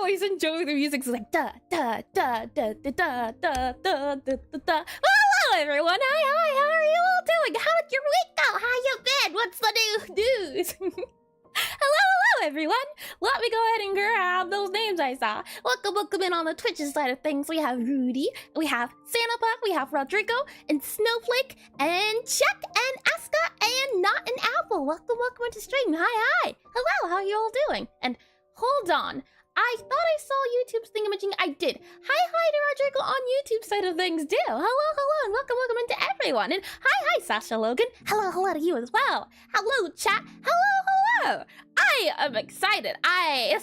always enjoy the music. It's like da da da da da da da da da da. Hello everyone. Hi. How are you all doing? How did your week go? How you been? What's the new news? Hello everyone. Let me go ahead and grab those names I saw. Welcome in on the Twitch side of things. We have Rudy, we have Santa, we have Rodrigo, and Snowflake, and Chuck, and Aska, and Not an Apple. Welcome into stream. Hi. Hello, how you all doing? And hold on. I thought I saw YouTube's thingamajig. I did. Hi to Rodrigo on YouTube side of things too. Hello, and welcome into everyone. And hi, Sasha Logan. Hello to you as well. Hello, chat. Hello. I am excited. I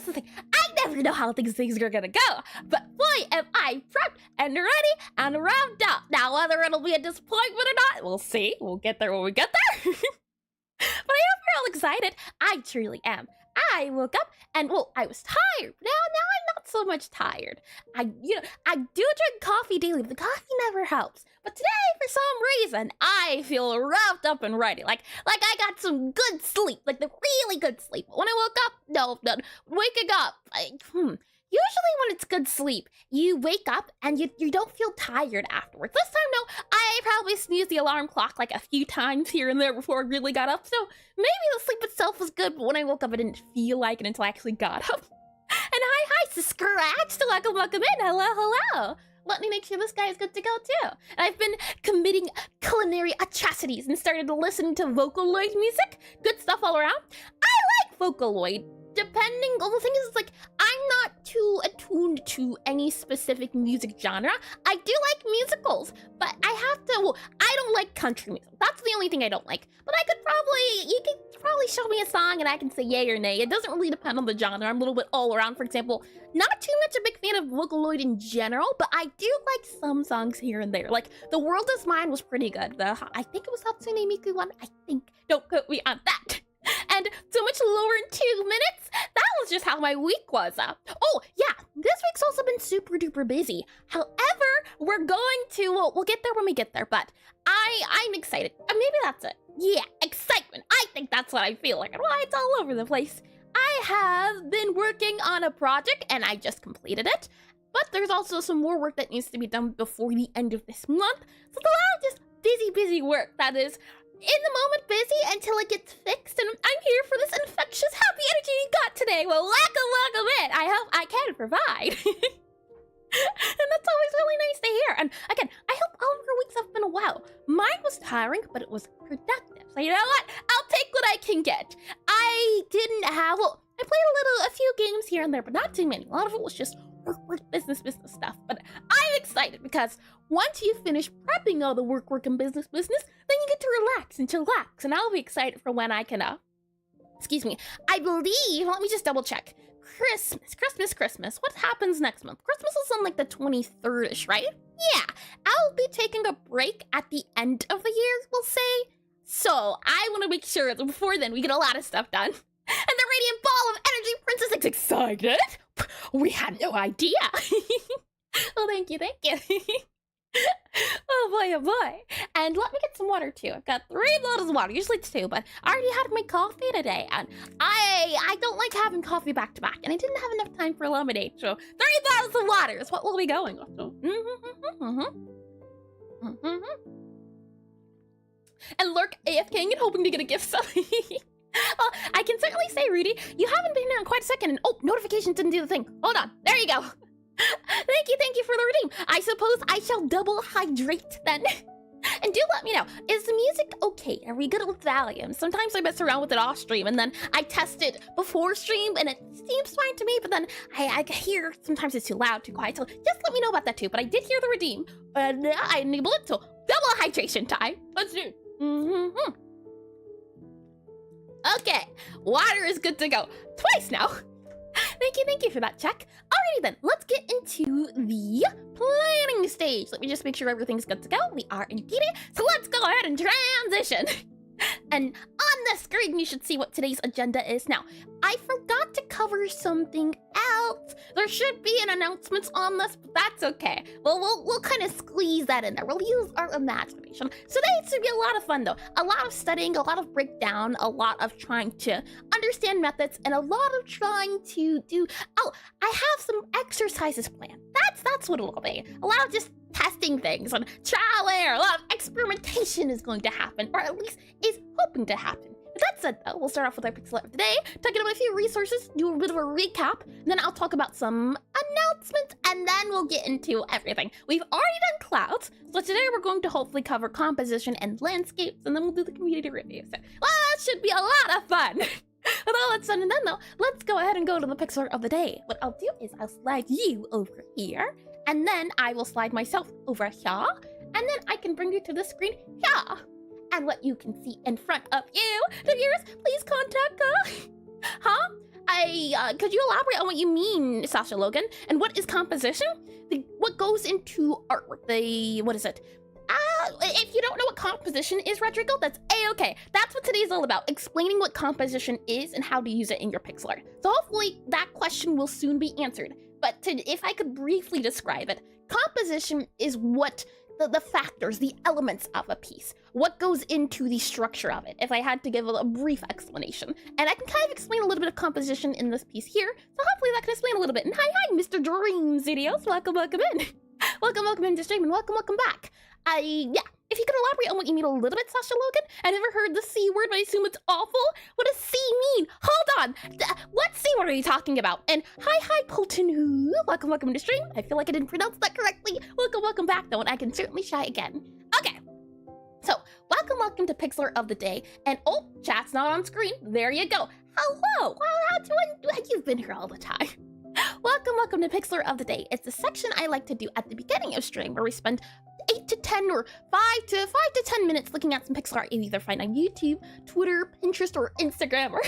never know how things are gonna go, but boy, am I prepped and ready and revved up. Now, whether it'll be a disappointment or not, we'll see. We'll get there when we get there. But I am real excited. I truly am. I woke up and, well, I was tired. Now I'm not so much tired. I do drink coffee daily, but the coffee never helps. But today, for some reason, I feel revved up and ready. Like I got some good sleep, like the really good sleep. When I woke up, no, waking up, usually when it's good sleep, you wake up and you don't feel tired afterwards. This time, no, I probably snoozed the alarm clock like a few times here and there before I really got up. So maybe the sleep itself was good, but when I woke up, I didn't feel like it until I actually got up. And hi, Scratch, welcome in. Hello. Let me make sure this guy is good to go too. And I've been committing culinary atrocities and started listening to Vocaloid music. Good stuff all around. I like Vocaloid. Depending, well, the thing is, like, I'm not too attuned to any specific music genre. I do like musicals, but I don't like country music. That's the only thing I don't like. But you could probably show me a song and I can say yay or nay. It doesn't really depend on the genre. I'm a little bit all around. For example, not too much a big fan of Vocaloid in general, but I do like some songs here and there. Like, The World Is Mine was pretty good. I think it was Hatsune Miku one. I think. Don't quote me on that. And so much lower in 2 minutes. That was just how my week was. Oh yeah, this week's also been super duper busy. However, we're going to, we'll get there when we get there, but I'm excited. Maybe that's it. Yeah, excitement. I think that's what I feel like. Well, it's all over the place. I have been working on a project and I just completed it, but there's also some more work that needs to be done before the end of this month. So it's a lot of just busy work that is in the moment busy until it gets fixed, and I'm here for this infectious happy energy you got today. Well, welcome in. I hope I can provide. And that's always really nice to hear. And again, I hope all of your weeks have been well. Mine was tiring, but it was productive. So you know what? I'll take what I can get. I played a few games here and there, but not too many. A lot of it was just work, business stuff. But I'm excited because once you finish prepping all the work and business, then you get to relax and chillax. And I'll be excited for when I can, excuse me, I believe, let me just double check. Christmas. What happens next month? Christmas is on like the 23rd-ish, right? Yeah, I'll be taking a break at the end of the year, we'll say. So I want to make sure that before then we get a lot of stuff done. And the radiant ball of energy princess is excited. We had no idea. Well, thank you. Oh boy. And let me get some water too. I've got 3 bottles of water, usually 2, but I already had my coffee today, and I don't like having coffee back to back, and I didn't have enough time for lemonade, so 3 bottles of water is what we'll be going with. So, And lurk AFKing and hoping to get a gift sub. Well, I can certainly say, Rudy, you haven't been here in quite a second, and oh, notifications didn't do the thing. Hold on, there you go. Thank you for the redeem. I suppose I shall double hydrate then. And do let me know, is the music okay? Are we good with volume? Sometimes I mess around with it off stream and then I test it before stream and it seems fine to me, but then I hear sometimes it's too loud, too quiet. So just let me know about that too. But I did hear the redeem, but I enable it, so double hydration time. Let's do. Okay, water is good to go. Twice now. Thank you for that check. Alrighty then, let's get into the planning stage. Let me just make sure everything's good to go. We are indeed. So let's go ahead and transition. And on the screen, you should see what today's agenda is. Now, I forgot to cover something else. There should be an announcement on this, but that's okay. Well, we'll kind of squeeze that in there. We'll use our imagination. So today should be a lot of fun, though. A lot of studying, a lot of breakdown, a lot of trying to understand methods, and a lot of trying to do... Oh, I have some exercises planned. That's what it'll be. A lot of just testing things and trial and error. A lot of experimentation is going to happen, or at least is hoping to happen. With that said, though, we'll start off with our Pixelart of the day, talking about a few resources, do a bit of a recap, and then I'll talk about some announcements, and then we'll get into everything. We've already done clouds, so today we're going to hopefully cover composition and landscapes, and then we'll do the community review. So, well, that should be a lot of fun. With all that said and done, though, let's go ahead and go to the Pixelart of the day. What I'll do is I'll slide you over here, and then I will slide myself over here, and then I can bring you to the screen here. And what you can see in front of you, the viewers, please contact, could you elaborate on what you mean, Sasha Logan? And what is composition? What goes into artwork? What is it? If you don't know what composition is, Rodrigo, that's A-okay. That's what today's all about, explaining what composition is and how to use it in your pixel art. So hopefully that question will soon be answered. But if I could briefly describe it, composition is what the factors, the elements of a piece, what goes into the structure of it, if I had to give a brief explanation. And I can kind of explain a little bit of composition in this piece here, so hopefully that can explain a little bit. And hi, Mr. Dream Studios, welcome in. welcome into stream, and welcome back. Yeah, if you could elaborate on what you mean a little bit, Sasha Logan. I never heard the C word, but I assume it's awful. What does C mean? Hold on, what C word are you talking about? And hi, Polton Who, welcome into stream. I feel like I didn't pronounce that correctly. Welcome back, though, and I can certainly try again. Okay, so welcome to Pixelart of the day. And oh, chat's not on screen. There you go. Hello, well, you've been here all the time. Welcome to Pixelart of the day. It's a section I like to do at the beginning of stream where we spend 8 to 10 or 5 to 10 minutes looking at some pixel art you either find on YouTube, Twitter, Pinterest, or Instagram, or...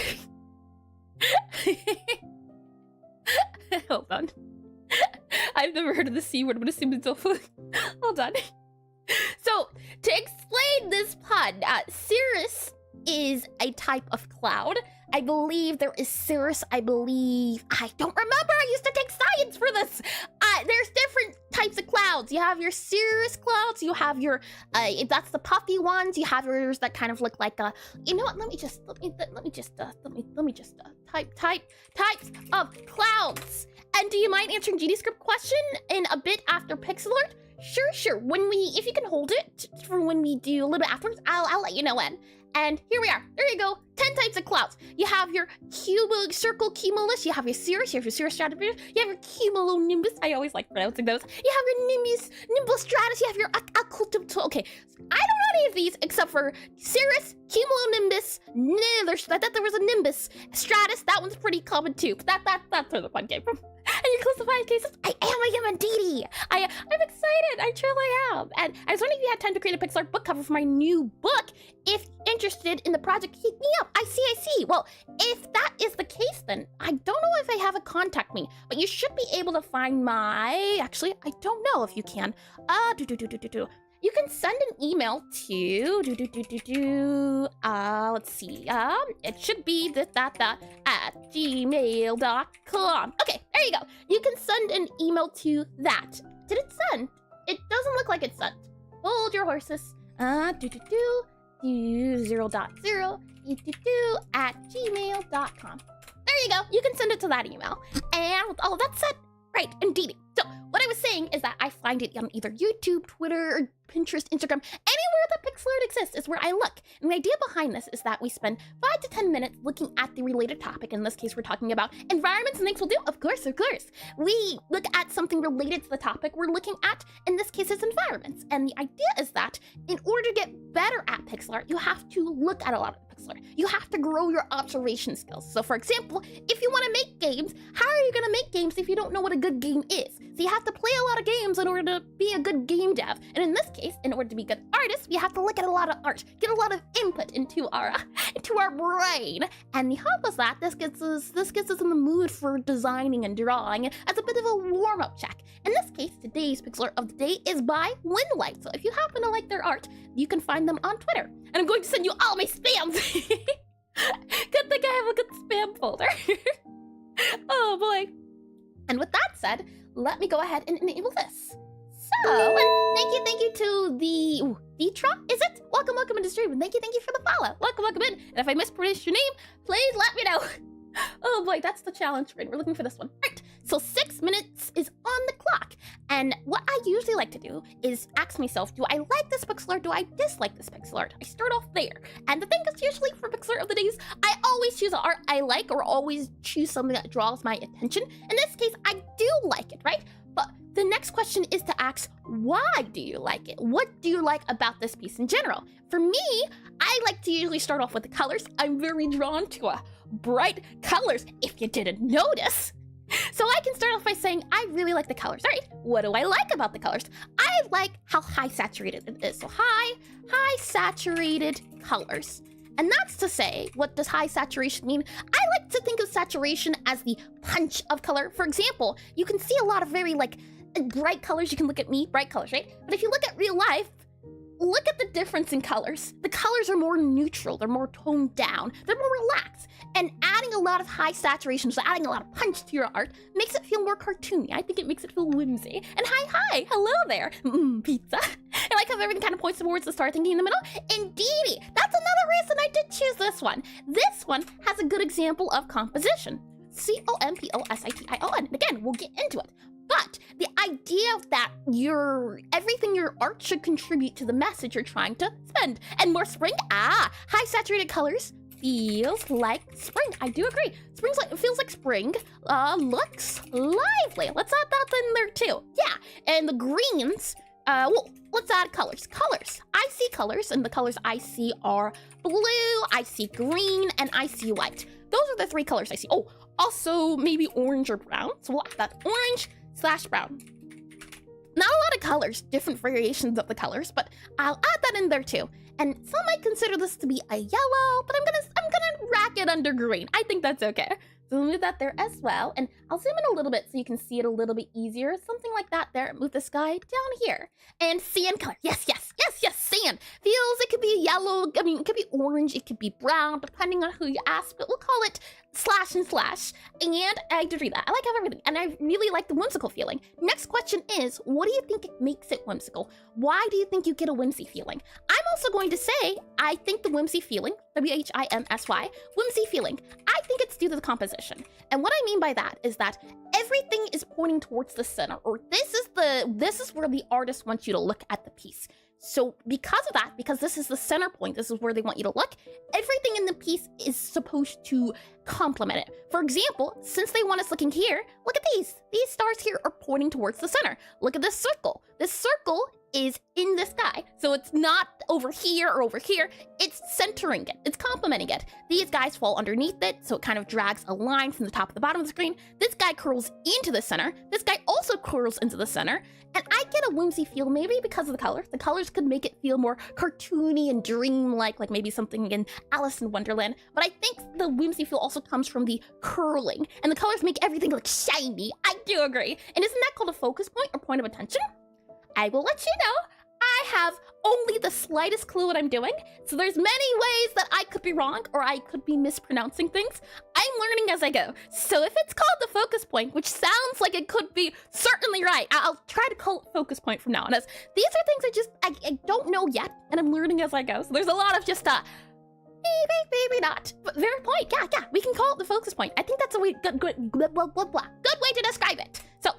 Hold on. I've never heard of the C word, but assume it's awful. Hold on. So, to explain this pun, cirrus is a type of cloud. I believe there is cirrus, I don't remember, I used to take science for this. There's different types of clouds. You have your cirrus clouds, you have your, that's the puffy ones, you have yours that kind of look like you know what, let me just type types of clouds. And do you mind answering GDScript question in a bit after Pixelart? Sure, if you can hold it for when we do a little bit afterwards, I'll let you know when. And here we are. There you go. 10 types of clouds. You have your circle cumulus. You have your cirrus. You have your cirrus stratus. You have your cumulonimbus. I always like pronouncing those. You have your nimbus stratus. You have your occultum. Okay, I don't know any of these except for cirrus, cumulonimbus. I thought there was a nimbus. Stratus. That one's pretty common too. But that's where the fun came from. And your classified cases, I am indeedy. I'm excited, I truly am. And I was wondering if you had time to create a Pixelart book cover for my new book. If interested in the project, hit me up. I see. Well, if that is the case, then I don't know if I have a contact me, but you should be able to find actually, I don't know if you can. You can send an email to let's see, it should be at gmail.com. Okay, there you go. You can send an email to that. Did it send? It doesn't look like it sent. Hold your horses. 0.0 at gmail.com. There you go. You can send it to that email. And with all of that said, right, indeed. So what I was saying is that I find it on either YouTube, Twitter, or Pinterest, Instagram, anywhere that Pixelart exists is where I look. And the idea behind this is that we spend 5 to 10 minutes looking at the related topic. In this case, we're talking about environments and things we'll do. Of course. We look at something related to the topic we're looking at. In this case, it's environments. And the idea is that in order to get better at pixel art, you have to look at a lot of pixel art. You have to grow your observation skills. So for example, if you want to make games, how are you going to make games if you don't know what a good game is? So you have to play a lot of games in order to be a good game dev. And in this case, in order to be good artists, we have to look at a lot of art, get a lot of input into our brain. And the hope is that this gets us in the mood for designing and drawing as a bit of a warm-up check. In this case, today's pixel art of the day is by Winlight. So if you happen to like their art, you can find them on Twitter and I'm going to send you all my spams. Good thing I have a good spam folder. Oh boy. And with that said, let me go ahead and enable this. So, and thank you to the Vitra, is it? Welcome into stream, and thank you for the follow. Welcome in. And if I mispronounced your name, please let me know. Oh boy, that's the challenge screen. We're looking for this one. All right, so 6 minutes is on the clock. And what I usually like to do is ask myself, do I like this pixel art? Do I dislike this pixel art? I start off there. And the thing is, usually for pixel art of the days, I always choose an art I like or always choose something that draws my attention. In this case, I do like it, right? But the next question is to ask, why do you like it? What do you like about this piece in general? For me, I like to usually start off with the colors. I'm very drawn to bright colors, if you didn't notice. So I can start off by saying, I really like the colors. All right, what do I like about the colors? I like how high saturated it is. So high saturated colors. And that's to say, what does high saturation mean? I like to think of saturation as the punch of color. For example, you can see a lot of very bright colors. You can look at me, bright colors, right? But if you look at real life, look at the difference in colors. The colors are more neutral, they're more toned down, they're more relaxed. And adding a lot of high saturation, so adding a lot of punch to your art, makes it feel more cartoony. I think it makes it feel whimsy. And hi, hello there, pizza. I like how everything kind of points towards the star thingy in the middle. Indeedy, that's another reason I did choose this one. This one has a good example of composition. composition. And again, we'll get into it. But the idea that everything your art should contribute to the message you're trying to send. And more spring, high saturated colors feels like spring. I do agree. Feels like spring. Looks lively. Let's add that in there too. Yeah, and the greens, well, let's add colors. I see colors, and the colors I see are blue, I see green, and I see white. Those are the 3 colors I see. Oh, also maybe orange or brown. So we'll add that orange/brown. Not a lot of colors, different variations of the colors, but I'll add that in there too. And some might consider this to be a yellow, but I'm gonna rack it under green. I think that's okay. So we'll move that there as well. And I'll zoom in a little bit so you can see it a little bit easier. Something like that there. Move this guy down here. And sand color. Yes, sand. Feels it could be yellow. I mean, it could be orange. It could be brown, depending on who you ask. But we'll call it slash and slash. And I did read that. I like how everything. And I really like the whimsical feeling. Next question is, what do you think makes it whimsical? Why do you think you get a whimsy feeling? I'm also going to say, I think the whimsy feeling, WHIMSY, whimsy feeling, I think it's due to the composition. And what I mean by that is that everything is pointing towards the center, or this is where the artist wants you to look at the piece. So because of that, because this is the center point, this is where they want you to look, everything in the piece is supposed to complement it. For example, since they want us looking here, look at these. These stars here are pointing towards the center. Look at this circle. This circle is in the sky. So it's not over here or over here. It's centering it. It's complementing it. These guys fall underneath it, so it kind of drags a line from the top to the bottom of the screen. This guy curls into the center. This guy also curls into the center. And I get a whimsy feel, maybe because of the colors. The colors could make it feel more cartoony and dreamlike, like maybe something in Alice in Wonderland. But I think the whimsy feel also comes from the curling. And the colors make everything look shiny. I do agree. And isn't that called a focus point or point of attention? I will let you know. I have only the slightest clue what I'm doing, so there's many ways that I could be wrong or I could be mispronouncing things. I'm learning as I go. So if it's called the focus point, which sounds like it could be certainly right, I'll try to call it focus point from now on, as these are things I don't know yet, and I'm learning as I go. So there's a lot of just maybe not, but very point. Yeah, we can call it the focus point. I think that's a way, good way to describe it. So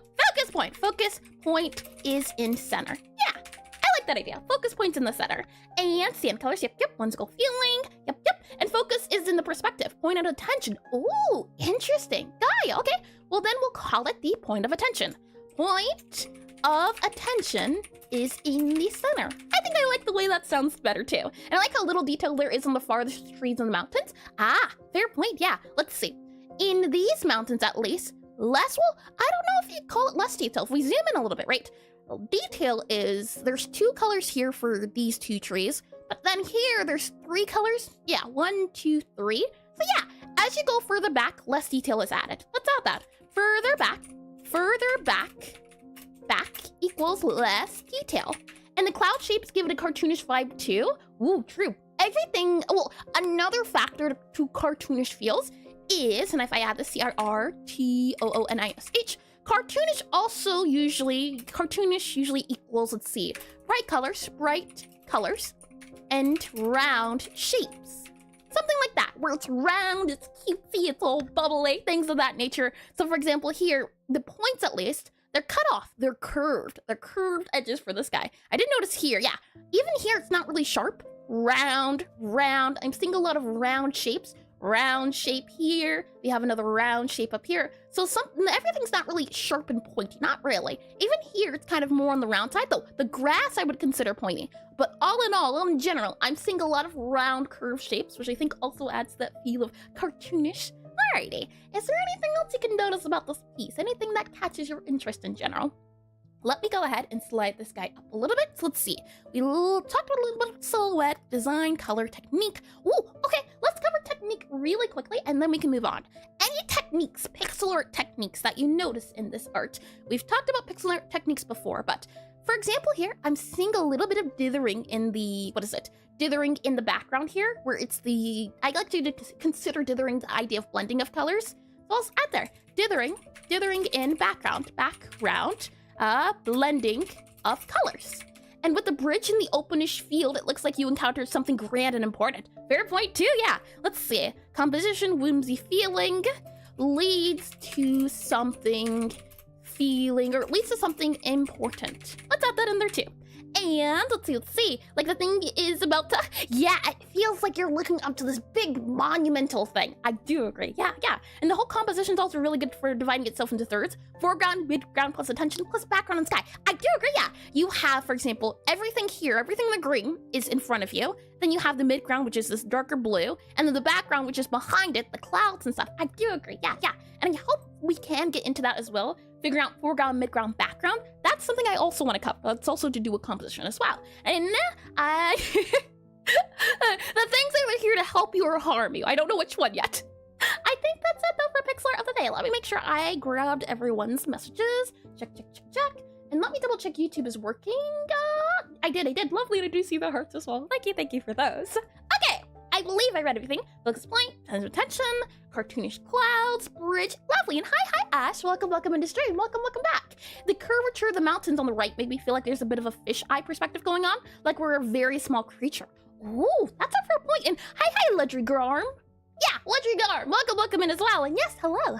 focus point is in center. Yeah, I like that idea. Focus point's in the center. And sand colors, yep, whimsical feeling, yep. And focus is in the perspective, point of attention. Ooh, interesting. Gaia, okay. Well, then we'll call it the point of attention. Point of attention is in the center. I think I like the way that sounds better too. And I like how little detail there is on the farthest trees in the mountains. Fair point, yeah. Let's see. In these mountains, at least, less, well, I don't know if you call it less detail. If we zoom in a little bit, right? Well, detail is, there's 2 colors here for these 2 trees, but then here there's 3 colors. Yeah, 1, 2, 3. So yeah, as you go further back, less detail is added. Let's add that. Further back equals less detail. And the cloud shapes give it a cartoonish vibe too. Ooh, true. everything, well, another factor to cartoonish feels is, and if I add the CRRTOONISH, cartoonish usually equals, let's see, bright colors, and round shapes. Something like that, where it's round, it's cutesy, it's all bubbly, things of that nature. So for example here, the points at least, they're cut off, they're curved edges for this guy. I did notice here, yeah, even here it's not really sharp. Round, I'm seeing a lot of round shapes. Round shape here, we have another round shape up here. So everything's not really sharp and pointy, not really. Even here, it's kind of more on the round side, though. The grass I would consider pointy. But all in all, in general, I'm seeing a lot of round curved shapes, which I think also adds that feel of cartoonish. Alrighty, is there anything else you can notice about this piece? Anything that catches your interest in general? Let me go ahead and slide this guy up a little bit. So let's see. We talked about a little bit of silhouette, design, color, technique. Ooh, okay, let's cover technique really quickly and then we can move on. Any techniques, pixel art techniques that you notice in this art? We've talked about pixel art techniques before, but for example here, I'm seeing a little bit of dithering in the, dithering in the background here, where it's the, I like to consider dithering the idea of blending of colors. So I'll add there, dithering in background, blending of colors. And with the bridge in the openish field, it looks like you encountered something grand and important. Fair point too, yeah. Let's see. Composition, whimsy feeling leads to something feeling, or leads to something important. Let's add that in there too. And let's see, like the thing is about to, yeah, it feels like you're looking up to this big monumental thing. I do agree, yeah. And the whole composition is also really good for dividing itself into thirds. Foreground, midground, plus attention, plus background and sky. I do agree, yeah. You have, for example, everything here, everything in the green is in front of you. Then you have the midground, which is this darker blue. And then the background, which is behind it, the clouds and stuff. I do agree, yeah. And I hope we can get into that as well. Figuring out foreground, midground, background. That's something I also want to cover. That's also to do with composition as well. And the things that are here to help you or harm you. I don't know which one yet. I think that's it though for Pixelart of the day. Let me make sure I grabbed everyone's messages. Check. And let me double check YouTube is working. I did. Lovely, I do see the hearts as well. Thank you for those. Okay. I believe I read everything. Focus point, tons of attention, cartoonish clouds, bridge, lovely, and hi Ash, welcome into stream, welcome back. The curvature of the mountains on the right made me feel like there's a bit of a fisheye perspective going on, like we're a very small creature. Ooh, that's a fair point. And hi Ledry Garm. Yeah, Ledry Garm, welcome in as well. And yes, hello,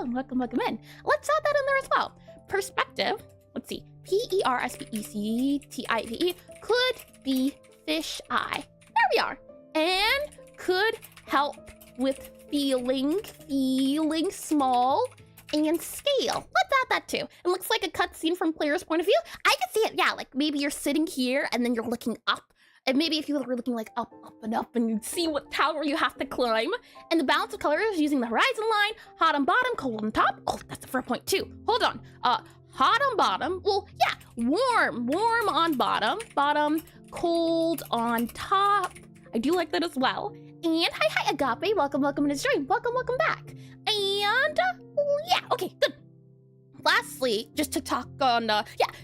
and welcome in. Let's add that in there as well. Perspective, let's see, PERSPECTIVE could be fish eye. There we are. And could help with feeling small and scale. Let's add that too. It looks like a cutscene from player's point of view. I can see it, yeah, like maybe you're sitting here and then you're looking up. And maybe if you were looking like up and you see what tower you have to climb. And the balance of colors using the horizon line, hot on bottom, cold on top. Oh, that's a fair point too. Hold on. Hot on bottom, well, yeah, warm on bottom, cold on top. I do like that as well. And hi Agape, welcome into the stream, welcome back. And yeah, okay, good. Lastly, just to talk on,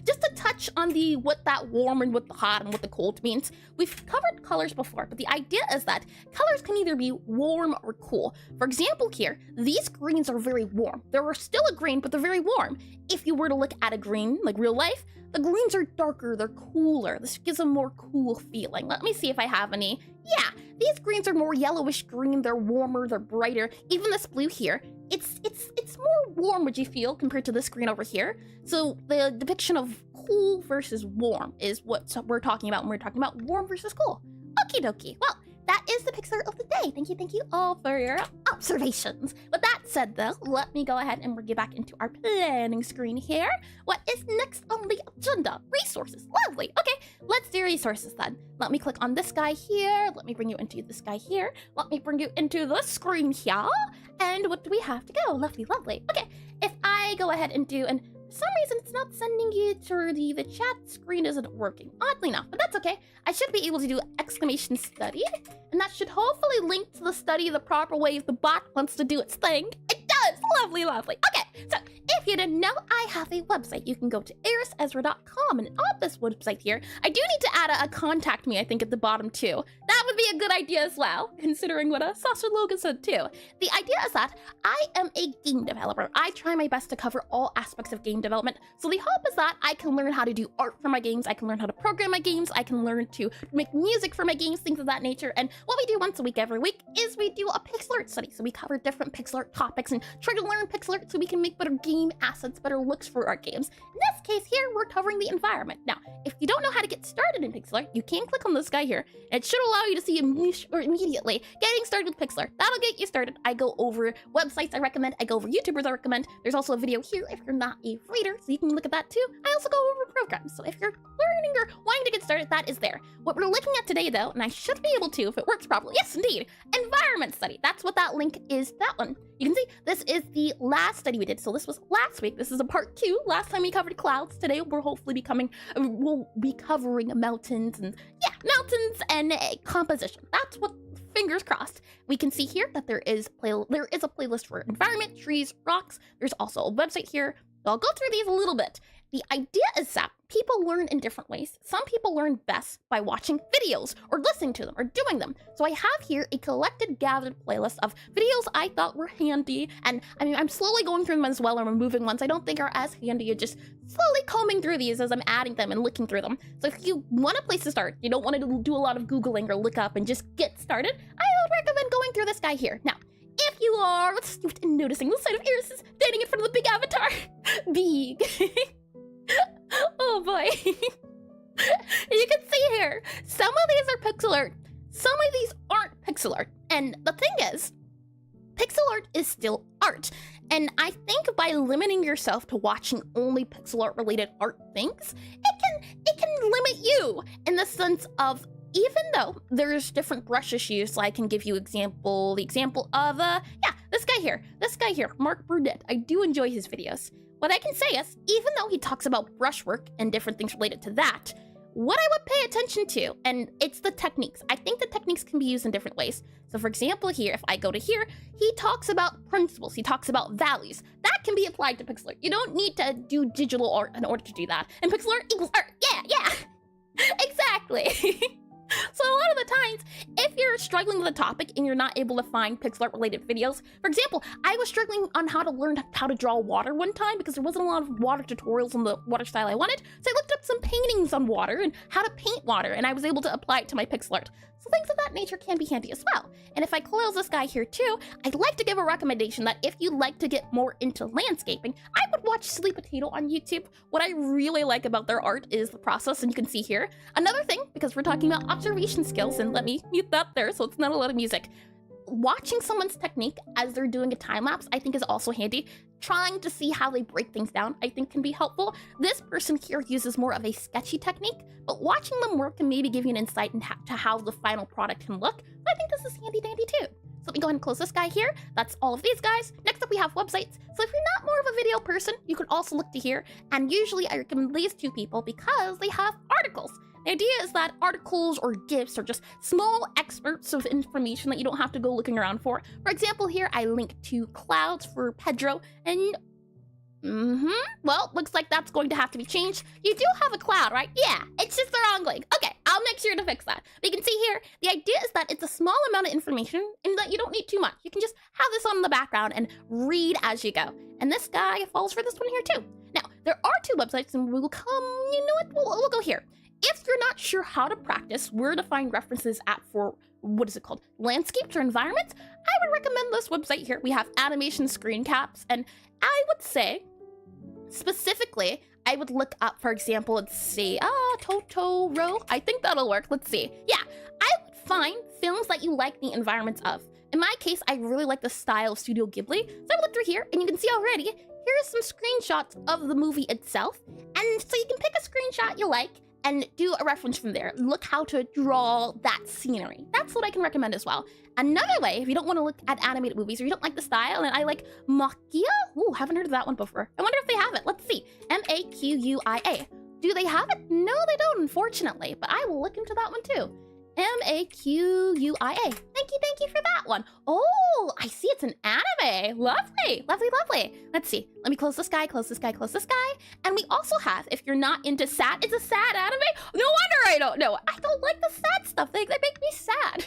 just to touch on what that warm and what the hot and what the cold means. We've covered colors before, but the idea is that colors can either be warm or cool. For example here, these greens are very warm. They're still a green, but they're very warm. If you were to look at a green, like real life, the greens are darker, they're cooler. This gives a more cool feeling. Let me see if I have any. Yeah, these greens are more yellowish green, they're warmer, they're brighter. Even this blue here, it's more warm, would you feel, compared to this green over here. So the depiction of cool versus warm is what we're talking about when we're talking about warm versus cool. Okie dokie. Well, that is the Pixelart of the day. Thank you all for your observations. With that said though, let me go ahead and bring you back into our planning screen here. What is next on the agenda? Resources. Lovely. Okay, let's do resources then. Let me click on this guy here. Let me bring you into this guy here. Let me bring you into the screen here. And what do we have to go? Lovely. Okay, if I go ahead and do, and for some reason it's not sending you to the chat screen isn't working, oddly enough, but that's okay. I should be able to do exclamation study, and that should hopefully link to the study the proper way if the bot wants to do its thing. It does! Lovely. Okay, so if hidden, now I have a website. You can go to erisezra.com, and on this website here, I do need to add a contact me, I think, at the bottom too. That would be a good idea as well, considering what Saucer Logan said too. The idea is that I am a game developer. I try my best to cover all aspects of game development, so the hope is that I can learn how to do art for my games, I can learn how to program my games, I can learn to make music for my games, things of that nature. And what we do once a week every week is we do a Pixelart study. So we cover different Pixelart topics and try to learn Pixelart so we can make better game assets, better looks for our games. In this case here, we're covering the environment. Now, if you don't know how to get started in Pixelart, you can click on this guy here. And it should allow you to see immediately getting started with Pixelart. That'll get you started. I go over websites I recommend, I go over YouTubers I recommend. There's also a video here if you're not a reader, so you can look at that too. I also go over programs. So if you're learning or wanting to get started, that is there. What we're looking at today though, and I should be able to if it works properly, yes indeed, environment study. That's what that link is, that one. You can see this is the last study we did. So this was last week. This is a part 2. Last time we covered clouds. Today we're hopefully we'll be covering mountains and mountains and composition. That's what, fingers crossed. We can see here that there is a playlist for environment, trees, rocks. There's also a website here. So I'll go through these a little bit. The idea is that people learn in different ways. Some people learn best by watching videos or listening to them or doing them. So I have here a collected, gathered playlist of videos I thought were handy. And I mean, I'm slowly going through them as well and removing ones I don't think are as handy, and just slowly combing through these as I'm adding them and looking through them. So if you want a place to start, you don't want to do a lot of Googling or look up and just get started, I would recommend going through this guy here. Now, if you are noticing the side of Iris is standing in front of the big avatar, big. Oh boy. You can see here, some of these are pixel art, some of these aren't pixel art. And the thing is, pixel art is still art. And I think by limiting yourself to watching only pixel art related art things, it can limit you in the sense of, even though there's different brushes used, so I can give you the example of, this guy here, Mark Burnett. I do enjoy his videos. What I can say is, even though he talks about brushwork and different things related to that, what I would pay attention to, and it's the techniques. I think the techniques can be used in different ways. So for example here, if I go to here, he talks about principles, he talks about values. That can be applied to pixel art. You don't need to do digital art in order to do that. And pixel art equals art, yeah, exactly. So a lot of the times, if you're struggling with a topic and you're not able to find pixel art related videos, for example, I was struggling on how to learn how to draw water one time because there wasn't a lot of water tutorials on the water style I wanted. So I looked up some paintings on water and how to paint water, and I was able to apply it to my pixel art. So things of that nature can be handy as well. And if I close this guy here too, I'd like to give a recommendation that if you'd like to get more into landscaping, I would watch Silly Potato on YouTube. What I really like about their art is the process, and you can see here. Another thing, because we're talking about observation skills, and let me mute that there so it's not a lot of music. Watching someone's technique as they're doing a time lapse, I think is also handy. Trying to see how they break things down, I think can be helpful. This person here uses more of a sketchy technique, but watching them work can maybe give you an insight into how the final product can look. So I think this is handy dandy too. So let me go ahead and close this guy here. That's all of these guys. Next up we have websites. So if you're not more of a video person, you could also look to here. And usually I recommend these two people because they have articles. The idea is that articles or GIFs are just small excerpts of information that you don't have to go looking around for. For example, here I link to clouds for Pedro, and well, looks like that's going to have to be changed. You do have a cloud, right? Yeah, it's just the wrong link. Okay, I'll make sure to fix that. But you can see here, the idea is that it's a small amount of information and that you don't need too much. You can just have this on in the background and read as you go. And this guy falls for this one here too. Now, there are two websites, and we will come, you know what, we'll go here. If you're not sure how to practice where to find references for, what is it called, landscapes or environments, I would recommend this website here. We have animation screen caps, and I would say, specifically, I would look up, for example, let's see, Totoro. I think that'll work. Let's see. Yeah, I would find films that you like the environments of. In my case, I really like the style of Studio Ghibli, so I would look through here, and you can see already, here are some screenshots of the movie itself, and so you can pick a screenshot you like, and do a reference from there. Look how to draw that scenery. That's what I can recommend as well. Another way, if you don't want to look at animated movies or you don't like the style, and I like Maquia. Ooh, haven't heard of that one before. I wonder if they have it. Let's see. Maquia. Do they have it? No, they don't, unfortunately, but I will look into that one too. M-A-Q-U-I-A. Thank you for that one. Oh, I see it's an anime. Lovely, lovely, lovely. Let's see. Let me close this guy, close this guy, close this guy. And we also have, if you're not into sad, it's a sad anime? No wonder I don't know. I don't like the sad stuff. They make me sad.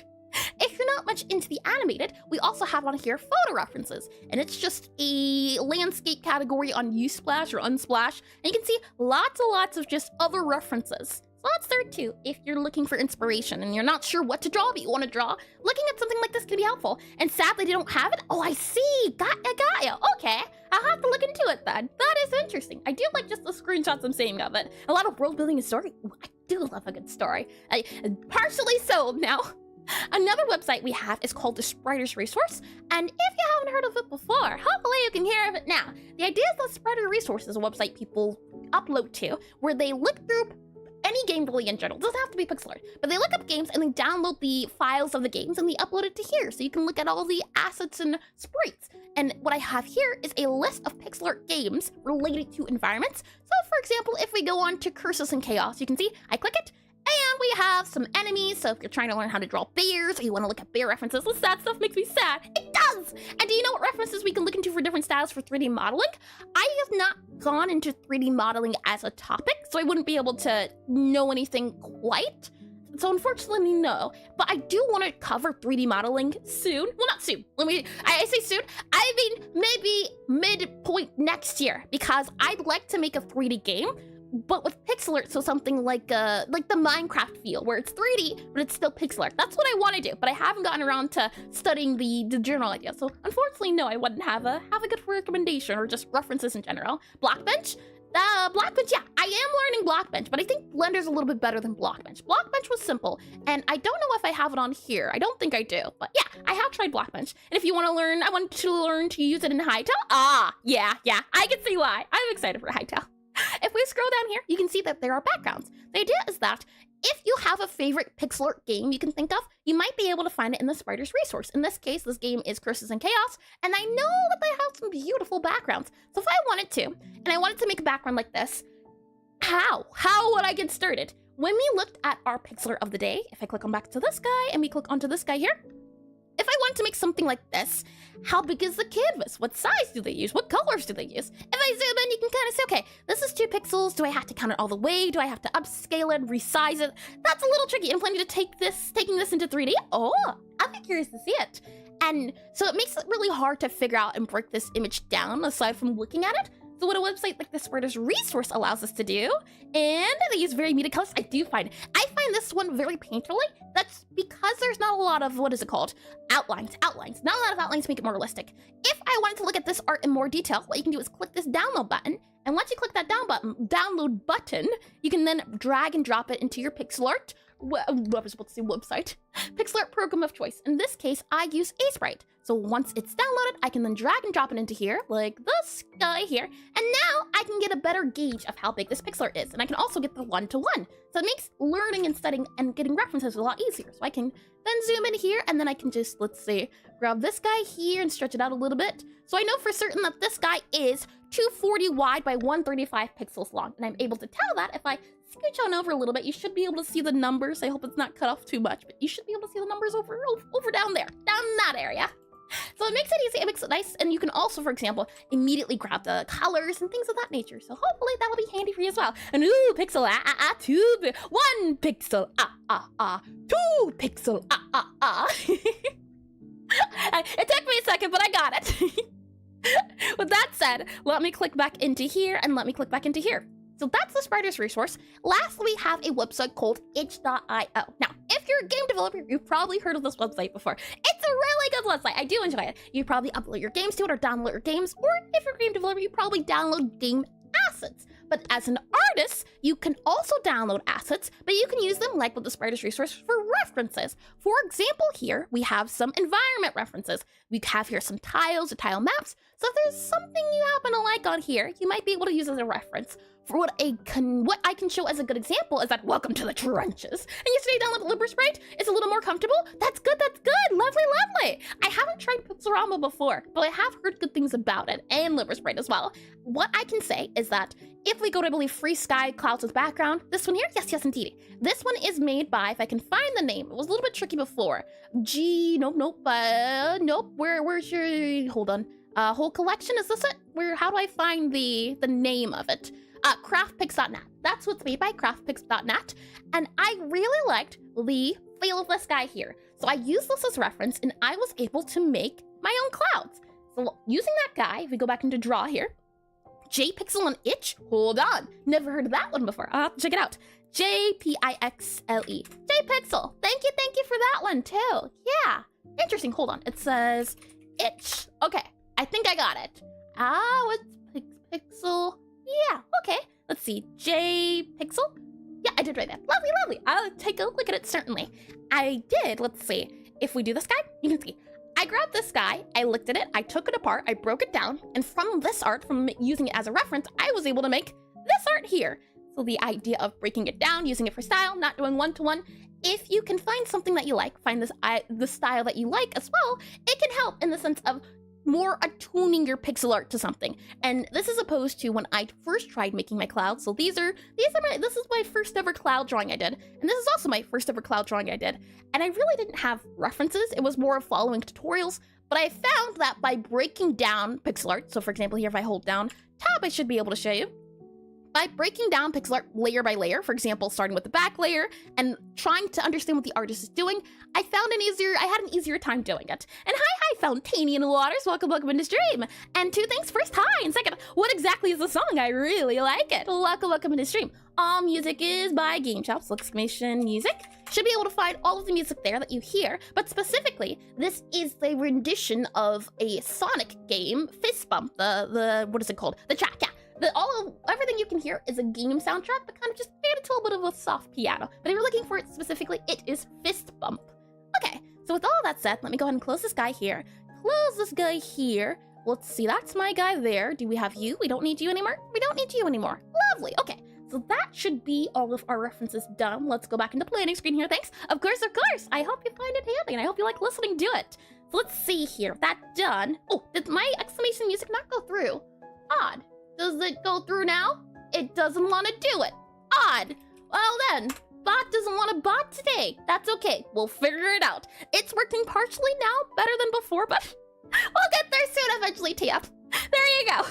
If you're not much into the animated, we also have on here photo references, and it's just a landscape category on Usplash or Unsplash, and you can see lots and lots of just other references. So that's there too, if you're looking for inspiration and you're not sure what to draw, but you want to draw, looking at something like this can be helpful. And sadly, they don't have it. Oh, I see. Got ya. Okay, I'll have to look into it then. That is interesting. I do like just the screenshots I'm seeing of it. A lot of world building and story. Ooh, I do love a good story. Partially sold now. Another website we have is called Discrimination Resource, and if you haven't heard of it before, hopefully you can hear of it now. The idea is that Discrimination Resource is a website people upload to, where they look through any game really in general. It doesn't have to be Pixelart, but they look up games and they download the files of the games and they upload it to here, so you can look at all the assets and sprites. And what I have here is a list of Pixelart games related to environments. So for example, if we go on to Curses and Chaos, you can see, I click it, and we have some enemies, so if you're trying to learn how to draw bears, or you want to look at bear references, the sad stuff makes me sad. It does! And do you know what references we can look into for different styles for 3D modeling? I have not gone into 3D modeling as a topic, so I wouldn't be able to know anything quite. So unfortunately, no. But I do want to cover 3D modeling soon. Well, not soon. I say soon. I mean, maybe midpoint next year, because I'd like to make a 3D game, but with pixel art, so something like the Minecraft feel, where it's 3D, but it's still pixel art. That's what I want to do, but I haven't gotten around to studying the general idea. So unfortunately, no, I wouldn't have a good recommendation or just references in general. Blockbench? Blockbench, yeah, I am learning Blockbench, but I think Blender's a little bit better than Blockbench. Blockbench was simple, and I don't know if I have it on here. I don't think I do, but yeah, I have tried Blockbench. And if you want to learn, I want to learn to use it in Hightail. Yeah, I can see why. I'm excited for Hightail. If we scroll down here, you can see that there are backgrounds. The idea is that if you have a favorite pixel art game you can think of, you might be able to find it in the Spider's resource. In this case, this game is Curses and Chaos, and I know that they have some beautiful backgrounds. So if I wanted to, and I wanted to make a background like this, how would I get started? When we looked at our pixel art of the day, if I click on back to this guy, and we click onto this guy here, if I want to make something like this, how big is the canvas? What size do they use? What colors do they use? If I zoom in, you can kind of say, okay, this is 2 pixels. Do I have to count it all the way? Do I have to upscale it, resize it? That's a little tricky. I'm planning to taking this into 3D. Oh, I'd be curious to see it. And so it makes it really hard to figure out and break this image down aside from looking at it. So what a website like this Spider's resource allows us to do, and they use very muted colors. I find this one very painterly. That's because there's not a lot of, what is it called? Outlines. Not a lot of outlines make it more realistic. If I wanted to look at this art in more detail, what you can do is click this download button. And once you click that download button, you can then drag and drop it into your pixel art. I was about to say website. Pixel art program of choice. In this case, I use Aseprite. So once it's downloaded, I can then drag and drop it into here, like this guy here. And now I can get a better gauge of how big this pixel art is. And I can also get the one-to-one. So it makes learning and studying and getting references a lot easier. So I can then zoom in here, and then I can just, let's see, grab this guy here and stretch it out a little bit. So I know for certain that this guy is 240 wide by 135 pixels long. And I'm able to tell that if I scooch on over a little bit, you should be able to see the numbers. I hope it's not cut off too much, but you should be able to see the numbers over down there, down in that area. So it makes it easy, it makes it nice, and you can also, for example, immediately grab the colors and things of that nature. So hopefully that will be handy for you as well. And ooh, pixel, 1 pixel, 2 pixel, It took me a second, but I got it. With that said, let me click back into here, and let me click back into here. So that's the Spider's resource. Lastly, we have a website called itch.io. Now, if you're a game developer, you've probably heard of this website before. It's a really good website. I do enjoy it. You probably upload your games to it or download your games, or if you're a game developer, you probably download game assets. But as an artist, you can also download assets, but you can use them like with the Spider's resource for references. For example, here we have some environment references. We have here some tiles or tile maps. So if there's something you happen to like on here, you might be able to use as a reference. For what I can show as a good example is that welcome to the trenches. And yesterday I downloaded Librasprite. It's a little more comfortable. That's good. Lovely. I haven't tried Pixelrama before, but I have heard good things about it and Librasprite as well. What I can say is that If we go to, I believe, free sky, clouds with background, this one here, yes, indeed. This one is made by, if I can find the name, it was a little bit tricky before. Nope, where's your, hold on. Whole collection, is this it? How do I find the name of it? Craftpix.net. That's what's made by craftpix.net. And I really liked the feel of this guy here. So I used this as reference and I was able to make my own clouds. So using that guy, if we go back into draw here, JPixel and itch, hold on. Never heard of that one before. I'll have to check it out. JPixle. JPixel. Thank you for that one too. Yeah. Interesting, hold on. It says itch. Okay, I think I got it. What's Pixel? Yeah, okay. Let's see, JPixel? Yeah, I did write that. Lovely. I'll take a look at it, certainly. I did, let's see. If we do this guy, you can see. I grabbed this guy, I looked at it, I took it apart, I broke it down, and from this art, from using it as a reference, I was able to make this art here. So the idea of breaking it down, using it for style, not doing one-to-one, if you can find something that you like, find the style that you like as well, it can help in the sense of more attuning your pixel art to something. And this is opposed to when I first tried making my clouds. So this is my first ever cloud drawing I did. And this is also my first ever cloud drawing I did. And I really didn't have references. It was more of following tutorials. But I found that by breaking down pixel art, so for example here, if I hold down tab, I should be able to show you. By breaking down pixel art layer by layer, for example, starting with the back layer and trying to understand what the artist is doing, I had an easier time doing it. And hi, Fountainian Waters, welcome into stream. And two things, first, hi, and second, what exactly is the song? I really like it. Welcome into stream. All music is by Game Chops, exclamation music. Should be able to find all of the music there that you hear, but specifically, this is the rendition of a Sonic game, Fist Bump, what is it called? The track, yeah. Everything you can hear is a game soundtrack, but kind of just made it to a bit of a soft piano. But if you're looking for it specifically, it is Fist Bump. Okay, so with all that said, let me go ahead and close this guy here. Close this guy here. Let's see, that's my guy there. Do we have you? We don't need you anymore? We don't need you anymore. Lovely, okay. So that should be all of our references done. Let's go back into planning screen here, thanks. Of course. I hope you find it handy, and I hope you like listening to it. So let's see here, that done. Oh, did my exclamation music not go through? Odd. Does it go through now? It doesn't want to do it. Odd. Well then, bot doesn't want to bot today. That's okay. We'll figure it out. It's working partially now, better than before, but we'll get there soon eventually, TF. There you go.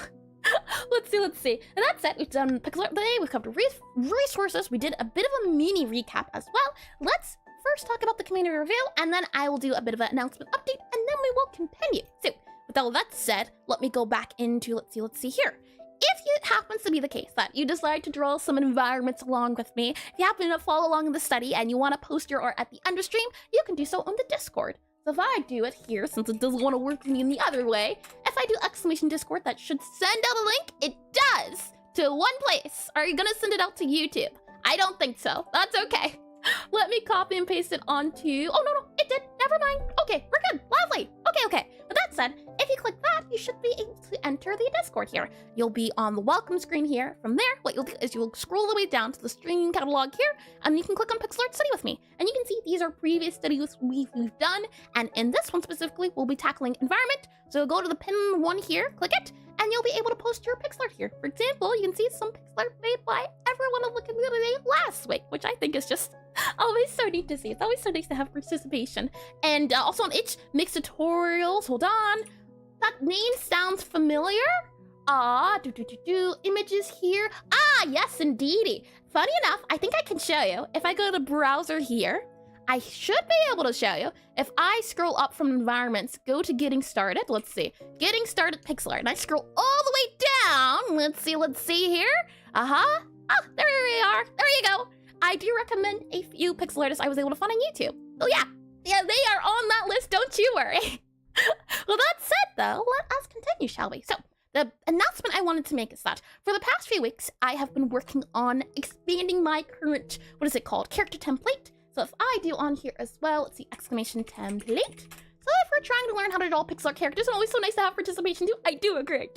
Let's see. And that's it. We've done Pixelart today. We've covered resources. We did a bit of a mini recap as well. Let's first talk about the community review, and then I will do a bit of an announcement update, and then we will continue. So, with all that said, let me go back into, let's see here. If it happens to be the case that you decide to draw some environments along with me, if you happen to follow along in the study and you want to post your art at the end of stream, you can do so on the Discord. So if I do it here, since it doesn't want to work with me in the other way, if I do exclamation Discord, that should send out a link. It does! To one place. Are you gonna send it out to YouTube? I don't think so. That's okay. Let me copy and paste it onto... Oh, no, it did. Never mind. Okay, we're good. Lovely. Okay. With that said, if you click that, you should be able to enter the Discord here. You'll be on the welcome screen here. From there, what you'll do is you'll scroll the way down to the stream catalog here, and you can click on Pixelart Study with me. And you can see these are previous studies we've done, and in this one specifically, we'll be tackling environment. So go to the pin one here, click it, and you'll be able to post your pixelart here. For example, you can see some pixelart made by everyone in the community last week, which I think is just always so neat to see. It's always so nice to have participation. And also on itch, mixed tutorials. Hold on. That name sounds familiar. Images here. Yes, indeedy. Funny enough, I think I can show you. If I go to browser here, I should be able to show you. If I scroll up from environments, go to getting started. Let's see. Getting started pixel art. And I scroll all the way down. Let's see here. Oh, there we are. There you go. I do recommend a few pixel artists I was able to find on YouTube. Oh yeah, they are on that list, don't you worry. Well, that said though, let us continue, shall we? So, the announcement I wanted to make is that for the past few weeks, I have been working on expanding my current, character template. So if I do on here as well, let's see, exclamation template. So if we're trying to learn how to draw pixel art characters, it's always so nice to have participation too. I do agree.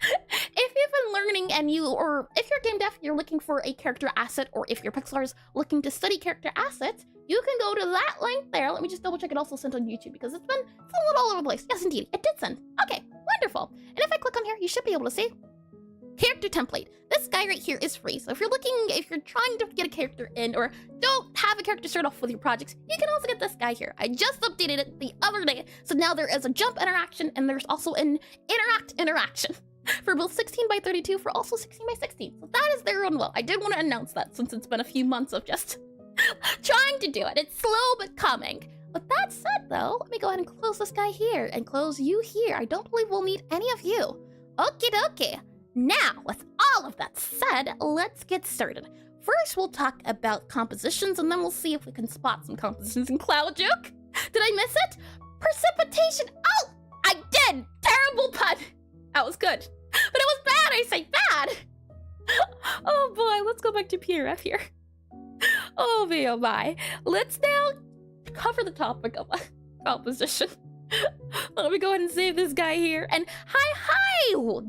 If you've been learning or if you're game dev, you're looking for a character asset, or if your pixel art is looking to study character assets, you can go to that link there. Let me just double check it also sent on YouTube because it's a little all over the place. Yes, indeed, it did send. Okay, wonderful. And if I click on here, you should be able to see character template. this guy right here is free. So if you're trying to get a character in or don't have a character start off with your projects, you can also get this guy here. I just updated it the other day. So now there is a jump interaction and there's also an interaction for both 16:32 for also 16:16. So that is their own will. I did want to announce that since it's been a few months of just trying to do it. It's slow but coming. With that said though, let me go ahead and close this guy here and close you here. I don't believe we'll need any of you. Okie dokie. Now, with all of that said, let's get started. First, we'll talk about compositions, and then we'll see if we can spot some compositions in Claude joke. Did I miss it? Precipitation. Oh, I did. Terrible pun. That was good. But it was bad. I say bad. Oh boy, let's go back to PRF here. Oh me, oh my. Let's now cover the topic of composition. Let me go ahead and save this guy here. And hi,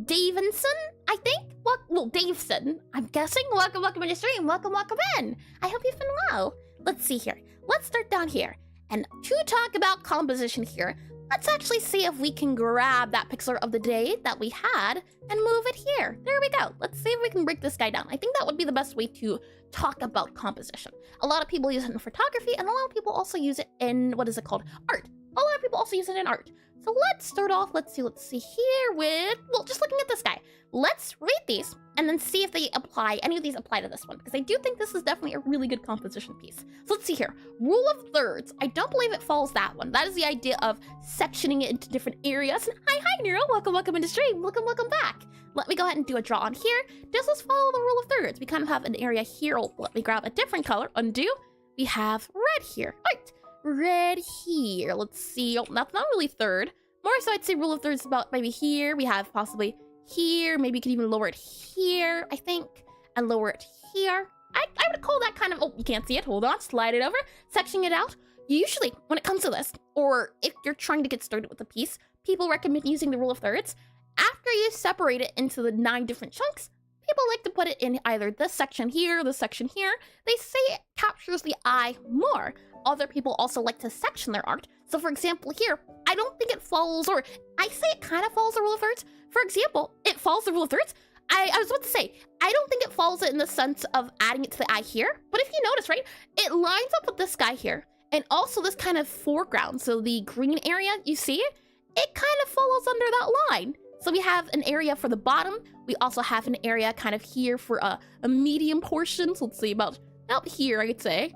Davidson, I think. Well, Daveson, I'm guessing. Welcome to the stream. Welcome in. I hope you've been well. Let's see here. Let's start down here. And to talk about composition here, let's actually see if we can grab that Pixelart of the day that we had and move it here. There we go. Let's see if we can break this guy down. I think that would be the best way to talk about composition. A lot of people use it in photography, and a lot of people also use it in, what is it called? Art. A lot of people also use it in art. So let's start off, let's see here with, well, just looking at this guy. Let's read these and then see if they apply, any of these apply to this one, because I do think this is definitely a really good composition piece. So let's see here. Rule of thirds. I don't believe it follows that one. That is the idea of sectioning it into different areas. And hi, Nero. Welcome into stream. Welcome back. Let me go ahead and do a draw on here. Does this follow the rule of thirds? We kind of have an area here. Oh, let me grab a different color. Undo. We have red here. All right. Red here. Let's see. Oh, that's not really third. More so, I'd say rule of thirds is about maybe here. We have possibly here. Maybe you could even lower it here, I think, and lower it here. I would call that kind of, oh, you can't see it. Hold on. Slide it over. Sectioning it out. Usually, when it comes to this, or if you're trying to get started with a piece, people recommend using the rule of thirds. After you separate it into the 9 different chunks, people like to put it in either this section here, this section here. They say it captures the eye more. Other people also like to section their art. So for example here, I don't think it follows, or I say it kind of follows the rule of thirds. For example, it follows the rule of thirds. I was about to say, I don't think it follows it in the sense of adding it to the eye here. But if you notice, right, it lines up with this guy here. And also this kind of foreground. So the green area, you see it? It kind of follows under that line. So we have an area for the bottom. We also have an area kind of here for a medium portion. So let's see, about here, I could say.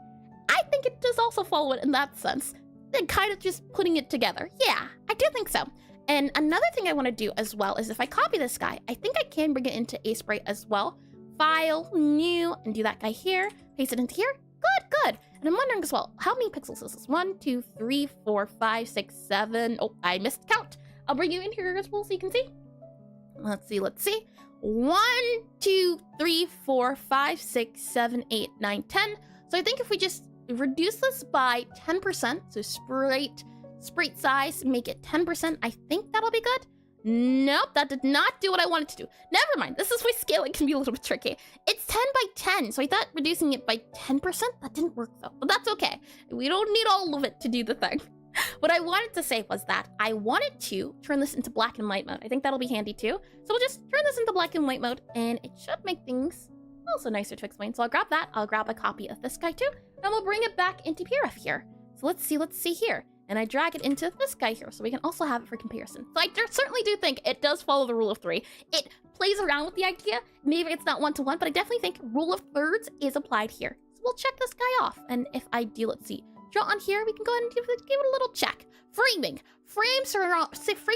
I think it does also follow it in that sense. Then kind of just putting it together. Yeah, I do think so. And another thing I want to do as well is if I copy this guy, I think I can bring it into Aseprite as well. File, new, and do that guy here. Paste it into here. Good. And I'm wondering as well, how many pixels is this? 1, 2, 3, 4, 5, 6, 7. Oh, I missed count. I'll bring you in here as well so you can see. Let's see. 1, 2, 3, 4, 5, 6, 7, 8, 9, 10. So I think if we just reduce this by 10%, so sprite size, make it 10%, I think that'll be good. Nope, that did not do what I wanted to do. Never mind, this is why scaling can be a little bit tricky. It's 10 by 10, so I thought reducing it by 10%, that didn't work though, but that's okay. We don't need all of it to do the thing. What I wanted to say was that I wanted to turn this into black and white mode. I think that'll be handy too. So we'll just turn this into black and white mode, and it should make things also nicer to explain. So I'll grab that. I'll grab a copy of this guy too, and we'll bring it back into PRF here. So let's see here. And I drag it into this guy here, so we can also have it for comparison. So I certainly do think it does follow the rule of 3. It plays around with the idea. Maybe it's not 1-to-1, but I definitely think rule of thirds is applied here. So we'll check this guy off. And if I do, let's see, draw on here, we can go ahead and give it a little check. Framing. Frame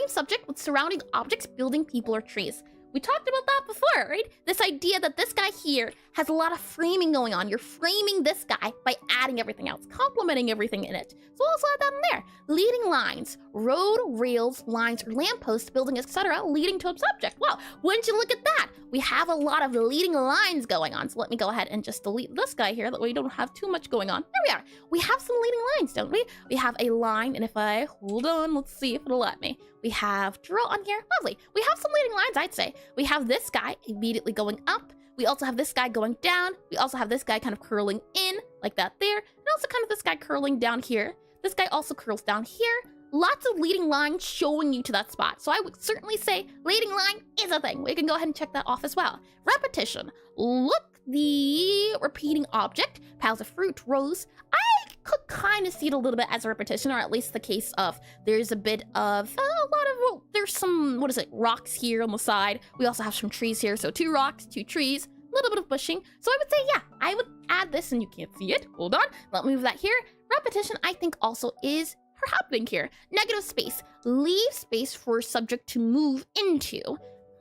subject with surrounding objects, building, people, or trees. We talked about that before, right? This idea that this guy here has a lot of framing going on. You're framing this guy by adding everything else, complementing everything in it. So we'll also add that in there. Leading lines, road, rails, lines, or lampposts, building, etc., leading to a subject. Wow, wouldn't you look at that? We have a lot of leading lines going on. So let me go ahead and just delete this guy here. That way we don't have too much going on. There we are. We have some leading lines, don't we? We have a line, and if I hold on, let's see if it'll let me. We have draw on here. Lovely. We have some leading lines, I'd say. We have this guy immediately going up. We also have this guy going down. We also have this guy kind of curling in like that there. And also kind of this guy curling down here. This guy also curls down here. lots of leading lines showing you to that spot. So I would certainly say leading line is a thing. We can go ahead and check that off as well. Repetition. Look the repeating object, piles of fruit, rows. I could kind of see it a little bit as a repetition, or at least the case of there's a bit of well, there's some, rocks here on the side. We also have some trees here. So 2 rocks, 2 trees, a little bit of bushing. So I would say, yeah, I would add this, and you can't see it. Hold on, let me move that here. Repetition, I think, also is happening here. Negative space. Leave space for subject to move into.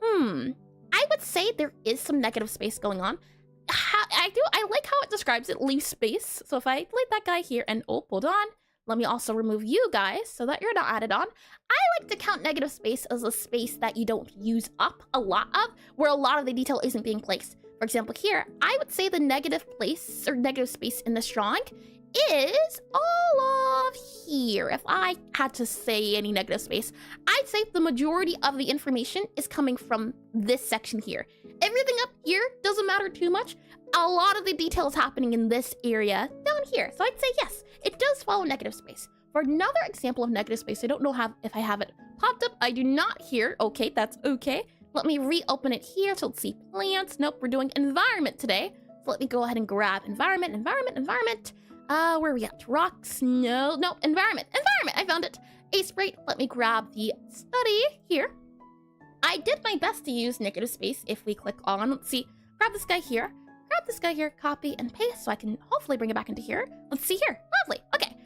I would say there is some negative space going on. I like how it describes it, leave space. So if I delete that guy here and, oh, hold on. Let me also remove you guys so that you're not added on. I like to count negative space as a space that you don't use up a lot of, where a lot of the detail isn't being placed. For example, here, I would say the negative place or negative space in this drawing is all of here. If I had to say any negative space, I'd say the majority of the information is coming from this section here. Everything up here doesn't matter too much. A lot of the detail is happening in this area down here. So I'd say yes, it does follow negative space. For another example of negative space, I don't know if I have it popped up. I do not here. Okay, that's okay. Let me reopen it here. So let's see, plants. Nope, we're doing environment today. So let me go ahead and grab environment. Where are we at? Rocks? No, environment. I found it. Aseprite. Let me grab the study here. I did my best to use negative space. If we click on, let's see, grab this guy here, copy and paste, so I can hopefully bring it back into here. Let's see here. Lovely. Okay.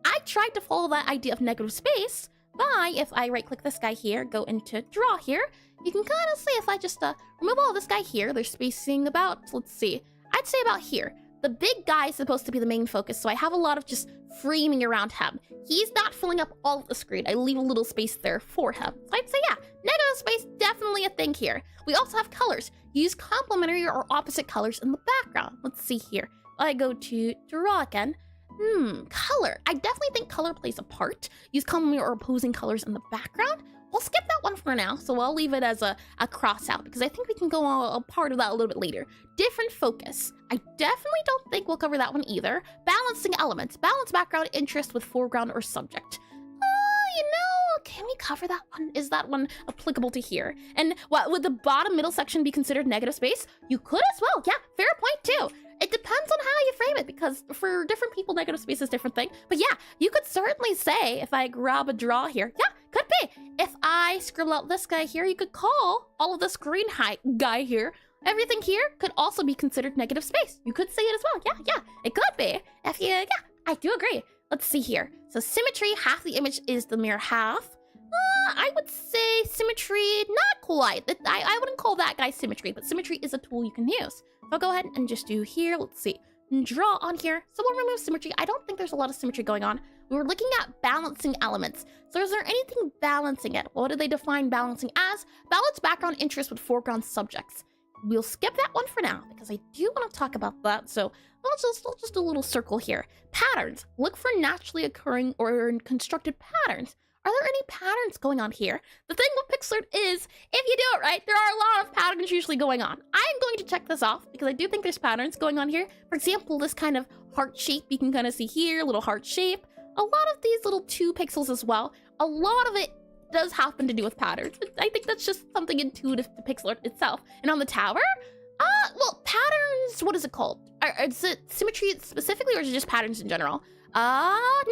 I tried to follow that idea of negative space by, if I right click this guy here, go into draw here, you can kind of see if I just remove all this guy here, there's spacing about, let's see, I'd say about here. The big guy is supposed to be the main focus, so I have a lot of just framing around him. He's not filling up all of the screen. I leave a little space there for him. So I'd say, yeah, negative space, definitely a thing here. We also have colors. Use complementary or opposite colors in the background. Let's see here. I go to draw again. Color. I definitely think color plays a part. Use complementary or opposing colors in the background. We'll skip that one for now, so I'll leave it as a cross out, because I think we can go on a part of that a little bit later. Different focus. I definitely don't think we'll cover that one either. Balancing elements. Balance background interest with foreground or subject. Can we cover that one? Is that one applicable to here? And what would the bottom middle section be considered negative space? You could as well. Yeah, fair point too. It depends on how you frame it, because for different people, negative space is a different thing. But yeah, you could certainly say, if I grab a draw here, yeah, could be. If I scribble out this guy here, you could call all of this green guy here. Everything here could also be considered negative space. You could say it as well. Yeah, it could be. Yeah, I do agree. Let's see here. So symmetry, half the image is the mirror half. I would say symmetry, not quite. I wouldn't call that guy symmetry, but symmetry is a tool you can use. So I'll go ahead and just do here. Let's see. Draw on here. So we'll remove symmetry. I don't think there's a lot of symmetry going on. We were looking at balancing elements. So is there anything balancing it? What do they define balancing as? Balance background interest with foreground subjects. We'll skip that one for now, because I do want to talk about that. So I'll just do a little circle here. Patterns. Look for naturally occurring or constructed patterns. Are there any patterns going on here? The thing with Pixelart is, if you do it right, there are a lot of patterns usually going on. I'm going to check this off, because I do think there's patterns going on here. For example, this kind of heart shape you can kind of see here, little heart shape. A lot of these little 2 pixels as well. A lot of it does happen to do with patterns. I think that's just something intuitive to Pixelart itself. And on the tower, well, patterns, what is it called? Is it symmetry specifically, or is it just patterns in general? No.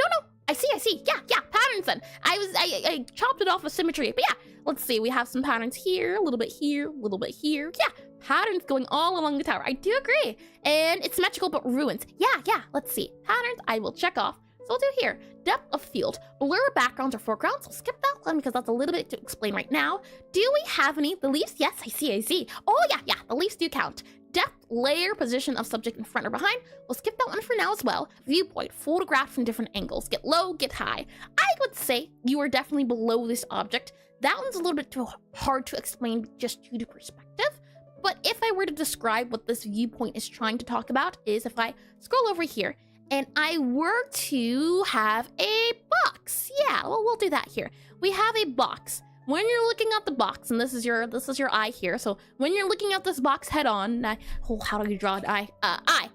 I see. Yeah, patterns then. I chopped it off of symmetry, but yeah, let's see. We have some patterns here, a little bit here, a little bit here. Yeah, patterns going all along the tower. I do agree. And it's symmetrical, but ruins. Yeah, let's see. Patterns, I will check off. So I'll do here. Depth of field. Blur backgrounds or foregrounds. I'll skip that one, because that's a little bit to explain right now. Do we have any? The leaves? Yes, I see. Oh, yeah, the leaves do count. Depth, layer, position of subject in front or behind. We'll skip that one for now as well. Viewpoint, photographed from different angles. Get low, get high. I would say you are definitely below this object. That one's a little bit too hard to explain just due to perspective. But if I were to describe what this viewpoint is trying to talk about, is if I scroll over here and I were to have a box. Yeah, well, we'll do that here. We have a box. When you're looking at the box, and this is your eye here. So when you're looking at this box head on, how do you draw an eye? Eye.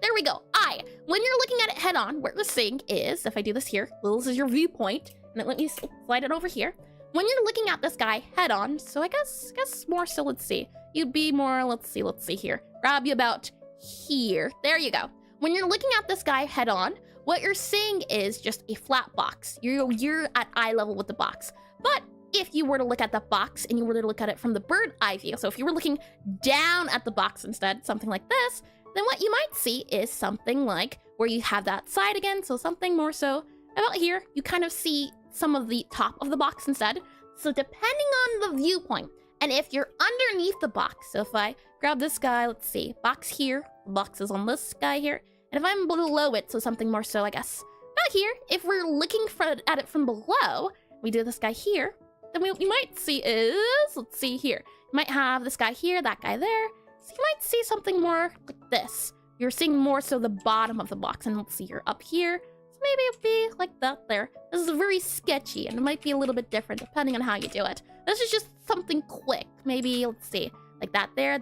There we go. Eye. When you're looking at it head on, what we're saying is, if I do this here, this is your viewpoint, and And then let me slide it over here. When you're looking at this guy head on, so I guess more so, let's see. You'd be more, let's see here. Grab you about here. There you go. When you're looking at this guy head on, what you're seeing is just a flat box. You're at eye level with the box. But if you were to look at the box and you were to look at it from the bird eye view, so if you were looking down at the box instead, something like this, then what you might see is something like where you have that side again, so something more so about here. You kind of see some of the top of the box instead. So depending on the viewpoint, and if you're underneath the box, so if I grab this guy, let's see, box here, the box is on this guy here, and if I'm below it, so something more so, I guess, about here, if we're looking at it from below, we do this guy here, then what you might see is, let's see here, you might have this guy here, that guy there, so you might see something more like this. You're seeing more so the bottom of the box, and let's see, you're up here, so maybe it'd be like that there. This is very sketchy, and it might be a little bit different depending on how you do it. This is just something quick, maybe, let's see, like that there,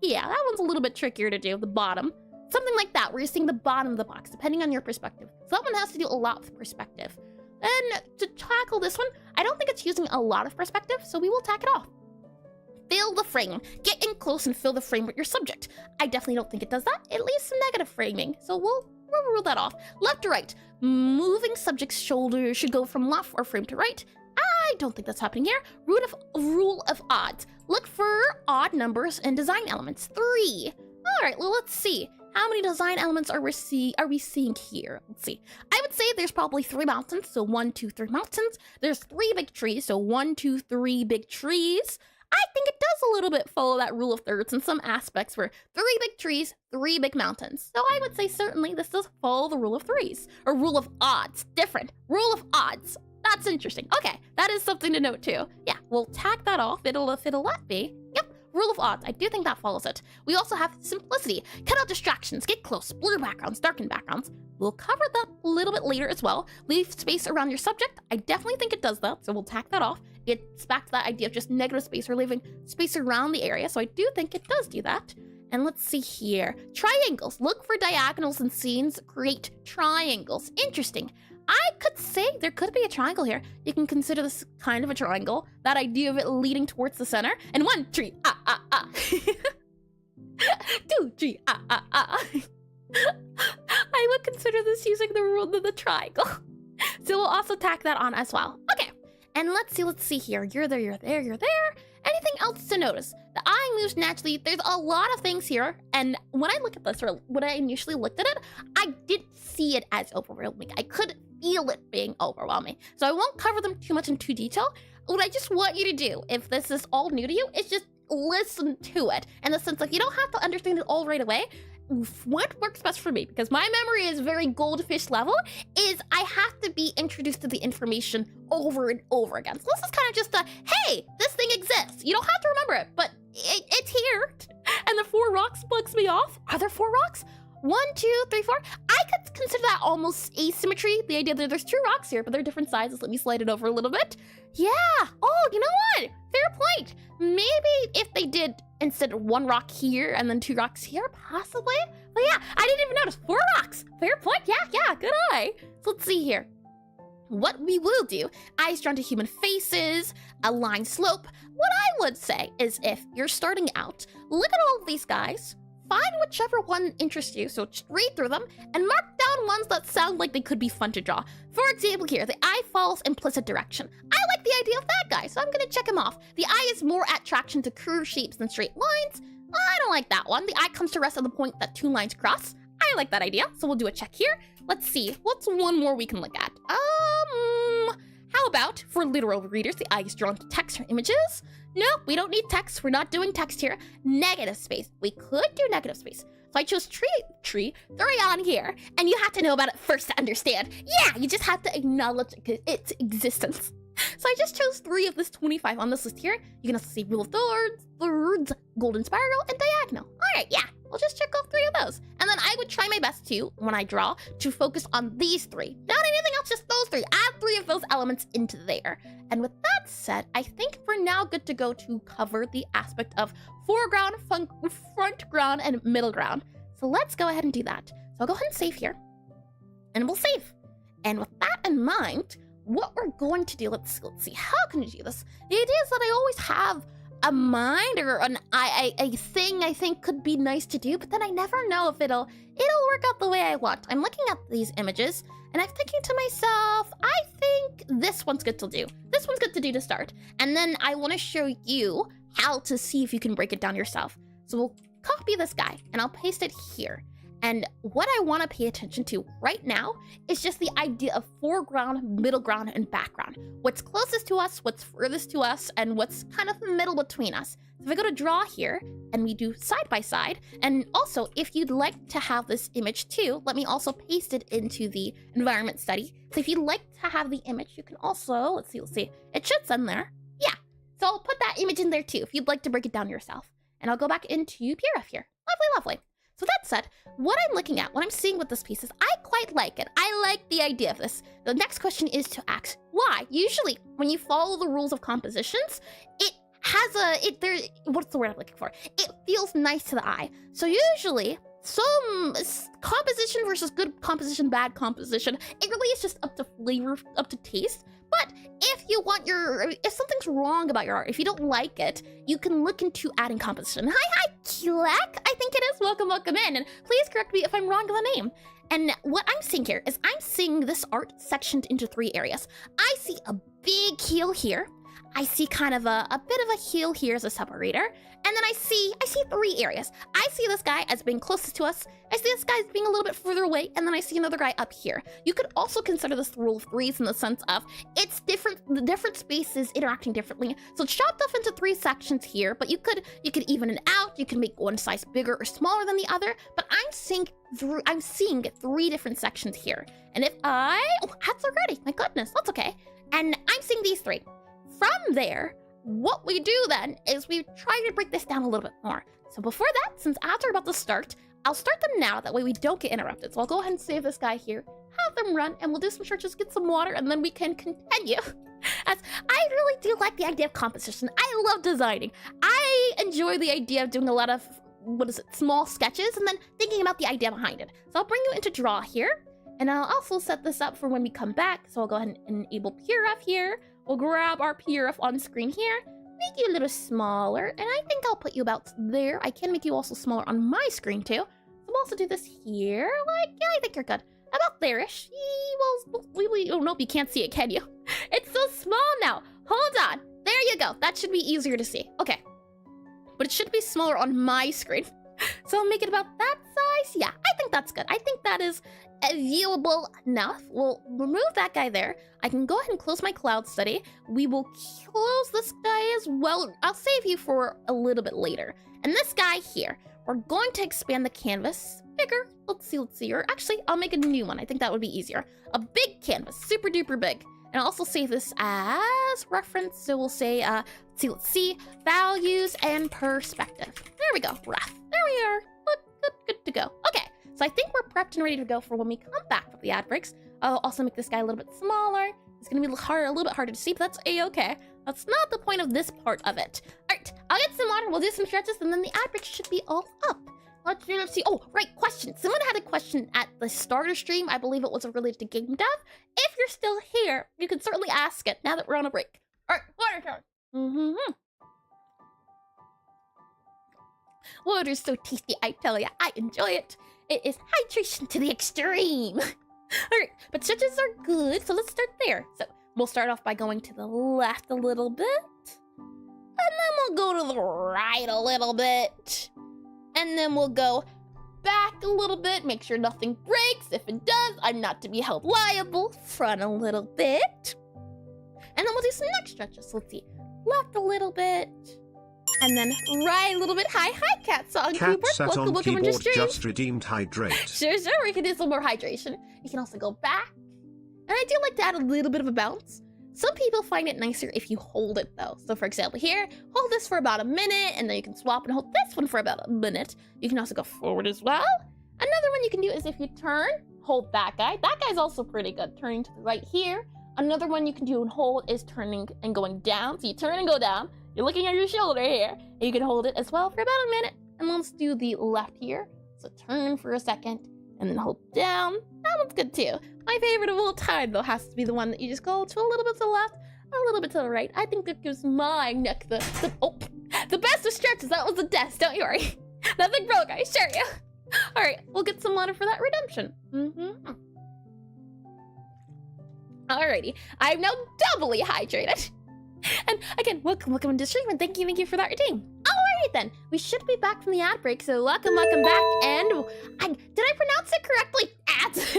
yeah, that one's a little bit trickier to do, the bottom. Something like that, where you're seeing the bottom of the box, depending on your perspective. So that one has to do a lot with perspective. Then, to tackle this one, I don't think it's using a lot of perspective, so we will tack it off. Fill the frame. Get in close and fill the frame with your subject. I definitely don't think it does that. It leaves some negative framing, so we'll rule that off. Left to right. Moving subject's shoulder should go from left or frame to right. I don't think that's happening here. Rule of odds. Look for odd numbers and design elements. 3. All right, well, let's see. How many design elements are we seeing here? Let's see. I would say there's probably 3 mountains, so 1, 2, 3 mountains. There's 3 big trees, so 1, 2, 3 big trees. I think it does a little bit follow that rule of thirds in some aspects where 3 big trees, 3 big mountains. So I would say certainly this does follow the rule of threes, or rule of odds. Different. Rule of odds. That's interesting. Okay, that is something to note too. Yeah, we'll tack that off. It'll let me. Yep. Rule of odds, I do think that follows it. We also have simplicity. Cut out distractions, get close, blur backgrounds, darken backgrounds. We'll cover that a little bit later as well. Leave space around your subject. I definitely think it does that, so we'll tack that off. It's back to that idea of just negative space or leaving space around the area, so I do think it does do that. And let's see here. Triangles. Look for diagonals in scenes. Create triangles. Interesting. I could say there could be a triangle here. You can consider this kind of a triangle. That idea of it leading towards the center. And 1 tree, 2 tree, I would consider this using the rule of the triangle. So we'll also tack that on as well. Okay, and let's see here. You're there, you're there, you're there. Anything else to notice? The eye moves naturally. There's a lot of things here. And when I look at this, or when I initially looked at it, I didn't see it as overwhelming. I could feel it being overwhelming. So I won't cover them too much in detail. What I just want you to do, if this is all new to you, is just listen to it. In the sense, like, you don't have to understand it all right away. What works best for me, because my memory is very goldfish level, is I have to be introduced to the information over and over again. So this is kind of just a, hey, this thing exists. You don't have to remember it, but it's here. And the 4 rocks bugs me off. Are there 4 rocks? 1, 2, 3, 4. I could consider that almost asymmetry. The idea that there's 2 rocks here, but they're different sizes. Let me slide it over a little bit. Yeah. Oh, you know what? Fair point. Maybe if they did instead of 1 rock here and then 2 rocks here, possibly. But yeah, I didn't even notice 4 rocks. Fair point. Yeah, good eye. So let's see here. What we will do, eyes drawn to human faces, a line slope. What I would say is if you're starting out, look at all of these guys, find whichever one interests you, so just read through them, and mark down ones that sound like they could be fun to draw. For example here, the eye follows implicit direction. I like the idea of that guy, so I'm gonna check him off. The eye is more attraction to curved shapes than straight lines. I don't like that one. The eye comes to rest on the point that 2 lines cross. I like that idea, so we'll do a check here. Let's see, what's one more we can look at? How about, for literal readers, the eye is drawn to text or images? Nope, we don't need text. We're not doing text here. Negative space. We could do negative space. So I chose tree, 3 on here, and you have to know about it first to understand. Yeah, you just have to acknowledge its existence. So I just chose 3 of this 25 on this list here. You can also see rule of thirds, golden spiral, and diagonal. All right, yeah, we'll just check off 3 of those. And then I would try my best to, when I draw, to focus on these 3. Not anything else, just those 3. Add 3 of those elements into there. And with that said, I think we're now good to go to cover the aspect of foreground, front ground, and middle ground. So let's go ahead and do that. So I'll go ahead and save here. And we'll save. And with that in mind, what we're going to do, let's see, how can you do this? The idea is that I always have a mind or a thing I think could be nice to do, but then I never know if it'll work out the way I want. I'm looking at these images and I'm thinking to myself, I think this one's good to do. This one's good to do to start. And then I want to show you how to see if you can break it down yourself. So we'll copy this guy and I'll paste it here. And what I want to pay attention to right now is just the idea of foreground, middle ground, and background. What's closest to us, what's furthest to us, and what's kind of the middle between us. So if I go to draw here and we do side by side, and also if you'd like to have this image too, let me also paste it into the environment study. So if you'd like to have the image, you can also, let's see, it should send there. Yeah, so I'll put that image in there too if you'd like to break it down yourself. And I'll go back into PRF here. Lovely, lovely. So that said, what I'm looking at, what I'm seeing with this piece is I quite like it. I like the idea of this. The next question is to ask why. Usually, when you follow the rules of compositions, it has what's the word I'm looking for? It feels nice to the eye. So usually, some composition versus good composition, bad composition, it really is just up to flavor, up to taste. But if something's wrong about your art, if you don't like it, you can look into adding composition. Hi, Klek, I think it is. Welcome in. And please correct me if I'm wrong in the name. And what I'm seeing here is I'm seeing this art sectioned into 3 areas. I see a big heel here. I see kind of a bit of a heel here as a separator. And then I see 3 areas. I see this guy as being closest to us. I see this guy as being a little bit further away. And then I see another guy up here. You could also consider this the rule of 3s in the sense of it's different, the different spaces interacting differently. So it's chopped off into 3 sections here, but you could even it out. You can make one size bigger or smaller than the other. But I'm seeing 3 different sections here. And if that's already, my goodness, that's okay. And I'm seeing these 3. From there, what we do then is we try to break this down a little bit more. So before that, since ads are about to start, I'll start them now. That way we don't get interrupted. So I'll go ahead and save this guy here, have them run, and we'll do some searches, get some water, and then we can continue. As I really do like the idea of composition. I love designing. I enjoy the idea of doing a lot of, small sketches, and then thinking about the idea behind it. So I'll bring you into Draw here, and I'll also set this up for when we come back. So I'll go ahead and enable PRF here. We'll grab our PRF on screen here, make you a little smaller, and I think I'll put you about there. I can make you also smaller on my screen too. So we'll also do this here, like, yeah, I think you're good. About there-ish. Well, oh, nope, you can't see it, can you? It's so small now. Hold on. There you go. That should be easier to see. Okay. But it should be smaller on my screen. So I'll make it about that size. Yeah, I think that's good. I think that is viewable enough. We'll remove that guy there. I can go ahead and close my cloud study. We will close this guy as well. I'll save you for a little bit later. And this guy here, we're going to expand the canvas bigger. Let's see. Or actually, I'll make a new one. I think that would be easier. A big canvas, super duper big. And I'll also save this as reference. So we'll say, let's see, values and perspective. There we go, rough. There we are. Good to go. Okay, so I think we're prepped and ready to go for when we come back from the ad breaks. I'll also make this guy a little bit smaller. It's gonna be a little bit harder to see, but that's a-okay. That's not the point of this part of it. All right, I'll get some water, we'll do some stretches, and then the ad breaks should be all up. Let's see. Oh, right, question. Someone had a question at the starter stream. I believe it was related to game dev. If you're still here, you can certainly ask it now that we're on a break. All right, water time. Water's so tasty, I tell ya. I enjoy it. It is hydration to the extreme. All right, but stretches are good, so let's start there. So we'll start off by going to the left a little bit, and then we'll go to the right a little bit. And then we'll go back a little bit, make sure nothing breaks. If it does, I'm not to be held liable. Front a little bit. And then we'll do some next stretches. Let's see. Left a little bit. And then right a little bit. Hi, Cat on Cat keyboard. Sat on keyboard just redeemed hydrate. Sure, we can do some more hydration. You can also go back. And I do like to add a little bit of a bounce. Some people find it nicer if you hold it though. So for example here, hold this for about a minute, and then you can swap and hold this one for about a minute. You can also go forward as well. Another one you can do is if you turn, hold that guy. That guy's also pretty good, turning to the right here. Another one you can do and hold is turning and going down. So you turn and go down. You're looking at your shoulder here. And you can hold it as well for about a minute. And let's do the left here. So turn for a second, and then hold down. That one's good too. My favorite of all time, though, has to be the one that you just go to a little bit to the left, a little bit to the right. I think that gives my neck the best of stretches. That was the desk, don't you worry. Nothing broke, I assure you. All right, we'll get some water for that redemption. Alrighty, I'm now doubly hydrated. And again, welcome into stream, and thank you for that redeem. Alrighty then, we should be back from the ad break, so welcome back. And did I pronounce it correctly? Ads.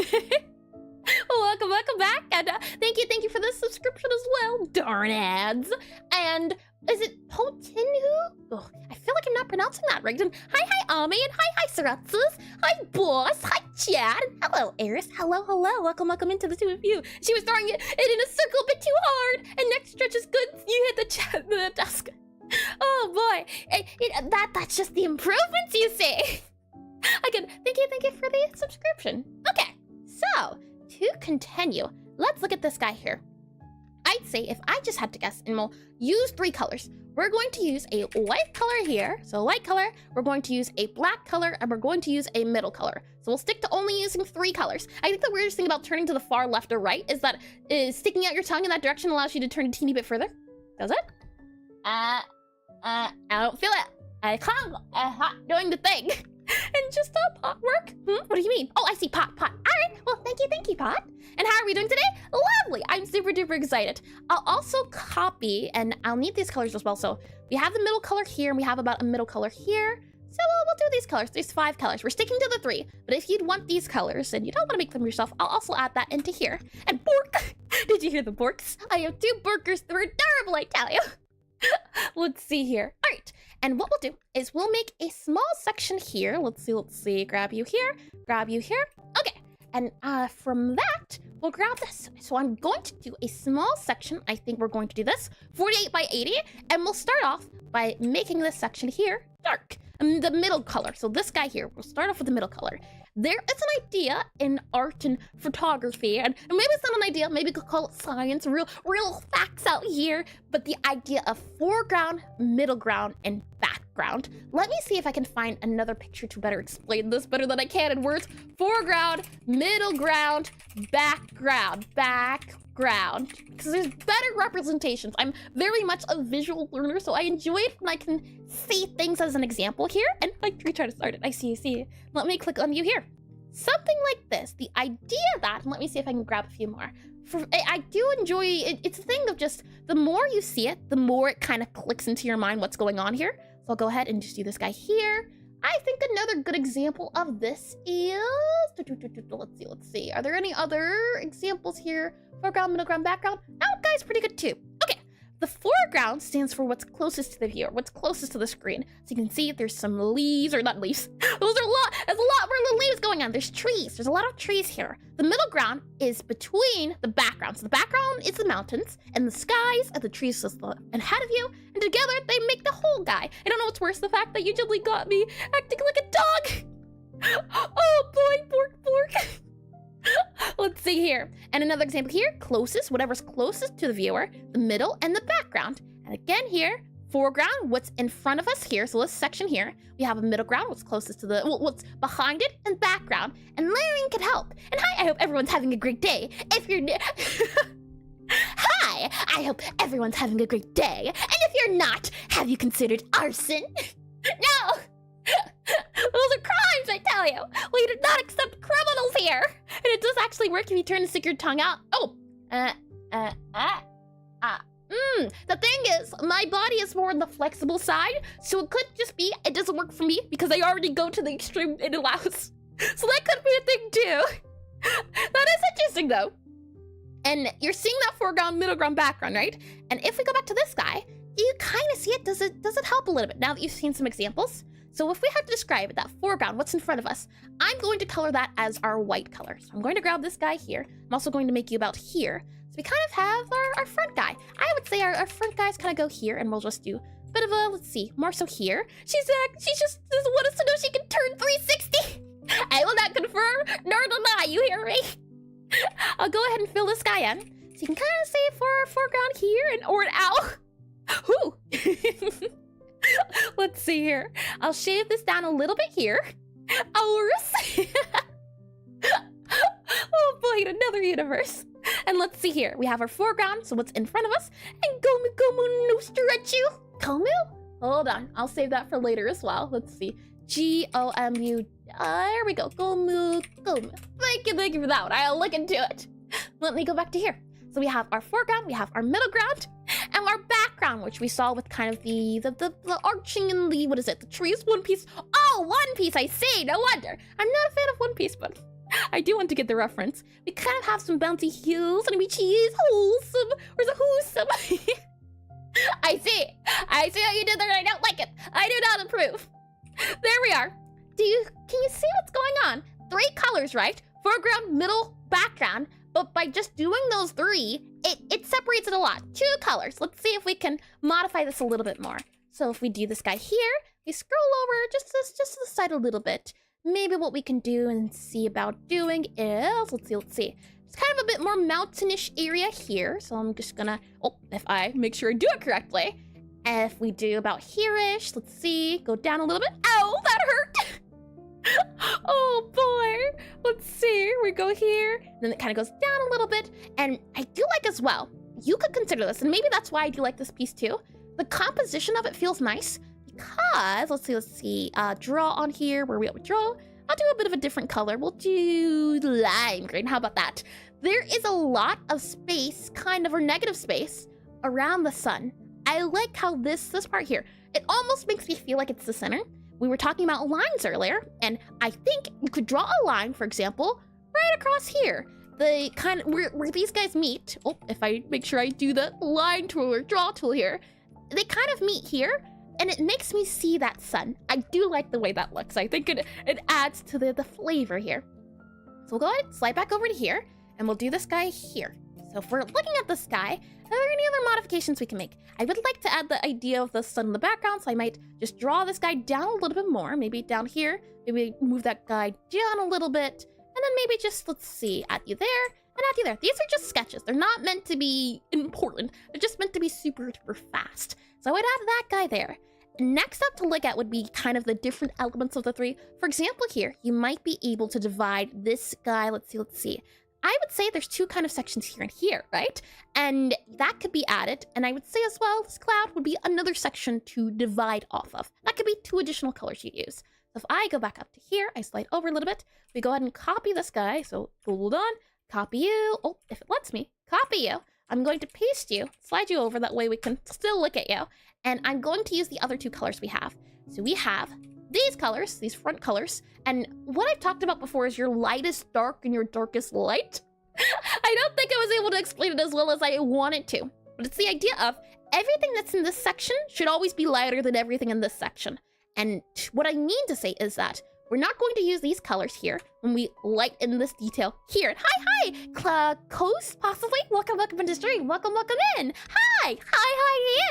welcome back, and thank you for the subscription as well. Darn ads. And is it Potinu? Oh, I feel like I'm not pronouncing that right. And hi, Ami, and hi, Saratzes. Hi, boss. Hi, Chad. Hello, Eris. Hello. Welcome into the two of you. She was throwing it in a circle a bit too hard, and next stretch is good. You hit the desk. Oh boy, that's just the improvements, you see. Again, thank you for the subscription. Okay, so to continue, let's look at this guy here. I'd say if I just had to guess, and we'll use 3 colors. We're going to use a white color here, so light color. We're going to use a black color, and we're going to use a middle color. So we'll stick to only using 3 colors. I think the weirdest thing about turning to the far left or right is that sticking out your tongue in that direction allows you to turn a teeny bit further. Does it? I don't feel it. I can't. Doing the thing. And just pot work? What do you mean? Oh, I see pot. All right. Well, thank you, pot. And how are we doing today? Lovely. I'm super duper excited. I'll also copy, and I'll need these colors as well. So we have the middle color here, and we have about a middle color here. So we'll do these colors. There's 5 colors. We're sticking to the 3. But if you'd want these colors and you don't want to make them yourself, I'll also add that into here. And bork. Did you hear the borks? I have 2 borkers. They're adorable, I tell you. Let's see here. All right. And what we'll do is we'll make a small section here. Let's see. Grab you here. Okay. And from that, we'll grab this. So I'm going to do a small section. I think we're going to do this 48 by 80. And we'll start off by making this section here dark. The middle color. So this guy here, we'll start off with the middle color. There is an idea in art and photography, and maybe it's not an idea, maybe we could call it science, real facts out here, but the idea of foreground, middle ground, and background. Let me see if I can find another picture to better explain this better than I can in words. Foreground, middle ground, background. Because there's better representations. I'm very much a visual learner, so I enjoy it when I can see things as an example here. And like, retry to start it. I see. Let me click on you here. Something like this. The idea that, and let me see if I can grab a few more. I do enjoy it. It's a thing of just, the more you see it, the more it kind of clicks into your mind what's going on here. So I'll go ahead and just do this guy here. I think another good example of this is, let's see. Are there any other examples here? Foreground, middle ground, background. That guy's pretty good too. Okay, the foreground stands for what's closest to the viewer, what's closest to the screen. So you can see there's some leaves, or not leaves. There's a lot more little leaves going on. There's trees. There's a lot of trees here. The middle ground is between the background. So the background is the mountains, and the skies are the trees ahead of you, and together they make the whole guy. I don't know what's worse, the fact that you gently got me acting like a dog. Oh boy, bork. Let's see here. And another example here, closest, whatever's closest to the viewer, the middle, and the background. And again here, foreground, what's in front of us here, so this section here, we have a middle ground, what's closest to the, what's behind it, and background. And layering can help. And hi, I hope everyone's having a great day. If you're... Hi, I hope everyone's having a great day. And if you're not, have you considered arson? No! Those are crimes, I tell you. We do not accept criminals here. And it does actually work if you turn and stick your tongue out. Oh, the thing is, my body is more on the flexible side, so it could just be it doesn't work for me because I already go to the extreme it allows. So that could be a thing too. That is interesting though. And you're seeing that foreground, middle ground, background, right? And if we go back to this guy, you kind of see it. Does it help a little bit now that you've seen some examples? So if we have to describe it, that foreground, what's in front of us, I'm going to color that as our white color. So I'm going to grab this guy here. I'm also going to make you about here. So we kind of have our front guy. I would say our front guys kind of go here, and we'll just do a bit of a, let's see, more so here. She just doesn't want us to know she can turn 360. I will not confirm, nor deny, you hear me? I'll go ahead and fill this guy in. So you can kind of say for our foreground here, and or an owl. Whoo! Let's see here. I'll shave this down a little bit here. Ours. boy, in another universe. And let's see here. We have our foreground, so what's in front of us. And Gomu no stretchu. Gomu? Hold on, I'll save that for later as well. Let's see. Gomu. There we go. Gomu. Thank you for that one. I'll look into it. Let me go back to here. So we have our foreground, we have our middle ground, and our background, which we saw with kind of the arching and the, what is it, the trees, One Piece. Oh, One Piece, I see, no wonder. I'm not a fan of One Piece, but I do want to get the reference. We kind of have some bouncy hills, and we cheese, wholesome, where's a wholesome? I see how you did that, I don't like it. I do not approve. There we are. Can you see what's going on? 3 colors, right? Foreground, middle, background. But by just doing those 3, it separates it a lot. 2 colors. Let's see if we can modify this a little bit more. So if we do this guy here, we scroll over just to the side a little bit. Maybe what we can do and see about doing is, let's see. It's kind of a bit more mountainish area here. So I'm just gonna, if I make sure I do it correctly. If we do about here-ish, let's see, go down a little bit. Ow, that hurt. Oh boy, let's see, we go here, then it kind of goes down a little bit, and I do like as well, you could consider this, and maybe that's why I do like this piece too, the composition of it feels nice, because, let's see, draw on here, where we at with draw, I'll do a bit of a different color, we'll do lime green, how about that? There is a lot of space, kind of, or negative space, around the sun. I like how this part here, it almost makes me feel like it's the center. We were talking about lines earlier, and I think you could draw a line, for example, right across here. The kind of, where these guys meet, if I make sure I do the line tool or draw tool here, they kind of meet here, and it makes me see that sun. I do like the way that looks. I think it adds to the flavor here. So we'll go ahead, slide back over to here, and we'll do this guy here. So if we're looking at the sky, are there any other modifications we can make? I would like to add the idea of the sun in the background, so I might just draw this guy down a little bit more, maybe down here, maybe move that guy down a little bit, and then maybe just, let's see, add you there, and add you there. These are just sketches. They're not meant to be important. They're just meant to be super fast. So I would add that guy there. Next up to look at would be kind of the different elements of the 3. For example here, you might be able to divide this guy, let's see. I would say there's 2 kind of sections here and here, right? And that could be added. And I would say as well, this cloud would be another section to divide off of. That could be 2 additional colors you'd use. So if I go back up to here, I slide over a little bit, we go ahead and copy this guy. So hold on, copy you. Oh, if it lets me, copy you. I'm going to paste you, slide you over, that way we can still look at you. And I'm going to use the other 2 colors we have. So we have these colors, these front colors, and what I've talked about before is your lightest dark and your darkest light. I don't think I was able to explain it as well as I wanted to, but it's the idea of everything that's in this section should always be lighter than everything in this section. And what I mean to say is that we're not going to use these colors here when we lighten this detail here. Hi, Coast, possibly? Welcome into the stream. Welcome in. Hi,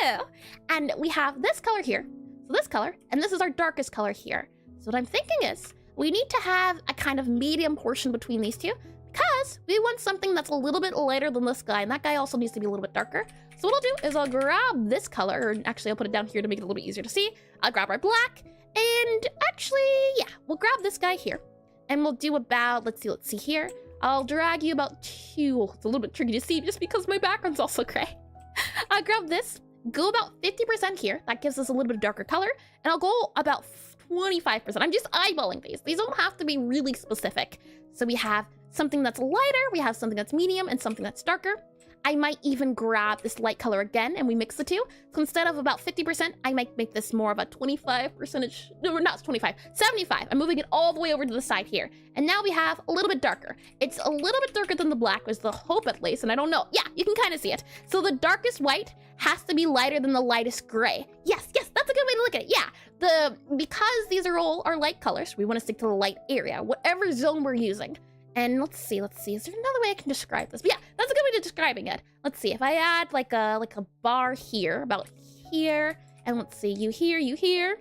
you. And we have this color here. So this color, and this is our darkest color here. So what I'm thinking is, we need to have a kind of medium portion between these 2, because we want something that's a little bit lighter than this guy, and that guy also needs to be a little bit darker. So what I'll do is I'll grab this color, or actually I'll put it down here to make it a little bit easier to see. I'll grab our black, and actually, yeah, we'll grab this guy here. And we'll do about, let's see here. I'll drag you about 2, it's a little bit tricky to see just because my background's also gray. I'll grab this. Go about 50% here. That gives us a little bit of darker color. And I'll go about 25%. I'm just eyeballing these. These don't have to be really specific. So we have something that's lighter, we have something that's medium, and something that's darker. I might even grab this light color again and we mix the 2. So instead of about 50%, I might make this more of a 25%. No, not 25, 75. I'm moving it all the way over to the side here. And now we have a little bit darker. It's a little bit darker than the black, was the hope at least, and I don't know. Yeah, you can kind of see it. So the darkest white has to be lighter than the lightest gray. Yes, that's a good way to look at it. Yeah, because these are all our light colors, we want to stick to the light area, whatever zone we're using. And let's see, is there another way I can describe this? But yeah, that's a good way to describing it. Let's see, if I add like a bar here, about here, and let's see, you here,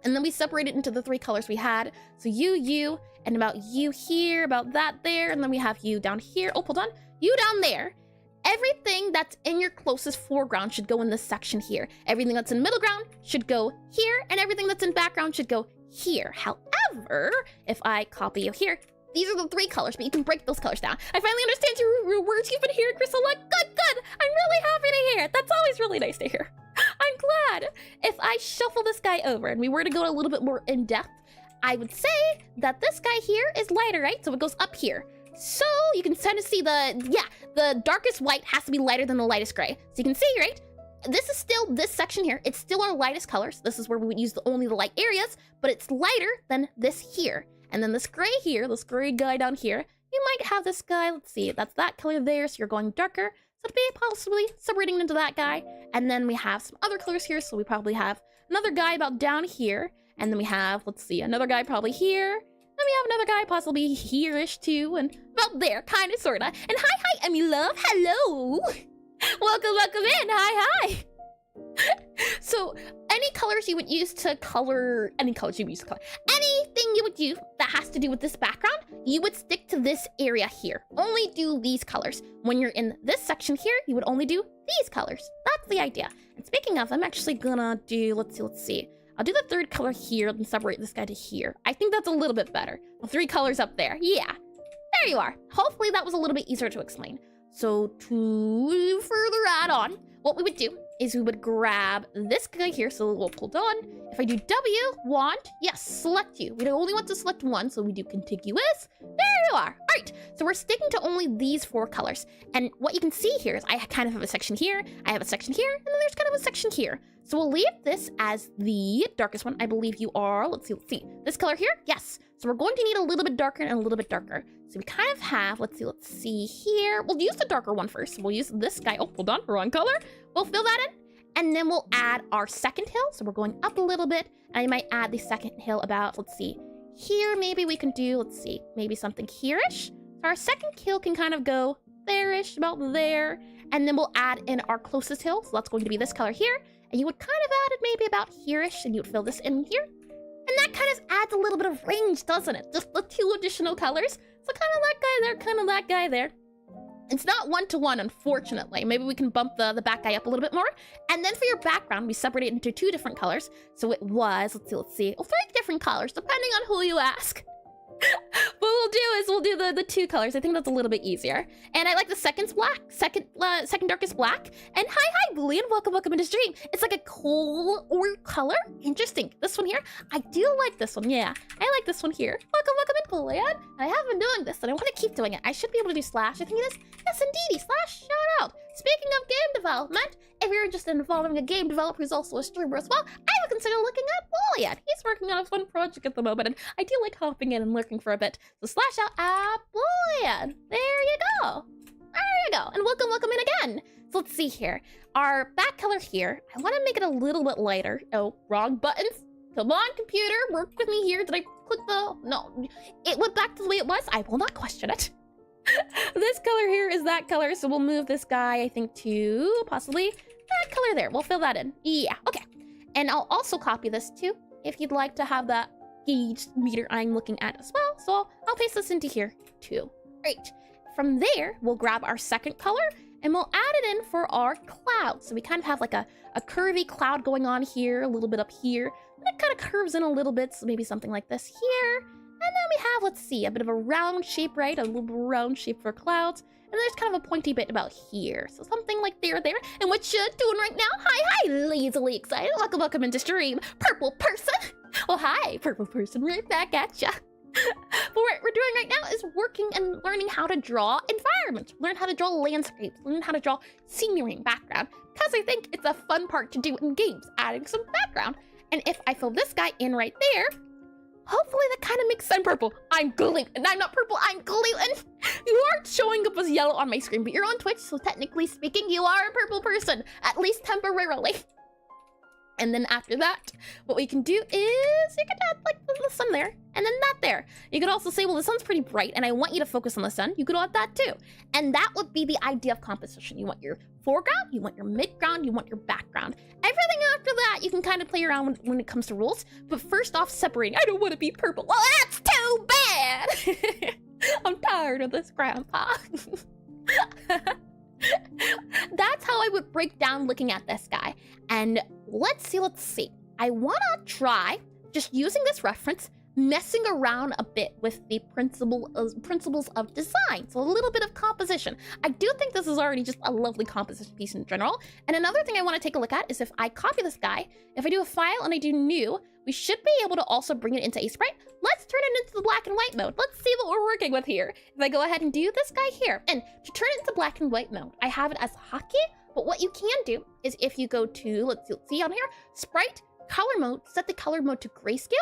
and then we separate it into the 3 colors we had. So you, and about you here, about that there, and then we have you down here. Oh, hold on, you down there. Everything that's in your closest foreground should go in this section here. Everything that's in middle ground should go here, and everything that's in background should go here. However, if I copy you here, these are the 3 colors, but you can break those colors down. I finally understand your words you've been hearing, Crystal. Good. I'm really happy to hear it. That's always really nice to hear. I'm glad. If I shuffle this guy over and we were to go a little bit more in depth, I would say that this guy here is lighter, right? So it goes up here. So you can kind of see the darkest white has to be lighter than the lightest gray. So you can see, right? This is still, this section here, it's still our lightest colors. This is where we would use only the light areas, but it's lighter than this here. And then this gray here, this gray guy down here, you might have this guy, let's see, that's that color there, so you're going darker. So it'd be possibly separating into that guy. And then we have some other colors here, so we probably have another guy about down here. And then we have, let's see, another guy probably here. Then we have another guy possibly here-ish too, and about there, kind of, sorta. And hi, Emmy Love, hello! Welcome in, hi. So, any colors you would use to color, anything you would do that has to do with this background, you would stick to this area here. Only do these colors. When you're in this section here, you would only do these colors. That's the idea. And speaking of, I'm actually gonna do, let's see. I'll do the 3rd color here and separate this guy to here. I think that's a little bit better. The 3 colors up there, yeah. There you are. Hopefully that was a little bit easier to explain. So to further add on, what we would do is we would grab this guy here, so we'll hold on. If I do W, yes, select you. We only want to select one, so we do contiguous. There you are. All right, so we're sticking to only these 4 colors. And what you can see here is I kind of have a section here, I have a section here, and then there's kind of a section here. So we'll leave this as the darkest one. I believe you are, let's see. This color here, yes. So we're going to need a little bit darker and a little bit darker. So we kind of have, let's see here. We'll use the darker one first. We'll use this guy. Oh, hold on, wrong color. We'll fill that in. And then we'll add our second hill. So we're going up a little bit. And I might add the second hill about, let's see. Here, maybe we can do, let's see, maybe something here-ish. So our second hill can kind of go there-ish, about there. And then we'll add in our closest hill. So that's going to be this color here. And you would kind of add it maybe about here-ish. And you would fill this in here. And that kind of adds a little bit of range, doesn't it? Just the 2 additional colors. So kind of that guy there, kind of that guy there. It's not 1-to-1, unfortunately. Maybe we can bump the back guy up a little bit more. And then for your background, we separate it into 2 different colors. So it was, let's see, 3 different colors, depending on who you ask. What we'll do the 2 colors. I think that's a little bit easier. And I like the second darkest black. And hi, Boolean. Welcome into stream. It's like a coal or color. Interesting. This one here, I do like this one. Yeah, I like this one here. Welcome in, Boolean. I have been doing this, and I want to keep doing it. I should be able to do slash. I think it is. Yes, indeedy. Slash shout out. Speaking of game development, if you're interested in following a game developer who's also a streamer as well, I would consider looking at Boolean. He's working on a fun project at the moment, and I do like hopping in and lurking for a bit. So slash out at Boolean. There you go. And welcome in again. So let's see here. Our back color here, I want to make it a little bit lighter. Oh, wrong buttons. Come on, computer, work with me here. Did I click the... No, it went back to the way it was. I will not question it. This color here is that color, so we'll move this guy, I think, to possibly that color there. We'll fill that in. Yeah, okay. And I'll also copy this too, if you'd like to have that gauge meter I'm looking at as well. So I'll paste this into here too. Right. From there, we'll grab our second color and we'll add it in for our cloud. So we kind of have like a curvy cloud going on here, a little bit up here. And it kind of curves in a little bit, so maybe something like this here. And then we have, let's see, a bit of a round shape, right? A little round shape for clouds. And there's kind of a pointy bit about here. So something like there. And what you're doing right now, hi, lazily excited. Welcome into stream, purple person. Well, hi, purple person, right back at ya. But what we're doing right now is working and learning how to draw environments. Learn how to draw landscapes. Learn how to draw scenery and background. Because I think it's a fun part to do in games, adding some background. And if I fill this guy in right there, hopefully that kind of makes sense. Purple. I'm gluten. And I'm not purple, I'm gluten. You aren't showing up as yellow on my screen, but you're on Twitch, so technically speaking, you are a purple person, at least temporarily. And then after that, what we can do is you can add like the sun there, and then that there. You could also say, well, the sun's pretty bright, and I want you to focus on the sun. You could add that too. And that would be the idea of composition. You want your foreground, you want your midground, you want your background. Everything after that, you can kind of play around when it comes to rules. But first off, separating. I don't want to be purple. Well, that's too bad. I'm tired of this, Grandpa. That's how I would break down looking at this guy. And let's see. I want to try just using this reference, messing around a bit with the principles of design. So a little bit of composition. I do think this is already just a lovely composition piece in general. And another thing I want to take a look at is if I copy this guy, if I do a file and I do new, we should be able to also bring it into Aseprite. Let's turn it into the black and white mode. Let's see what we're working with here. If I go ahead and do this guy here, and to turn it into black and white mode, I have it as hotkey. But what you can do is if you go to, let's see on here, sprite, color mode, set the color mode to grayscale.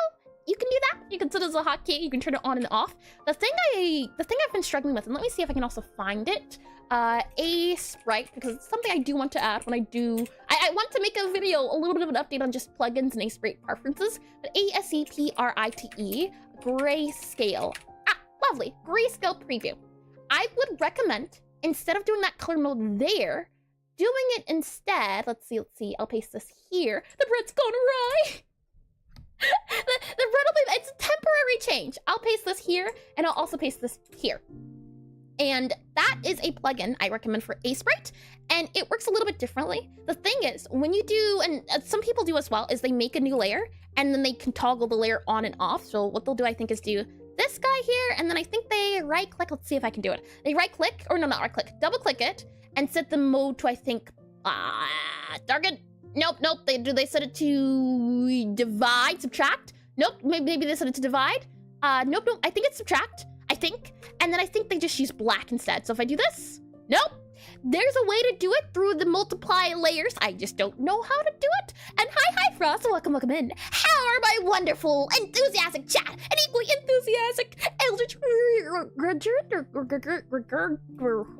You can do that. You can set it as a hotkey. You can turn it on and off. The thing I've been struggling with, and let me see if I can also find it. Aseprite, because it's something I do want to add when I do. I want to make a video, a little bit of an update on just plugins and Aseprite preferences. But Aseprite, grayscale. Lovely. Grayscale preview. I would recommend, instead of doing that color mode there, doing it instead. Let's see. I'll paste this here. The bread's gone awry. the bread will be, it's a temporary change. I'll paste this here, and I'll also paste this here. And that is a plugin I recommend for Aseprite, and it works a little bit differently. The thing is, when you do, and some people do as well, is they make a new layer, and then they can toggle the layer on and off. So what they'll do, I think, is do this guy here, and then I think they right-click. Let's see if I can do it. They right-click, or no, not right-click, double-click it, and set the mode to, I think, darken. Nope. They set it to divide, subtract. Nope. Maybe they set it to divide. Nope. I think it's subtract. I think. And then I think they just use black instead. So if I do this, nope. There's a way to do it through the multiply layers. I just don't know how to do it. And hi, Frost. Welcome in. How are my wonderful, enthusiastic chat and equally enthusiastic eldritch.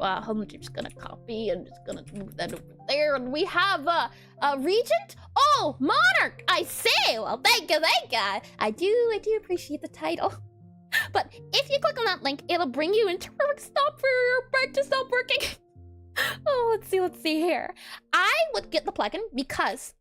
I'm just gonna copy and just gonna move that over there. And we have a regent. Oh, monarch. I say. Well, thank you. I do appreciate the title. But if you click on that link, it'll bring you into stop for your break to stop working. Oh, let's see here. I would get the plugin because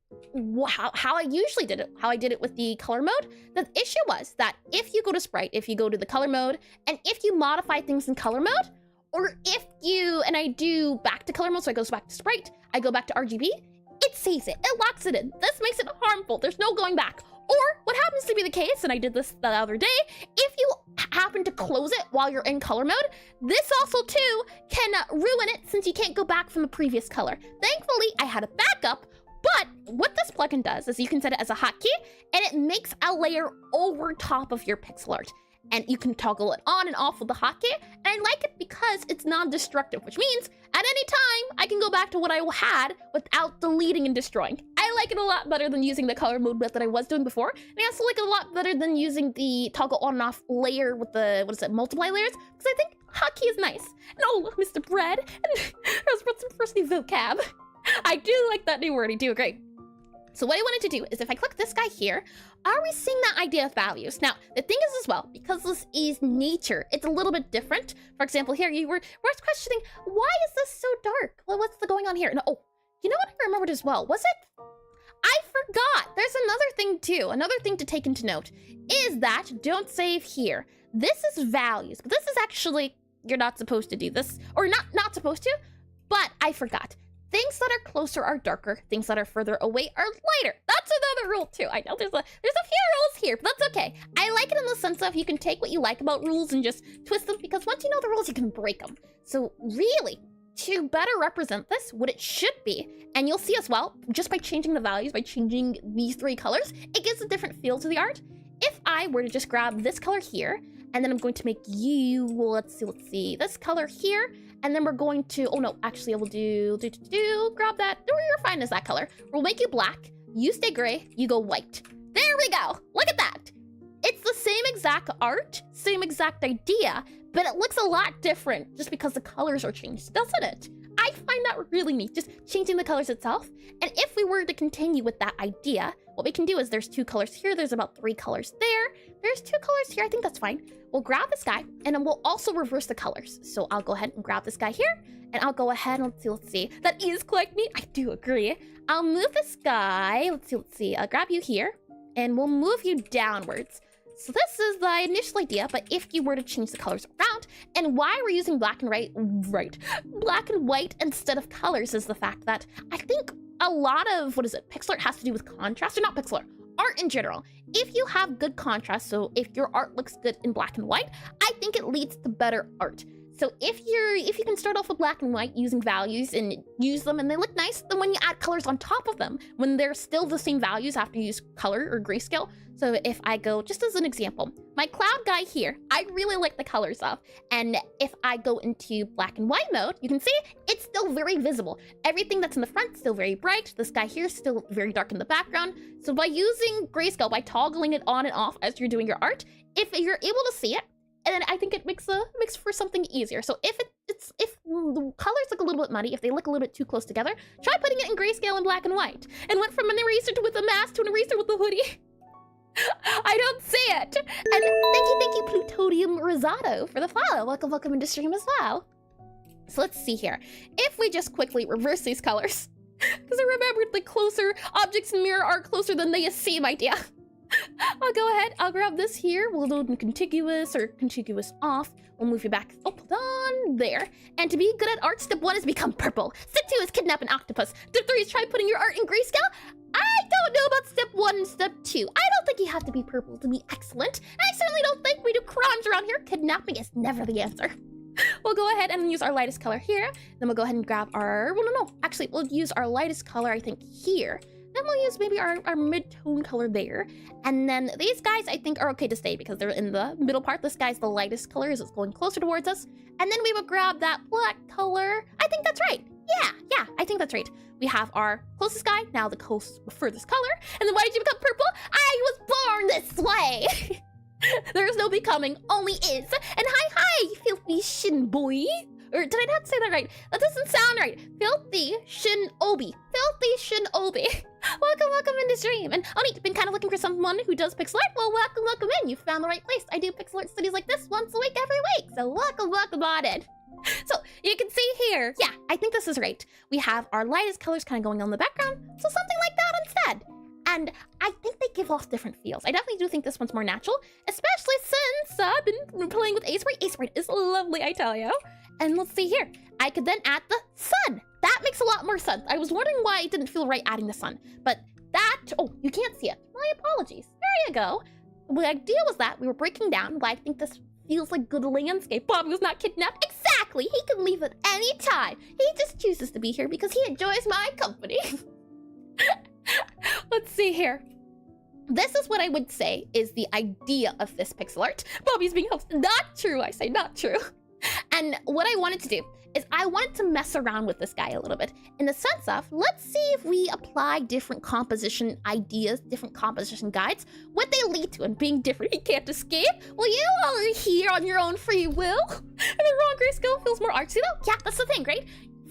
how I usually did it, how I did it with the color mode, the issue was that if you go to sprite, if you go to the color mode, and if you modify things in color mode, or if you, and I do back to color mode, so it goes back to sprite, I go back to RGB, it saves it, it locks it in. This makes it harmful, there's no going back. Or what happens to be the case, and I did this the other day, if you happen to close it while you're in color mode, this also too can ruin it since you can't go back from the previous color. Thankfully, I had a backup, but what this plugin does is you can set it as a hotkey, and it makes a layer over top of your pixel art. And you can toggle it on and off with the hotkey, and I like it because it's non-destructive, which means at any time, I can go back to what I had without deleting and destroying. I like it a lot better than using the color mode that I was doing before, and I also like it a lot better than using the toggle on and off layer with the, multiply layers, because I think hotkey is nice. And oh, Mr. Bread, and let's put some first new vocab. I do like that new word, I do agree. So what I wanted to do is if I click this guy here, are we seeing that idea of values? Now, the thing is as well, because this is nature, it's a little bit different. For example, here you were questioning, why is this so dark? Well, what's going on here? No, oh, you know what I remembered as well? Was it? I forgot. There's another thing too. Another thing to take into note is that don't save here. This is values, but this is actually, you're not supposed to do this, or not supposed to, but I forgot. Things that are closer are darker. Things that are further away are lighter. That's another rule too. I know there's a few rules here, but that's okay. I like it in the sense of you can take what you like about rules and just twist them, because once you know the rules, you can break them. So really, to better represent this, what it should be, and you'll see as well, just by changing the values, by changing these three colors, it gives a different feel to the art. If I were to just grab this color here, and then I'm going to make you, let's see, this color here, and then we're going to, oh no, actually I will grab that, you're fine as that color. We'll make you black, you stay gray, you go white. There we go, look at that. It's the same exact art, same exact idea, but it looks a lot different just because the colors are changed, doesn't it? I find that really neat, just changing the colors itself. And if we were to continue with that idea, what we can do is there's 2 colors here, there's about 3 colors there, there's 2 colors here, I think that's fine. We'll grab this guy, and then we'll also reverse the colors. So I'll go ahead and grab this guy here, and I'll go ahead and let's see. That is quite neat, I do agree. I'll move this guy, let's see. I'll grab you here, and we'll move you downwards. So this is the initial idea, but if you were to change the colors around, and why we're using black and black and white instead of colors is the fact that I think a lot of, Pixelart has to do with contrast, or not Pixelart, art in general. If you have good contrast, so if your art looks good in black and white, I think it leads to better art. So if you can start off with black and white using values and use them and they look nice, then when you add colors on top of them, when they're still the same values after you use color or grayscale. So if I go, just as an example, my cloud guy here, I really like the colors of. And if I go into black and white mode, you can see it's still very visible. Everything that's in the front is still very bright. This guy here is still very dark in the background. So by using grayscale, by toggling it on and off as you're doing your art, if you're able to see it, and then I think it makes for something easier. So if the colors look a little bit muddy, if they look a little bit too close together, try putting it in grayscale and black and white. And went from an eraser with a mask to an eraser with a hoodie. I don't see it. And thank you, Plutonium Rosado for the follow. Welcome into stream as well. So let's see here. If we just quickly reverse these colors, because I remembered the closer objects in mirror are closer than they seem idea. I'll go ahead, I'll grab this here, we'll do contiguous or contiguous off, we'll move you back, hold on, there. And to be good at art, step 1 is become purple, step 2 is kidnap an octopus, step 3 is try putting your art in grayscale. I don't know about step 1 and step 2, I don't think you have to be purple to be excellent, and I certainly don't think we do crimes around here, kidnapping is never the answer. We'll go ahead and use our lightest color here, then we'll go ahead and grab our, well no, actually we'll use our lightest color I think here. Then we'll use maybe our mid-tone color there. And then these guys I think are okay to stay because they're in the middle part. This guy's the lightest color as it's going closer towards us. And then we will grab that black color. I think that's right. Yeah, I think that's right. We have our closest guy, now the furthest color. And then why did you become purple? I was born this way. There is no becoming, only is. And hi, filthy shin boy. Or did I not say that right? That doesn't sound right. Filthy Shinobi. Filthy Shinobi. Welcome into stream. And Oni, been kind of looking for someone who does pixel art? Well, welcome in. You found the right place. I do pixel art studies like this once a week, every week. So welcome on in. So you can see here, yeah, I think this is right. We have our lightest colors kind of going on in the background. So something like that instead. And I think they give off different feels. I definitely do think this one's more natural, especially since I've been playing with Aseprite. Aseprite is lovely, I tell you. And let's see here. I could then add the sun. That makes a lot more sense. I was wondering why it didn't feel right adding the sun. But that, oh, you can't see it. My apologies. There you go. The idea was that we were breaking down why I think this feels like good landscape. Bobby was not kidnapped. Exactly. He can leave at any time. He just chooses to be here because he enjoys my company. Let's see here. This is what I would say is the idea of this pixel art. Bobby's being hosted. Not true, I say, not true. And what I wanted to do is I wanted to mess around with this guy a little bit in the sense of, let's see if we apply different composition ideas, different composition guides, what they lead to and being different. You can't escape. Well, you all are here on your own free will. And the wrong grayscale feels more artsy though. Yeah, that's the thing, right?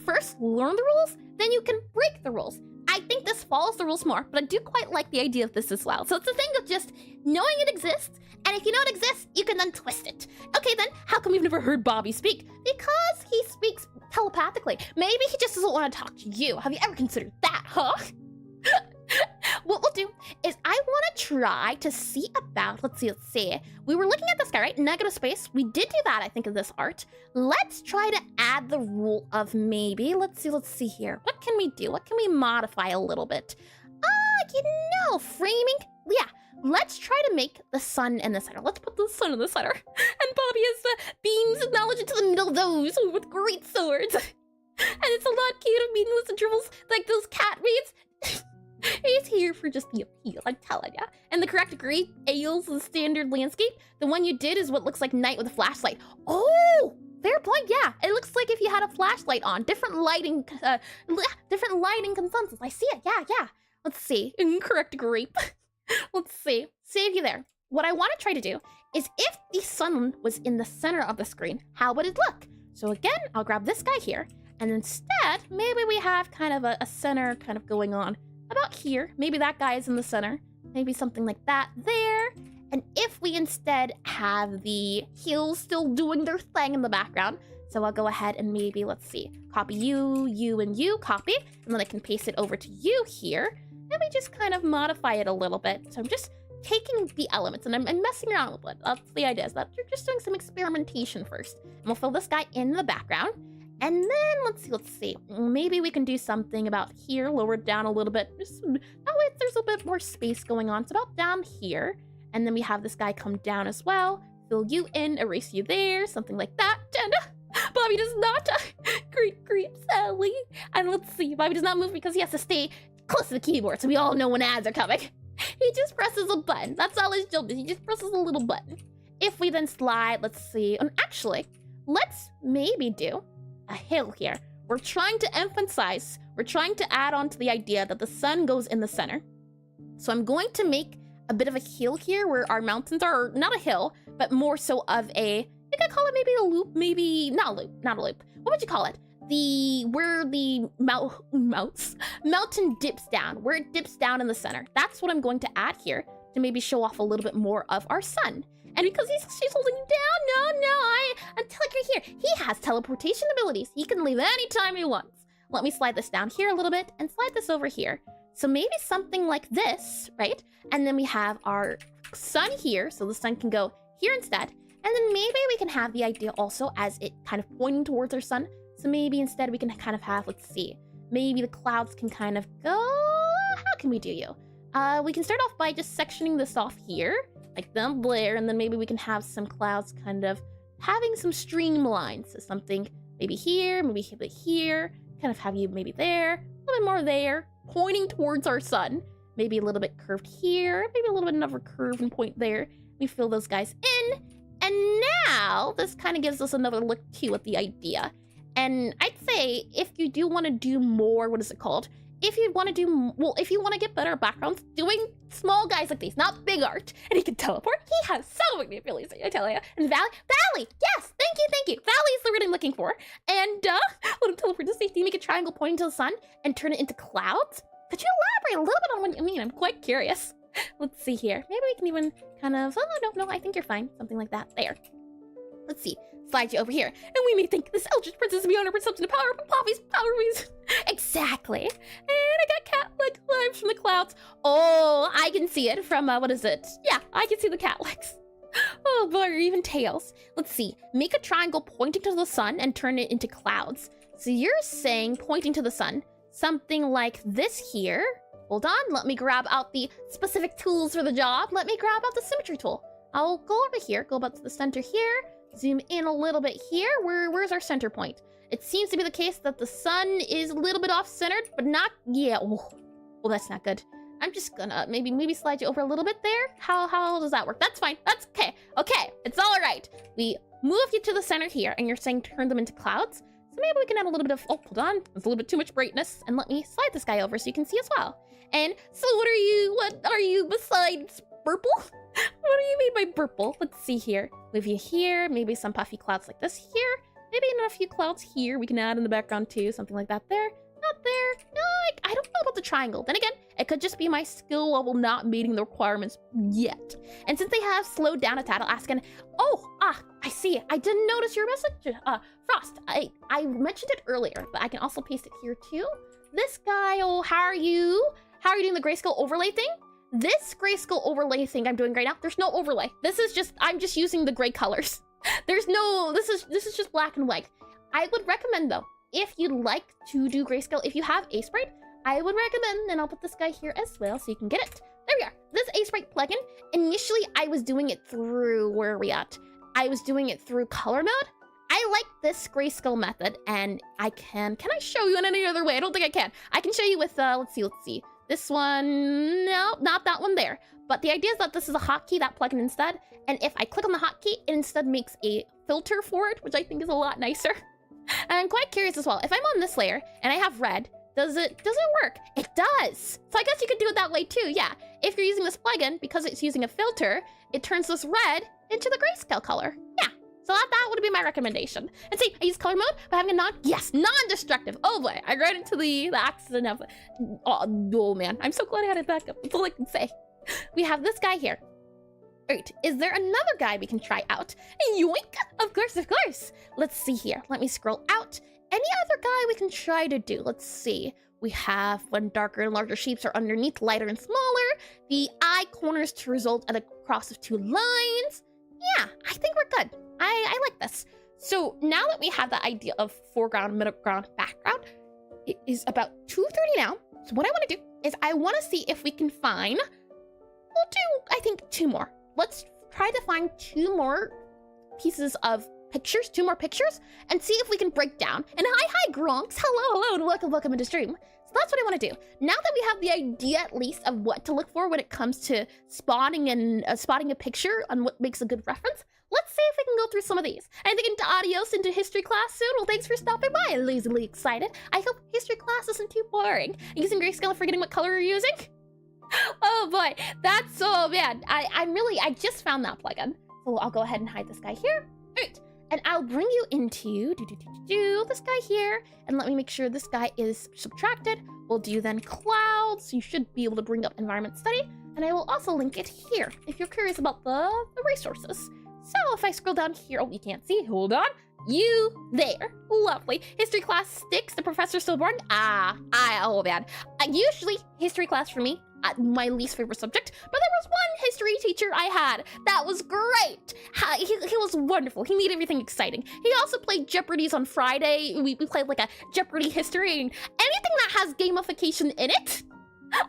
First, learn the rules, then you can break the rules. I think this follows the rules more, but I do quite like the idea of this as well. So it's the thing of just knowing it exists, and if you know it exists, you can then twist it. Okay then, how come we've never heard Bobby speak? Because he speaks telepathically. Maybe he just doesn't want to talk to you. Have you ever considered that, huh? What we'll do is I want to try to see about, let's see. We were looking at this guy, right? Negative space. We did do that, I think, in this art. Let's try to add the rule of maybe, let's see here. What can we do? What can we modify a little bit? You know, framing. Yeah, let's try to make the sun in the center. Let's put the sun in the center. And Bobby has beams of knowledge into the middle of those with great swords. And it's a lot cuter meaningless and dribbles like those cat reads. He's here for just the appeal, I'm telling ya. And the correct degree ails the standard landscape. The one you did is what looks like night with a flashlight. Oh, fair point, yeah. It looks like if you had a flashlight on. Different lighting consensus. I see it, yeah. Let's see, incorrect grape. Let's see, save you there. What I want to try to do is if the sun was in the center of the screen, how would it look? So again, I'll grab this guy here. And instead, maybe we have kind of a center kind of going on. About here, maybe that guy is in the center, maybe something like that there. And if we instead have the heels still doing their thing in the background, so I'll go ahead and maybe, let's see, copy you, and you, copy, and then I can paste it over to you here, and we just kind of modify it a little bit. So I'm just taking the elements and I'm messing around with it. That's the idea, is that you're just doing some experimentation first. And we'll fill this guy in the background. And then, let's see. Maybe we can do something about here, lower it down a little bit. Just, that way there's a bit more space going on. It's about down here. And then we have this guy come down as well. Fill you in, erase you there, something like that. And Bobby does not creep Sally. And let's see, Bobby does not move because he has to stay close to the keyboard, so we all know when ads are coming. He just presses a button. That's all his job is. He just presses a little button. If we then slide, let's see. And actually, let's maybe do a hill here. We're trying to emphasize, we're trying to add on to the idea that the sun goes in the center. So I'm going to make a bit of a hill here where our mountains are, not a hill, but more so of a, you could call it maybe a loop, maybe, not a loop. What would you call it? Where the mountain dips down, where it dips down in the center. That's what I'm going to add here to maybe show off a little bit more of our sun. And because she's holding him down, until I get here, he has teleportation abilities. He can leave anytime he wants. Let me slide this down here a little bit and slide this over here. So maybe something like this, right? And then we have our sun here, so the sun can go here instead. And then maybe we can have the idea also as it kind of pointing towards our sun. So maybe instead we can kind of have, let's see, maybe the clouds can kind of go, how can we do you? We can start off by just sectioning this off here, like them there, and then maybe we can have some clouds kind of having some streamlines. So something maybe here, maybe a bit here, kind of have you maybe there, a little bit more there, pointing towards our sun. Maybe a little bit curved here, maybe a little bit another curve and point there. We fill those guys in, and now this kind of gives us another look too at the idea. And I'd say if you do want to do more, what is it called? If you want to do, well, if you want to get better backgrounds, doing small guys like these, not big art, and he can teleport, he has so many abilities, I tell you. And Valley, yes, thank you. Valley is the word I'm looking for. And let him teleport to safety, make a triangle pointing to the sun, and turn it into clouds. Could you elaborate a little bit on what you mean? I'm quite curious. Let's see here. Maybe we can even kind of, oh, no, I think you're fine. Something like that. There. Let's see. Slide you over here. And we may think this eldritch princess is beyond her perception of power, but Poppy's power is... Exactly. And I got cat-like vibes from the clouds. Oh, I can see it from, what is it? Yeah, I can see the cat legs. Oh boy, or even tails. Let's see. Make a triangle pointing to the sun and turn it into clouds. So you're saying pointing to the sun. Something like this here. Hold on, let me grab out the specific tools for the job. Let me grab out the symmetry tool. I'll go over here, go about to the center here, zoom in a little bit here. Where's our center point? It seems to be the case that the sun is a little bit off-centered, but not, yeah, well, that's not good. I'm just gonna maybe slide you over a little bit there. How does that work? That's fine, that's okay. Okay, it's all right. We move you to the center here, and you're saying turn them into clouds. So maybe we can add a little bit of, oh, hold on, there's a little bit too much brightness, and let me slide this guy over so you can see as well. And so what are you besides purple? What do you mean by purple? Let's see here. Move you here, maybe some puffy clouds like this here, maybe a few clouds here we can add in the background too, something like that there. Not there. No, I don't know about the triangle. Then again, it could just be my skill level not meeting the requirements yet. And since they have slowed down a tad, I'll ask, I see. I didn't notice your message. Frost, I mentioned it earlier, but I can also paste it here too. This guy, oh, how are you? How are you doing the grayscale overlay thing? This grayscale overlay thing I'm doing right now, there's no overlay. This is just, I'm just using the gray colors. There's no, this is just black and white. I would recommend though, if you'd like to do grayscale, if you have Aseprite, I would recommend, and I'll put this guy here as well so you can get it. There we are. This Aseprite plugin, initially I was doing it through, where are we at? I was doing it through color mode. I like this grayscale method, and can I show you in any other way? I don't think I can. I can show you with, let's see. This one, no, not that one there. But the idea is that this is a hotkey, that plugin instead. And if I click on the hotkey, it instead makes a filter for it, which I think is a lot nicer. And I'm quite curious as well. If I'm on this layer and I have red, does it work? It does. So I guess you could do it that way too, yeah. If you're using this plugin, because it's using a filter, it turns this red into the grayscale color. Yeah. So that would be my recommendation. And see, I use color mode by having a non-destructive. Oh boy, I ran into the accident of, oh man, I'm so glad I had it back up. That's all I can say. We have this guy here. Alright, is there another guy we can try out? Yoink! Of course. Let's see here. Let me scroll out. Any other guy we can try to do? Let's see. We have when darker and larger shapes are underneath, lighter and smaller. The eye corners to result at a cross of two lines. Yeah, I think we're good. I like this. So now that we have the idea of foreground, middle ground, background, it is about 2:30 now. So what I want to do is I want to see if we can find, we'll do, I think, 2 more. Let's try to find 2 more pieces of pictures, 2 more pictures, and see if we can break down. And hi, Gronks. Hello, and welcome into stream. So that's what I want to do. Now that we have the idea, at least, of what to look for when it comes to spotting a picture on what makes a good reference, let's see if we can go through some of these. And into adios into history class soon. Well, thanks for stopping by. I'm lazily excited. I hope history class isn't too boring. Using grayscale and forgetting what color you're using? Oh boy, that's so bad. I just found that plugin. So I'll go ahead and hide this guy here. All right. And I'll bring you into this guy here, and let me make sure this guy is subtracted. We'll do then clouds. You should be able to bring up environment study, and I will also link it here if you're curious about the resources. So if I scroll down here, oh, you can't see. Hold on. You there. Lovely. History class sticks. The professor stillborn. Oh man. Usually history class for me, my least favorite subject, but there was one history teacher I had that was great. He was wonderful. He made everything exciting. He also played Jeopardy's on Friday. We played like a Jeopardy history, and anything that has gamification in it,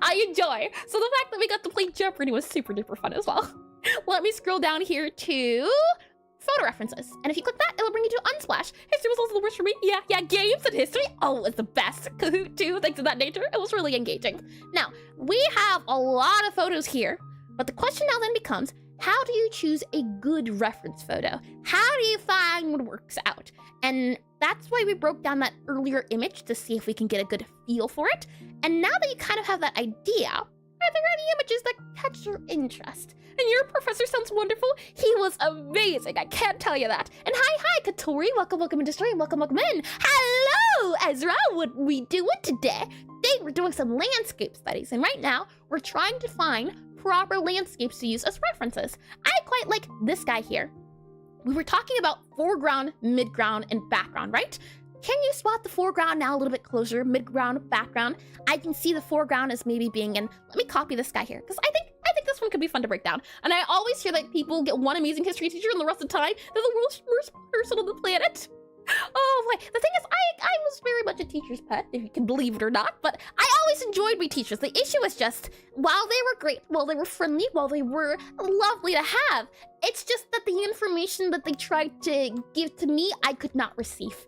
I enjoy. So the fact that we got to play Jeopardy was super duper fun as well. Let me scroll down here to photo references, and if you click that, it'll bring you to Unsplash. History was also the worst for me. Yeah, games and history. Oh, it's the best. Kahoot too, things of that nature. It was really engaging. Now, we have a lot of photos here, but the question now then becomes, how do you choose a good reference photo? How do you find what works out? And that's why we broke down that earlier image to see if we can get a good feel for it. And now that you kind of have that idea, are there any images that catch your interest? And your professor sounds wonderful. He was amazing. I can't tell you that. And hi, Katori. Welcome into stream. Welcome in. Hello, Ezra. What we doing today? Today we're doing some landscape studies, and right now we're trying to find proper landscapes to use as references. I quite like this guy here. We were talking about foreground, midground, and background, right? Can you spot the foreground now a little bit closer? Midground, background. I can see the foreground as maybe being in. Let me copy this guy here, because I think this one could be fun to break down. And I always hear that people get one amazing history teacher, and the rest of the time they're the world's worst person on the planet. Oh boy. The thing is, I was very much a teacher's pet, if you can believe it or not, but I always enjoyed my teachers. The issue is just, while they were great, while they were friendly, while they were lovely to have, it's just that the information that they tried to give to me, I could not receive.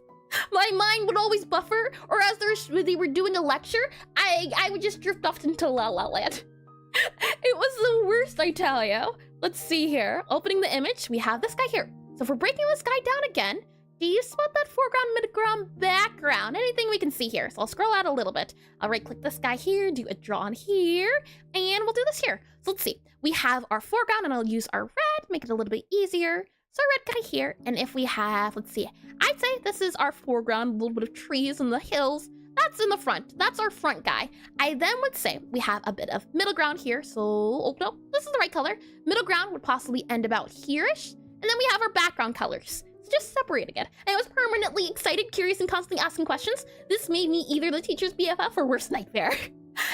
My mind would always buffer, or as they were doing a lecture, I would just drift off into La La Land. It was the worst, I tell you. Let's see here. Opening the image, we have this guy here. So if we're breaking this guy down again, do you spot that foreground, midground, background? Anything we can see here. So I'll scroll out a little bit. I'll right click this guy here, do a draw on here, and we'll do this here. So let's see. We have our foreground, and I'll use our red, make it a little bit easier. So red guy here, and if we have, let's see, I'd say this is our foreground, a little bit of trees and the hills. That's in the front. That's our front guy. I then would say we have a bit of middle ground here. So, oh no, this is the right color. Middle ground would possibly end about here-ish. And then we have our background colors. So just separating it. And I was permanently excited, curious, and constantly asking questions. This made me either the teacher's BFF or worst nightmare.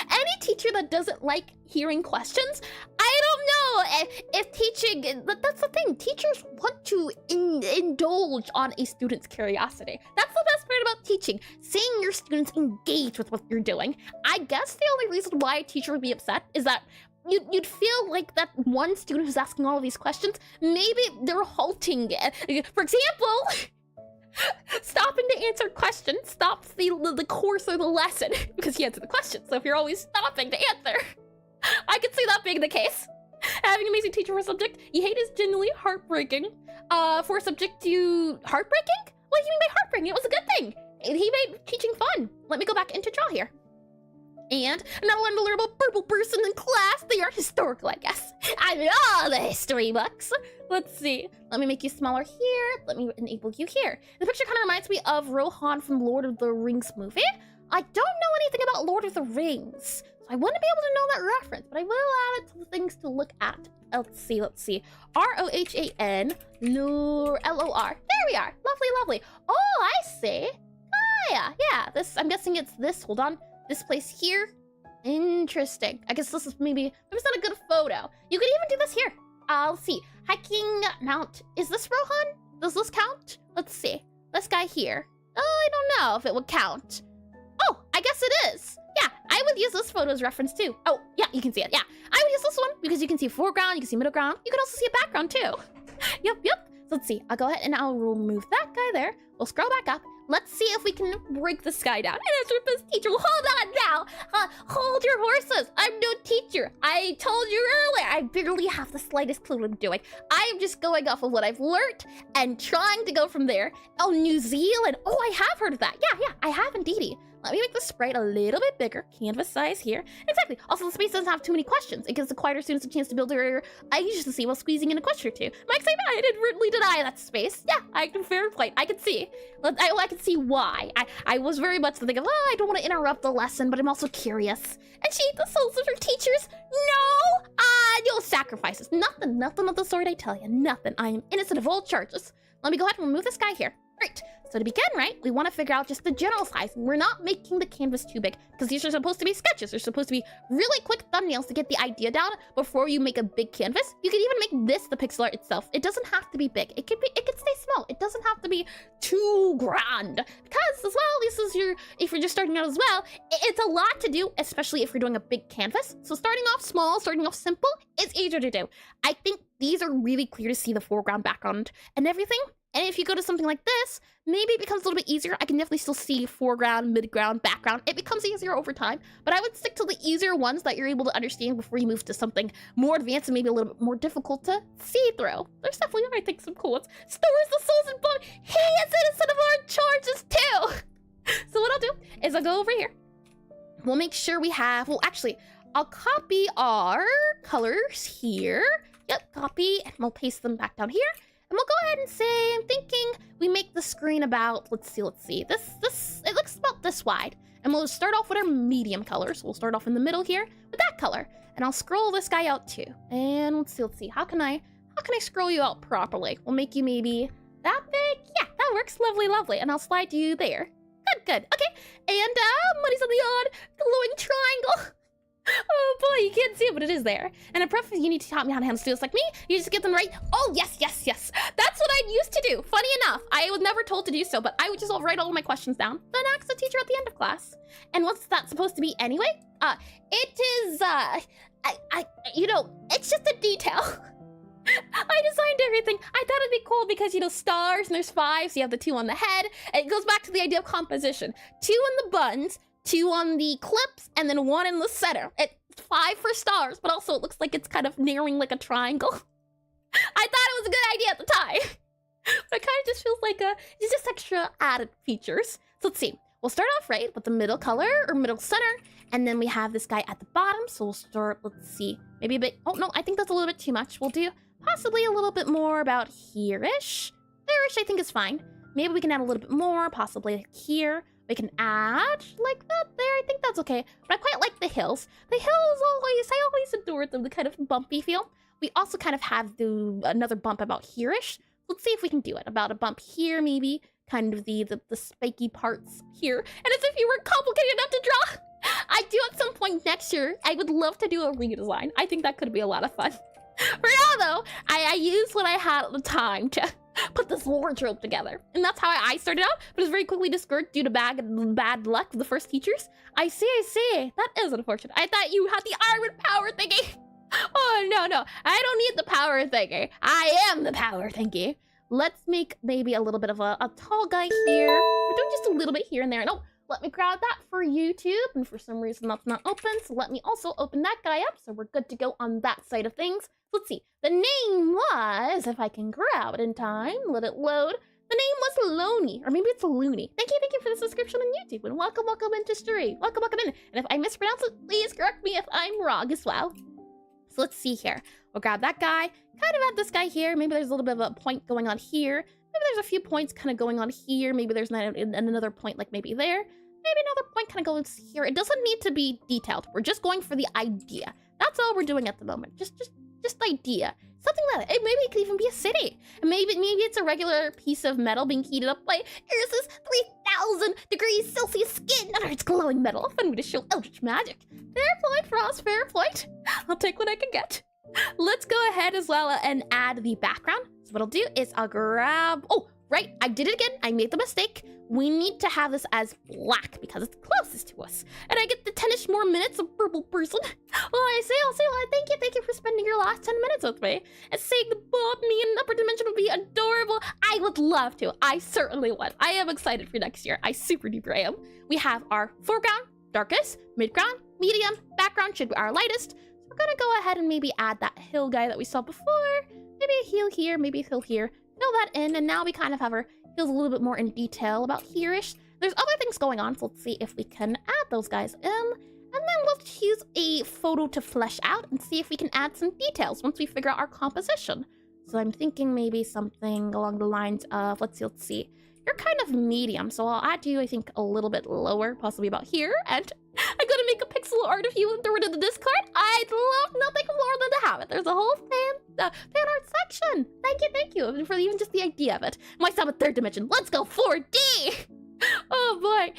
Any teacher that doesn't like hearing questions, I don't know if teaching, that's the thing, teachers want to indulge on a student's curiosity. That's the best part about teaching, seeing your students engage with what you're doing. I guess the only reason why a teacher would be upset is that you'd feel like that one student who's asking all of these questions, maybe they're halting. For example, stopping to answer questions stops the course or the lesson because you answer the question. So if you're always stopping to answer, I could see that being the case. Having an amazing teacher for a subject you hate is genuinely heartbreaking. For a subject you heartbreaking? What do you mean by heartbreaking? It was a good thing. He made teaching fun. Let me go back into draw here. And not only learn about purple person in class, they are historical, I guess. I mean, all the history books. Let's see. Let me make you smaller here. Let me enable you here. The picture kind of reminds me of Rohan from Lord of the Rings movie. I don't know anything about Lord of the Rings, so I wouldn't be able to know that reference, but I will add it to the things to look at. Let's see. R-O-H-A-N, L-O-R. There we are. Lovely. Oh, I see. Oh, yeah. This, I'm guessing it's this. Hold on. This place here. Interesting. I guess this is maybe not a good photo. You could even do this here. I'll see. Hiking Mount. Is this Rohan? Does this count? Let's see. This guy here. Oh, I don't know if it would count. Oh, I guess it is. Yeah, I would use this photo as reference too. Oh, yeah, you can see it. Yeah, I would use this one because you can see foreground, you can see middle ground. You can also see a background too. Yep. So let's see. I'll go ahead and I'll remove that guy there. We'll scroll back up. Let's see if we can break this guy down. And as teacher, hold on now. Hold your horses. I'm no teacher. I told you earlier, I barely have the slightest clue what I'm doing. I'm just going off of what I've learned and trying to go from there. Oh, New Zealand. Oh, I have heard of that. Yeah, I have indeedy. Let me make the sprite a little bit bigger, canvas size here. Exactly. Also, the space doesn't have too many questions. It gives the quieter students a chance to build their ideas to see while squeezing in a question or two. Mike said I didn't really deny that space. Yeah, I can fair play. I can see. I can see why. I was very much thinking of, I don't want to interrupt the lesson, but I'm also curious. And she ate the souls of her teachers. No sacrifices. Nothing of the sort, I tell you. Nothing. I am innocent of all charges. Let me go ahead and remove this guy here. Right. So to begin, right, we want to figure out just the general size. We're not making the canvas too big because these are supposed to be sketches. They're supposed to be really quick thumbnails to get the idea down before you make a big canvas. You can even make this the pixel art itself. It doesn't have to be big. It can stay small. It doesn't have to be too grand because as well, if you're just starting out as well, it's a lot to do, especially if you're doing a big canvas. So starting off small, starting off simple is easier to do. I think these are really clear to see the foreground, background, and everything. And if you go to something like this, maybe it becomes a little bit easier. I can definitely still see foreground, midground, background. It becomes easier over time, but I would stick to the easier ones that you're able to understand before you move to something more advanced and maybe a little bit more difficult to see through. There's definitely, I think, some cool ones. Stores the souls and blood. He is innocent of our charges too. So what I'll do is I'll go over here. We'll make sure we have, well, actually, I'll copy our colors here. Yep, copy, and we'll paste them back down here. And we'll go ahead and say, I'm thinking we make the screen about, let's see. This, it looks about this wide. And we'll start off with our medium colors. We'll start off in the middle here with that color. And I'll scroll this guy out too. And let's see. How can I scroll you out properly? We'll make you maybe that big. Yeah, that works. Lovely. And I'll slide you there. Good. Okay. And money's on the odd glowing triangle. Oh boy, you can't see it, but it is there. And I prefer you need to taught me how to handle students like me. You just get them right. Oh, yes. That's what I used to do. Funny enough, I was never told to do so, but I would just write all of my questions down, then ask the teacher at the end of class. And what's that supposed to be anyway? It is, it's just a detail. I designed everything. I thought it'd be cool because, stars, and there's 5, so you have the 2 on the head. And it goes back to the idea of composition. 2 in the buns, 2 on the clips, and then 1 in the center. It's 5 for stars, but also it looks like it's kind of narrowing like a triangle. I thought it was a good idea at the time. But it kind of just feels like it's just extra added features. So let's see. We'll start off right with the middle color or middle center, and then we have this guy at the bottom. So we'll start, let's see, maybe a bit, oh no, I think that's a little bit too much. We'll do possibly a little bit more about here-ish. There-ish I think is fine. Maybe we can add a little bit more, possibly like here. We can add like that there. I think that's okay. But I quite like the hills. The hills I always adored them, the kind of bumpy feel. We also kind of have another bump about here-ish. Let's see if we can do it. About a bump here, maybe. Kind of the spiky parts here. And as if you weren't complicated enough to draw. I do at some point next year. I would love to do a redesign. I think that could be a lot of fun. For now, though, I used what I had at the time to put this wardrobe together. And that's how I started out, but it was very quickly discouraged due to bad luck with the first teachers. I see. That is unfortunate. I thought you had the iron power thingy. Oh, no. I don't need the power thingy. I am the power thingy. Let's make maybe a little bit of a tall guy here. We're doing just a little bit here and there. And let me grab that for YouTube. And for some reason that's not open. So let me also open that guy up. So we're good to go on that side of things. Let's see. The name was, if I can grab it in time, let it load. The name was Loney, or maybe it's Looney. Thank you for the subscription on YouTube, and welcome into stream. Welcome in. And if I mispronounce it, please correct me if I'm wrong as well. So let's see here. We'll grab that guy, kind of add this guy here. Maybe there's a little bit of a point going on here. Maybe there's a few points kind of going on here. Maybe there's another point like maybe there. Maybe another point kind of goes here. It doesn't need to be detailed. We're just going for the idea. That's all we're doing at the moment. Just idea. Something like that. Maybe it could even be a city. And maybe it's a regular piece of metal being heated up by Eris's 3,000 degrees Celsius skin under its glowing metal. Fun way to show eldritch magic. Fair point, Frost, fair point. I'll take what I can get. let's go ahead as well and add the background. So what I'll do is I'll grab, oh, right, I did it again. I made the mistake. We need to have this as black because it's closest to us. And I get the 10-ish more minutes of purple person. Well, I'll say, well, thank you for spending your last 10 minutes with me. And saying the Bob me in upper dimension would be adorable. I would love to. I certainly would. I am excited for next year. I super duper am. We have our foreground, darkest, midground, medium, background should be our lightest. So we're gonna go ahead and maybe add that hill guy that we saw before. Maybe a hill here, maybe a hill here. Fill that in, and now we kind of have our hills a little bit more in detail about here-ish. There's other things going on, so let's see if we can add those guys in. And then let's use a photo to flesh out and see if we can add some details once we figure out our composition. So I'm thinking maybe something along the lines of, let's see. You're kind of medium, so I'll add you, I think, a little bit lower, possibly about here. And I'm gonna make a pixel art of you and throw it in the Discord. I'd love nothing more than to have it. There's a whole fan art section. Thank you for even just the idea of it. Myself a third dimension. Let's go 4D. Oh boy,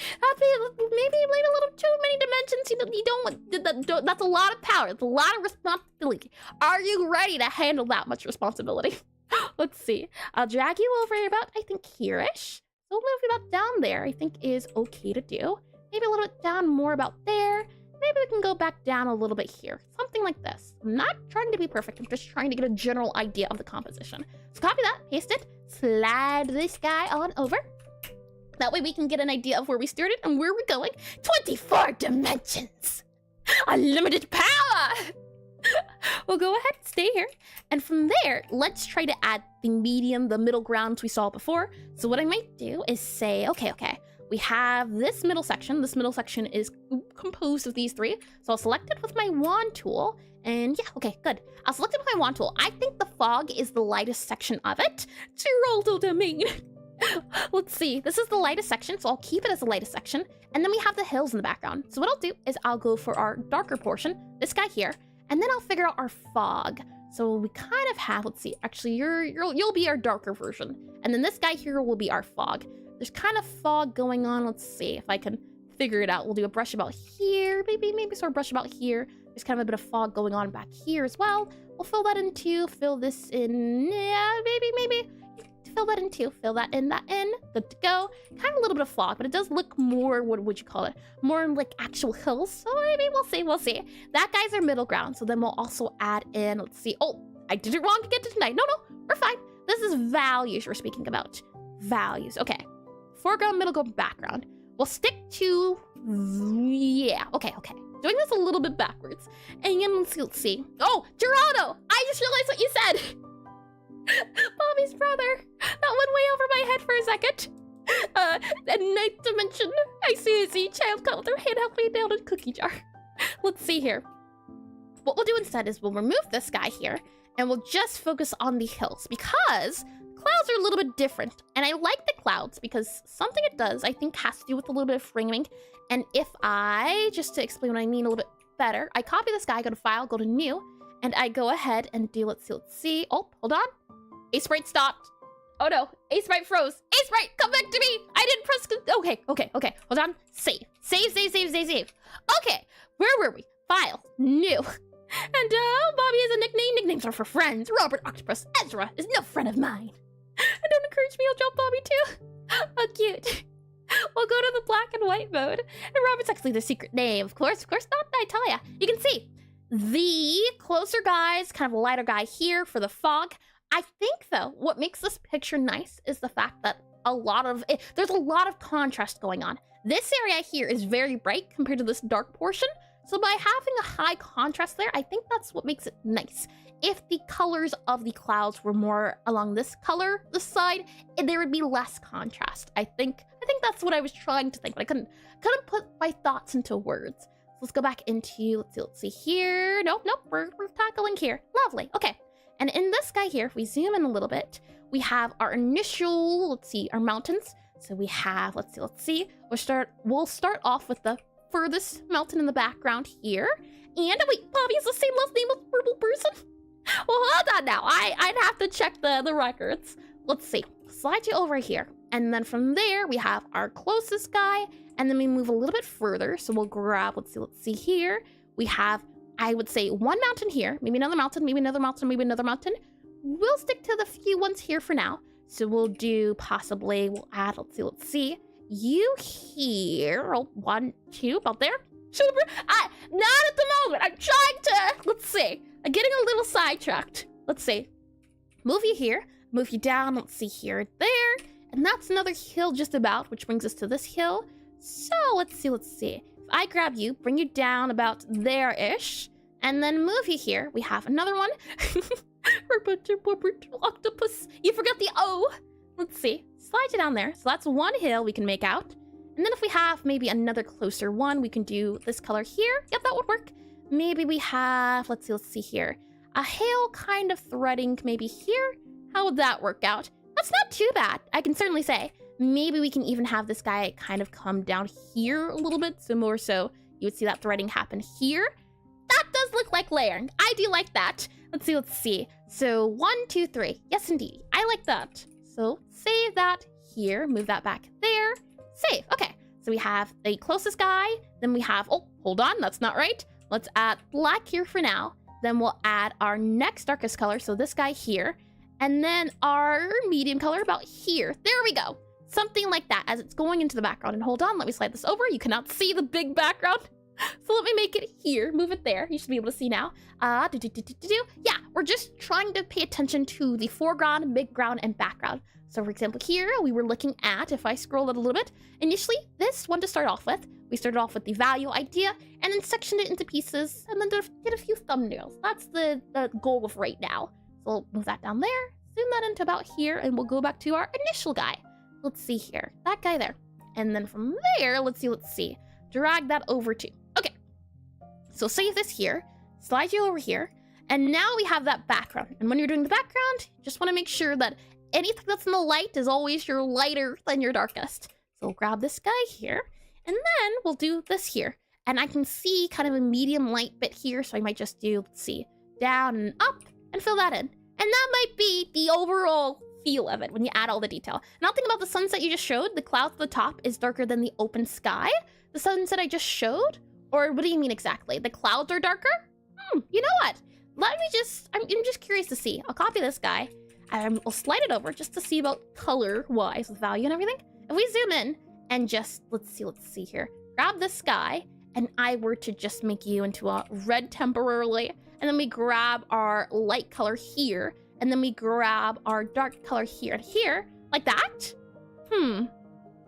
maybe a little too many dimensions. You don't want that's a lot of power. It's a lot of responsibility. Are you ready to handle that much responsibility? Let's see. I'll drag you over about, I think, here-ish. So move about down there, I think is okay to do. Maybe a little bit down more about there. Maybe we can go back down a little bit here. Something like this. I'm not trying to be perfect. I'm just trying to get a general idea of the composition. So copy that, paste it, slide this guy on over. That way we can get an idea of where we started and where we're going. 24 dimensions! Unlimited power! We'll go ahead and stay here. And from there, let's try to add the medium, the middle grounds we saw before. So what I might do is say, okay. We have this middle section. This middle section is composed of these three. So I'll select it with my wand tool. And yeah, okay, good. I'll select it with my wand tool. I think the fog is the lightest section of it. Geraldo domain. Let's see. This is the lightest section, so I'll keep it as the lightest section. And then we have the hills in the background. So what I'll do is I'll go for our darker portion, this guy here, and then I'll figure out our fog. So we kind of have, let's see, actually you'll be our darker version. And then this guy here will be our fog. There's kind of fog going on. Let's see if I can figure it out. We'll do a brush about here, maybe sort of brush about here. There's kind of a bit of fog going on back here as well. We'll fill that in too, fill this in, yeah, maybe. Fill that in too, fill that in, good to go. Kind of a little bit of fog, but it does look more, what would you call it? More like actual hills, so maybe we'll see. That guy's our middle ground, so then we'll also add in, let's see. Oh, I did it wrong to get to tonight. No, we're fine. This is values we're speaking about. Values, okay. Foreground, middle ground, background. We'll stick to, yeah, okay. Doing this a little bit backwards. And then let's see. Oh, Geraldo, I just realized what you said. Bobby's brother. That went way over my head for a second. And ninth dimension. I see a Z child got with her hand halfway down a cookie jar. Let's see here. What we'll do instead is we'll remove this guy here and we'll just focus on the hills because clouds are a little bit different. And I like the clouds because something it does, I think, has to do with a little bit of framing. And if I, just to explain what I mean a little bit better, I copy this guy, go to File, go to New, and I go ahead and do, let's see. Oh, hold on. Aseprite stopped. Oh no, Aseprite froze. Aseprite, come back to me. I didn't press, okay. Hold on, save. Okay, where were we? File, New. And Bobby is a nickname. Nicknames are for friends. Robert Octopus Ezra is no friend of mine. And don't encourage me, I'll drop Bobby too. Oh, cute. We'll go to the black and white mode. And Robert's actually the secret name, of course not, I tell ya. You can see the closer guys, kind of a lighter guy here for the fog. I think, though, what makes this picture nice is the fact that there's a lot of contrast going on. This area here is very bright compared to this dark portion. So by having a high contrast there, I think that's what makes it nice. If the colors of the clouds were more along this side, there would be less contrast. I think that's what I was trying to think, but I couldn't put my thoughts into words. So let's go back into, let's see here. Nope, we're tackling here. Lovely, okay. And in this guy here, if we zoom in a little bit, we have our initial, our mountains. So we have, let's see. We'll start off with the furthest mountain in the background here. And wait, Bobby has the same last name as Purple Person? Well, hold on now. I'd have to check the records. Let's see. Slide you over here. And then from there, we have our closest guy. And then we move a little bit further. So we'll grab, let's see here. We have I would say one mountain here, maybe another mountain, maybe another mountain, maybe another mountain. We'll stick to the few ones here for now. So we'll do possibly, we'll add, let's see. You here, 1, 2, about there. Super, not at the moment. I'm trying to, let's see. I'm getting a little sidetracked. Let's see. Move you here, move you down, let's see here, there. And that's another hill just about, which brings us to this hill. So let's see. If I grab you, bring you down about there-ish, and then move you here. We have another one. Octopus. You forgot the O. Let's see. Slide you down there. So that's one hill we can make out. And then if we have maybe another closer one, we can do this color here. Yep, that would work. Maybe we have, let's see here. A hill kind of threading maybe here. How would that work out? That's not too bad, I can certainly say. Maybe we can even have this guy kind of come down here a little bit. So more so, you would see that threading happen here. That does look like layering. I do like that. Let's see. So 1, 2, 3. Yes, indeed. I like that. So save that here. Move that back there. Save. Okay. So we have the closest guy. Then we have, oh, hold on. That's not right. Let's add black here for now. Then we'll add our next darkest color. So this guy here. And then our medium color about here. There we go. Something like that as it's going into the background. And hold on, let me slide this over. You cannot see the big background. So let me make it here, move it there. You should be able to see now. Yeah, we're just trying to pay attention to the foreground, midground, and background. So for example, here we were looking at, if I scroll it a little bit, initially this one to start off with. We started off with the value idea and then sectioned it into pieces and then did a few thumbnails. That's the goal of right now. So we'll move that down there, zoom that into about here, and we'll go back to our initial guy. Let's see here, that guy there. And then from there, let's see. Drag that over too. Okay, so save this here, slide you over here, and now we have that background. And when you're doing the background, just want to make sure that anything that's in the light is always your lighter than your darkest. So we'll grab this guy here, and then we'll do this here. And I can see kind of a medium light bit here, so I might just do, let's see, down and up, and fill that in. And that might be the overall feel of it when you add all the detail. Now think about the sunset you just showed. The clouds at the top is darker than the open sky. The sunset I just showed? Or what do you mean exactly? The clouds are darker? You know what? Let me just, I'm just curious to see. I'll copy this guy. We'll slide it over just to see about color-wise with value and everything. If we zoom in and just, let's see here. Grab this guy, and I were to just make you into a red temporarily, and then we grab our light color here, and then we grab our dark color here and here, like that.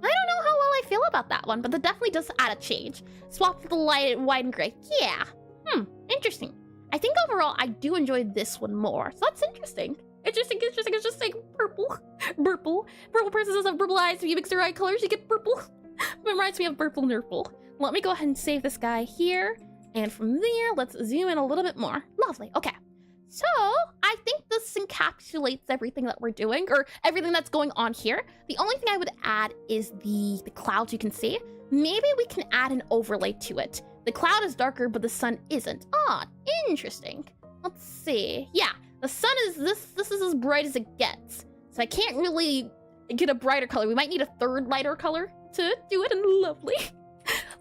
I don't know how well I feel about that one, but that definitely does add a change. Swap the light, white, and gray. Yeah. Interesting. I think overall I do enjoy this one more. So that's interesting. Interesting. It's just like purple. Purple princesses have purple eyes. If you mix their eye colors, you get purple. It reminds me of purple nurple. Let me go ahead and save this guy here. And from there, let's zoom in a little bit more. Lovely. Okay. So I think this encapsulates everything that we're doing, or everything that's going on here. The only thing I would add is the clouds you can see. Maybe we can add an overlay to it. The cloud is darker, but the sun isn't. Ah, interesting. Let's see. Yeah, the sun is this is as bright as it gets. So I can't really get a brighter color. We might need a third lighter color to do it, and lovely.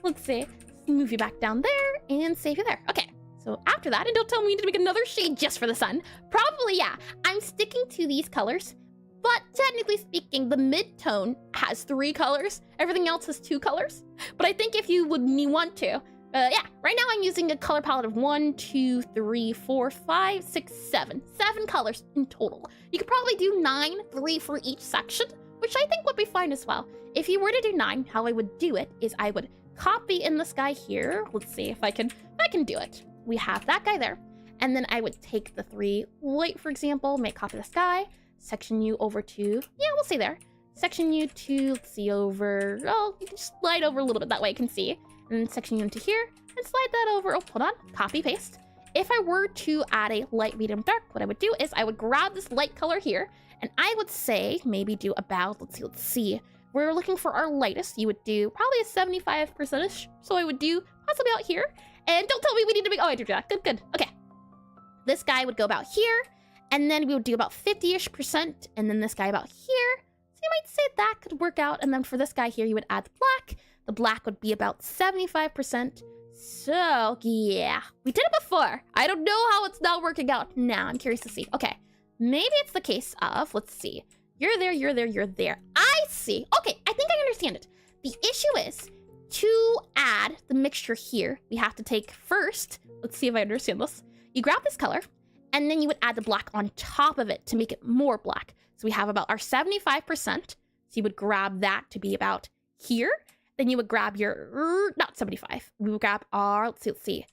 Let's see. Move you back down there and save you there. Okay. So after that, and don't tell me we need to make another shade just for the sun. Probably, yeah. I'm sticking to these colors, but technically speaking, the mid-tone has 3 colors. Everything else has 2 colors. But I think if you would want to, yeah, right now I'm using a color palette of 1, 2, 3, 4, 5, 6, 7. 7 colors in total. You could probably do 9, 3 for each section, which I think would be fine as well. If you were to do 9, how I would do it is I would copy in this guy here. Let's see if I can do it. We have that guy there, and then I would take the 3 white, for example, make copy this guy, section you over to, yeah, we'll say there, section you to, let's see, over, oh, you can just slide over a little bit, that way I can see, and then section you into here, and slide that over, oh, hold on, copy, paste. If I were to add a light, medium, dark, what I would do is I would grab this light color here, and I would say, maybe do about, let's see, we're looking for our lightest, you would do probably a 75%-ish, so I would do possibly out here. And don't tell me we need to make, oh, I did that. Good. Okay. This guy would go about here, and then we would do about 50-ish%, and then this guy about here. So you might say that could work out, and then for this guy here, you would add the black. The black would be about 75%. So, yeah, we did it before. I don't know how it's not working out now. I'm curious to see. Okay, maybe it's the case of, let's see. You're there, you're there, you're there. I see. Okay, I think I understand it. The issue is, to add the mixture here, we have to take first, let's see if I understand this. You grab this color, and then you would add the black on top of it to make it more black. So we have about our 75%. So you would grab that to be about here. Then you would grab your, not 75. We would grab our, let's see,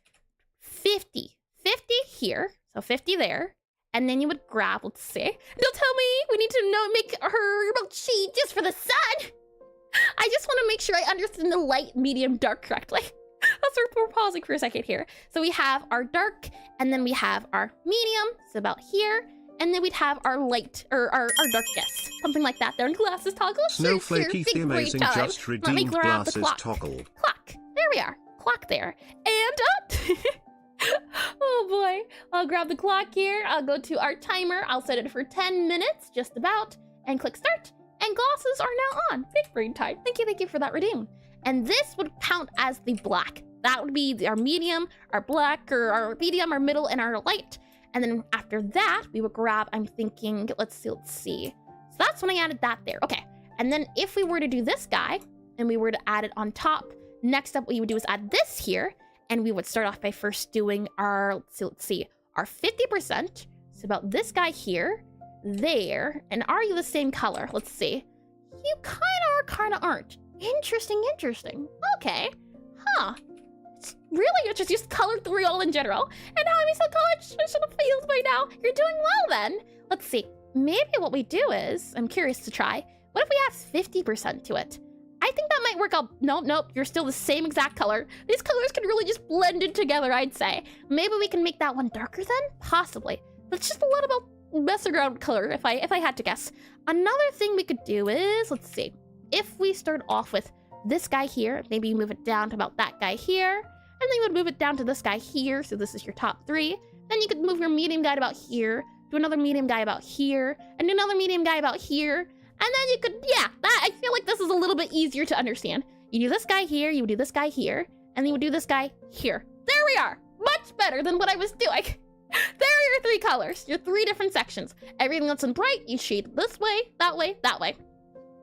50. 50 here, so 50 there. And then you would grab, let's see. Don't tell me we need to make her she just for the sun. I just want to make sure I understand the light, medium, dark correctly. That's we're pausing for a second here. So we have our dark, and then we have our medium, so about here. And then we'd have our light, or our darkness, something like that there. And glasses toggle. Snowflakey, the amazing just redeemed glasses toggle. Clock. There we are. Clock there. And oh boy. I'll grab the clock here. I'll go to our timer. I'll set it for 10 minutes, just about, and click start. And glasses are now on. Big brain time. Thank you for that redeem. And this would count as the black. That would be our medium, our black, or our medium, our middle, and our light. And then after that, we would grab, I'm thinking, let's see. So that's when I added that there. Okay. And then if we were to do this guy, and we were to add it on top, next up what you would do is add this here, and we would start off by first doing our, let's see, our 50%. So about this guy here, there, and are you the same color? Let's see. You kind of are, kind of aren't. Interesting. Okay. Huh. It's really interesting, just color theory all in general. And now I'm so college, I should have failed by now. You're doing well then. Let's see. Maybe what we do is, I'm curious to try, what if we add 50% to it? I think that might work out. Nope, you're still the same exact color. These colors can really just blend in together, I'd say. Maybe we can make that one darker then? Possibly. That's just a little bit mess around with color, if I had to guess. Another thing we could do is, let's see. If we start off with this guy here, maybe you move it down to about that guy here, and then you would move it down to this guy here, so this is your top 3. Then you could move your medium guy about here, do another medium guy about here, and another medium guy about here, and then you could, yeah, I feel like this is a little bit easier to understand. You do this guy here, you would do this guy here, and then you would do this guy here. There we are! Much better than what I was doing. There are your 3 colors, your 3 different sections. Everything that's in bright, you shade this way, that way, that way.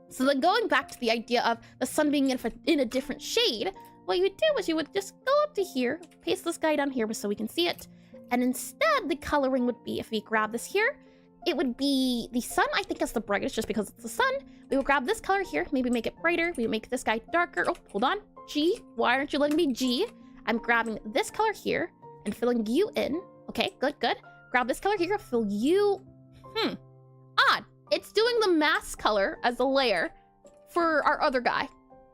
So then going back to the idea of the sun being in a different shade, what you would do is you would just go up to here, paste this guy down here so we can see it, and instead the coloring would be, if we grab this here, it would be the sun, I think is the brightest just because it's the sun. We will grab this color here, maybe make it brighter, we make this guy darker. Oh, hold on, G, why aren't you letting me G? I'm grabbing this color here and filling you in. Okay, good. Grab this color here, fill you, odd. It's doing the mask color as a layer for our other guy.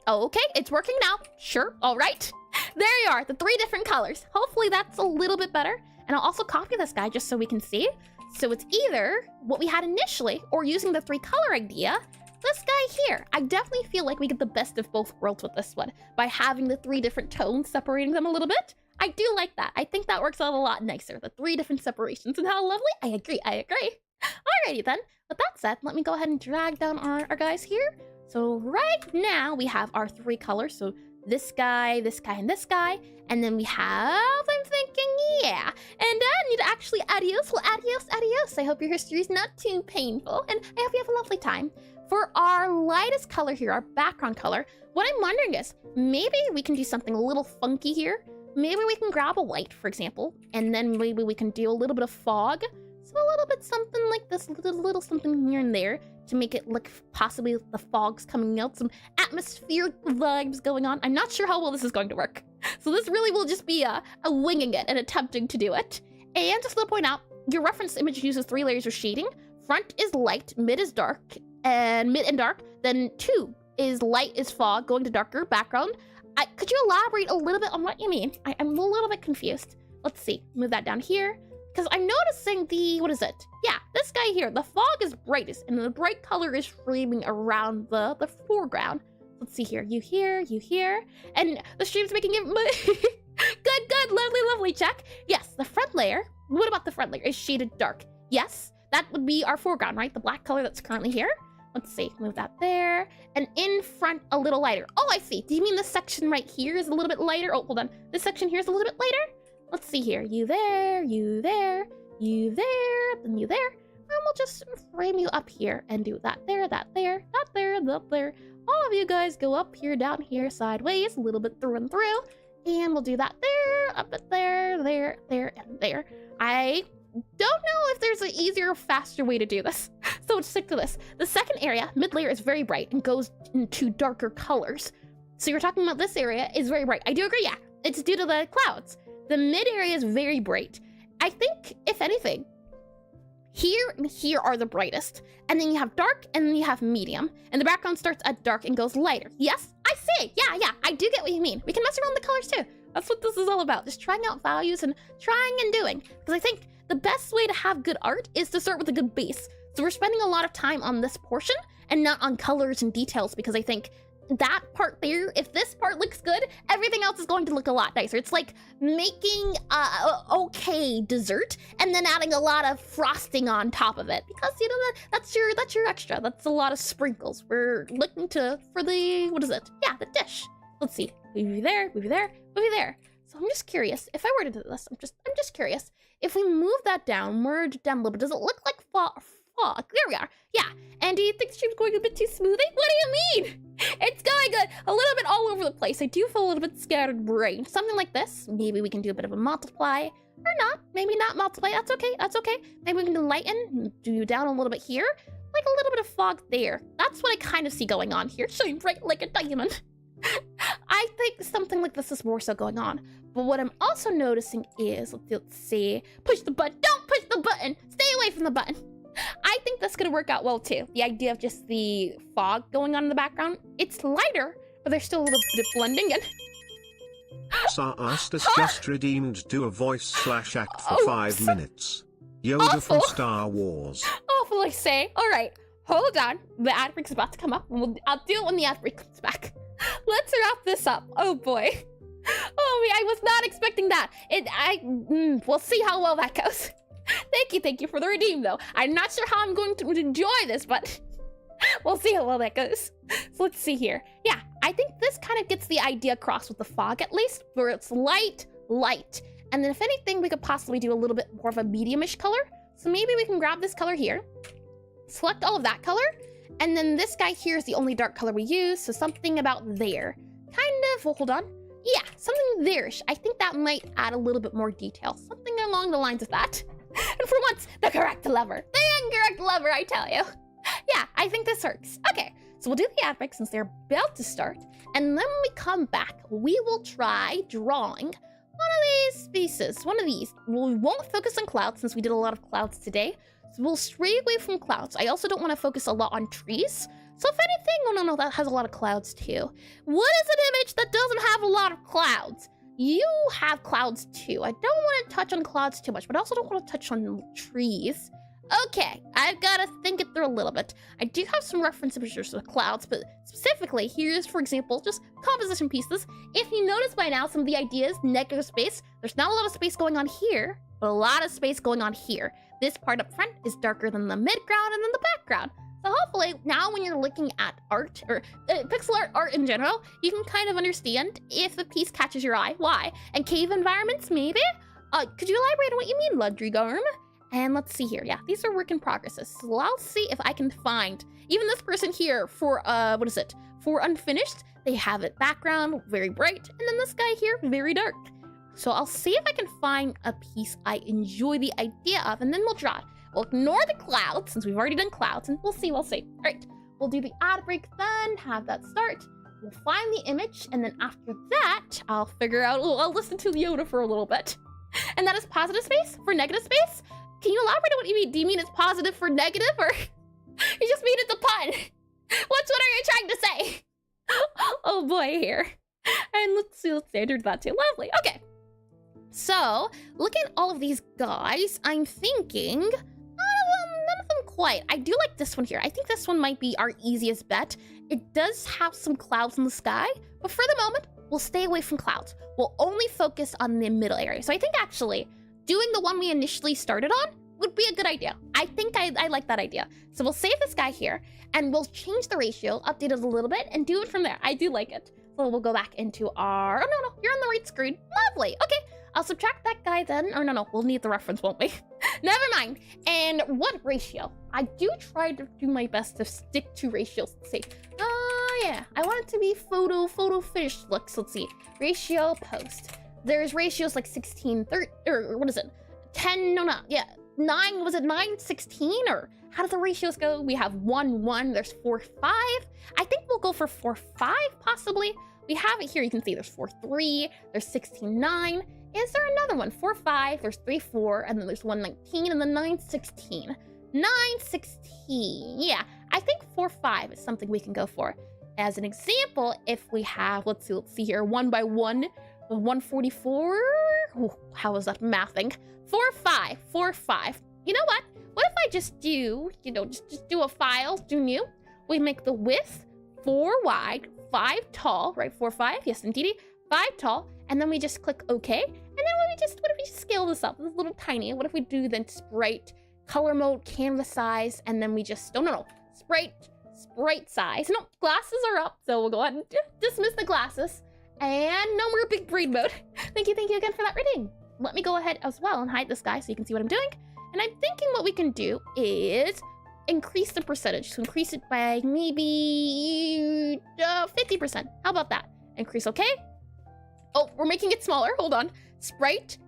Oh, okay, it's working now. Sure, all right. There you are, the 3 different colors. Hopefully that's a little bit better. And I'll also copy this guy just so we can see. So it's either what we had initially or using the 3 color idea, this guy here. I definitely feel like we get the best of both worlds with this one by having the 3 different tones, separating them a little bit. I do like that. I think that works out a lot nicer, the 3 different separations, and how lovely. I agree. Alrighty then. With that said, let me go ahead and drag down our guys here. So right now we have our 3 colors. So this guy, and this guy. And then we have, I'm thinking, yeah. And I need to actually adios. Well, adios. I hope your history is not too painful. And I hope you have a lovely time. For our lightest color here, our background color, what I'm wondering is, maybe we can do something a little funky here. Maybe we can grab a light, for example, and then maybe we can do a little bit of fog. So a little bit something like this, little something here and there to make it look possibly the fog's coming out, some atmospheric vibes going on. I'm not sure how well this is going to work. So this really will just be a winging it and attempting to do it. And just to point out, your reference image uses 3 layers of shading. Front is light, mid is dark, and mid and dark. Then 2 is light is fog, going to darker background. Could you elaborate a little bit on what you mean? I'm a little bit confused. Let's see, move that down here. Because I'm noticing what is it? Yeah, this guy here, the fog is brightest, and the bright color is framing around the foreground. Let's see here, you here, and the stream's making it, good, lovely, check. Yes, the front layer, what about the front layer? Is shaded dark. Yes, that would be our foreground, right? The black color that's currently here. Let's see, move that there. And in front, a little lighter. Oh, I see. Do you mean this section right here is a little bit lighter? Oh, hold on. This section here is a little bit lighter? Let's see here. You there, you there, you there, then you there. And we'll just frame you up here and do that there, that there, that there, that there. All of you guys go up here, down here, sideways, a little bit through and through. And we'll do that there, up at there, there, there, and there. I don't know if there's an easier or faster way to do this, so we'll stick to this. The second area, mid layer, is very bright and goes into darker colors. So you're talking about this area is very bright. I do agree, yeah. It's due to the clouds. The mid area is very bright. I think, if anything, here and here are the brightest. And then you have dark, and then you have medium. And the background starts at dark and goes lighter. Yes, I see. Yeah, I do get what you mean. We can mess around with the colors too. That's what this is all about. Just trying out values and trying and doing. Because I think the best way to have good art is to start with a good base. So we're spending a lot of time on this portion and not on colors and details, because I think that part there, if this part looks good, everything else is going to look a lot nicer. It's like making okay dessert and then adding a lot of frosting on top of it, because you know that's your extra. That's a lot of sprinkles. We're looking for the, what is it? Yeah, the dish. Let's see. Movie there, movie there, movie there. So I'm just curious, if I were to do this, I'm just curious. If we move that down, merge down a little bit, does it look like fog? There we are. Yeah. And do you think she's going a bit too smoothly? What do you mean? It's going good. A little bit all over the place. I do feel a little bit scattered brain. Something like this. Maybe we can do a bit of a multiply. Or not. Maybe not multiply. That's okay. That's okay. Maybe we can lighten. Do you down a little bit here. Like a little bit of fog there. That's what I kind of see going on here. Shine bright like a diamond. I think something like this is more so going on. But what I'm also noticing is, let's see. Push the button. Don't push the button. Stay away from the button. I think that's gonna work out well too. The idea of just the fog going on in the background. It's lighter, but there's still a little bit of blending in. Sarastas just redeemed do a voice/act for 5 minutes. Yoda from Star Wars. Awful, I say. All right, hold on. The ad break is about to come up, and I'll do it when the ad break comes back. Let's wrap this up. Oh boy. Oh, I was not expecting that. We'll see how well that goes. Thank you for the redeem, though. I'm not sure how I'm going to enjoy this, but we'll see how well that goes. So let's see here. Yeah, I think this kind of gets the idea across with the fog, at least, where it's light. And then if anything, we could possibly do a little bit more of a medium-ish color. So maybe we can grab this color here, select all of that color, and then this guy here is the only dark color we use, so something about there. Kind of, well, hold on. Yeah, something there-ish. I think that might add a little bit more detail. Something along the lines of that. And for once, the correct lever. The incorrect lever, I tell you. Yeah, I think this works. Okay, so we'll do the ad break since they're about to start. And then when we come back, we will try drawing one of these pieces. One of these. We won't focus on clouds since we did a lot of clouds today. So we'll stray away from clouds. I also don't want to focus a lot on trees. So if anything, oh no, that has a lot of clouds too. What is an image that doesn't have a lot of clouds? You have clouds too. I don't want to touch on clouds too much, but I also don't want to touch on trees. Okay, I've got to think it through a little bit. I do have some reference pictures of clouds, but specifically, here's, for example, just composition pieces. If you notice by now, some of the ideas, negative space, there's not a lot of space going on here, but a lot of space going on here. This part up front is darker than the midground and then the background. So hopefully, now when you're looking at art, or pixel art in general, you can kind of understand if the piece catches your eye, why. And cave environments, maybe? Could you elaborate on what you mean, Ludrigarm? And let's see here. Yeah, these are work in progresses. So I'll see if I can find, even this person here for, what is it? For unfinished, they have it background, very bright, and then this guy here, very dark. So I'll see if I can find a piece I enjoy the idea of, and then we'll draw it. We'll ignore the clouds, since we've already done clouds, and we'll see. All right, we'll do the ad break then, have that start. We'll find the image, and then after that, I'll figure out, I'll listen to Yoda for a little bit. And that is positive space for negative space? Can you elaborate on what you mean? Do you mean it's positive for negative, or you just mean it's a pun? What are you trying to say? Oh boy, here. And let's see, I did that too. Lovely, okay. So, looking at all of these guys, I'm thinking, none of them quite. I do like this one here. I think this one might be our easiest bet. It does have some clouds in the sky, but for the moment, we'll stay away from clouds. We'll only focus on the middle area. So I think actually, doing the one we initially started on would be a good idea. I think I like that idea. So we'll save this guy here, and we'll change the ratio, update it a little bit, and do it from there. I do like it. So we'll go back into our... Oh, no, you're on the right screen. Lovely. Okay, I'll subtract that guy then. Oh, no, we'll need the reference, won't we? Never mind. And what ratio? I do try to do my best to stick to ratios. Let's see. Yeah, I want it to be photo finished looks. Let's see. Ratio post. There's ratios like 16, 30, or what is it? 10, yeah. 9, was it 9, 16, or how do the ratios go? We have 1, 1, there's 4, 5. I think we'll go for 4, 5, possibly. We have it here, you can see there's 4, 3, there's 16, 9. Is there another one? 4, 5, there's 3, 4, and then there's 1, 19, and then 9, 16. 9, 16, yeah. I think 4, 5 is something we can go for. As an example, if we have, let's see here, 1 by 1, 144. Ooh, how is that mathing? 4, 5, 4, 5. You know what? What if I just do, just do a file, do new. We make the width 4 wide, 5 tall, right? 4, 5, yes, indeed. 5 tall, and then we just click OK. And then what if we just scale this up? This is a little tiny. What if we do then sprite, color mode, canvas size, and then we just, sprite size. No, glasses are up, so we'll go ahead and dismiss the glasses. And no more big brain mode. Thank you again for that reading. Let me go ahead as well and hide this guy so you can see what I'm doing. And I'm thinking what we can do is increase the percentage. So increase it by maybe 50%. How about that? Increase, okay? Oh, we're making it smaller. Hold on. Sprite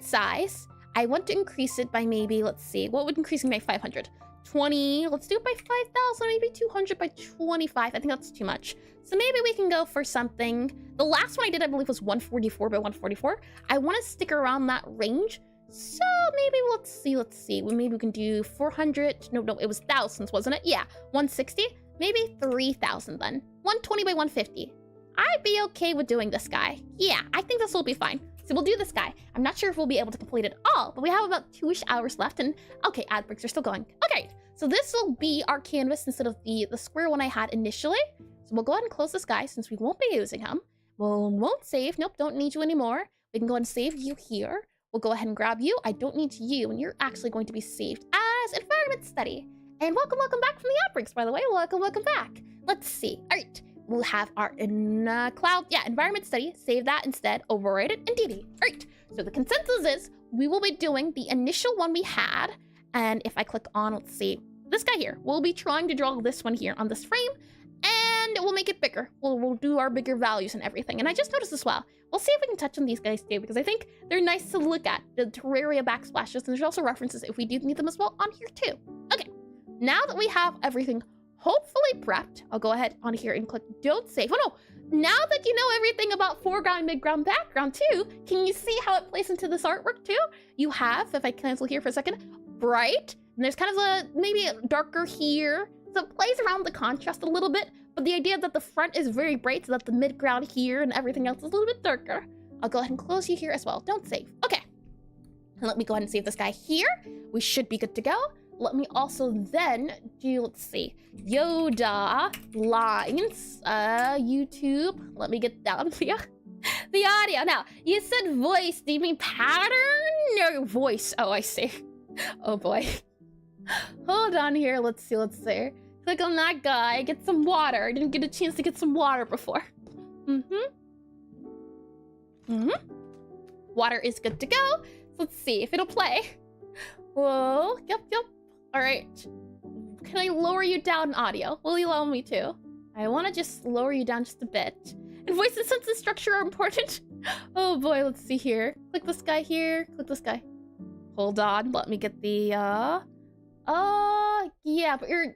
size. I want to increase it by maybe, let's see, what would increasing by 500? 20, let's do it by 5,000, maybe 200 by 25. I think that's too much. So maybe we can go for something. The last one I did, I believe, was 144 by 144. I want to stick around that range. So maybe let's see. Maybe we can do 400. No, it was thousands, wasn't it? Yeah, 160. Maybe 3,000 then. 120 by 150. I'd be okay with doing this guy. Yeah, I think this will be fine. So we'll do this guy. I'm not sure if we'll be able to complete it all, but we have about 2-ish hours left, and okay, ad breaks are still going. Okay, so this will be our canvas instead of the square one I had initially. So we'll go ahead and close this guy since we won't be using him. Won't save. Nope, don't need you anymore. We can go ahead and save you here. We'll go ahead and grab you. I don't need you, and you're actually going to be saved as environment study. And welcome back from the ad breaks, by the way. Welcome back. Let's see. All right. We'll have our Cloud, environment study. Save that instead, override it, and DD. All right, so the consensus is we will be doing the initial one we had. And if I click on, let's see, this guy here, we'll be trying to draw this one here on this frame, and we'll make it bigger. We'll do our bigger values and everything. And I just noticed as well, we'll see if we can touch on these guys too, because I think they're nice to look at, the Terraria backsplashes, and there's also references if we do need them as well on here too. Okay, now that we have everything hopefully prepped, I'll go ahead on here and click don't save. Oh no, now that you know everything about foreground, midground, background too, can you see how it plays into this artwork too? You have, if I cancel here for a second, bright, and there's kind of a, maybe a darker here. So it plays around the contrast a little bit, but the idea that the front is very bright so that the midground here and everything else is a little bit darker. I'll go ahead and close you here as well. Don't save. Okay. And let me go ahead and save this guy here. We should be good to go. Let me also then do, let's see, Yoda, lines, YouTube. Let me get down the audio. Now, you said voice. Do you mean pattern or voice? Oh, I see. Oh boy. Hold on here. Let's see. Click on that guy. Get some water. I didn't get a chance to get some water before. Water is good to go. Let's see if it'll play. Whoa. Yep. All right. Can I lower you down in audio? Will you allow me to? I want to just lower you down just a bit. And voice and sentence structure are important. Oh boy, let's see here. Click this guy here. Click this guy. Hold on. Let me get the yeah, but you're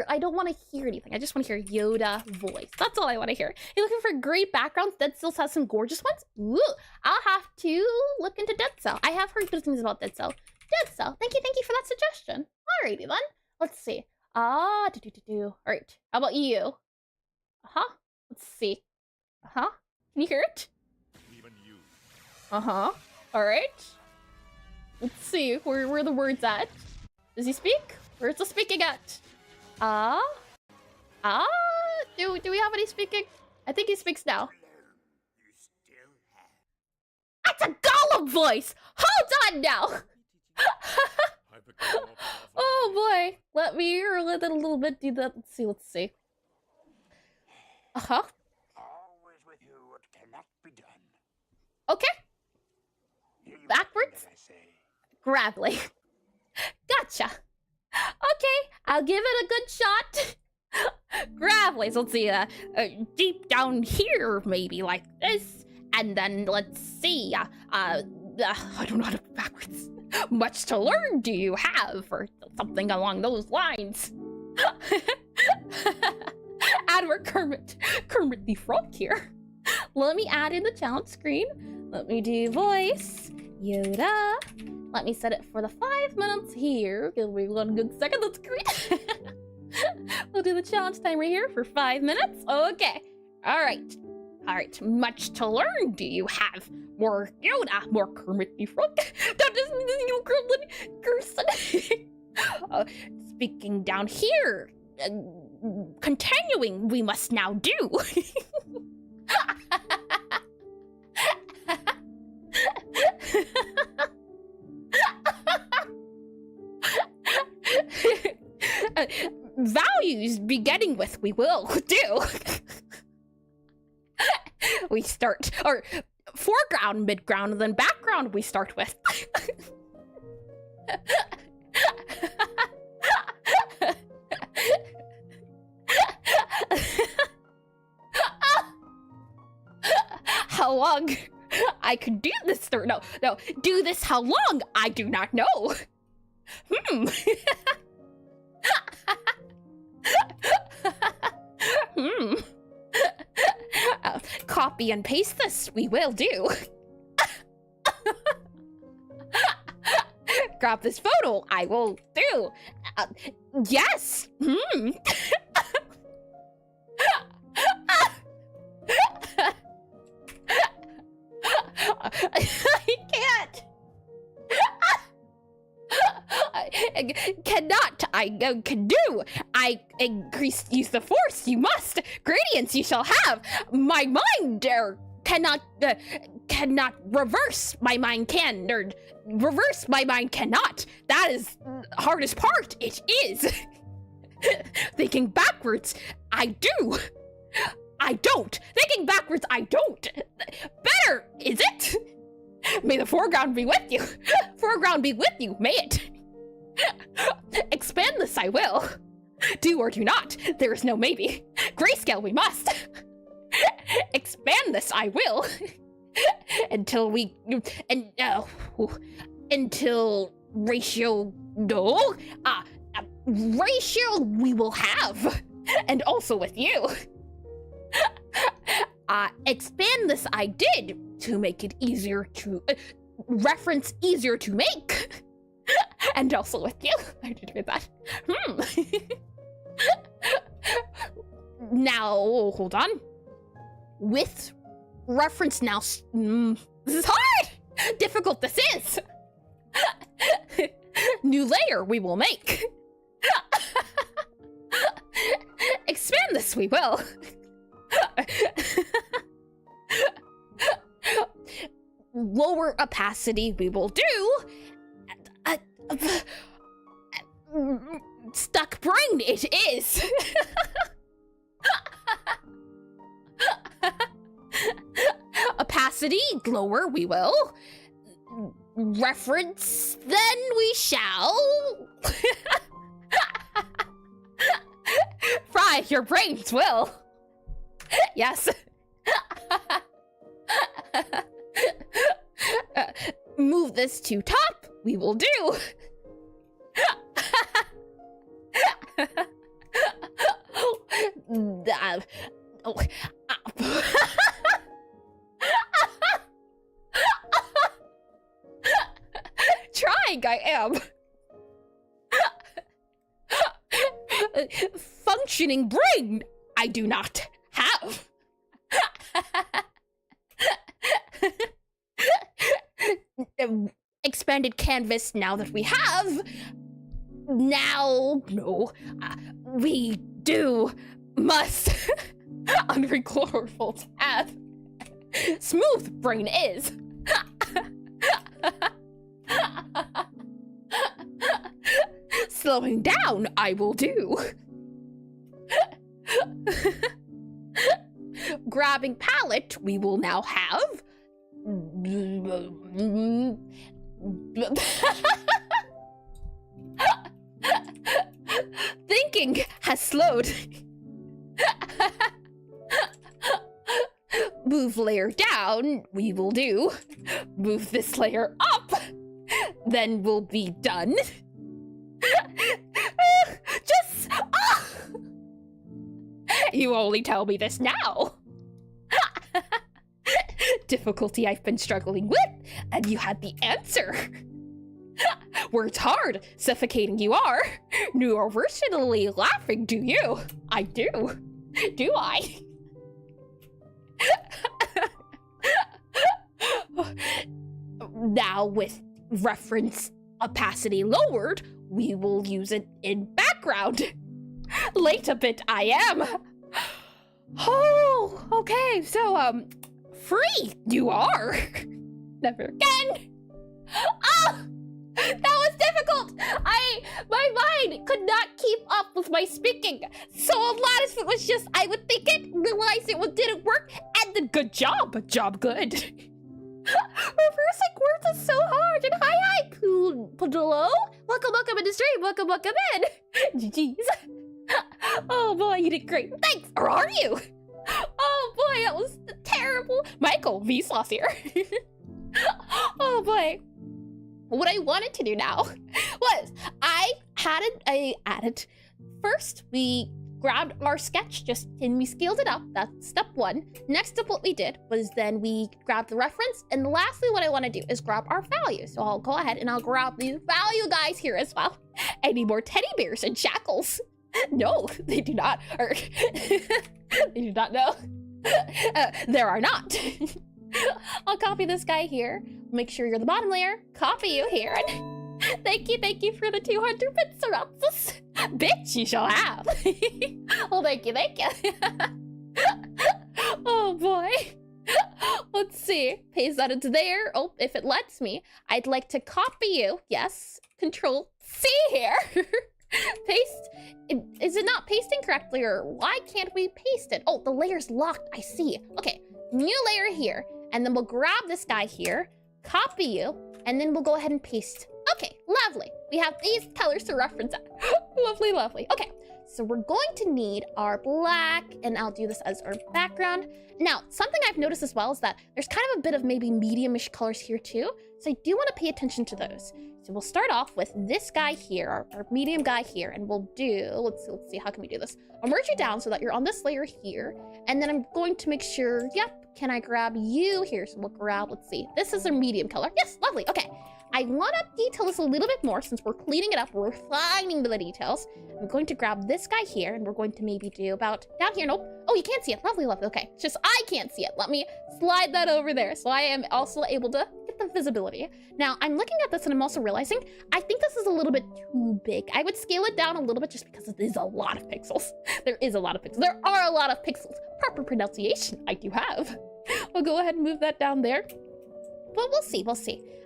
I don't want to hear anything. I just want to hear Yoda voice. That's all I want to hear. You're looking for great backgrounds? Dead Cells has some gorgeous ones? Ooh, I'll have to look into Dead Cell. I have heard good things about Dead Cell. Dead Cell. Thank you for that suggestion. Alrighty then. Let's see. Alright. How about you? Let's see. Can you hear it? Even you. Alright. Let's see. Where are the words at? Does he speak? Where's the speaking at? Do we have any speaking? I think he speaks now. That's a Gollum voice! Hold on now! Oh boy, let me let it a little bit. Do that. Let's see. Uh-huh. Always with you, it cannot be done. Okay. Backwards. Gravelly. Gotcha. Okay, I'll give it a good shot. Gravelly. So let's see. Deep down here, maybe like this, and then let's see. I don't know how to backwards. Much to learn do you have, or something along those lines? Add more Kermit the Frog here. Let me add in the challenge screen. Let me do voice, Yoda. Let me set it for the 5 minutes here. Give me 1 good second, that's great. We'll do the challenge timer here for 5 minutes. Okay, all right. Much to learn do you have? More Yoda, more Kermit the Frog. That doesn't mean you Gerson. Speaking down here. Continuing, we must now do. Values beginning with we will do. We start, or foreground, midground, and then background we start with. How long I could do this, or no, do this how long, I do not know. Copy and paste this, we will do. Grab this photo, I will do. Yes. I can't. Cannot. I can do. I increase. Use the force. You must. Gradients you shall have. My mind cannot reverse. My mind can. Or reverse. My mind cannot. That is the hardest part. It is. Thinking backwards. I do. I don't. Thinking backwards, I don't. Better, is it? May the foreground be with you. Foreground be with you, may it. Expand this, I will. Do or do not. There is no maybe. Grayscale, we must. Expand this, I will. Until we... until ratio... No. Ratio we will have. And also with you. Expand this I did to make it easier to reference easier to make. And also with you. I did read that. Now, hold on. With reference now. This is hard. Difficult this is. New layer we will make. Expand this we will. Lower opacity we will do. Stuck brain it is. Opacity lower we will. Reference then we shall. Fry your brains will. Yes. Move this to top. We will do. Trying, I am. Functioning brain, I do not have. Expanded canvas now that we have. Now, no, we do must unrechlorophil have. Smooth brain is. slowing down, I will do. Grabbing palette, we will now have. Thinking has slowed. Move layer down, we will do. Move this layer up, then we'll be done. Just, you only tell me this now. Difficulty I've been struggling with, and you had the answer. Words hard, suffocating you are. Universally laughing, do you? I do. Do I? Now with reference opacity lowered, we will use it in background. Late a bit I am. Oh, okay, so, free you are. Never again. Oh, that was difficult. My mind could not keep up with my speaking. So a lot of it was just, I would think it, realize it didn't work, and then good job good. Reversing words is so hard, and hi, Padillo. Welcome in the stream, welcome in. GG's. Oh boy, you did great. Thanks, or are you? Oh boy, that was terrible. Michael, Vsauce here. Oh boy. What I wanted to do now was I added first we grabbed our sketch and we scaled it up. That's step one. Next up, what we did was then we grabbed the reference, and lastly what I want to do is grab our value. So I'll go ahead and I'll grab these value guys here as well. Any more teddy bears and shackles? No, they do not. Or they do not know. There are not. I'll copy this guy here. Make sure you're the bottom layer. Copy you here. And thank you for the 200 bits surrounds. Bitch, you shall have. Well, thank you. Oh boy. Let's see. Paste that into there. Oh, if it lets me. I'd like to copy you. Yes. Control C here. Paste. Is it not pasting correctly, or why can't we paste it? Oh, the layer's locked. I see. Okay. New layer here. And then we'll grab this guy here, copy you, and then we'll go ahead and paste. Okay, lovely. We have these colors to reference it. Lovely. Okay, so we're going to need our black, and I'll do this as our background. Now, something I've noticed as well is that there's kind of a bit of maybe medium-ish colors here too, so I do want to pay attention to those. So we'll start off with this guy here, our medium guy here, and we'll do, let's see, how can we do this? I'll merge you down so that you're on this layer here, and then I'm going to make sure, yep, can I grab you here? So we'll grab, let's see, this is a medium color. Yes, lovely, okay. I want to detail this a little bit more since we're cleaning it up, we're refining the details. I'm going to grab this guy here, and we're going to maybe do about down here. Nope. Oh, you can't see it. Lovely. Okay. It's just I can't see it. Let me slide that over there so I am also able to get the visibility. Now, I'm looking at this and I'm also realizing I think this is a little bit too big. I would scale it down a little bit just because it is a lot of pixels. There is a lot of pixels. There are a lot of pixels. Proper pronunciation I do have. We'll go ahead and move that down there. But we'll see.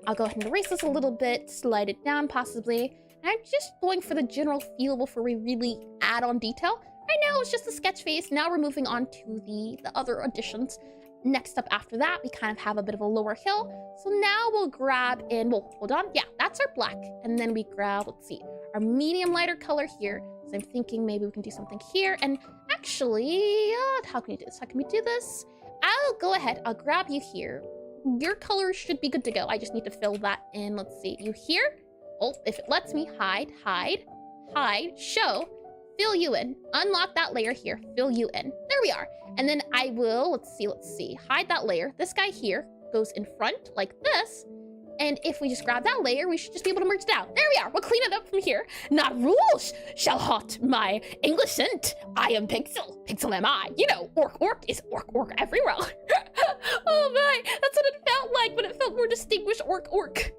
I'll go ahead and erase this a little bit, slide it down possibly. And I'm just going for the general feel before we really add on detail. Right now it's just a sketch phase. Now we're moving on to the other additions. Next up after that, we kind of have a bit of a lower hill. So now we'll grab in, well, hold on. Yeah, that's our black. And then we grab, let's see, our medium lighter color here. So I'm thinking maybe we can do something here. And actually, how can we do this? How can we do this? I'll go ahead. I'll grab you here. Your color should be good to go. I just need to fill that in. Let's see. You here? Oh, if it lets me, hide, show, fill you in. Unlock that layer here, fill you in. There we are. And then I will, let's see, hide that layer. This guy here goes in front like this. And if we just grab that layer, we should just be able to merge down. There we are. We'll clean it up from here. Not rules shall haunt my English scent. I am Pixel am I. You know, orc is orc everywhere. Oh my, that's what it felt like, but it felt more distinguished orc.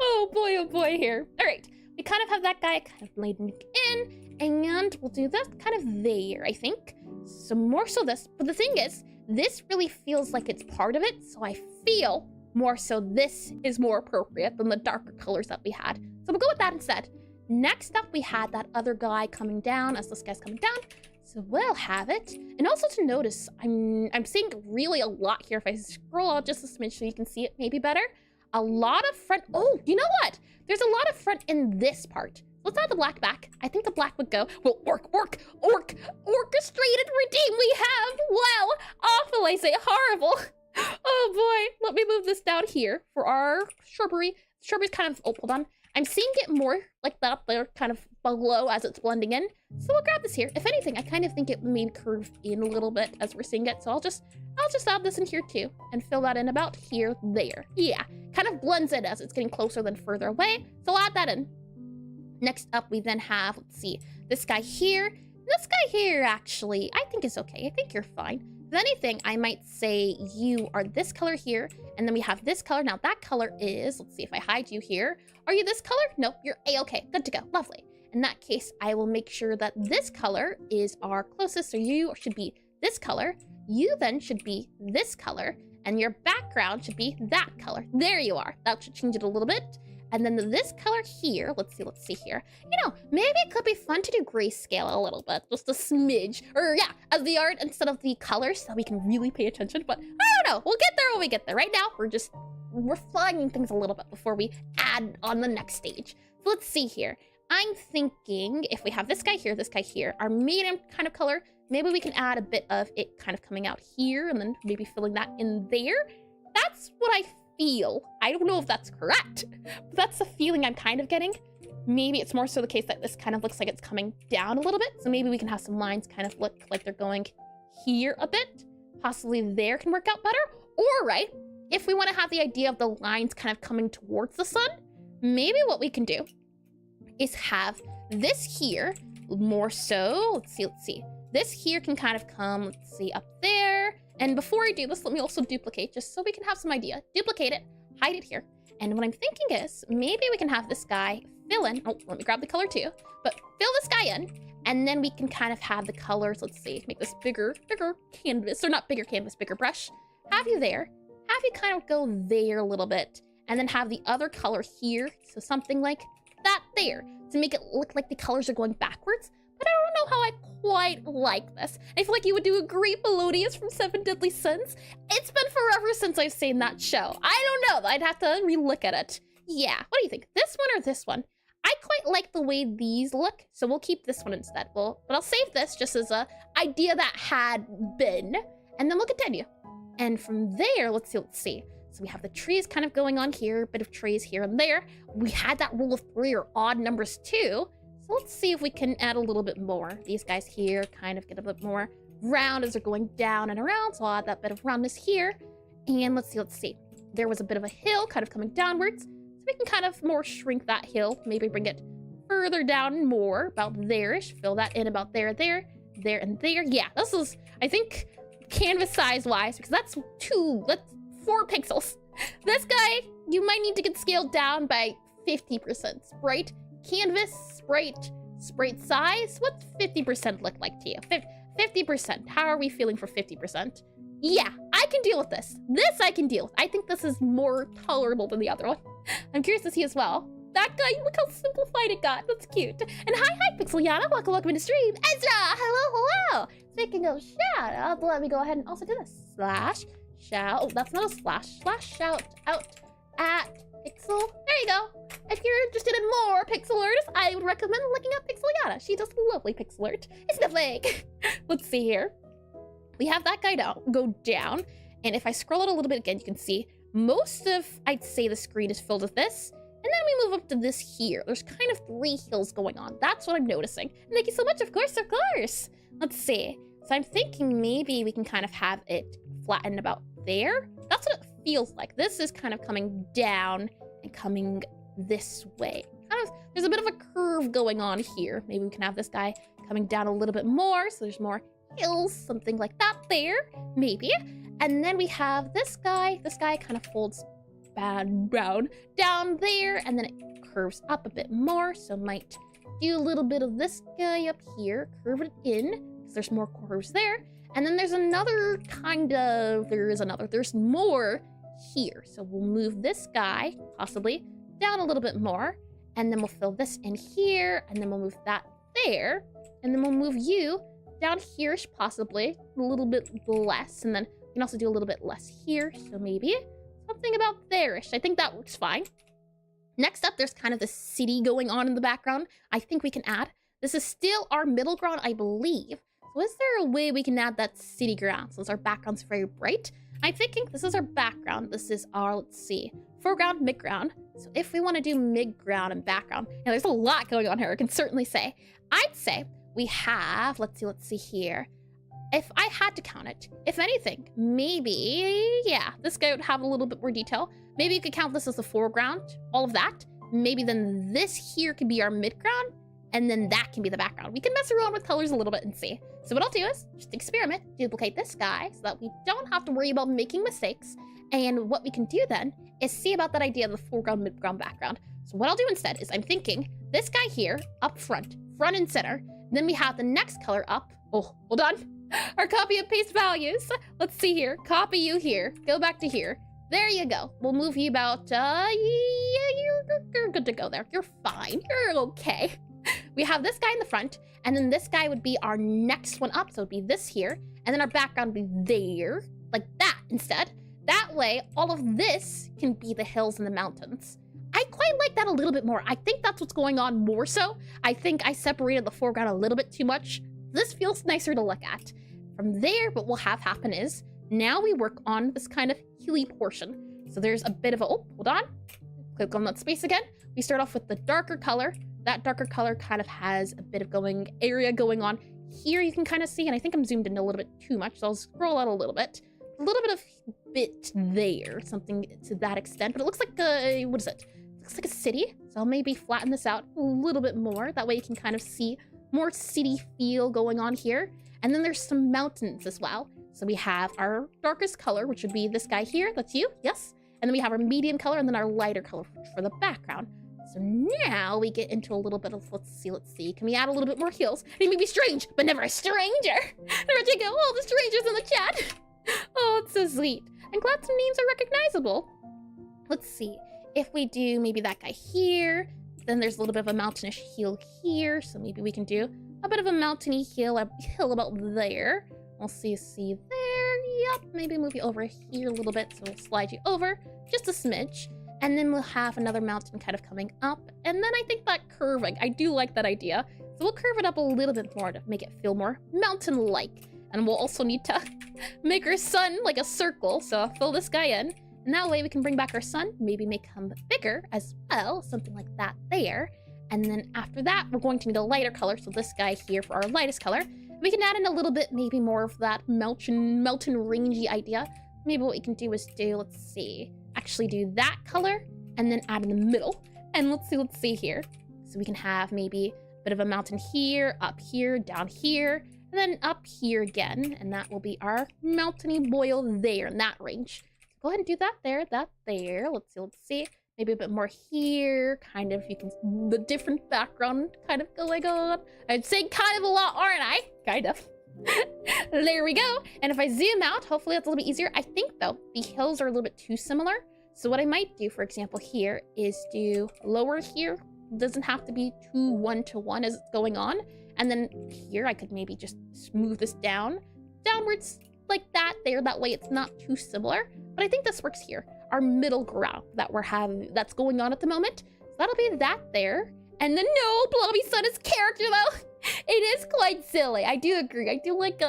Oh boy here. All right, we kind of have that guy kind of laid in, and we'll do this kind of there, I think. So more so this, but the thing is, this really feels like it's part of it, so I feel more so this is more appropriate than the darker colors that we had. So we'll go with that instead. Next up, we had that other guy coming down as this guy's coming down. So we'll have it. And also to notice, I'm seeing really a lot here. If I scroll out just a smidge so you can see it maybe better. A lot of front. Oh, you know what? There's a lot of front in this part. Let's add the black back. I think the black would go. Well, orchestrated redeem we have. Wow, awful, I say, horrible. Oh boy, let me move this down here for our shrubbery. Shrubbery's kind of, oh, hold on. I'm seeing it more like that there, kind of below as it's blending in. So we'll grab this here. If anything, I kind of think it may curve in a little bit as we're seeing it. So I'll just add this in here too and fill that in about here, there. Yeah, kind of blends in as it's getting closer than further away. So I'll add that in. Next up, we then have, let's see, this guy here. This guy here, actually, I think is okay. I think you're fine. If anything, I might say you are this color here, and then we have this color. Now that color is, let's see if I hide you here. Are you this color? Nope, you're A-okay. Good to go. Lovely. In that case, I will make sure that this color is our closest. So you should be this color. You then should be this color, and your background should be that color. There you are. That should change it a little bit. And then this color here, let's see here. You know, maybe it could be fun to do grayscale a little bit, just a smidge. Or yeah, as the art instead of the colors so we can really pay attention. But I don't know, we'll get there when we get there. Right now, we're refining things a little bit before we add on the next stage. So let's see here. I'm thinking if we have this guy here, our medium kind of color, maybe we can add a bit of it kind of coming out here and then maybe filling that in there. That's what I feel. I don't know if that's correct, but that's the feeling I'm kind of getting. Maybe it's more so the case that this kind of looks like it's coming down a little bit. So maybe we can have some lines kind of look like they're going here a bit. Possibly there can work out better. Or, right, if we want to have the idea of the lines kind of coming towards the sun, maybe what we can do is have this here more so. Let's see. This here can kind of come, let's see, up there. And before I do this, let me also duplicate just so we can have some idea. Duplicate it, hide it here. And what I'm thinking is maybe we can have this guy fill in. Oh, let me grab the color too. But fill this guy in, and then we can kind of have the colors. Let's see, make this bigger canvas, or not bigger canvas, bigger brush. Have you there. Have you kind of go there a little bit, and then have the other color here. So something like that there to make it look like the colors are going backwards. But I don't know how I quite like this. I feel like you would do agree, Melodious from Seven Deadly Sins. It's been forever since I've seen that show. I don't know. I'd have to re-look at it. Yeah, what do you think? This one or this one? I quite like the way these look, so we'll keep this one instead. But I'll save this just as a idea that had been, and then we'll continue. And from there, let's see. So we have the trees kind of going on here, a bit of trees here and there. We had that rule of 3 or odd numbers too. So let's see if we can add a little bit more. These guys here kind of get a bit more round as they're going down and around. So I'll add that bit of roundness here. And let's see. There was a bit of a hill kind of coming downwards. So we can kind of more shrink that hill. Maybe bring it further down more, about there-ish. Fill that in about there, and there. Yeah, this is, I think, canvas size-wise, because that's 4 pixels. This guy, you might need to get scaled down by 50%, right? Canvas, sprite size, what's 50% look like to you? 50%, how are we feeling for 50%? Yeah, I can deal with this. This I can deal with. I think this is more tolerable than the other one. I'm curious to see as well. That guy, look how simplified it got. That's cute. And hi, Pixeliana. Welcome into stream. Ezra, hello. Speaking of shout out, let me go ahead and also do this. Slash shout. Oh, that's not a slash. Slash shout out at Pixel. There you go. If you're interested in more pixel artists, I would recommend looking up Pixeliana. She does lovely pixel art. It's the flake. Let's see here. We have that guy go down. And if I scroll it a little bit again, you can see most of, I'd say, the screen is filled with this. And then we move up to this here. There's kind of 3 hills going on. That's what I'm noticing. Thank you so much. Of course. Let's see. So I'm thinking maybe we can kind of have it flatten about there. That's what it feels like. This is kind of coming down and coming this way. There's a bit of a curve going on here. Maybe we can have this guy coming down a little bit more. So there's more hills, something like that there, maybe. And then we have this guy. This guy kind of folds down there, and then it curves up a bit more. So might do a little bit of this guy up here, curve it in, because there's more curves there. And then there's another there's more here. So we'll move this guy possibly down a little bit more. and then we'll fill this in here, and then we'll move that there, and then we'll move you down here-ish, possibly a little bit less, and then we can also do a little bit less here, so maybe something about there-ish. I think that works fine. Next up, there's kind of the city going on in the background. I think we can add. This is still our middle ground, I believe. So is there a way we can add that city ground since our background's very bright? I'm thinking this is our background. This is our, let's see, foreground, midground. So if we want to do midground and background, now there's a lot going on here, I can certainly say. I'd say we have, let's see here. If I had to count it, if anything, maybe, yeah, this guy would have a little bit more detail. Maybe you could count this as the foreground, all of that. Maybe then this here could be our midground, and then that can be the background. We can mess around with colors a little bit and see. So what I'll do is just experiment, duplicate this guy so that we don't have to worry about making mistakes. And what we can do then is see about that idea of the foreground, midground, background. So what I'll do instead is I'm thinking this guy here up front and center. Then we have the next color up. Oh, hold on. Our copy and paste values. Let's see here. Copy you here. Go back to here. There you go. We'll move you about, yeah, you're good to go there. You're fine. You're okay. We have this guy in the front, and then this guy would be our next one up. So it'd be this here, and then our background would be there, like that instead. That way, all of this can be the hills and the mountains. I quite like that a little bit more. I think that's what's going on more so. I think I separated the foreground a little bit too much. This feels nicer to look at. From there, what we'll have happen is, now we work on this kind of hilly portion. So there's a bit of a, oh, hold on. Click on that space again. We start off with the darker color. That darker color kind of has a bit of area going on. Here you can kind of see, and I think I'm zoomed in a little bit too much, so I'll scroll out a little bit. A little bit of bit there, something to that extent, but it looks like a, what is it? It looks like a city, so I'll maybe flatten this out a little bit more. That way you can kind of see more city feel going on here. And then there's some mountains as well. So we have our darkest color, which would be this guy here. That's you, yes. And then we have our medium color and then our lighter color for the background. So now we get into a little bit of, let's see. Can we add a little bit more hills? It may be strange, but never a stranger. Never take out all the strangers in the chat. Oh, it's so sweet. I'm glad some names are recognizable. Let's see. If we do maybe that guy here, then there's a little bit of a mountainish hill here. So maybe we can do a bit of a mountainy hill about there. We'll see there. Yep, maybe move you over here a little bit. So we'll slide you over just a smidge. And then we'll have another mountain kind of coming up. And then I think that curving, I do like that idea. So we'll curve it up a little bit more to make it feel more mountain-like. And we'll also need to make our sun like a circle. So I'll fill this guy in. And that way we can bring back our sun, maybe make him bigger as well. Something like that there. And then after that, we're going to need a lighter color. So this guy here for our lightest color. We can add in a little bit, maybe more of that mountain rangy idea. Maybe what we can do is let's see, actually do that color and then add in the middle. And let's see here. So we can have maybe a bit of a mountain here, up here, down here, and then up here again. And that will be our mountainy boil there in that range. So go ahead and do that there, Let's see. Maybe a bit more here, kind of, you can, the different background kind of going on. I'd say kind of a lot, aren't I? Kind of. There we go. And if I zoom out, hopefully that's a little bit easier. I think, though, the hills are a little bit too similar. So what I might do, for example, here is do lower here. It doesn't have to be too one-to-one as it's going on. And then here, I could maybe just move this downwards like that there. That way it's not too similar. But I think this works here. Our middle ground that that's going on at the moment. So that'll be that there. And then no, Blobby Sun is character though. It is quite silly. I do agree. I do like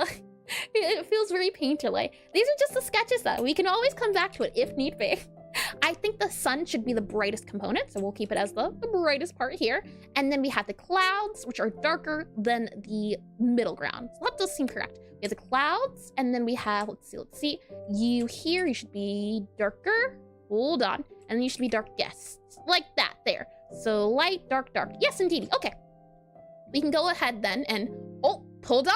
it feels very painterly. These are just the sketches though. We can always come back to it if need be. I think the sun should be the brightest component, so we'll keep it as the brightest part here. And then we have the clouds, which are darker than the middle ground. So that does seem correct. We have the clouds, and then we have, let's see, you here, you should be darker. Hold on. And then you should be dark, yes, like that there. So light, dark, dark. Yes, indeed. Okay. We can go ahead then and, oh, hold on.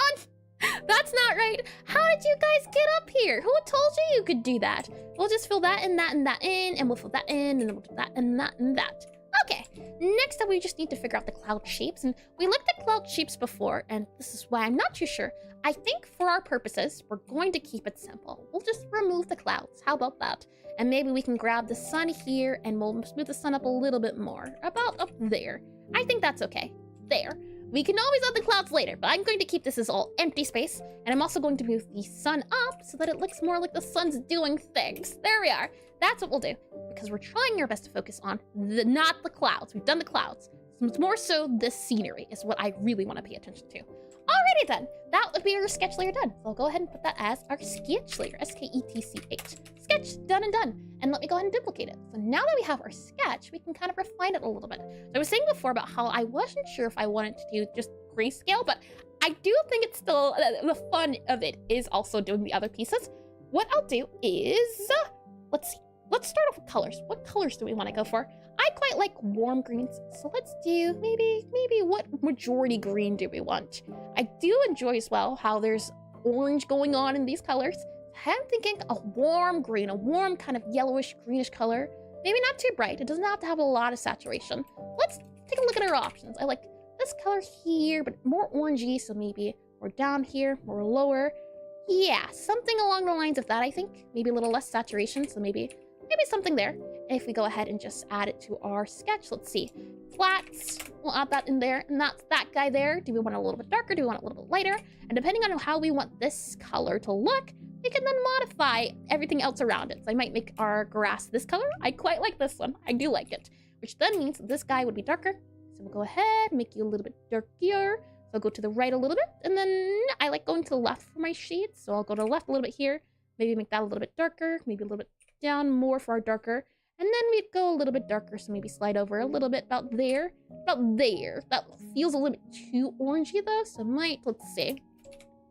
That's not right. How did you guys get up here? Who told you could do that? We'll just fill that and that and that in, and we'll fill that in, and then we'll do that and that and that. Okay, Next up, we just need to figure out the cloud shapes. And we looked at cloud shapes before, and this is why I'm not too sure. I think for our purposes, we're going to keep it simple. We'll just remove the clouds. How about that? And maybe we can grab the sun here, and we'll smooth the sun up a little bit more. About up there. I think that's okay. There. We can always add the clouds later, but I'm going to keep this as all empty space. And I'm also going to move the sun up so that it looks more like the sun's doing things. There we are. That's what we'll do, because we're trying our best to focus on not the clouds. We've done the clouds. So it's more so this scenery is what I really want to pay attention to. Alrighty then, that would be our sketch layer done. So I'll go ahead and put that as our sketch layer, S-K-E-T-C-H. Sketch done and done. And let me go ahead and duplicate it. So now that we have our sketch, we can kind of refine it a little bit. So I was saying before about how I wasn't sure if I wanted to do just grayscale, but I do think it's still, the fun of it is also doing the other pieces. What I'll do is, let's see. Let's start off with colors. What colors do we want to go for? I quite like warm greens, so let's do maybe what majority green do we want? I do enjoy as well how there's orange going on in these colors. I'm thinking a warm green, a warm kind of yellowish greenish color. Maybe not too bright. It doesn't have to have a lot of saturation. Let's take a look at our options. I like this color here, but more orangey, so maybe we're down here, more lower. Yeah, something along the lines of that, I think. Maybe a little less saturation, so maybe something there. If we go ahead and just add it to our sketch, let's see. Flats, we'll add that in there, and that's that guy there. Do we want it a little bit darker? Do we want it a little bit lighter? And depending on how we want this color to look, we can then modify everything else around it. So I might make our grass this color. I quite like this one. I do like it, which then means this guy would be darker. So we'll go ahead, make you a little bit darker. So I'll go to the right a little bit, and then I like going to the left for my shades. So I'll go to the left a little bit here, maybe make that a little bit darker, maybe a little bit down more for our darker, and then we go a little bit darker, so maybe slide over a little bit about there. That feels a little bit too orangey though, so let's see.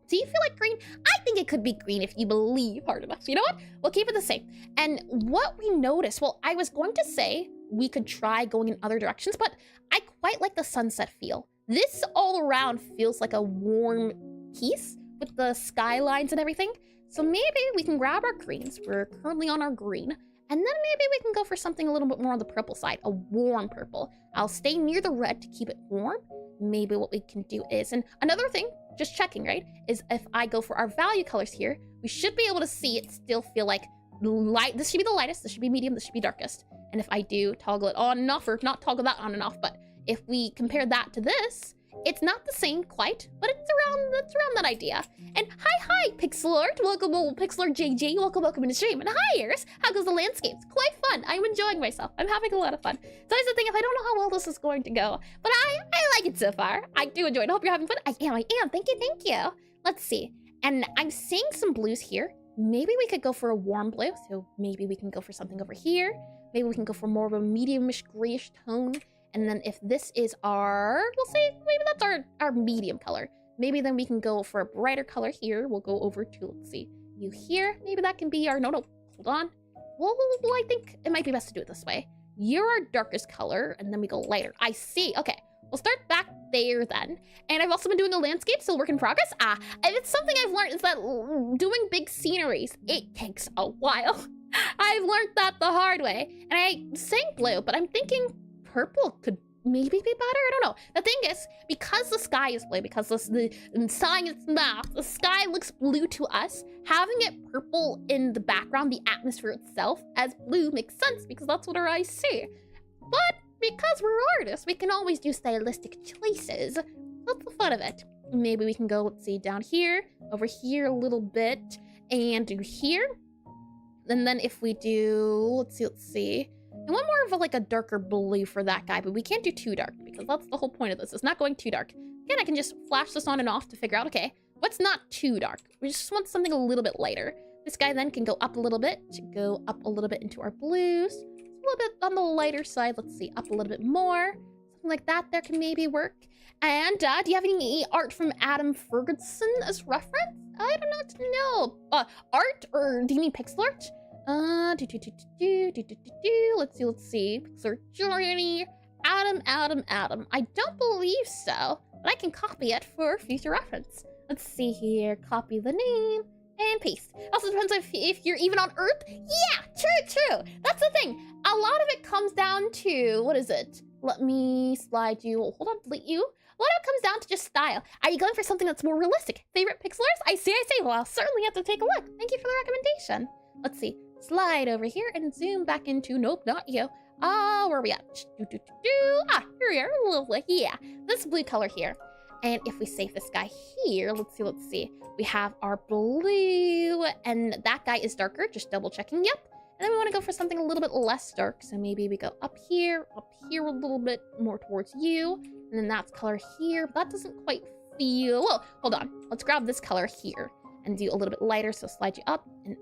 Do you feel like green? I think it could be green if you believe hard enough. You know what? We'll keep it the same. And what we notice, well, I was going to say we could try going in other directions, but I quite like the sunset feel. This all around feels like a warm piece with the skylines and everything. So maybe we can grab our greens. We're currently on our green. And then maybe we can go for something a little bit more on the purple side, a warm purple. I'll stay near the red to keep it warm. Maybe what we can do is, and another thing, just checking, right, is if I go for our value colors here, we should be able to see it still feel like light. This should be the lightest, this should be medium, this should be darkest. And if I do toggle it on and off, or not toggle that on and off, but if we compare that to this, it's not the same quite, but it's around that idea. And hi, Pixelart. Welcome, old Pixelart JJ. Welcome in the stream. And hi, Iris. How goes the landscapes? Quite fun. I'm enjoying myself. I'm having a lot of fun. So here's the thing, if I don't know how well this is going to go, but I like it so far. I do enjoy it. I hope you're having fun. I am. Thank you. Let's see. And I'm seeing some blues here. Maybe we could go for a warm blue. So maybe we can go for something over here. Maybe we can go for more of a medium-ish grayish tone. And then if this is we'll say, maybe that's our medium color. Maybe then we can go for a brighter color here. We'll go over to, let's see, you here. Maybe that can be our, no, hold on. Well, I think it might be best to do it this way. You're our darkest color, and then we go lighter. I see, okay. We'll start back there then. And I've also been doing a landscape, still work in progress. And it's something I've learned is that doing big sceneries, it takes a while. I've learned that the hard way. And I'm saying blue, but I'm thinking purple could maybe be better. I don't know. The thing is, because the sky is blue, because the sign is not, the sky looks blue to us, having it purple in the background, the atmosphere itself, as blue makes sense because that's what our eyes see. But because we're artists, we can always do stylistic choices. That's the fun of it. Maybe we can go, let's see, down here, over here a little bit, and do here. And then if we do, let's see. I want more of like a darker blue for that guy, but we can't do too dark because that's the whole point of this. It's not going too dark. Again, I can just flash this on and off to figure out, okay, what's not too dark? We just want something a little bit lighter. This guy then can go up a little bit into our blues. A little bit on the lighter side. Let's see, up a little bit more. Something like that there can maybe work. And do you have any art from Adam Ferguson as reference? I don't know what to know. Art, or do you mean pixel art? Let's see. Pixelart Journey. Adam. I don't believe so, but I can copy it for future reference. Let's see here. Copy the name and paste. Also depends if you're even on Earth. Yeah, true. That's the thing. A lot of it comes down to, what is it? Let me slide you. Hold on, delete you. Well, it comes down to just style. Are you going for something that's more realistic? Favorite Pixelars? I see. Well, I'll certainly have to take a look. Thank you for the recommendation. Let's see. Slide over here and zoom back into, nope, not you. Where are we at? Ah, here we are. Lovely. Yeah, this blue color here. And if we save this guy here, let's see. We have our blue, and that guy is darker. Just double checking. Yep. And then we want to go for something a little bit less dark. So maybe we go up here a little bit more towards you. And then that's color here. But that doesn't quite feel... Whoa, hold on. Let's grab this color here and do a little bit lighter. So slide you up and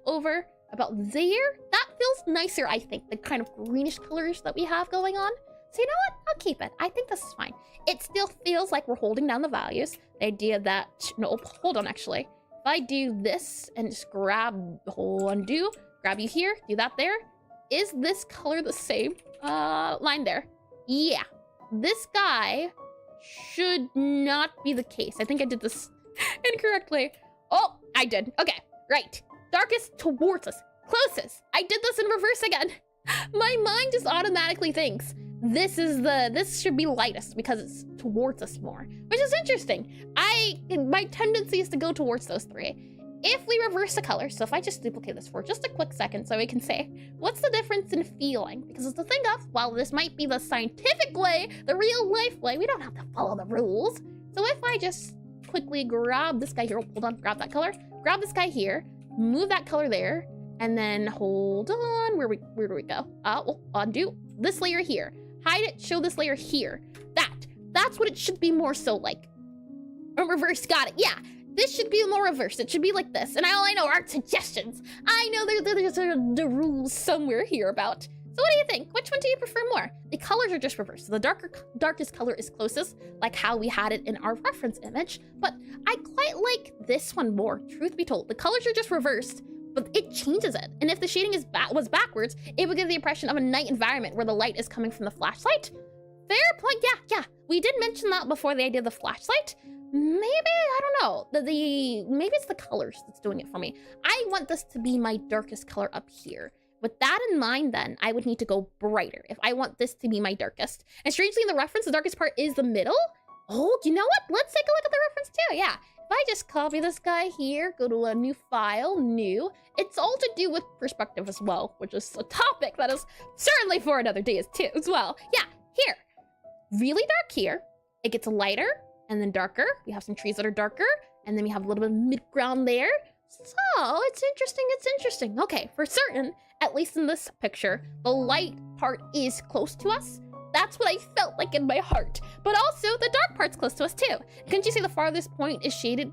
over. About there. That feels nicer, I think. The kind of greenish colors that we have going on. So you know what? I'll keep it. I think this is fine. It still feels like we're holding down the values. The idea that... No, hold on, actually. If I do this and just grab... Undo... Grab you here, do that there. Is this color the same? Line there. Yeah. This guy should not be the case. I think I did this incorrectly. Oh, I did. Okay, right. Darkest towards us. Closest. I did this in reverse again. My mind just automatically thinks this should be lightest because it's towards us more, which is interesting. My tendency is to go towards those three. If we reverse the color, so if I just duplicate this for just a quick second so we can say, what's the difference in feeling? Because it's the thing of, while this might be the scientific way, the real life way, we don't have to follow the rules. So if I just quickly grab this guy here, hold on, grab that color, grab this guy here, move that color there, and then hold on, where do we go? Undo this layer here, hide it, show this layer here. That's what it should be more so like. Reverse, got it, yeah. This should be more reversed. It should be like this. And all I know are suggestions. I know there's the rules somewhere here about. So what do you think? Which one do you prefer more? The colors are just reversed. So the darkest color is closest, like how we had it in our reference image. But I quite like this one more, truth be told. The colors are just reversed, but it changes it. And if the shading was backwards, it would give the impression of a night environment where the light is coming from the flashlight. Fair point, yeah. We did mention that before the idea of the flashlight. Maybe, I don't know, maybe it's the colors that's doing it for me. I want this to be my darkest color up here. With that in mind, then, I would need to go brighter if I want this to be my darkest. And strangely, in the reference, the darkest part is the middle. Oh, you know what? Let's take a look at the reference too, yeah. If I just copy this guy here, go to a new file, new, it's all to do with perspective as well, which is a topic that is certainly for another day as well. Yeah, here, really dark here. It gets lighter. And then darker. We have some trees that are darker. And then we have a little bit of mid-ground there. So, it's interesting. Okay, for certain, at least in this picture, the light part is close to us. That's what I felt like in my heart. But also, the dark part's close to us too. Couldn't you see the farthest point is shaded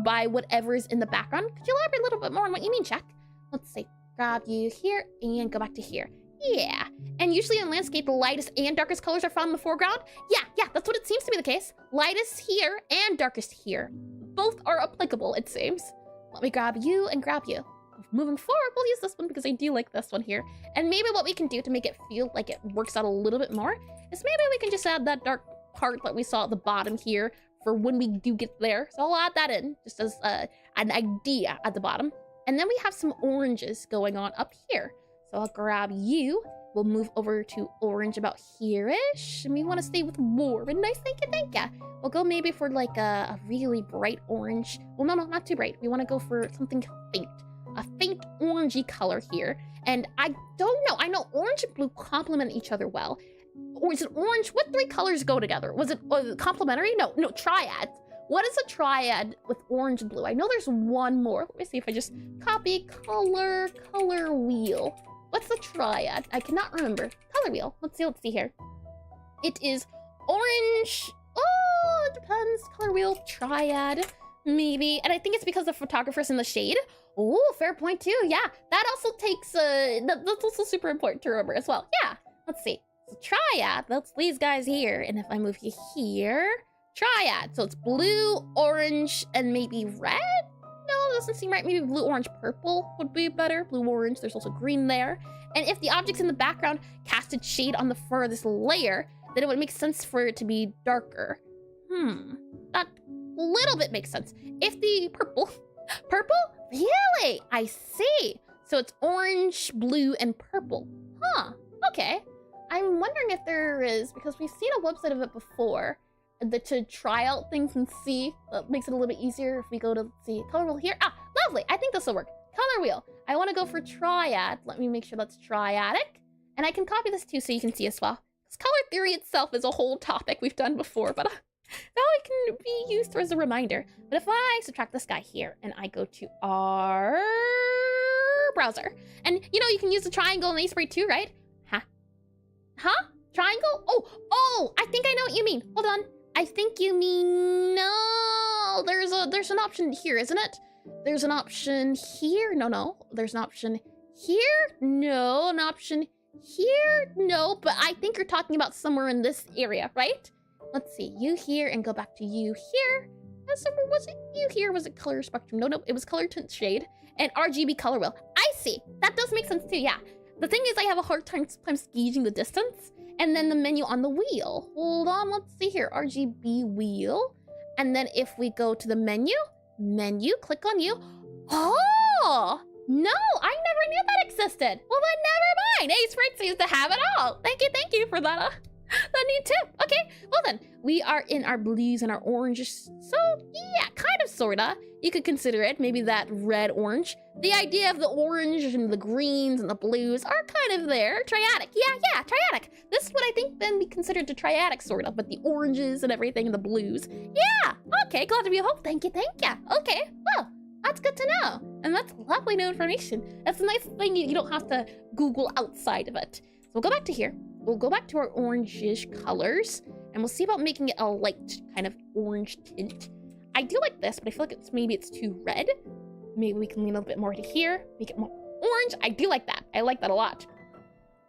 by whatever is in the background? Could you elaborate a little bit more on what you mean, Jack? Let's see. Grab you here and go back to here. Yeah, and usually in landscape, the lightest and darkest colors are found in the foreground. Yeah, that's what it seems to be the case. Lightest here and darkest here. Both are applicable, it seems. Let me grab you and grab you. Moving forward, we'll use this one because I do like this one here. And maybe what we can do to make it feel like it works out a little bit more is maybe we can just add that dark part that we saw at the bottom here for when we do get there. So I'll add that in just as an idea at the bottom. And then we have some oranges going on up here. So I'll grab you. We'll move over to orange about here-ish. And we want to stay with warm and nice. Thank ya. We'll go maybe for like a really bright orange. Well, no, not too bright. We want to go for something faint. A faint orangey color here. And I don't know. I know orange and blue complement each other well. Or is it orange? What three colors go together? Was it complementary? No, triad. What is a triad with orange and blue? I know there's one more. Let me see if I just copy color wheel. What's the triad? I cannot remember. Color wheel. Let's see here. It is orange. Oh, it depends. Color wheel, triad, maybe. And I think it's because the photographer's in the shade. Oh, fair point too. Yeah, that also takes, that's also super important to remember as well. Yeah, let's see. So triad, that's these guys here. And if I move you here, triad. So it's blue, orange, and maybe red? No, it doesn't seem right. Maybe blue, orange, purple would be better. Blue, orange, there's also green there. And if the objects in the background casted shade on the furthest layer, then it would make sense for it to be darker. That little bit makes sense. If the purple, really? I see. So it's orange, blue, and purple. Huh, okay. I'm wondering if there is, because we've seen a website of it before, to try out things and see. That makes it a little bit easier if we go to, see, color wheel here. Ah, lovely. I think this will work. Color wheel. I want to go for triad. Let me make sure that's triadic. And I can copy this too so you can see as well. Because color theory itself is a whole topic we've done before, but now it can be used as a reminder. But if I subtract this guy here and I go to our browser, and you know, you can use the triangle in Aseprite too, right? Huh? Triangle? Oh, I think I know what you mean. Hold on. I think you mean, no, there's an option here, isn't it? There's an option here. No. There's an option here. No, an option here. No, but I think you're talking about somewhere in this area, right? Let's see, you here and go back to you here. Somewhere, was it you here? Was it color spectrum? No, it was color tint shade and RGB color wheel. I see. That does make sense too, yeah. The thing is I have a hard time sometimes gauging the distance and then the menu on the wheel. Hold on, let's see here, RGB wheel. And then if we go to the menu, click on you. Oh, no, I never knew that existed. Well, then never mind. Aseprite seems to have it all. Thank you for that. That neat tip. Okay, well then, we are in our blues and our oranges. So yeah, kind of, sorta. You could consider it, maybe that red-orange. The idea of the orange and the greens and the blues are kind of there. Triadic, yeah, triadic. This is what I think then be considered the triadic sort of, but the oranges and everything and the blues. Yeah, okay, glad to be a help. Thank you. Okay, well, that's good to know. And that's lovely new information. That's a nice thing you don't have to Google outside of it. So we'll go back to here. We'll go back to our orangish colors and we'll see about making it a light kind of orange tint. I do like this, but I feel like maybe it's too red. Maybe we can lean a little bit more to here, make it more orange. I do like that. I like that a lot.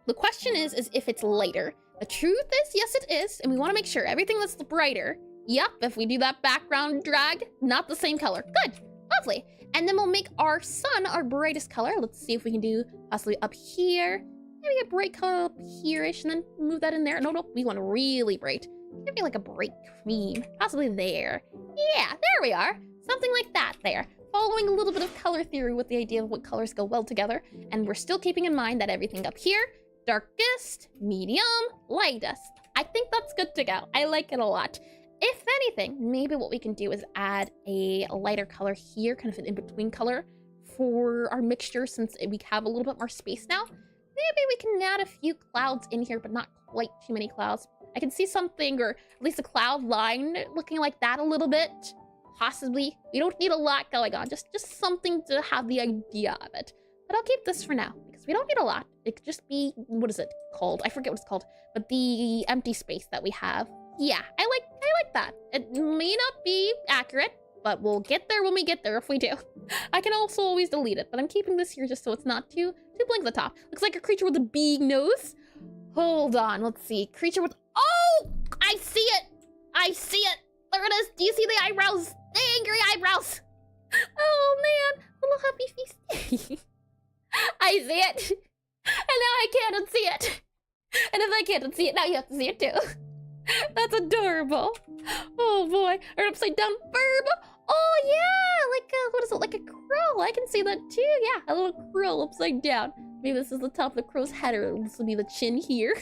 The question is if it's lighter. The truth is, yes, it is. And we want to make sure everything that's brighter. Yep, if we do that background drag, not the same color. Good, lovely. And then we'll make our sun our brightest color. Let's see if we can do possibly up here. Maybe a bright color up here-ish and then move that in there. No, we want really bright. Give me like a bright cream, possibly there. Yeah, there we are. Something like that there. Following a little bit of color theory with the idea of what colors go well together. And we're still keeping in mind that everything up here, darkest, medium, lightest. I think that's good to go. I like it a lot. If anything, maybe what we can do is add a lighter color here, kind of an in-between color for our mixture since we have a little bit more space now. Maybe we can add a few clouds in here, but not quite too many clouds. I can see something, or at least a cloud line looking like that a little bit. Possibly. We don't need a lot going on, just something to have the idea of it. But I'll keep this for now, because we don't need a lot. It could just be, what is it called? I forget what it's called, but the empty space that we have. Yeah, I like that. It may not be accurate, but we'll get there when we get there if we do. I can also always delete it, but I'm keeping this here just so it's not too blank at the top. Looks like a creature with a big nose. Hold on, let's see. Creature with, oh, I see it. There it is. Do you see the eyebrows? The angry eyebrows. Oh man, little happy feast. I see it. And now I can't unsee it. And if I can't unsee it, now you have to see it too. That's adorable. Oh boy, an upside down verb. Oh yeah, like a, what is it, like a crow. I can see that too, yeah, a little crow upside down. Maybe this is the top of the crow's head, or this will be the chin here.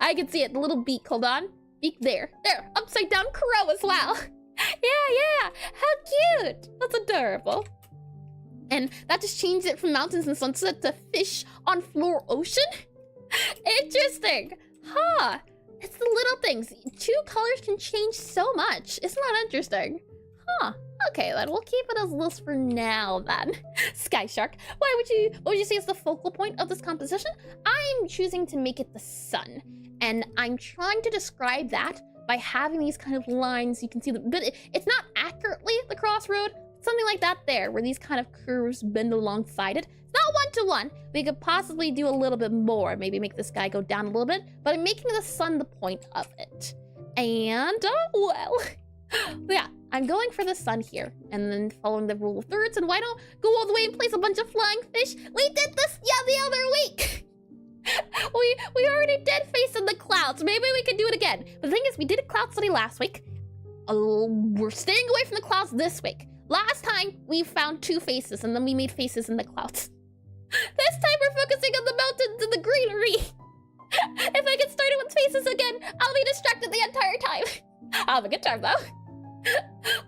I can see it, the little beak, hold on. Beak there, upside down crow as well. Yeah, how cute. That's adorable. And that just changed it from mountains and sunset to fish on floor ocean. Interesting, huh? It's the little things. 2 colors can change so much. Isn't that interesting? Huh. Okay, then we'll keep it as this for now then. Sky Shark. What would you say is the focal point of this composition? I'm choosing to make it the sun. And I'm trying to describe that by having these kind of lines. You can see but it's not accurately the crossroad. Something like that there, where these kind of curves bend alongside it. It's not one-to-one. We could possibly do a little bit more. Maybe make this guy go down a little bit, but I'm making the sun the point of it. And, well, yeah, I'm going for the sun here, and then following the rule of thirds, and why don't go all the way and place a bunch of flying fish? We did this, yeah, the other week. we already did face in the clouds. Maybe we can do it again. But the thing is, we did a cloud study last week. We're staying away from the clouds this week. Last time, we found 2 faces, and then we made faces in the clouds. This time, we're focusing on the mountains and the greenery. If I get started with faces again, I'll be distracted the entire time. I'll have a good time though.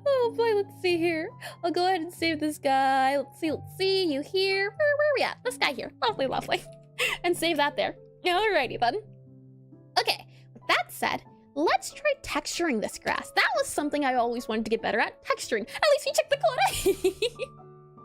Oh boy, let's see here. I'll go ahead and save this guy. Let's see, you here? Where are we at? This guy here. Lovely. And save that there. Alrighty then. Okay, with that said, let's try texturing this grass. That was something I always wanted to get better at, texturing. At least we checked the code.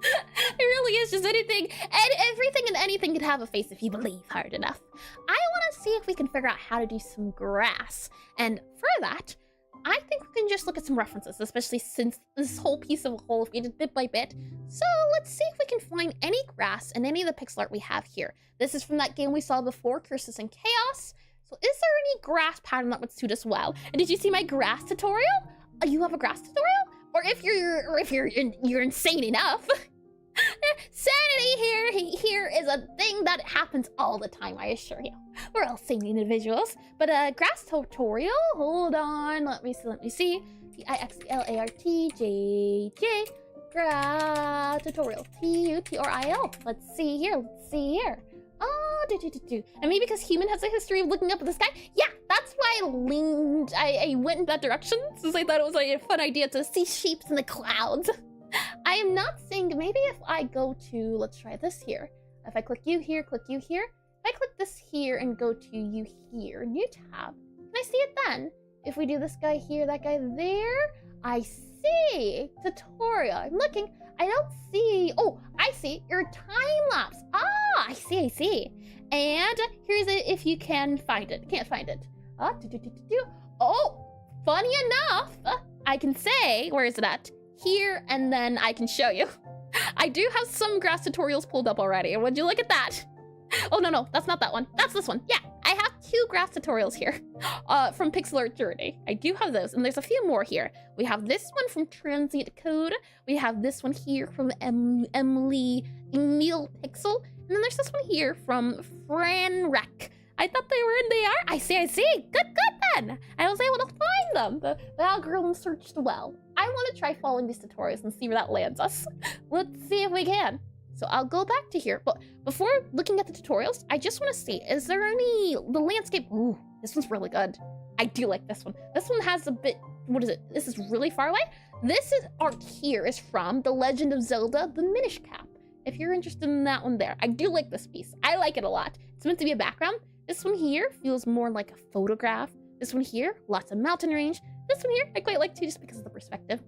It really is just anything, and everything and anything can have a face if you believe hard enough. I want to see if we can figure out how to do some grass. And for that, I think we can just look at some references, especially since this whole piece of a whole we did bit by bit. So let's see if we can find any grass in any of the pixel art we have here. This is from that game we saw before, Curses and Chaos. So is there any grass pattern that would suit us well? And did you see my grass tutorial? You have a grass tutorial? Or if you're insane enough. Sanity here is a thing that happens all the time, I assure you. We're all sane individuals. But grass tutorial, hold on, let me see. Pixlartjj, grass tutorial, tutorial. Let's see here. Oh, and maybe because human has a history of looking up at the sky. Yeah, that's why I went in that direction, since I thought it was like a fun idea to see shapes in the clouds. I am not saying, maybe if I go to, let's try this here. If I click you here, if I click this here and go to you here, new tab, can I see it then? If we do this guy here, that guy there, I see, tutorial, I'm looking, I don't see, oh, I see, your time lapse. Ah, I see. And here's it if you can find it. Can't find it. Oh, funny enough, I can say, where is it at? Here, and then I can show you. I do have some grass tutorials pulled up already. Would you look at that? Oh, no, that's not that one. That's this one. Yeah, I have 2 grass tutorials here from Pixelart Journey. I do have those, and there's a few more here. We have this one from Transient Code. We have this one here from Emile Pixel. And then there's this one here from Franrek. I thought they are. I see. Good then. I was able to find them. The algorithm searched well. I want to try following these tutorials and see where that lands us. Let's see if we can. So I'll go back to here. But before looking at the tutorials, I just want to see, is there the landscape? Ooh, this one's really good. I do like this one. This one has a bit, what is it? This is really far away. This art here is from The Legend of Zelda, The Minish Cap. If you're interested in that one there, I do like this piece. I like it a lot. It's meant to be a background. This one here feels more like a photograph. This one here, lots of mountain range. This one here, I quite like too, just because of the perspective.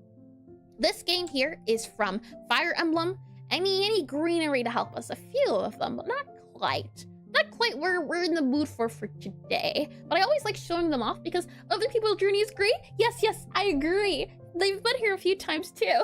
This game here is from Fire Emblem. Any greenery to help us. A few of them, but not quite. Not quite where we're in the mood for today. But I always like showing them off because other people's journey is great. Yes, I agree. They've been here a few times too,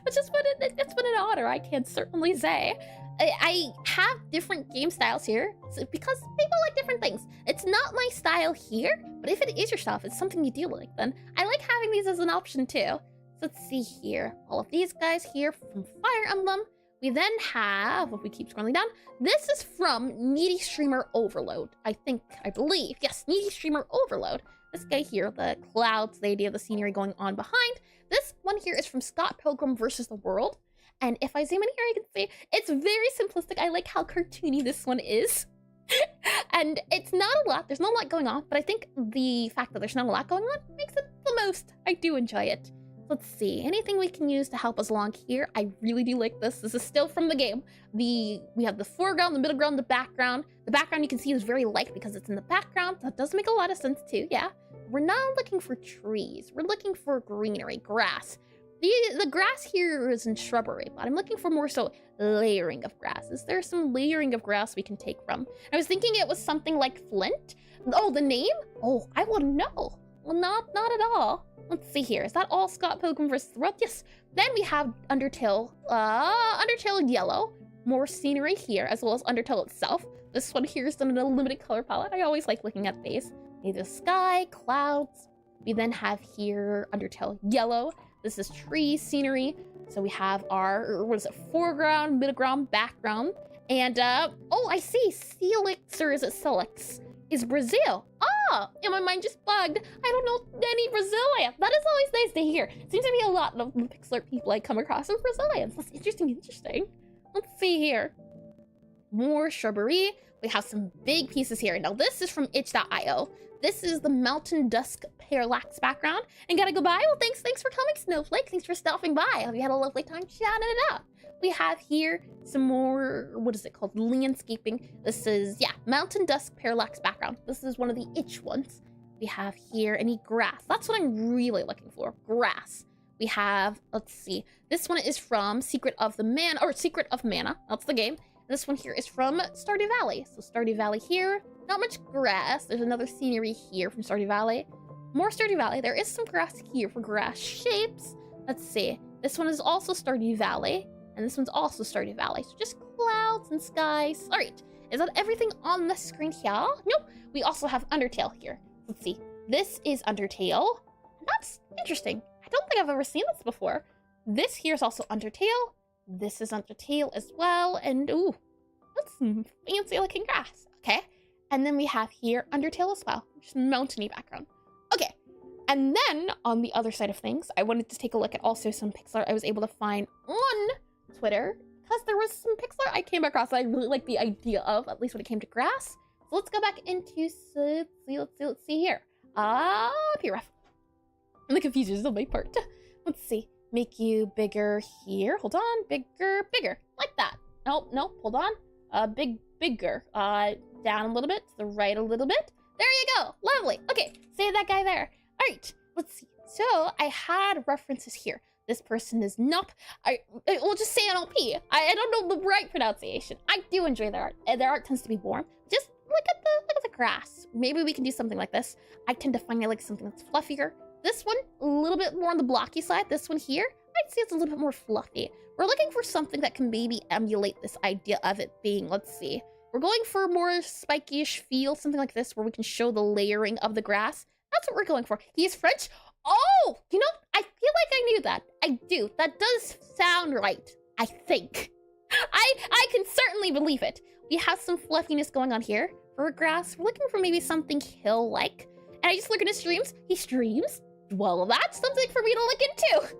which is it's been an honor, I can certainly say. I have different game styles here because people like different things. It's not my style here, but if it is your style, if it's something you do like, then I like having these as an option too. So let's see here. All of these guys here from Fire Emblem. We then have, if we keep scrolling down, this is from Needy Streamer Overload. I believe, yes, Needy Streamer Overload. This guy here, the clouds, the idea of the scenery going on behind. This one here is from Scott Pilgrim vs. the World. And if I zoom in here, you can see it's very simplistic. I like how cartoony this one is. And it's not a lot. There's not a lot going on. But I think the fact that there's not a lot going on makes it the most. I do enjoy it. Let's see. Anything we can use to help us along here? I really do like this. This is still from the game. We have the foreground, the middle ground, the background. The background you can see is very light because it's in the background. That does make a lot of sense too, yeah. We're not looking for trees. We're looking for greenery, grass. The grass here is in shrubbery, but I'm looking for more so layering of grass. Is there some layering of grass we can take from? I was thinking it was something like Flint. Oh, the name? Oh, I wouldn't know. Well, not at all. Let's see here. Is that all Scott Pilgrim vs. the World? Yes. Then we have Undertale. Undertale Yellow. More scenery here, as well as Undertale itself. This one here is done in a limited color palette. I always like looking at these. The sky, clouds. We then have here Undertale Yellow. This is tree scenery. So we have our, what is it, foreground, middle ground, background. And, oh, I see. Celix, or is it Celix? Is Brazil. Ah, and my mind just bugged. I don't know any Brazilians. That is always nice to hear. Seems to be a lot of the Pixelart people I come across are Brazilians. That's interesting. Let's see here. more shrubbery. We have some big pieces here. Now this is from itch.io. This is the Mountain Dusk Parallax background. And gotta go by. Well, thanks for coming, Snowflake. Thanks for stopping by. I hope you had a lovely time chatting it up. We have here some more, what is it called? Landscaping. This is, yeah, Mountain Dusk Parallax background. This is one of the itch ones. We have here any grass. That's what I'm really looking for. Grass. We have, let's see. This one is from Secret of Mana. That's the game. This one here is from Stardew Valley. So Stardew Valley here. Not much grass. There's another scenery here from Stardew Valley. More Stardew Valley. There is some grass here for grass shapes. Let's see. This one is also Stardew Valley. And this one's also Stardew Valley. So just clouds and skies. All right. Is that everything on the screen here? Nope. We also have Undertale here. Let's see. This is Undertale. That's interesting. I don't think I've ever seen this before. This here is also Undertale. This is Undertale as well. And ooh, that's some fancy looking grass. Okay. And then we have here Undertale as well. Just mountainy background. Okay. And then on the other side of things, I wanted to take a look at also some Pixelart I was able to find on Twitter, because there was some Pixelart I came across that I really like the idea of, at least when it came to grass. So let's go back into, let's see here. Here, ref. And the confusion is on my part. Let's see. Make you bigger here. Hold on. Bigger. Like that. Nope. Hold on. Bigger. Down a little bit. To the right a little bit. There you go. Lovely. Okay. Save that guy there. All right. Let's see. So I had references here. This person is Nup. We'll just say NLP. I don't know the right pronunciation. I do enjoy their art. Their art tends to be warm. Just look at the grass. Maybe we can do something like this. I tend to find I like something that's fluffier. This one, a little bit more on the blocky side. This one here, I'd say it's a little bit more fluffy. We're looking for something that can maybe emulate this idea of it being, let's see. We're going for a more spiky-ish feel, something like this, where we can show the layering of the grass. That's what we're going for. He's French. Oh, you know, I feel like I knew that. I do. That does sound right, I think. I can certainly believe it. We have some fluffiness going on here for grass. We're looking for maybe something hill-like. And I just look at his streams. He streams. Well, that's something for me to look into.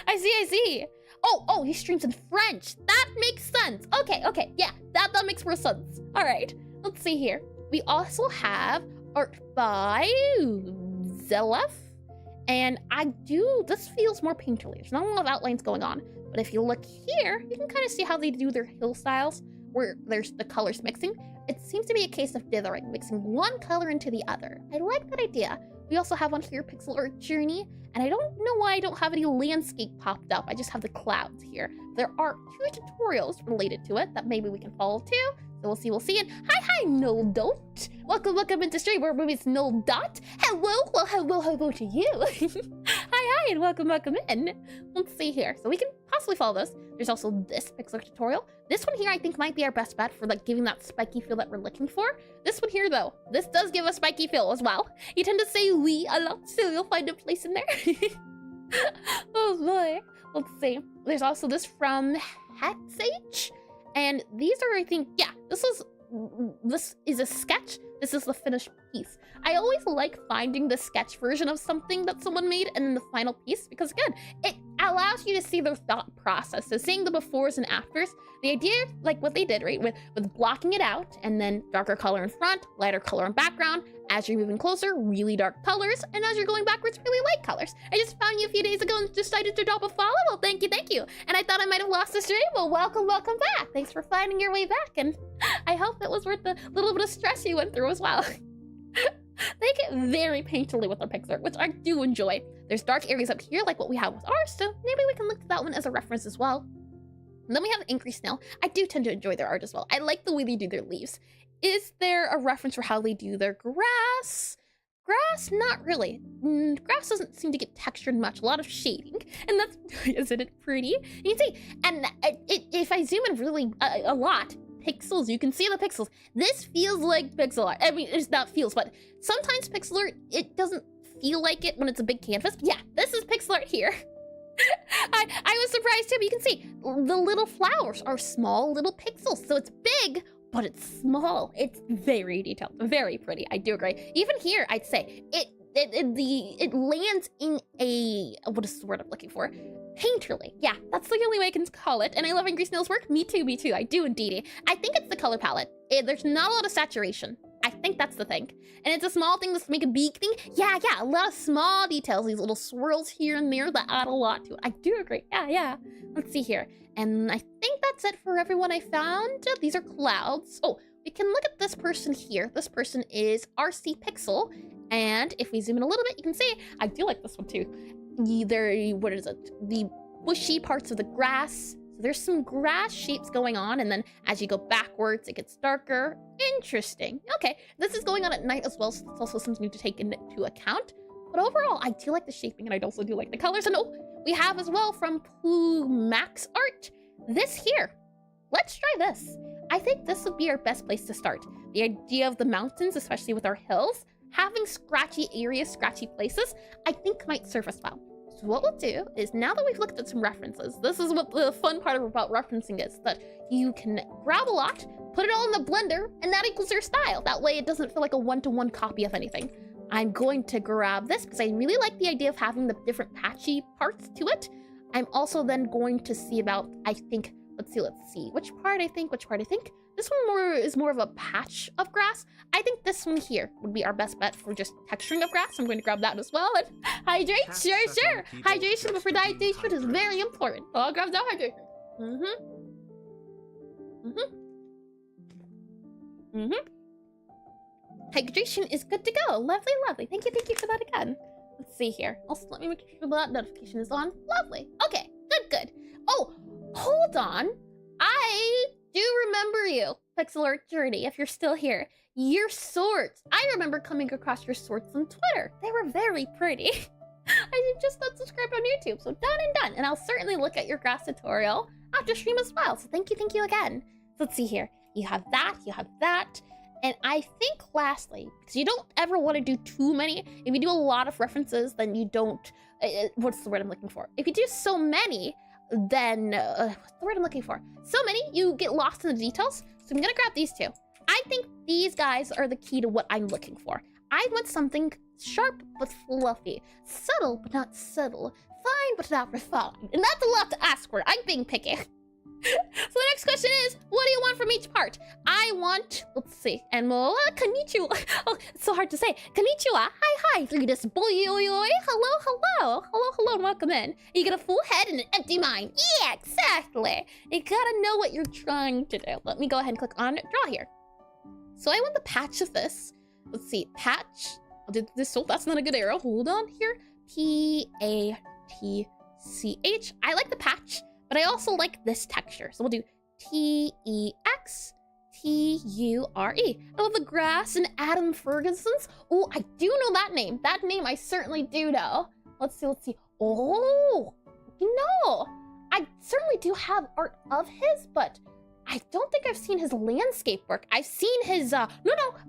I see. Oh, he streams in French. That makes sense. Okay. Yeah, that makes more sense. All right, let's see here. We also have art by Zelef. And this feels more painterly. There's not a lot of outlines going on. But if you look here, you can kind of see how they do their hill styles, where there's the colors mixing. It seems to be a case of dithering, mixing one color into the other. I like that idea. We also have on here Pixelart Journey, and I don't know why I don't have any landscape popped up. I just have the clouds here. There are 2 tutorials related to it that maybe we can follow too. So we'll see. And hi, Null Dot. Welcome into stream where it's Null Dot. Hello to you. Hi, and welcome in. Let's see here. So we can possibly follow this. There's also this Pixelart tutorial. This one here I think might be our best bet for like giving that spiky feel that we're looking for. This one here though, this does give a spiky feel as well. You tend to say we a lot, so you'll find a place in there. Oh boy. Let's see. There's also this from Hatsage. And these are, I think, yeah, this is a sketch. This is the finished piece. I always like finding the sketch version of something that someone made and then the final piece, because again, it allows you to see their thought process. So seeing the befores and afters, the idea, like what they did, right, with blocking it out and then darker color in front, lighter color in background. As you're moving closer, really dark colors, and as you're going backwards, really light colors. I just found you a few days ago and decided to drop a follow. Well, thank you. And I thought I might have lost the stream. Well, welcome back. Thanks for finding your way back, and I hope it was worth the little bit of stress you went through as well. They get very painterly with their Pixelart, which I do enjoy. There's dark areas up here, like what we have with ours, so maybe we can look to that one as a reference as well. And then we have Increase Snail. I do tend to enjoy their art as well. I like the way they do their leaves. Is there a reference for how they do their grass? Grass, not really. Grass doesn't seem to get textured much. A lot of shading, and that's isn't it pretty? You can see, and if I zoom in really a lot, pixels. You can see the pixels. This feels like pixel art. I mean, it's not feels, but sometimes pixel art it doesn't feel like it when it's a big canvas. Yeah, this is pixel art here. I was surprised too. But you can see the little flowers are small little pixels, so it's big. But it's small. It's very detailed, very pretty. I do agree. Even here, I'd say it it lands in a, what is the word I'm looking for? Painterly. Yeah, that's the only way I can call it. And I love Angry Snail's work. Me too, me too. I do indeed. I think it's the color palette. There's not a lot of saturation. I think that's the thing. And it's a small thing that's make a big thing. Yeah, a lot of small details, these little swirls here and there that add a lot to it. I do agree. Yeah. Let's see here. And I think that's it for everyone I found. These are clouds. Oh, we can look at this person here. This person is RC Pixel. And if we zoom in a little bit, you can see, I do like this one too. What is it? The bushy parts of the grass. So there's some grass shapes going on, and then as you go backwards, it gets darker. Interesting. Okay, this is going on at night as well, so it's also something to take into account. But overall, I do like the shaping, and I also do like the colors. And oh, we have as well from Max Art, this here. Let's try this. I think this would be our best place to start. The idea of the mountains, especially with our hills, having scratchy areas, scratchy places, I think might serve us well. So what we'll do is, now that we've looked at some references, this is what the fun part about referencing is, that you can grab a lot, put it all in the blender, and that equals your style. That way it doesn't feel like a one-to-one copy of anything. I'm going to grab this because I really like the idea of having the different patchy parts to it. I'm also then going to see about, I think, let's see, which part I think. This one is more of a patch of grass. I think this one here would be our best bet for just texturing of grass. I'm going to grab that as well. And hydrate, sure. Hydration before dietitian is very important. So I'll grab that hydration. Hydration is good to go. Lovely. Thank you for that again. Let's see here. Also, let me make sure that notification is on. Lovely. Okay, good. Oh, hold on. I do remember you, Pixelart Journey, if you're still here. Your swords. I remember coming across your swords on Twitter. They were very pretty. I just not subscribed on YouTube, so done. And I'll certainly look at your grass tutorial after stream as well. So thank you again. So let's see here. You have that. And I think lastly, because you don't ever want to do too many, if you do a lot of references, then you don't, what's the word I'm looking for? If you do so many, then, what's the word I'm looking for? So many, you get lost in the details. So I'm gonna grab these two. I think these guys are the key to what I'm looking for. I want something sharp but fluffy, subtle but not subtle, fine but not refined. And that's a lot to ask for. I'm being picky. So the next question is, what do you want from each part? I want, let's see, and konnichiwa. Oh, it's so hard to say. Konnichiwa. Hi, Readus boy, hello, and welcome in. You get a full head and an empty mind. Yeah, exactly. You gotta know what you're trying to do. Let me go ahead and click on draw here. So I want the patch of this. Let's see, patch. I'll do this. Oh, that's not a good arrow. Hold on here. Patch. I like the patch. But I also like this texture. So we'll do Texture. I love the grass and Adam Ferguson's. Oh, I do know that name. That name I certainly do know. Let's see. Oh, I certainly do have art of his, but I don't think I've seen his landscape work. I've seen his, I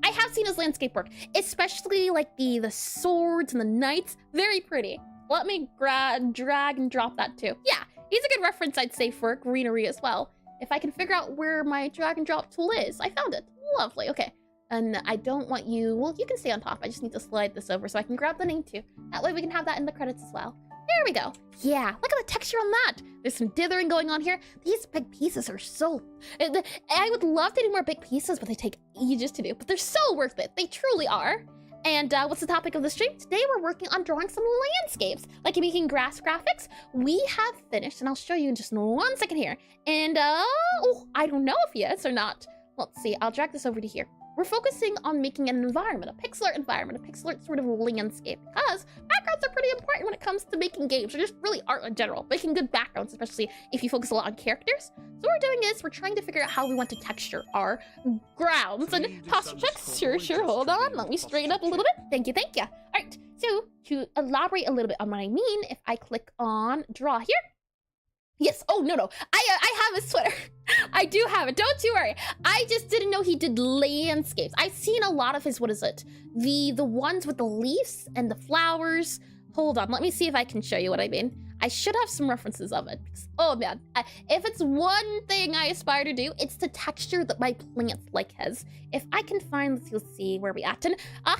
have seen his landscape work, especially like the swords and the knights. Very pretty. Let me drag and drop that too. Yeah. He's a good reference, I'd say, for greenery as well. If I can figure out where my drag and drop tool is. I found it. Lovely. Okay. And I don't want you... Well, you can stay on top. I just need to slide this over so I can grab the name too. That way we can have that in the credits as well. There we go. Yeah, look at the texture on that. There's some dithering going on here. These big pieces are so... I would love to do more big pieces, but they take ages to do. But they're so worth it. They truly are. And what's the topic of the stream? Today we're working on drawing some landscapes, like making grass graphics. We have finished, and I'll show you in just 1 second here. And, oh, I don't know if yes or not. Let's see, I'll drag this over to here. We're focusing on making an environment, a pixel art environment, a pixel art sort of landscape, because backgrounds are pretty important when it comes to making games, or just really art in general. Making good backgrounds, especially if you focus a lot on characters. So what we're doing is we're trying to figure out how we want to texture our grounds. And posture checks, sure, hold on. Let me straighten up a little bit. Thank you. All right, so to elaborate a little bit on what I mean, if I click on draw here, yes. Oh, no. I have his Twitter. I do have it. Don't you worry. I just didn't know he did landscapes. I've seen a lot of his, what is it? The ones with the leaves and the flowers. Hold on. Let me see if I can show you what I mean. I should have some references of it. Because, oh man, if it's one thing I aspire to do, it's the texture that my plants like has. If I can find, you'll see where we at. And hi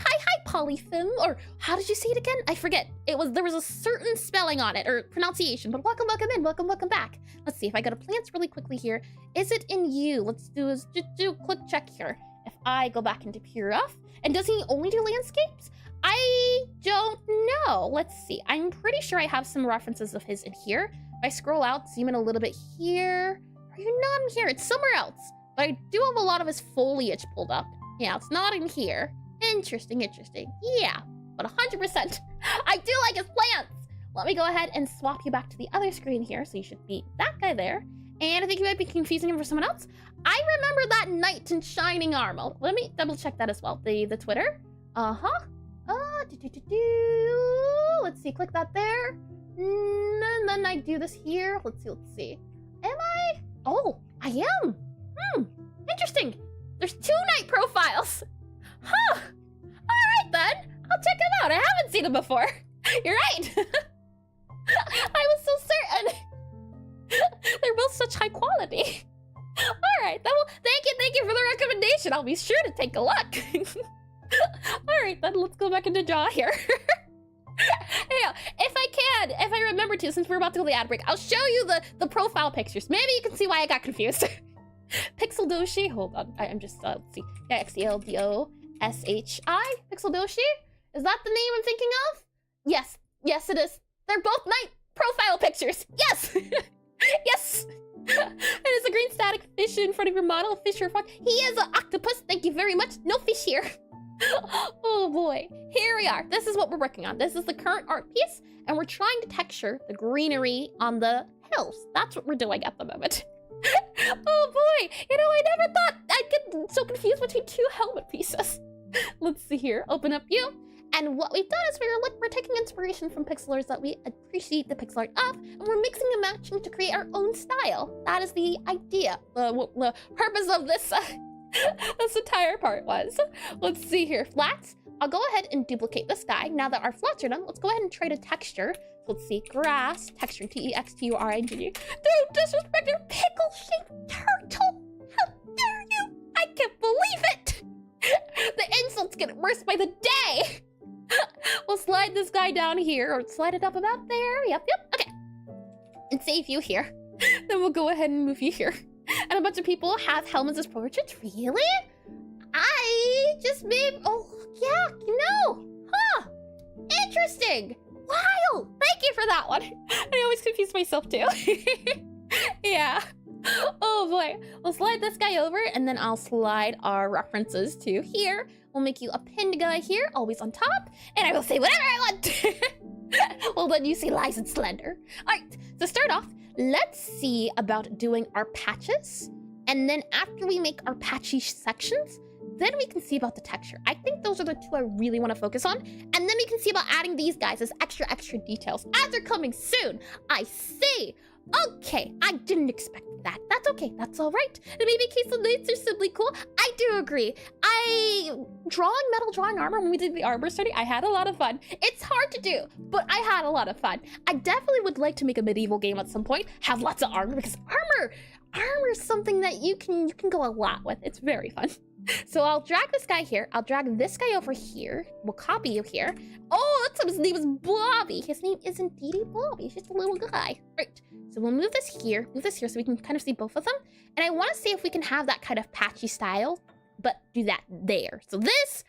Polyfilm, or how did you say it again? I forget. There was a certain spelling on it or pronunciation, but welcome in, welcome back. Let's see if I go to plants really quickly here. Is it in you? Let's do a quick check here. If I go back into Pure Off, and does he only do landscapes? I don't know. Let's see. I'm pretty sure I have some references of his in here. If I scroll out, zoom in a little bit here. Are you not in here? It's somewhere else. But I do have a lot of his foliage pulled up. Yeah, it's not in here. Interesting. Yeah, but 100%. I do like his plants. Let me go ahead and swap you back to the other screen here. So you should be that guy there. And I think you might be confusing him for someone else. I remember that knight in shining armor. Let me double check that as well. The Twitter. Let's see, click that there. And then I do this here. Let's see. Am I? Oh, I am. Interesting. There's 2 knight profiles. Huh. All right then. I'll check them out. I haven't seen them before. You're right. I was so certain. They're both such high quality. All right, then, well, thank you for the recommendation. I'll be sure to take a look. All right, then let's go back into Jaw here. Yeah, if I remember to, since we're about to go to the ad break, I'll show you the profile pictures. Maybe you can see why I got confused. Pixel Doshi, hold on, I'm just let's see. Yeah, XELDOSHI. Pixel Doshi. Is that the name I'm thinking of? Yes, it is. They're both night profile pictures. Yes. Yes! It is a green static fish in front of your model, fish or frog. He is an octopus, thank you very much. No fish here. Oh boy, here we are. This is what we're working on. This is the current art piece, and we're trying to texture the greenery on the hills. That's what we're doing at the moment. Oh boy, I never thought I'd get so confused between 2 helmet pieces. Let's see here, open up you. And what we've done is we're taking inspiration from pixelars that we appreciate the pixel art of, and we're mixing and matching to create our own style. That is the idea. The purpose of this this entire part was. Let's see here, flats. I'll go ahead and duplicate this guy. Now that our flats are done, let's go ahead and trade a texture. So let's see, grass, texture, TEXTURING. Don't disrespect your pickle-shaped turtle. How dare you? I can't believe it. The insults get worse by the day. We'll slide this guy down here, or slide it up about there. Yep, okay. And save you here. Then we'll go ahead and move you here. And a bunch of people have helmets as portraits. Really? I just made, oh yeah, huh. Interesting. Wow, thank you for that one. I always confuse myself too. Yeah. Oh boy. We'll slide this guy over, and then I'll slide our references to here. We'll make you a pinned guy here, always on top, and I will say whatever I want. Well, then you see lies and slender. All right, to start off, let's see about doing our patches, and then after we make our patchy sections, then we can see about the texture. I think those are the 2 I really want to focus on, and then we can see about adding these guys as extra details. Ads are coming soon. I see. Okay, I didn't expect that. That's okay, that's all right. And maybe case of knights are simply cool. I do agree. Drawing armor when we did the armor study, I had a lot of fun. It's hard to do, but I had a lot of fun. I definitely would like to make a medieval game at some point, have lots of armor, because armor is something that you can go a lot with. It's very fun. So I'll drag this guy here. I'll drag this guy over here. We'll copy you here. Oh, that's his name is Blobby. His name is indeed Blobby. He's just a little guy. Right. So we'll move this here so we can kind of see both of them. And I want to see if we can have that kind of patchy style, but do that there. So this,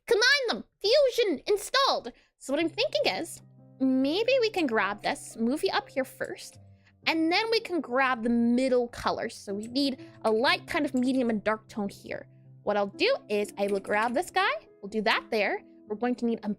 combine them, fusion installed. So what I'm thinking is, maybe we can grab this, move you up here first, and then we can grab the middle colors. So we need a light kind of medium and dark tone here. What I'll do is I will grab this guy. We'll do that there. We're going to need a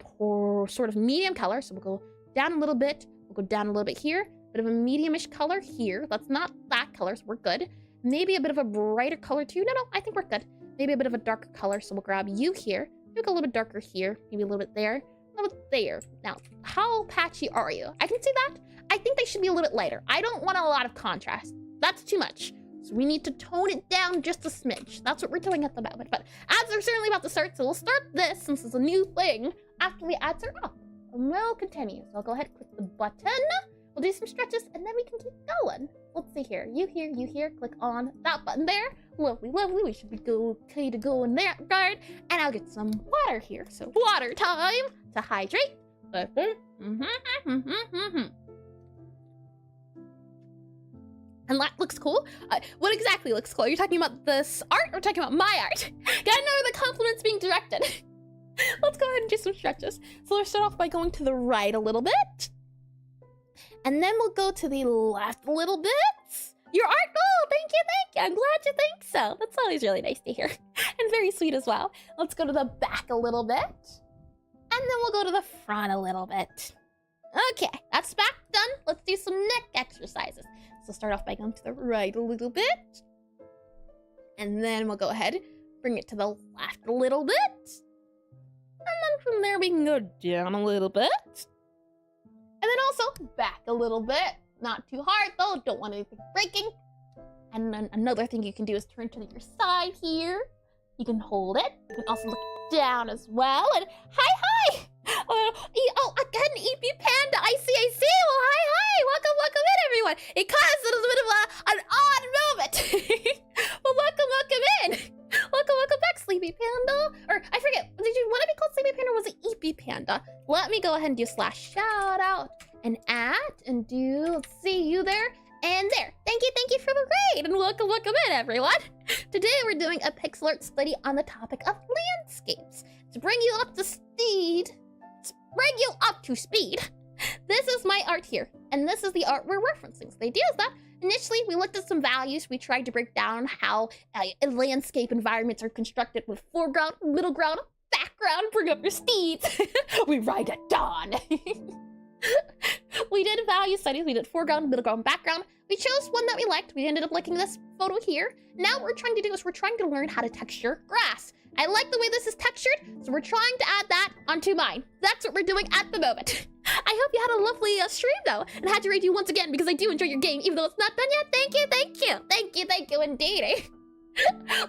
sort of medium color. So we'll go down a little bit. We'll go down a little bit here. Bit of a medium-ish color here. That's not that color, so we're good. Maybe a bit of a brighter color too. No, I think we're good. Maybe a bit of a darker color. So we'll grab you here. Maybe a little bit darker here. Maybe a little bit there. A little bit there. Now, how patchy are you? I can see that. I think they should be a little bit lighter. I don't want a lot of contrast. That's too much. So we need to tone it down just a smidge. That's what we're doing at the moment. But ads are certainly about to start, so we'll start this since it's a new thing after the ads are up. and we'll continue. So I'll go ahead and click the button. We'll do some stretches, and then we can keep going. Let's see here. You here. Click on that button there. Lovely. We should be okay to go in that regard. And I'll get some water here. So water time to hydrate. And that looks cool. What exactly looks cool? Are you talking about this art or talking about my art? Gotta know where the compliments being directed. Let's go ahead and do some stretches. So we'll start off by going to the right a little bit. And then we'll go to the left a little bit. Your art? Oh, thank you. I'm glad you think so. That's always really nice to hear. And very sweet as well. Let's go to the back a little bit. And then we'll go to the front a little bit. Okay, that's back done. Let's do some neck exercises. So start off by going to the right a little bit. And then we'll go ahead, bring it to the left a little bit. And then from there we can go down a little bit. And then also back a little bit. Not too hard though, don't want anything breaking. And then another thing you can do is turn to your side here. You can hold it. You can also look down as well. And hi! Oh, again, EP Panda, I see. Well, hi, welcome in, everyone. It caused a little bit of an odd moment. Well, welcome in. Welcome back, Sleepy Panda. Or, I forget, did you want to be called Sleepy Panda or was it EP Panda? Let me go ahead and do /shout out and do, let's see, you there and there. Thank you for the raid and welcome in, everyone. Today we're doing a Pixelart study on the topic of landscapes. To bring you up to speed, this is my art here, and this is the art we're referencing. So the idea is that initially we looked at some values. We tried to break down how landscape environments are constructed with foreground, middle ground, background. Bring up your steeds. We ride at dawn. We did value studies. We did foreground, middle ground, background. We chose one that we liked. We ended up liking this photo here. Now what we're trying to do is we're trying to learn how to texture grass. I like the way this is textured, so we're trying to add that onto mine. That's what we're doing at the moment. I hope you had a lovely stream though, and I had to raid you once again because I do enjoy your game, even though it's not done yet. Thank you indeed.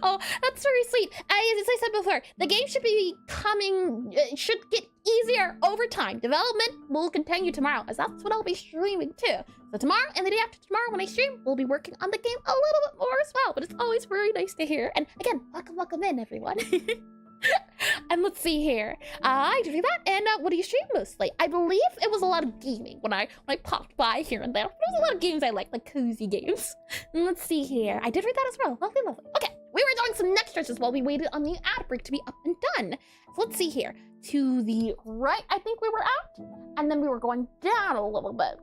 Oh, that's very sweet. As I said before, the game should should get easier over time. Development will continue tomorrow, as that's what I'll be streaming too. So tomorrow and the day after tomorrow when I stream, we'll be working on the game a little bit more as well, but it's always very nice to hear. And again, welcome in, everyone. And let's see here. I do that, and what do you stream mostly? I believe it was a lot of gaming when I popped by here and there. There was a lot of games I like cozy games. And let's see here. I did read that as well. Lovely. Okay, we were doing some neck stretches while we waited on the ad break to be up and done. So let's see here. To the right, I think we were at, and then we were going down a little bit.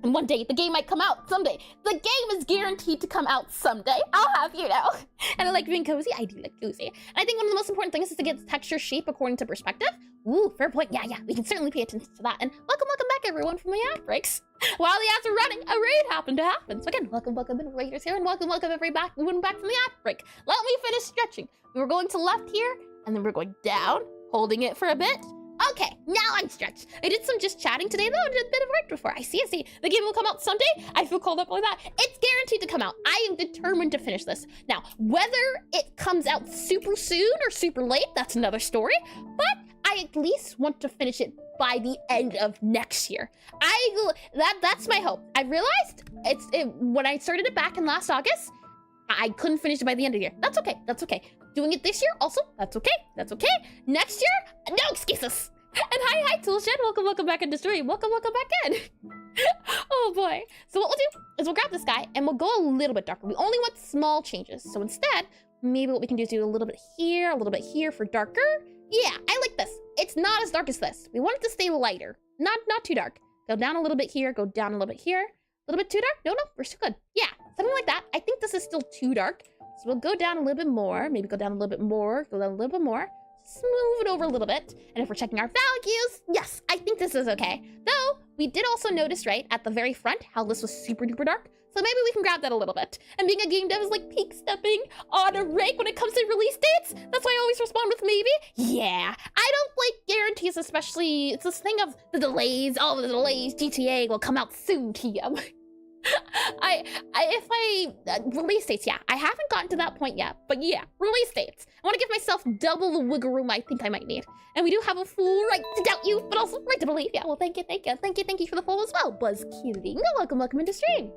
And one day, the game might come out someday. The game is guaranteed to come out someday. I'll have you know. And I like being cozy. I do like cozy. And I think one of the most important things is to get texture shape according to perspective. Ooh, fair point. Yeah. We can certainly pay attention to that. And welcome back, everyone, from the ad breaks. While the ads are running, a raid happened to happen. So again, welcome in, raiders here, and welcome everyone back from the ad break. Let me finish stretching. We were going to left here, and then we're going down, holding it for a bit. Okay, now I'm stretched. I did some just chatting today, though. I did a bit of art before. I see. The game will come out someday. I feel called up like that. It's guaranteed to come out. I am determined to finish this. Now, whether it comes out super soon or super late, that's another story. But I at least want to finish it by the end of next year. That's my hope. I realized when I started it back in last August, I couldn't finish it by the end of the year. That's okay. Doing it this year, also, that's okay. Next year, no excuses. And hi, Toolshed. Welcome back into stream. Welcome back in. Oh boy. So what we'll do is we'll grab this guy and we'll go a little bit darker. We only want small changes. So instead, maybe what we can do is do a little bit here for darker. Yeah, I like this. It's not as dark as this. We want it to stay lighter, not too dark. Go down a little bit here, go down a little bit here. A little bit too dark? No, we're still good. Yeah, something like that. I think this is still too dark. So we'll go down a little bit more. Maybe go down a little bit more. Go down a little bit more. Smooth it over a little bit. And if we're checking our values, yes, I think this is okay. Though, we did also notice, right, at the very front, how this was super duper dark. So maybe we can grab that a little bit. And being a game dev is like peak stepping on a rake when it comes to release dates. That's why I always respond with maybe. Yeah, I don't like guarantees, especially, it's this thing of the delays, all the delays, GTA will come out soon, TM. release dates, yeah. I haven't gotten to that point yet, but yeah, release dates. I want to give myself double the wiggle room I think I might need. And we do have a full right to doubt you, but also right to believe. Yeah, well, thank you for the follow as well. Buzz Cutie, welcome into stream.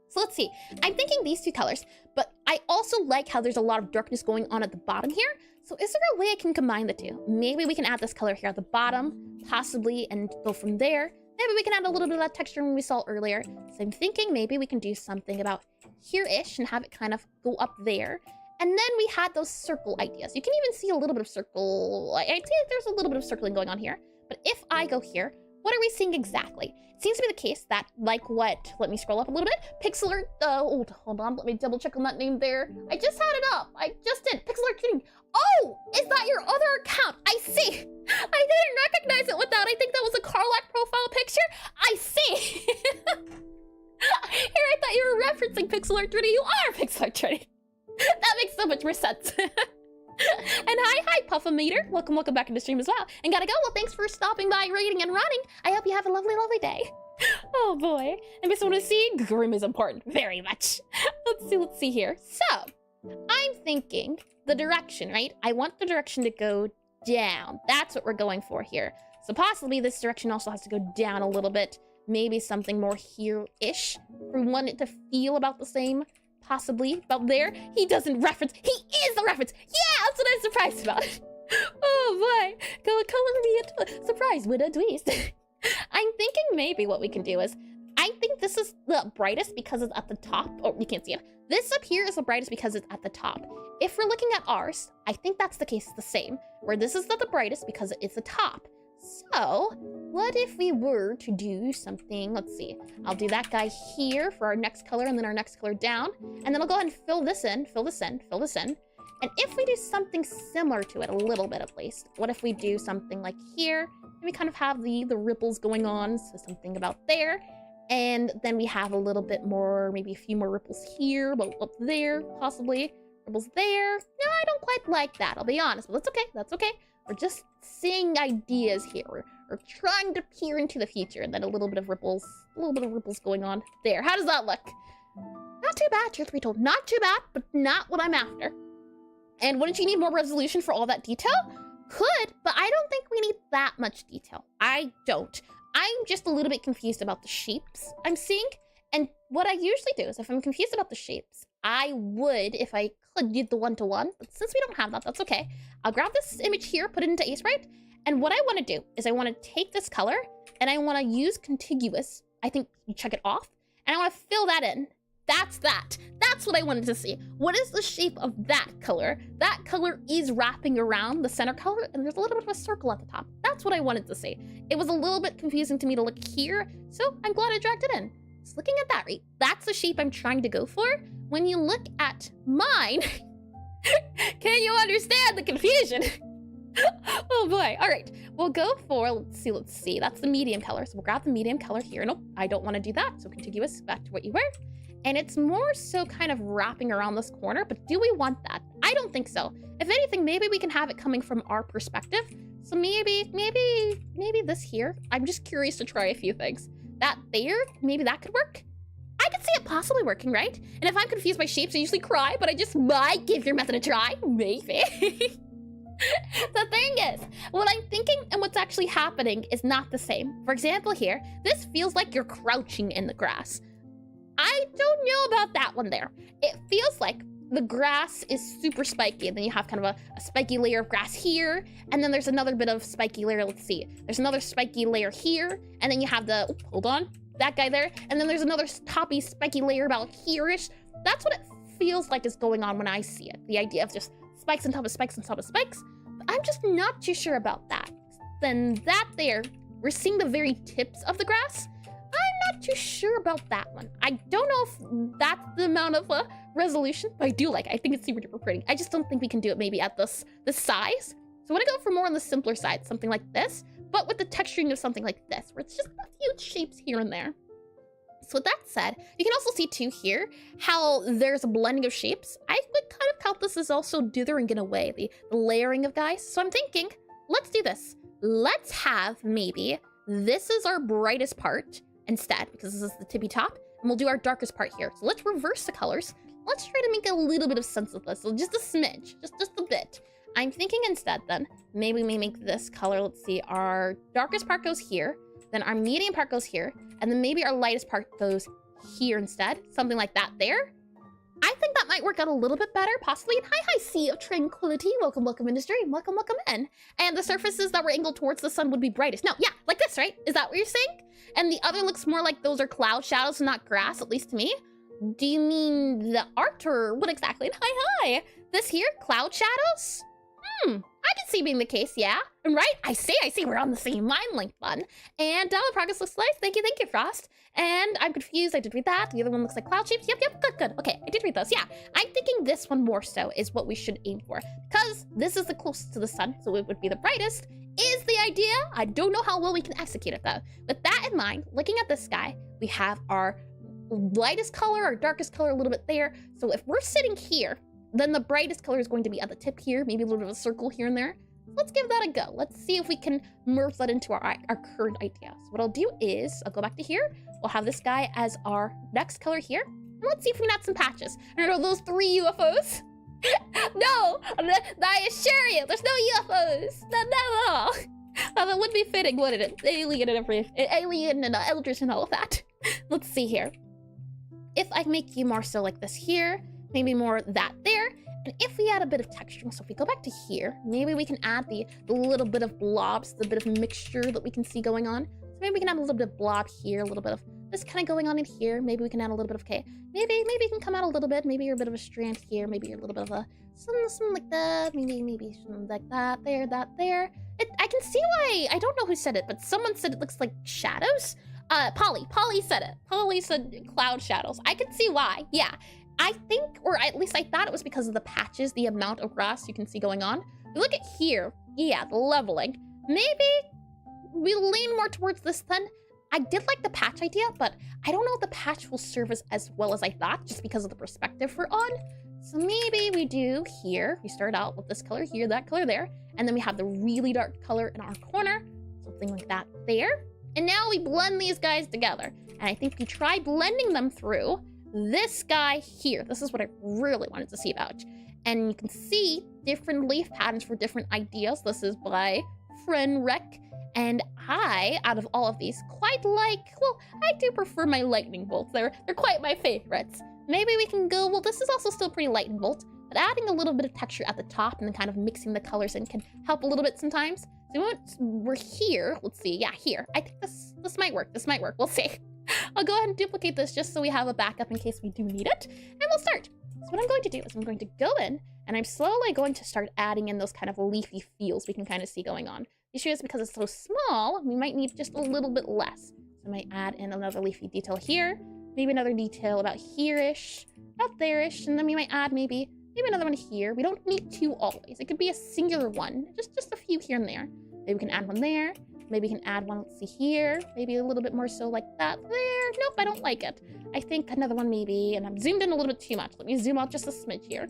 So let's see. I'm thinking these two colors, but I also like how there's a lot of darkness going on at the bottom here. So is there a way I can combine the two? Maybe we can add this color here at the bottom, possibly, and go from there. Maybe we can add a little bit of that texture we saw earlier. So I'm thinking maybe we can do something about here-ish and have it kind of go up there. And then we had those circle ideas. You can even see a little bit of circle. I think there's a little bit of circling going on here. But if I go here, what are we seeing exactly? It seems to be the case that, like what, let me scroll up a little bit. Pixelart, hold on, let me double check on that name there. I just had it up, I just did, Pixelart Tuning. Oh, is that your other account? I see. I didn't recognize it with that. I think that was a Carlac profile picture. I see. Here, I thought you were referencing Pixelart 3D. You are Pixelart 3D. That makes so much more sense. And hi, Puffometer. Welcome back into stream as well. And gotta go. Well, thanks for stopping by, raiding, and running. I hope you have a lovely day. Oh boy. And just want to see, Grim is important very much. Let's see here. So, I'm thinking the direction, right? I want the direction to go down. That's what we're going for here. So possibly this direction also has to go down a little bit. Maybe something more here-ish. We want it to feel about the same. Possibly about there. He doesn't reference. He is the reference. Yeah, that's what I'm surprised about. Oh boy. Color me a surprise with a twist. I'm thinking maybe what we can do is, I think this is the brightest because it's at the top. Oh, you can't see it. This up here is the brightest because it's at the top. If we're looking at ours, I think that's the case the same, where this is the brightest because it is the top. So, what if we were to do something, let's see, I'll do that guy here for our next color and then our next color down, and then I'll go ahead and fill this in. And if we do something similar to it, a little bit at least, what if we do something like here, and we kind of have the ripples going on, so something about there, and then we have a little bit more, maybe a few more ripples here, but up there, possibly, ripples there. No, I don't quite like that, I'll be honest, but that's okay. We're just seeing ideas here. We're trying to peer into the future, and then a little bit of ripples going on there. How does that look? Not too bad, truth be told. Not too bad, but not what I'm after. And wouldn't you need more resolution for all that detail? Could, but I don't think we need that much detail. I don't. I'm just a little bit confused about the shapes I'm seeing. And what I usually do is if I'm confused about the shapes, I would, if I could, do the one-to-one. But since we don't have that, that's okay. I'll grab this image here, put it into Aseprite. And what I want to do is I want to take this color and I want to use contiguous. I think you check it off. And I want to fill that in. That's that. That's what I wanted to see. What is the shape of that color? That color is wrapping around the center color, and there's a little bit of a circle at the top. That's what I wanted to see. It was a little bit confusing to me to look here, so I'm glad I dragged it in. Just looking at that, right? That's the shape I'm trying to go for. When you look at mine, can you understand the confusion? Oh boy. All right, we'll go for, let's see. That's the medium color, so we'll grab the medium color here. Nope, I don't want to do that. So contiguous, back to what you were. And it's more so kind of wrapping around this corner, but do we want that? I don't think so. If anything, maybe we can have it coming from our perspective. So maybe this here. I'm just curious to try a few things. That there, maybe that could work. I could see it possibly working, right? And if I'm confused by shapes, I usually cry, but I just might give your method a try, maybe. The thing is, what I'm thinking and what's actually happening is not the same. For example here, this feels like you're crouching in the grass. I don't know about that one there. It feels like the grass is super spiky, and then you have kind of a spiky layer of grass here, and then there's another bit of spiky layer, let's see. There's another spiky layer here, and then you have the, hold on, that guy there, and then there's another toppy spiky layer about here-ish. That's what it feels like is going on when I see it. The idea of just spikes on top of spikes on top of spikes. But I'm just not too sure about that. Then that there, we're seeing the very tips of the grass. I'm not too sure about that one. I don't know if that's the amount of resolution, but I do like it. I think it's super duper pretty. I just don't think we can do it maybe at this size. So I want to go for more on the simpler side, something like this, but with the texturing of something like this, where it's just a few shapes here and there. So with that said, you can also see too here how there's a blending of shapes. I would kind of count this as also dithering in a way, the layering of guys. So I'm thinking, let's do this. Let's have maybe this is our brightest part instead, because this is the tippy top. and we'll do our darkest part here. So let's reverse the colors. Let's try to make a little bit of sense of this. So just a smidge, just a bit. I'm thinking instead then, maybe we make this color, let's see, our darkest part goes here, then our medium part goes here, and then maybe our lightest part goes here instead. Something like that there. I think that might work out a little bit better, possibly. And hi, Sea of Tranquility. Welcome, welcome into stream. Welcome, welcome in. And the surfaces that were angled towards the sun would be brightest. No, yeah, like this, right? Is that what you're saying? And the other looks more like those are cloud shadows, not grass, at least to me. Do you mean the art or what exactly? And hi. This here, cloud shadows? I can see being the case, yeah. And right? I see, we're on the same line length then. And the progress looks nice. Thank you, Frost. And I'm confused, I did read that. The other one looks like cloud shapes. Yep, good. Okay, I did read those, yeah. I'm thinking this one more so is what we should aim for. Because this is the closest to the sun, so it would be the brightest, is the idea. I don't know how well we can execute it though. With that in mind, looking at the sky, we have our lightest color, our darkest color a little bit there. So if we're sitting here, then the brightest color is going to be at the tip here, maybe a little bit of a circle here and there. Let's give that a go. Let's see if we can merge that into our current idea. So what I'll do is, I'll go back to here. We'll have this guy as our next color here. And let's see if we can add some patches. And are those 3 UFOs? No, I assure you, there's no UFOs. Not at all. That would be fitting, wouldn't it? Alien and eldritch and all of that. Let's see here. If I make you more so like this here, maybe more that there. And if we add a bit of texture, so if we go back to here, maybe we can add the little bit of blobs, the bit of mixture that we can see going on. So maybe we can add a little bit of blob here, a little bit of this kind of going on in here. Maybe we can add a little bit of, okay, maybe you can come out a little bit. Maybe you're a bit of a strand here. Maybe you're a little bit of a, something like that. Maybe something like that there. I can see why, I don't know who said it, but someone said it looks like shadows. Polly said it. Polly said cloud shadows. I can see why, yeah. I think, or at least I thought it was because of the patches, the amount of grass you can see going on. You look at here, yeah, the leveling. Maybe we lean more towards this then. I did like the patch idea, but I don't know if the patch will serve us as well as I thought, just because of the perspective we're on. So maybe we do here, we start out with this color here, that color there, and then we have the really dark color in our corner, something like that there. And now we blend these guys together. And I think we try blending them through this guy here. This is what I really wanted to see about. And you can see different leaf patterns for different ideas. This is by Friend Rec. And I, out of all of these, quite like, well, I do prefer my lightning bolts. They're quite my favorites. Maybe we can go, well, this is also still pretty lightning bolt, but adding a little bit of texture at the top and then kind of mixing the colors in can help a little bit sometimes. So we're here, let's see, yeah, here. I think this might work, we'll see. I'll go ahead and duplicate this just so we have a backup in case we do need it, and we'll start. So what I'm going to do is I'm going to go in, and I'm slowly going to start adding in those kind of leafy feels we can kind of see going on. The issue is because it's so small, we might need just a little bit less. So I might add in another leafy detail here, maybe another detail about here-ish, about there-ish, and then we might add maybe another one here. We don't need 2 always. It could be a singular one, just a few here and there. Maybe we can add one there. Maybe we can add one, let's see here. Maybe a little bit more so like that there. Nope, I don't like it. I think another one maybe, and I'm zoomed in a little bit too much. Let me zoom out just a smidge here.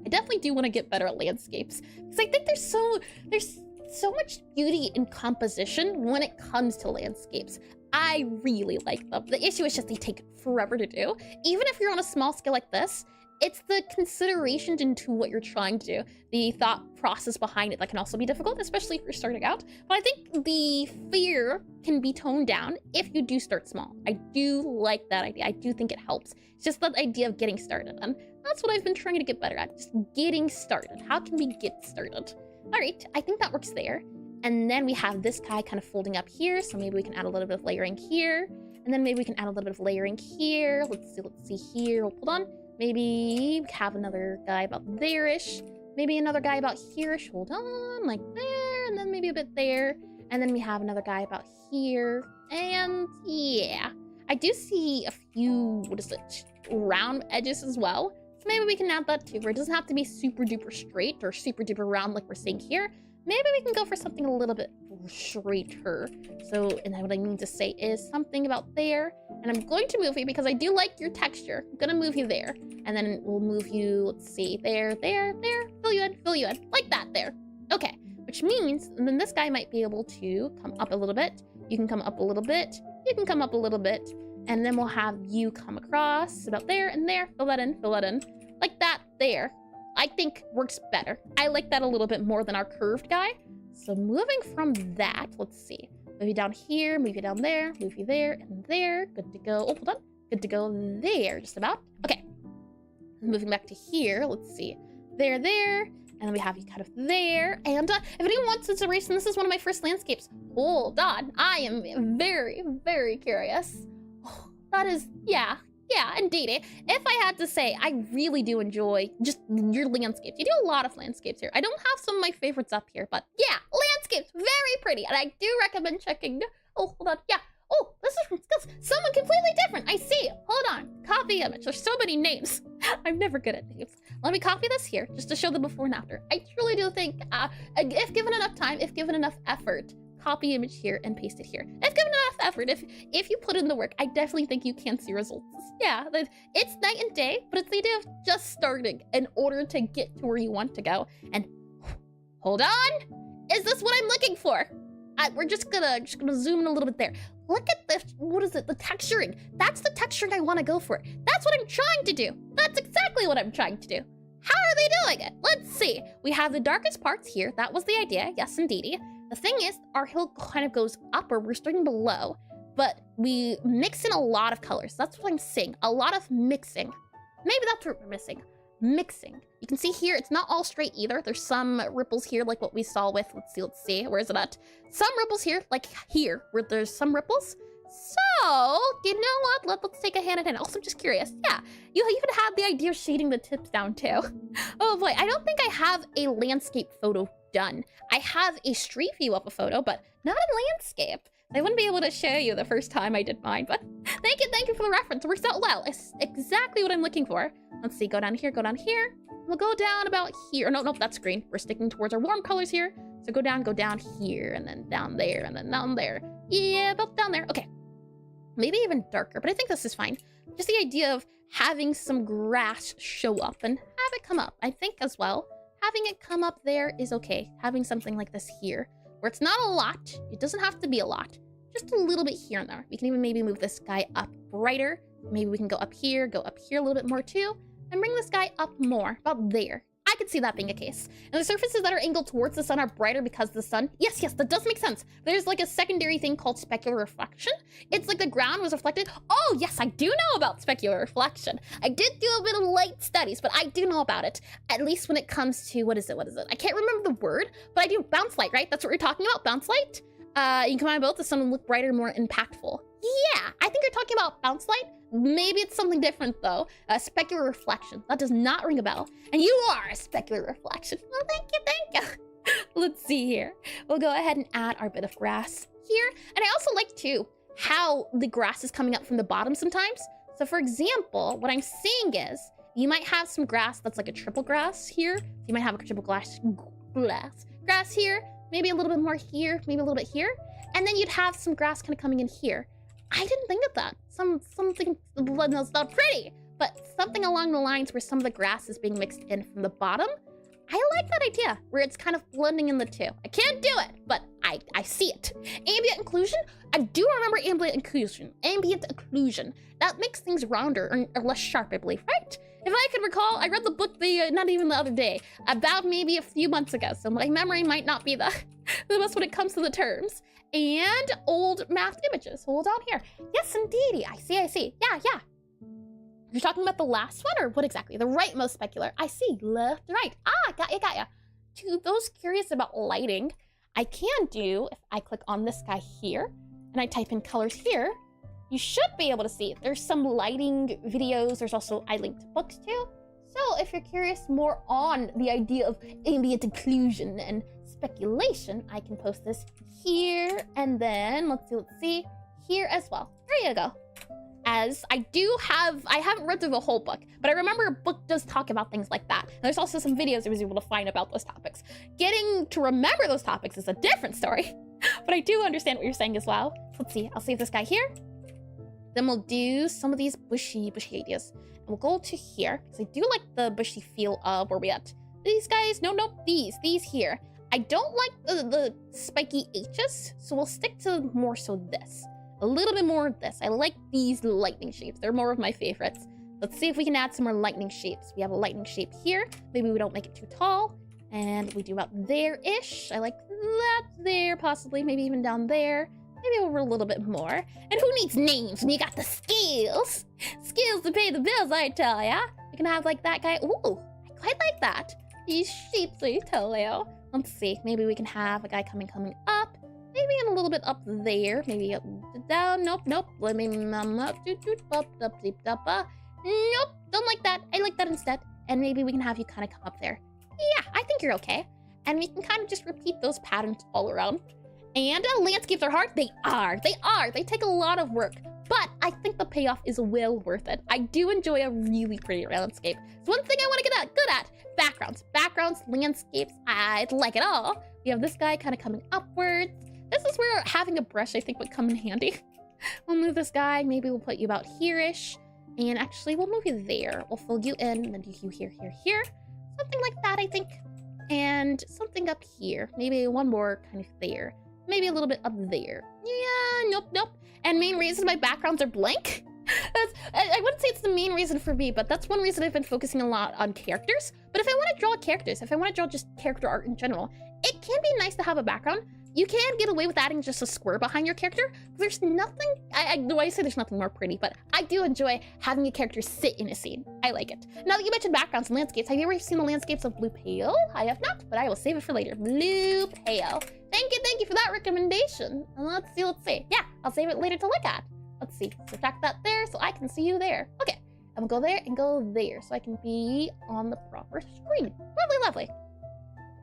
I definitely do want to get better at landscapes, because I think there's so much beauty in composition when it comes to landscapes. I really like them. The issue is just they take forever to do. Even if you're on a small scale like this, it's the consideration into what you're trying to do, the thought process behind it that can also be difficult, especially if you're starting out. But I think the fear can be toned down if you do start small. I do like that idea. I do think it helps. It's just that idea of getting started. And that's what I've been trying to get better at, just getting started. How can we get started? All right, I think that works there. And then we have this guy kind of folding up here. So maybe we can add a little bit of layering here. And then maybe we can add a little bit of layering here. Let's see here. Hold on. Maybe we have another guy about there-ish. Maybe another guy about here-ish. Hold on, like there. And then maybe a bit there. And then we have another guy about here. And yeah, I do see a few, round edges as well. So maybe we can add that too, where it doesn't have to be super duper straight or super duper round like we're seeing here. Maybe we can go for something a little bit straighter. So, and what I mean to say is something about there. And I'm going to move you because I do like your texture. I'm gonna move you there. And then we'll move you, let's see, there, fill you in, like that there. Okay, which means, and then this guy might be able to come up a little bit. You can come up a little bit. You can come up a little bit. And then we'll have you come across about there and there. Fill that in, like that there. I think works better. I like that a little bit more than our curved guy. So moving from that, let's see. Move you down here, move you down there, move you there and there. Good to go. Oh, hold on. Good to go there, just about. Okay. Moving back to here, let's see. There, and then we have you kind of there. And if anyone wants this erase, and this is one of my first landscapes. Hold on. I am very, very curious. Oh, that is, yeah, indeed. If I had to say, I really do enjoy just your landscapes. You do a lot of landscapes here. I don't have some of my favorites up here, but yeah, landscapes, very pretty. And I do recommend checking. Oh, hold on. Yeah. Oh, this is from Skills. Someone completely different. I see. Hold on. Copy image. There's so many names. I'm never good at names. Let me copy this here just to show the before and after. I truly do think, if given enough time, if given enough effort, copy image here and paste it here. If given enough effort, if you put in the work, I definitely think you can see results. Yeah, it's night and day, but it's the idea of just starting in order to get to where you want to go. And hold on, is this what I'm looking for? We're just gonna zoom in a little bit there. Look at this, what is it, the texturing. That's the texturing I wanna go for. That's what I'm trying to do. That's exactly what I'm trying to do. How are they doing it? Let's see. We have the darkest parts here. That was the idea, yes indeedy. The thing is, our hill kind of goes up or we're starting below, but we mix in a lot of colors. That's what I'm seeing, a lot of mixing. Maybe that's what we're missing, mixing. You can see here, it's not all straight either. There's some ripples here, like what we saw with, let's see, where is it at? Some ripples here, like here, where there's some ripples. So, you know what, let's take a hand in hand. Also, I'm just curious, yeah, you even have the idea of shading the tips down too. Oh boy, I don't think I have a landscape photo done. I have a street view of a photo, but not a landscape. I wouldn't be able to show you the first time I did mine, but thank you for the reference. It works out well. It's exactly what I'm looking for. Let's see, go down here. We'll go down about here. Nope, that's green. We're sticking towards our warm colors here. So go down here, and then down there, and then down there. Yeah, about down there. Okay. Maybe even darker, but I think this is fine. Just the idea of having some grass show up and have it come up, I think as well. Having it come up there is okay. Having something like this here, where it's not a lot. It doesn't have to be a lot. Just a little bit here and there. We can even maybe move this guy up brighter. Maybe we can go up here a little bit more too, and bring this guy up more, about there. I could see that being a case. And the surfaces that are angled towards the sun are brighter because of the sun. Yes, that does make sense. There's like a secondary thing called specular reflection. It's like the ground was reflected. Oh, yes, I do know about specular reflection. I did do a bit of light studies, but I do know about it. At least when it comes to, what is it? I can't remember the word, but I do bounce light, right? That's what we're talking about, bounce light. You can combine both, the sun will look brighter, more impactful. Yeah, I think you're talking about bounce light. Maybe it's something different though. Specular reflection. That does not ring a bell. And you are a specular reflection. Well, thank you. Let's see here. We'll go ahead and add our bit of grass here. And I also like too how the grass is coming up from the bottom sometimes. So for example, what I'm seeing is you might have some grass that's like a triple grass here. You might have a triple grass here. Maybe a little bit more here, maybe a little bit here. And then you'd have some grass kind of coming in here. I didn't think of that. Something that's not pretty, but something along the lines where some of the grass is being mixed in from the bottom. I like that idea, where it's kind of blending in the two. I can't do it, but I see it. Ambient inclusion, I do remember ambient inclusion. That makes things rounder or less sharp, I believe, right? If I can recall, I read the book not even the other day, about maybe a few months ago, so my memory might not be the best when it comes to the terms. And old math images. Hold on here. Yes, indeedy. I see. Yeah. You're talking about the last one, or what exactly? The rightmost specular. I see. Left, right. Got ya. To those curious about lighting, I can do, if I click on this guy here, and I type in colors here, you should be able to see there's some lighting videos. There's also, I linked books too. So if you're curious more on the idea of ambient inclusion and speculation, I can post this here, and then let's see, here as well. There you go. As I haven't read through the whole book, but I remember a book does talk about things like that. And there's also some videos I was able to find about those topics. Getting to remember those topics is a different story, but I do understand what you're saying as well. Let's see, I'll save this guy here. Then we'll do some of these bushy ideas. And we'll go to here, because I do like the bushy feel of where we at. These guys, no, these here. I don't like the spiky H's, so we'll stick to more so this. a little bit more of this. I like these lightning shapes. They're more of my favorites. Let's see if we can add some more lightning shapes. We have a lightning shape here. Maybe we don't make it too tall. And we do about there-ish. I like that there, possibly. Maybe even down there. Maybe over a little bit more. And who needs names when you got the skills? Skills to pay the bills, I tell ya. We can have like that guy. Ooh, I quite like that. These shapes, I tell ya. Let's see. Maybe we can have a guy coming up. Maybe in a little bit up there. Maybe up, down. Nope. Let me up. Nope, don't like that. I like that instead. And maybe we can have you kind of come up there. Yeah, I think you're okay. And we can kind of just repeat those patterns all around. And landscapes are hard. They are. They take a lot of work. But I think the payoff is well worth it. I do enjoy a really pretty landscape. So one thing I want to get good at, backgrounds, landscapes. I like it all. We have this guy kind of coming upwards. This is where having a brush, I think, would come in handy. We'll move this guy. Maybe we'll put you about here-ish. And actually, we'll move you there. We'll fill you in, and then do you here. Something like that, I think. And something up here. Maybe one more kind of there. Maybe a little bit up there. Yeah, nope. And main reason my backgrounds are blank? I wouldn't say it's the main reason for me, but that's one reason I've been focusing a lot on characters. But if I want to draw characters, if I want to draw just character art in general, it can be nice to have a background. You can get away with adding just a square behind your character. There's nothing, I say there's nothing more pretty, but I do enjoy having a character sit in a scene. I like it. Now that you mentioned backgrounds and landscapes, have you ever seen the landscapes of Blue Pale? I have not, but I will save it for later. Blue Pale. Thank you for that recommendation. Let's see. Yeah, I'll save it later to look at. Let's see, subtract that there so I can see you there. Okay, I'm gonna go there and go there so I can be on the proper screen. Lovely.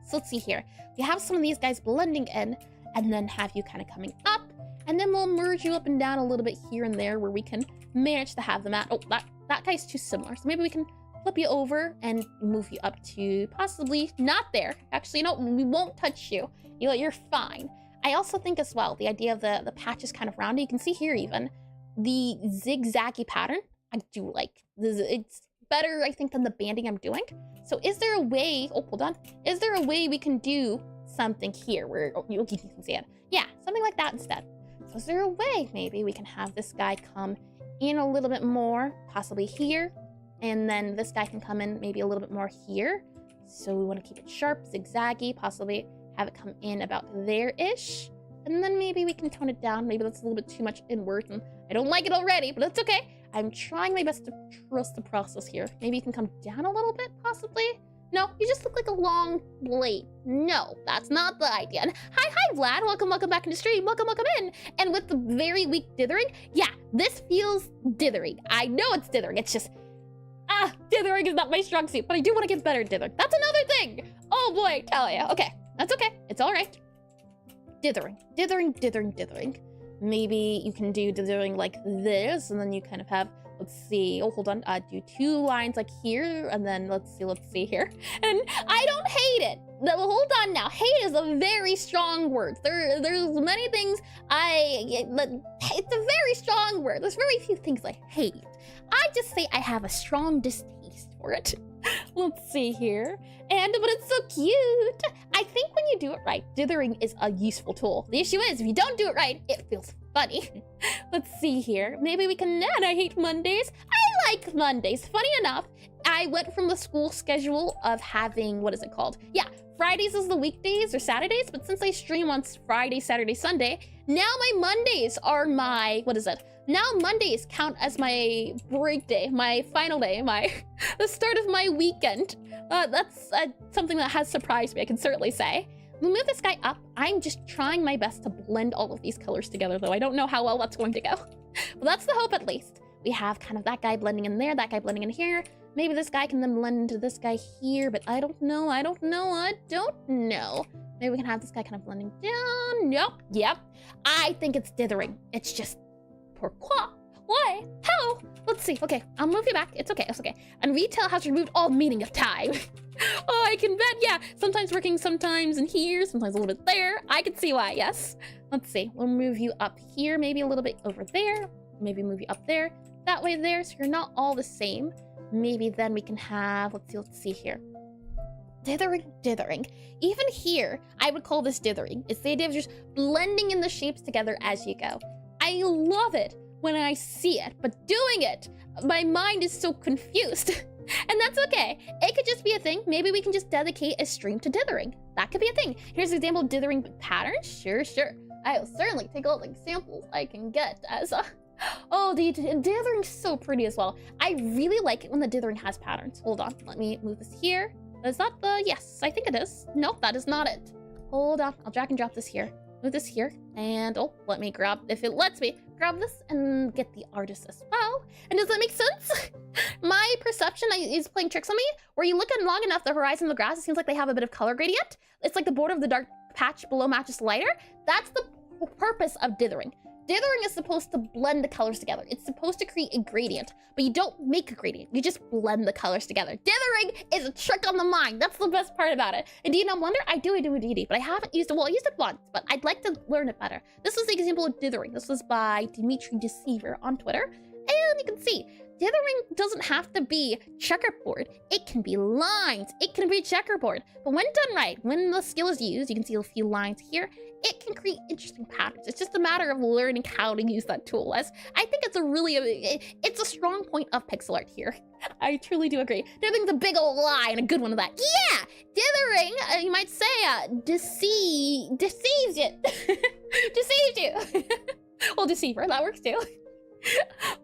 So let's see here. We have some of these guys blending in and then have you kind of coming up. And then we'll merge you up and down a little bit here and there where we can manage to have them at. Oh, that guy's too similar. So maybe we can flip you over and move you up to possibly not there. Actually, no, we won't touch you. You're fine. I also think as well, the idea of the patch is kind of rounded. You can see here even the zigzaggy pattern. I do like this. It's better, I think, than the banding I'm doing. So is there a way, hold on. Is there a way we can do something here where, you can see it. Yeah, something like that instead. So is there a way maybe we can have this guy come in a little bit more, possibly here, and then this guy can come in maybe a little bit more here. So we want to keep it sharp, zigzaggy, possibly have it come in about there-ish. And then maybe we can tone it down. Maybe that's a little bit too much inward, and I don't like it already, but it's okay. I'm trying my best to trust the process here. Maybe you can come down a little bit, possibly? No, you just look like a long blade. No, that's not the idea. And hi, Vlad. Welcome back into stream. Welcome in. And with the very weak dithering, yeah, this feels dithery. I know it's dithering. It's just, dithering is not my strong suit, but I do want to get better at dithering. That's another thing. Oh boy, tell ya. Okay, that's okay. It's all right. Dithering. Maybe you can do dithering like this, and then you kind of have, let's see, hold on, do 2 lines like here, and then let's see here. And I don't hate it. Hold on now. Hate is a very strong word. There's many things it's a very strong word. There's very few things I hate. I just say I have a strong distaste for it. Let's see here. But it's so cute. I think when you do it right, dithering is a useful tool. The issue is, if you don't do it right, it feels funny. Let's see here. Maybe we can, and I hate Mondays. I like Mondays. Funny enough, I went from the school schedule of having, what is it called? Yeah, Fridays is the weekdays or Saturdays, but since I stream on Friday, Saturday, Sunday, now my Mondays are my, now Mondays count as my break day, my final day, the start of my weekend. That's something that has surprised me, I can certainly say. We'll move this guy up. I'm just trying my best to blend all of these colors together, though I don't know how well that's going to go. But that's the hope, at least. We have kind of that guy blending in there, that guy blending in here. Maybe this guy can then blend into this guy here, but I don't know. Maybe we can have this guy kind of blending down. Nope. Yep. I think it's dithering. It's just pourquoi? Why? How? Let's see. Okay, I'll move you back. It's okay. And retail has removed all meaning of time. Oh, I can bet. Yeah, sometimes working, sometimes in here, sometimes a little bit there. I can see why, yes. Let's see. We'll move you up here, maybe a little bit over there. Maybe move you up there. That way there, so you're not all the same. Maybe then we can have, let's see here. Dithering. Even here, I would call this dithering. It's the idea of just blending in the shapes together as you go. I love it when I see it, but doing it, my mind is so confused. And that's okay. It could just be a thing. Maybe we can just dedicate a stream to dithering. That could be a thing. Here's an example of dithering patterns. Sure. I'll certainly take all the examples I can get as a... Oh, the dithering's so pretty as well. I really like it when the dithering has patterns. Hold on, let me move this here. Is that the... Yes, I think it is. Nope, that is not it. Hold on, I'll drag and drop this here. Move this here, and oh, let me grab, if it lets me, grab this and get the artist as well. And does that make sense? My perception is playing tricks on me, where you look at long enough the horizon of the grass, it seems like they have a bit of color gradient. It's like the border of the dark patch below matches lighter. That's the purpose of dithering. Dithering is supposed to blend the colors together. It's supposed to create a gradient, but you don't make a gradient. You just blend the colors together. Dithering is a trick on the mind. That's the best part about it. And do you know Blender? I do a DD, but I haven't used it. Well, I used it once, but I'd like to learn it better. This was the example of dithering. This was by Dimitri Deceiver on Twitter. And you can see, dithering doesn't have to be checkerboard. It can be lines. It can be checkerboard. But when done right, when the skill is used, you can see a few lines here, it can create interesting patterns. It's just a matter of learning how to use that tool. As I think it's a really, it's a strong point of pixel art here. I truly do agree. Dithering's a big old lie and a good one of that. Yeah, dithering, you might say, deceives you. Deceives you. Well, deceiver, that works too.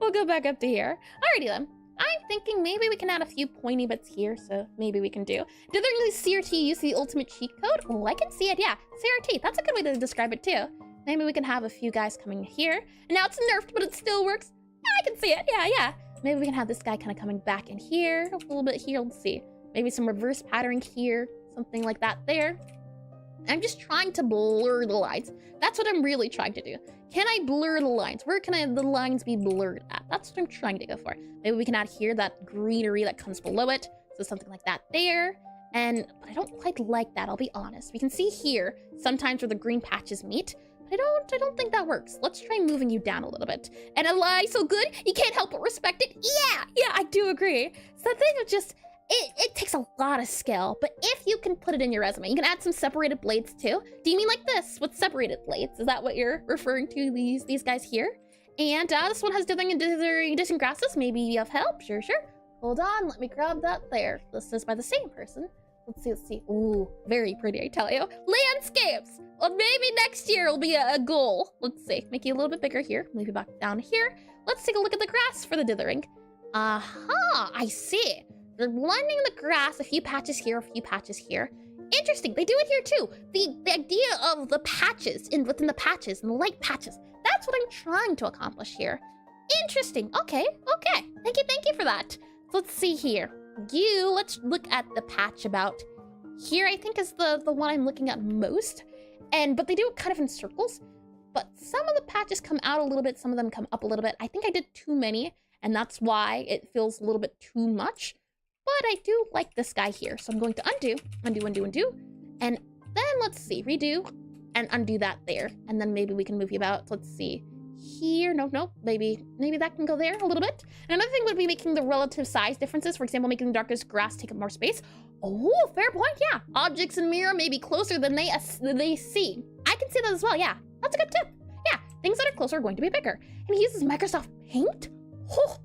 We'll go back up to here. Alrighty then. I'm thinking maybe we can add a few pointy bits here, so maybe we can do. Dithering uses CRT use the ultimate cheat code? Oh, I can see it, yeah. CRT, that's a good way to describe it too. Maybe we can have a few guys coming here. And now it's nerfed, but it still works. I can see it, yeah. Maybe we can have this guy kind of coming back in here, a little bit here, let's see. Maybe some reverse patterning here, something like that there. I'm just trying to blur the lines. That's what I'm really trying to do. Can I blur the lines? Where can the lines be blurred at? That's what I'm trying to go for. Maybe we can add here that greenery that comes below it. So something like that there. But I don't quite like that, I'll be honest. We can see here, sometimes where the green patches meet. But I don't think that works. Let's try moving you down a little bit. And a lie so good, you can't help but respect it. Yeah, I do agree. So the thing of just, it takes a lot of skill, but if you can put it in your resume, you can add some separated blades too. Do you mean like this, with separated blades? Is that what you're referring to, these guys here? And this one has dithering and dithering grasses, maybe of help, sure. Hold on, let me grab that there. This is by the same person. Let's see. Ooh, very pretty, I tell you. Landscapes! Well, maybe next year will be a goal. Let's see, make you a little bit bigger here, maybe back down here. Let's take a look at the grass for the dithering. Aha, I see. They're blending the grass, a few patches here, a few patches here. Interesting, they do it here too. The idea of the patches, within the patches, and the light patches, that's what I'm trying to accomplish here. Interesting, okay. Thank you for that. So let's see here. Let's look at the patch about here, I think is the one I'm looking at most. But they do it kind of in circles. But some of the patches come out a little bit, some of them come up a little bit. I think I did too many, and that's why it feels a little bit too much. But I do like this guy here, so I'm going to undo, and then let's see, redo, and undo that there, and then maybe we can move you about, let's see, here, nope, maybe that can go there a little bit. And another thing would be making the relative size differences, for example, making the darkest grass take up more space. Oh, fair point, yeah. Objects in mirror may be closer than they see. I can see that as well, yeah. That's a good tip. Yeah, things that are closer are going to be bigger. And he uses Microsoft Paint? Oh,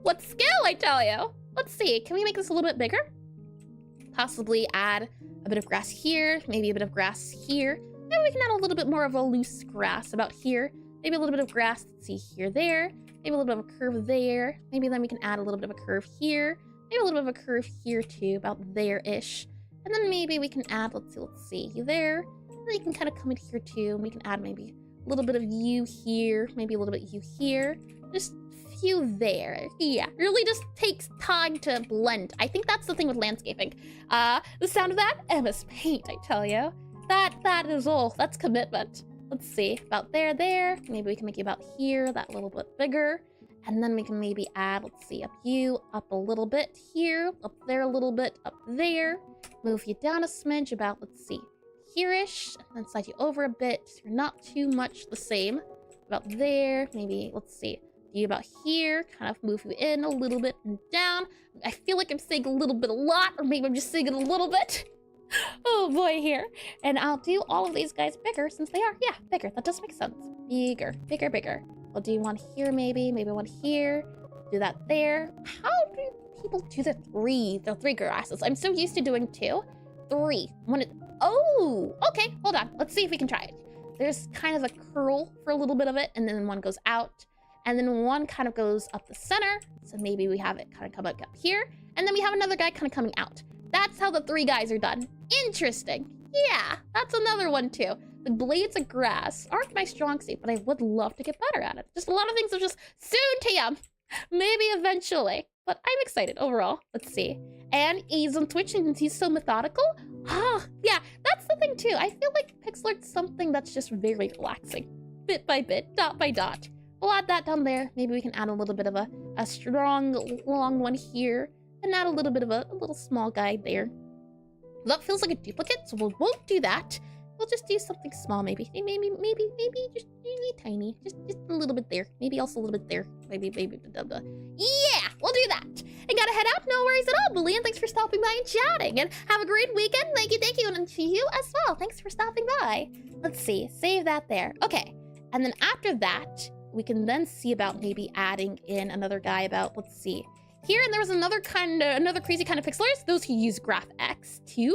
what skill, I tell you. Let's see, can we make this a little bit bigger? Possibly add a bit of grass here, maybe a bit of grass here. Maybe we can add a little bit more of a loose grass about here. Maybe a little bit of grass, let's see, here, there. Maybe a little bit of a curve there. Maybe then we can add a little bit of a curve here. Maybe a little bit of a curve here too, about there-ish. And then maybe we can add, let's see, you there. And then you can kind of come in here too, and we can add maybe a little bit of you here, maybe a little bit of you here. Just few there. Yeah, really just takes time to blend. I think that's the thing with landscaping. The sound of that, MS Paint, I tell you. That is all. That's commitment. Let's see, about there. Maybe we can make you about here, that little bit bigger. And then we can maybe add, let's see, up a little bit here, up there a little bit, up there. Move you down a smidge, about, let's see, here-ish. And then slide you over a bit, so you're not too much the same. About there, maybe, let's see, you about here, kind of move you in a little bit and down. I feel like I'm saying a little bit a lot, or maybe I'm just saying it a little bit. Oh boy, here. And I'll do all of these guys bigger since they are, yeah, bigger. That does make sense. Bigger. We'll do one here, maybe one here. Do that there. How do people do the three grasses? I'm so used to doing 2. 3. Oh, okay, hold on. Let's see if we can try it. There's kind of a curl for a little bit of it, and then one goes out, and then one kind of goes up the center. So maybe we have it kind of come up here, and then we have another guy kind of coming out. That's how the 3 guys are done. Interesting. Yeah, that's another one too. The blades of grass aren't my strong suit, but I would love to get better at it. Just a lot of things are just soon to you. Maybe eventually, but I'm excited overall. Let's see. And he's on Twitch and he's so methodical. Ah, yeah, that's the thing too. I feel like Pixelart's something that's just very relaxing. Bit by bit, dot by dot. We'll add that down there. Maybe we can add a little bit of a strong, long one here. And add a little bit of a little small guy there. That feels like a duplicate, so we won't do that. We'll just do something small, maybe just really tiny, just a little bit there. Maybe also a little bit there. Maybe. Yeah, we'll do that. I gotta head out. No worries at all, Bully, and thanks for stopping by and chatting. And have a great weekend. Thank you, and to you as well. Thanks for stopping by. Let's see, save that there. Okay, and then after that, we can then see about maybe adding in another guy about. Let's see. Here, and there was another crazy kind of pixelers, those who use GraphX2.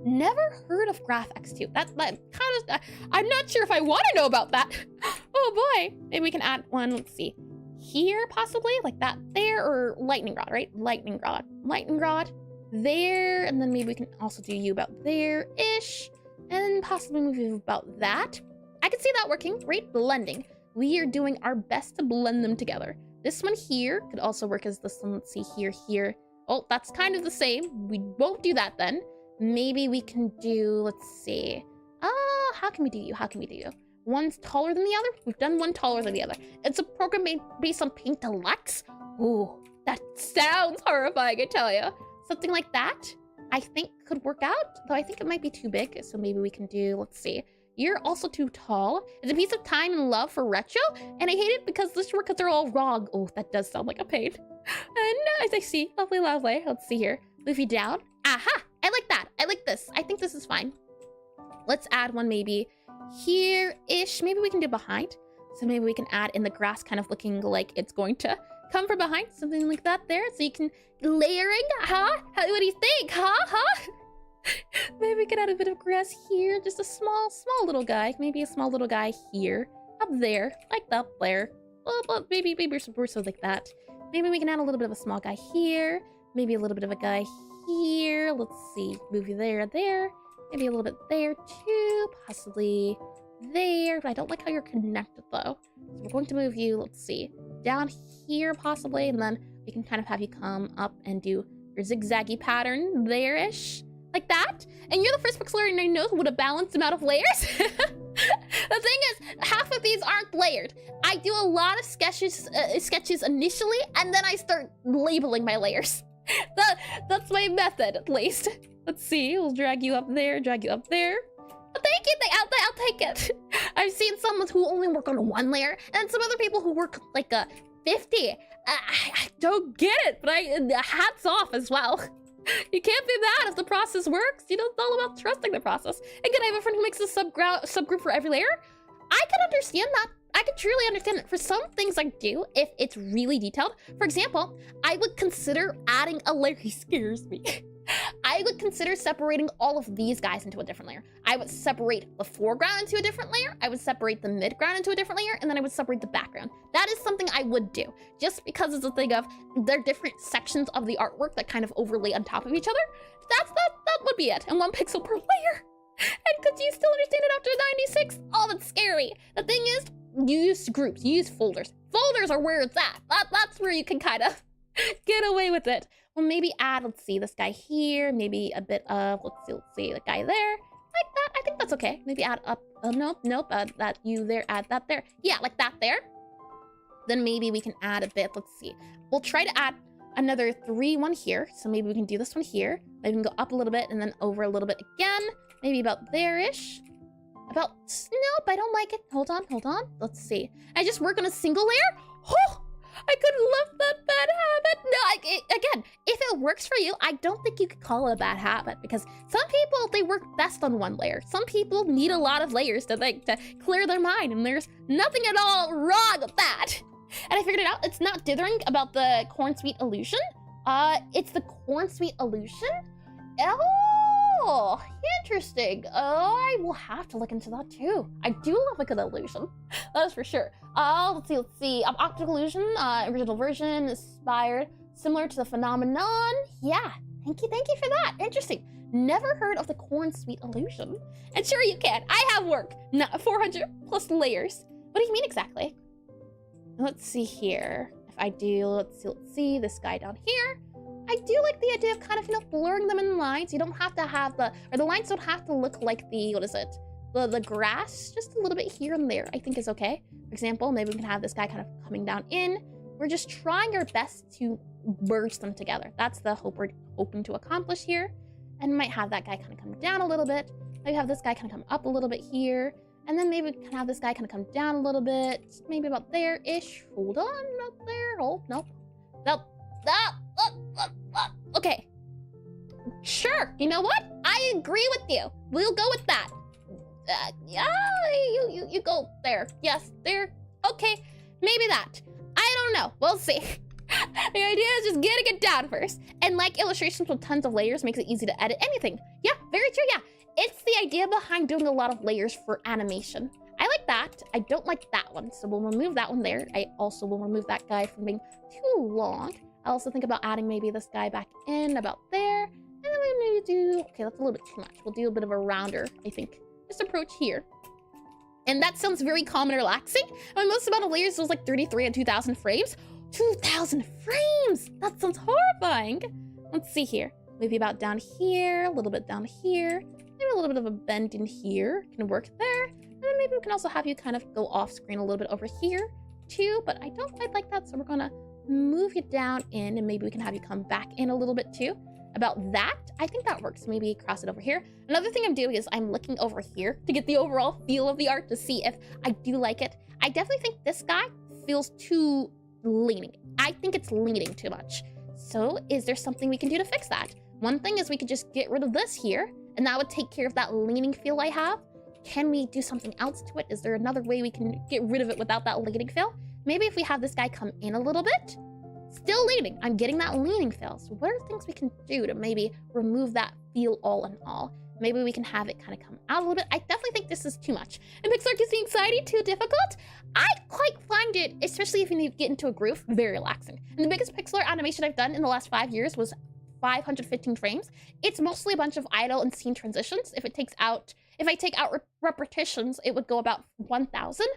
Never heard of GraphX2. That kind of, I'm not sure if I want to know about that. Oh boy. Maybe we can add one, let's see. Here, possibly, like that there, or lightning rod, right? Lightning rod, there, and then maybe we can also do you about there-ish, and possibly move you about that. I can see that working, right? Blending. We are doing our best to blend them together. This one here could also work as this one. Let's see, here. Oh, that's kind of the same. We won't do that then. Maybe we can do, let's see. How can we do you? One's taller than the other? We've done one taller than the other. It's a program based on Paint Deluxe. Ooh, that sounds horrifying, I tell you. Something like that, I think could work out, though I think it might be too big. So maybe we can do, let's see. You're also too tall. It's a piece of time and love for retro, and I hate it because the shortcuts are all wrong. Oh, that does sound like a pain. And as I see, lovely. Let's see here. Move you down. Aha! I like that. I like this. I think this is fine. Let's add one maybe here-ish. Maybe we can do behind. So maybe we can add in the grass kind of looking like it's going to come from behind. Something like that there. So you can layering, huh? What do you think, huh? Maybe we could add a bit of grass here. Just a small little guy. Maybe a small little guy here. Up there. Like that there. Well, maybe we're so like that. Maybe we can add a little bit of a small guy here. Maybe a little bit of a guy here. Let's see. Move you there. Maybe a little bit there too. Possibly there. But I don't like how you're connected though. So we're going to move you, let's see, down here possibly. And then we can kind of have you come up and do your zigzaggy pattern there-ish. Like that. And you're the first Pixelart I know with a balanced amount of layers. The thing is, half of these aren't layered. I do a lot of sketches initially, and then I start labeling my layers. That's my method, at least. Let's see, we'll drag you up there. But thank you, I'll take it. I've seen someone who only work on 1 layer, and some other people who work like 50. I don't get it, but hats off as well. You can't be mad if the process works. You know, it's all about trusting the process. Again, I have a friend who makes a subgroup for every layer. I can understand that. I can truly understand it. For some things I do, if it's really detailed. For example, I would consider adding a layer. He scares me. I would consider separating all of these guys into a different layer. I would separate the foreground into a different layer. I would separate the midground into a different layer, and then I would separate the background. That is something I would do, just because it's a thing of they're different sections of the artwork that kind of overlay on top of each other. That would be it, and 1 pixel per layer. And could you still understand it after 96? Oh, that's scary. The thing is, use groups, use folders. Folders are where it's at. That's where you can kind of get away with it. Well, maybe add, let's see, this guy here, maybe a bit of, let's see, the guy there, like that. I think that's okay. Maybe add up, nope, that you there, add that there. Yeah, like that there. Then maybe we can add a bit, let's see. We'll try to add another 1 here. So maybe we can do this one here. Maybe we can go up a little bit and then over a little bit again. Maybe about there-ish. Nope, I don't like it. Hold on. Let's see. I just work on a single layer. Oh, I could love that bad habit. No, again, if it works for you, I don't think you could call it a bad habit because some people, they work best on one layer. Some people need a lot of layers to clear their mind, and there's nothing at all wrong with that. And I figured it out. It's not dithering about the corn sweet illusion. It's the corn sweet illusion. Oh, interesting. I will have to look into that too. I do love a good illusion. That is for sure. Let's see. Optical illusion, original version, inspired, similar to the phenomenon. Yeah, thank you for that. Interesting. Never heard of the corn sweet illusion. And sure you can. I have work. Not 400 plus layers. What do you mean exactly? Let's see here. If I do, let's see this guy down here. I do like the idea of kind of, blurring them in lines. You don't have to have the lines don't have to look like the, the grass, just a little bit here and there, I think is okay. For example, maybe we can have this guy kind of coming down in. We're just trying our best to merge them together. That's the hope we're hoping to accomplish here. And we might have that guy kind of come down a little bit. Maybe have this guy kind of come up a little bit here. And then maybe we can have this guy kind of come down a little bit. Maybe about there-ish. Hold on, about there. Oh, nope. Nope. Okay. Sure. You know what? I agree with you. We'll go with that. Yeah, you go there. Yes, there. Okay, maybe that. I don't know. We'll see. The idea is just getting it down first. And like illustrations with tons of layers makes it easy to edit anything. Yeah, very true. Yeah, it's the idea behind doing a lot of layers for animation. I like that. I don't like that one, so we'll remove that one there. I also will remove that guy from being too long. I also think about adding maybe this guy back in about there. And then we maybe do, okay, that's a little bit too much. We'll do a bit of a rounder, I think. Just approach here. And that sounds very calm and relaxing. My most amount of layers was like 33 and 2,000 frames. 2,000 frames! That sounds horrifying. Let's see here. Maybe about down here, a little bit down here. Maybe a little bit of a bend in here. Can work there. And then maybe we can also have you kind of go off screen a little bit over here too, but I don't quite like that, so we're gonna move you down in, and maybe we can have you come back in a little bit too. About that, I think that works. Maybe cross it over here. Another thing I'm doing is I'm looking over here to get the overall feel of the art to see if I do like it. I definitely think this guy feels too leaning. I think it's leaning too much. So is there something we can do to fix that? One thing is we could just get rid of this here, and that would take care of that leaning feel I have. Can we do something else to it? Is there another way we can get rid of it without that leaning feel? Maybe if we have this guy come in a little bit. Still leaning. I'm getting that leaning feel. So what are things we can do to maybe remove that feel all in all? Maybe we can have it kind of come out a little bit. I definitely think this is too much. And Pixelart gives me anxiety, too difficult. I quite find it, especially if you get into a groove, very relaxing. And the biggest Pixelart animation I've done in the last 5 years was 515 frames. It's mostly a bunch of idle and scene transitions. If I take out repetitions, it would go about 1,000.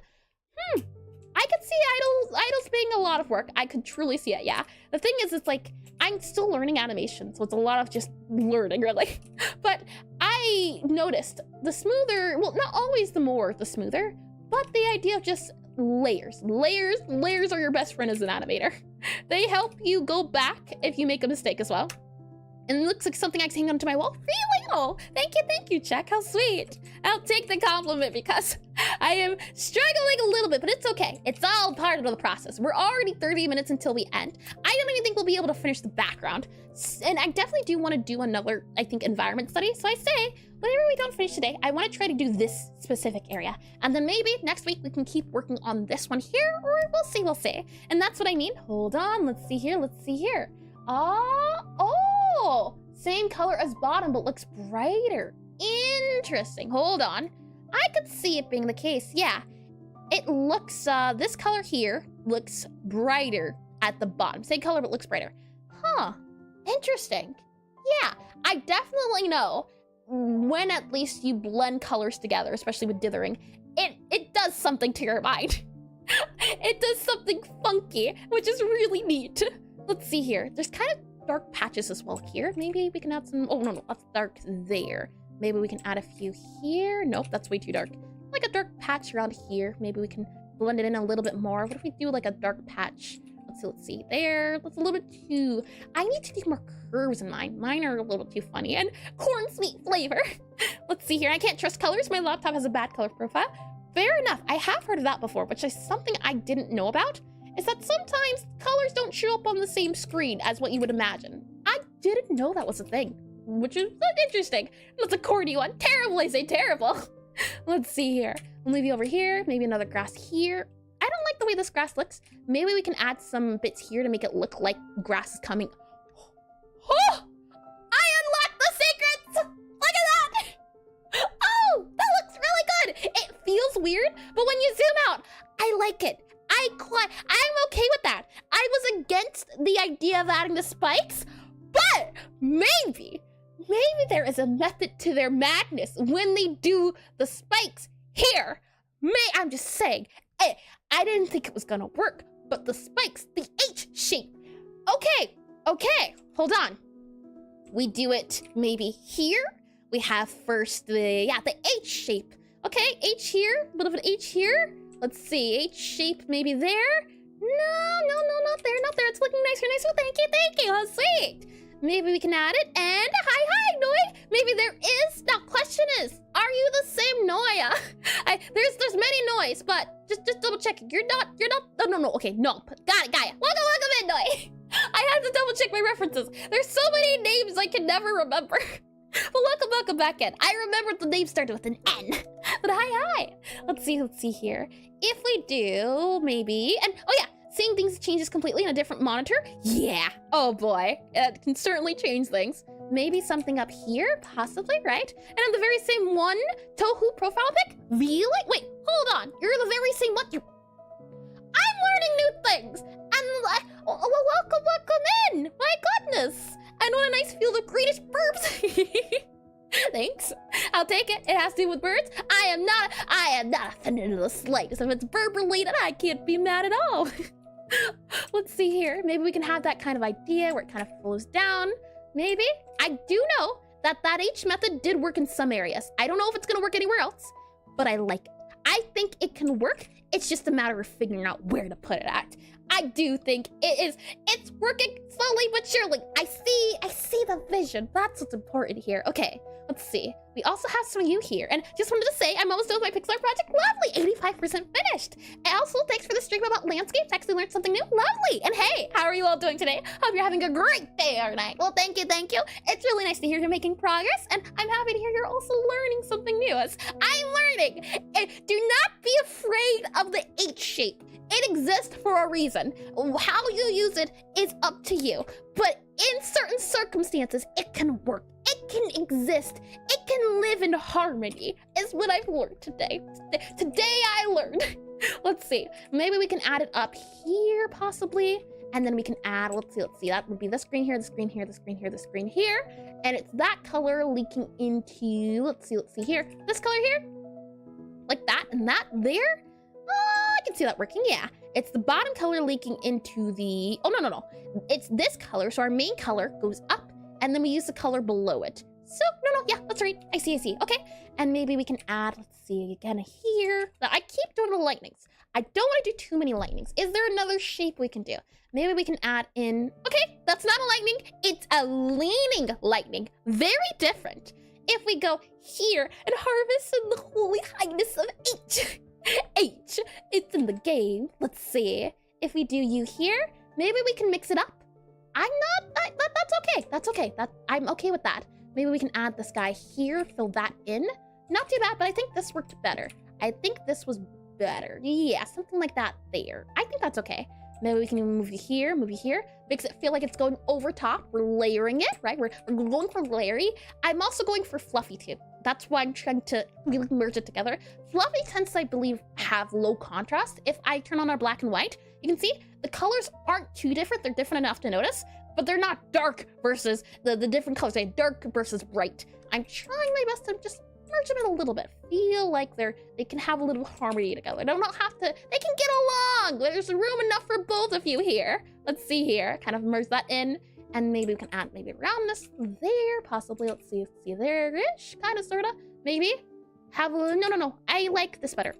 I could see idols being a lot of work. I could truly see it, yeah. The thing is, it's like, I'm still learning animation, so it's a lot of just learning, really. But I noticed the smoother, well, not always the smoother, but the idea of just layers. Layers are your best friend as an animator. They help you go back if you make a mistake as well. And it looks like something I can hang onto my wall. Really? Oh, thank you, Chuck. How sweet. I'll take the compliment because I am struggling a little bit, but it's okay. It's all part of the process. We're already 30 minutes until we end. I don't even think we'll be able to finish the background. And I definitely do want to do another, I think, environment study. So I say, whatever we don't finish today, I want to try to do this specific area. And then maybe next week we can keep working on this one here, or we'll see. And that's what I mean. Hold on. Let's see here. Oh, same color as bottom, but looks brighter. Interesting. Hold on. I could see it being the case. Yeah, it looks, this color here looks brighter at the bottom. Same color, but looks brighter. Huh. Interesting. Yeah, I definitely know when at least you blend colors together, especially with dithering, it does something to your mind. It does something funky, which is really neat. Let's see here. There's kind of dark patches as well here. Maybe we can add some, oh no, that's dark there. Maybe we can add a few here. Nope, that's way too dark. Like a dark patch around here. Maybe we can blend it in a little bit more. What if we do like a dark patch? Let's see. There, that's a little bit too, I need to do more curves in mine. Mine are a little too funny. And corn sweet flavor. Let's see here. I can't trust colors. My laptop has a bad color profile. Fair enough. I have heard of that before, which is something I didn't know about. is that sometimes colors don't show up on the same screen as what you would imagine. I didn't know that was a thing, which is interesting. That's a corny one. Terrible, I say terrible. Let's see here. We'll leave you over here. Maybe another grass here. I don't like the way this grass looks. Maybe we can add some bits here to make it look like grass is coming. Oh! I unlocked the secrets! Look at that! Oh, that looks really good. It feels weird, but when you zoom out, I like it. I'm okay with that. I was against the idea of adding the spikes, but maybe there is a method to their madness when they do the spikes here. I'm just saying, I didn't think it was gonna work, but the spikes, the H shape. Okay, hold on. We do it maybe here. We have first the H shape. Okay, H here, a bit of an H here. Let's see, H shape maybe there. No, not there. It's looking nicer. Thank you, how sweet. Maybe we can add it, and hi, Noi. Maybe there is, now question is, are you the same Noia? There's many Nois, but just double check. You're not, no, okay, no, got it. Welcome in, Noi. I had to double check my references. There's so many names I can never remember. But welcome back in. I remembered the name started with an N. But hi. Let's see here. If we do, maybe, and oh yeah, seeing things changes completely in a different monitor. Yeah, oh boy, it can certainly change things. Maybe something up here, possibly, right? And on the very same one, Tohu profile pic? Really? Wait, hold on. You're the very same one. I'm learning new things. And welcome in. My goodness. And what a nice field of greenish burbs. Thanks. I'll take it. It has to do with birds. I am not offended in the slightest. If it's bird related, I can't be mad at all. Let's see here. Maybe we can have that kind of idea where it kind of flows down. Maybe. I do know that H method did work in some areas. I don't know if it's gonna work anywhere else, but I like it. I think it can work. It's just a matter of figuring out where to put it at. I do think it's working slowly but surely. I see the vision. That's what's important here. Okay, let's see. We also have some of you here. And just wanted to say, I'm almost done with my Pixelart project. Lovely, 85% finished. And also, thanks for the stream about landscapes. Actually learned something new. Lovely. And hey, how are you all doing today? Hope you're having a great day or night. Well, thank you. It's really nice to hear you're making progress. And I'm happy to hear you're also learning something new. As I'm learning. And do not be afraid of the H shape. It exists for a reason. How you use it is up to you. But in certain circumstances, it can work. It can exist. It can live in harmony, is what I've learned today. Today I learned. Let's see. Maybe we can add it up here, possibly. And then we can add, let's see. That would be this green here, this green here, this green here, this green here. And it's that color leaking into, let's see here. This color here. Like that and that there. I can see that working, yeah. It's the bottom color leaking into the, oh, no. It's this color, so our main color goes up, and then we use the color below it. So, no, yeah, that's right. I see. Okay, and maybe we can add, let's see, again here. I keep doing the lightnings. I don't want to do too many lightnings. Is there another shape we can do? Maybe we can add in, okay, that's not a lightning. It's a leaning lightning. Very different. If we go here and harvest in the holy highness of H, it's in the game. Let's see. If we do you here, maybe we can mix it up. That's okay. I'm okay with that. Maybe we can add this guy here, fill that in. Not too bad, but I think this worked better. I think this was better. Yeah, something like that there. I think that's okay. Maybe we can move you here, makes it feel like it's going over top. We're layering it, right? We're going for Larry. I'm also going for Fluffy too. That's why I'm trying to really merge it together. Fluffy tends to, I believe, have low contrast. If I turn on our black and white, you can see the colors aren't too different. They're different enough to notice, but they're not dark versus the different colors. They're dark versus bright. I'm trying my best to just merge them in a little bit. Feel like they can have a little harmony together. They don't have to, they can get along. There's room enough for both of you here. Let's see here, kind of merge that in. And maybe we can add maybe around this there, possibly. Let's see there-ish, kind of, sort of, maybe. Have a, no. I like this better.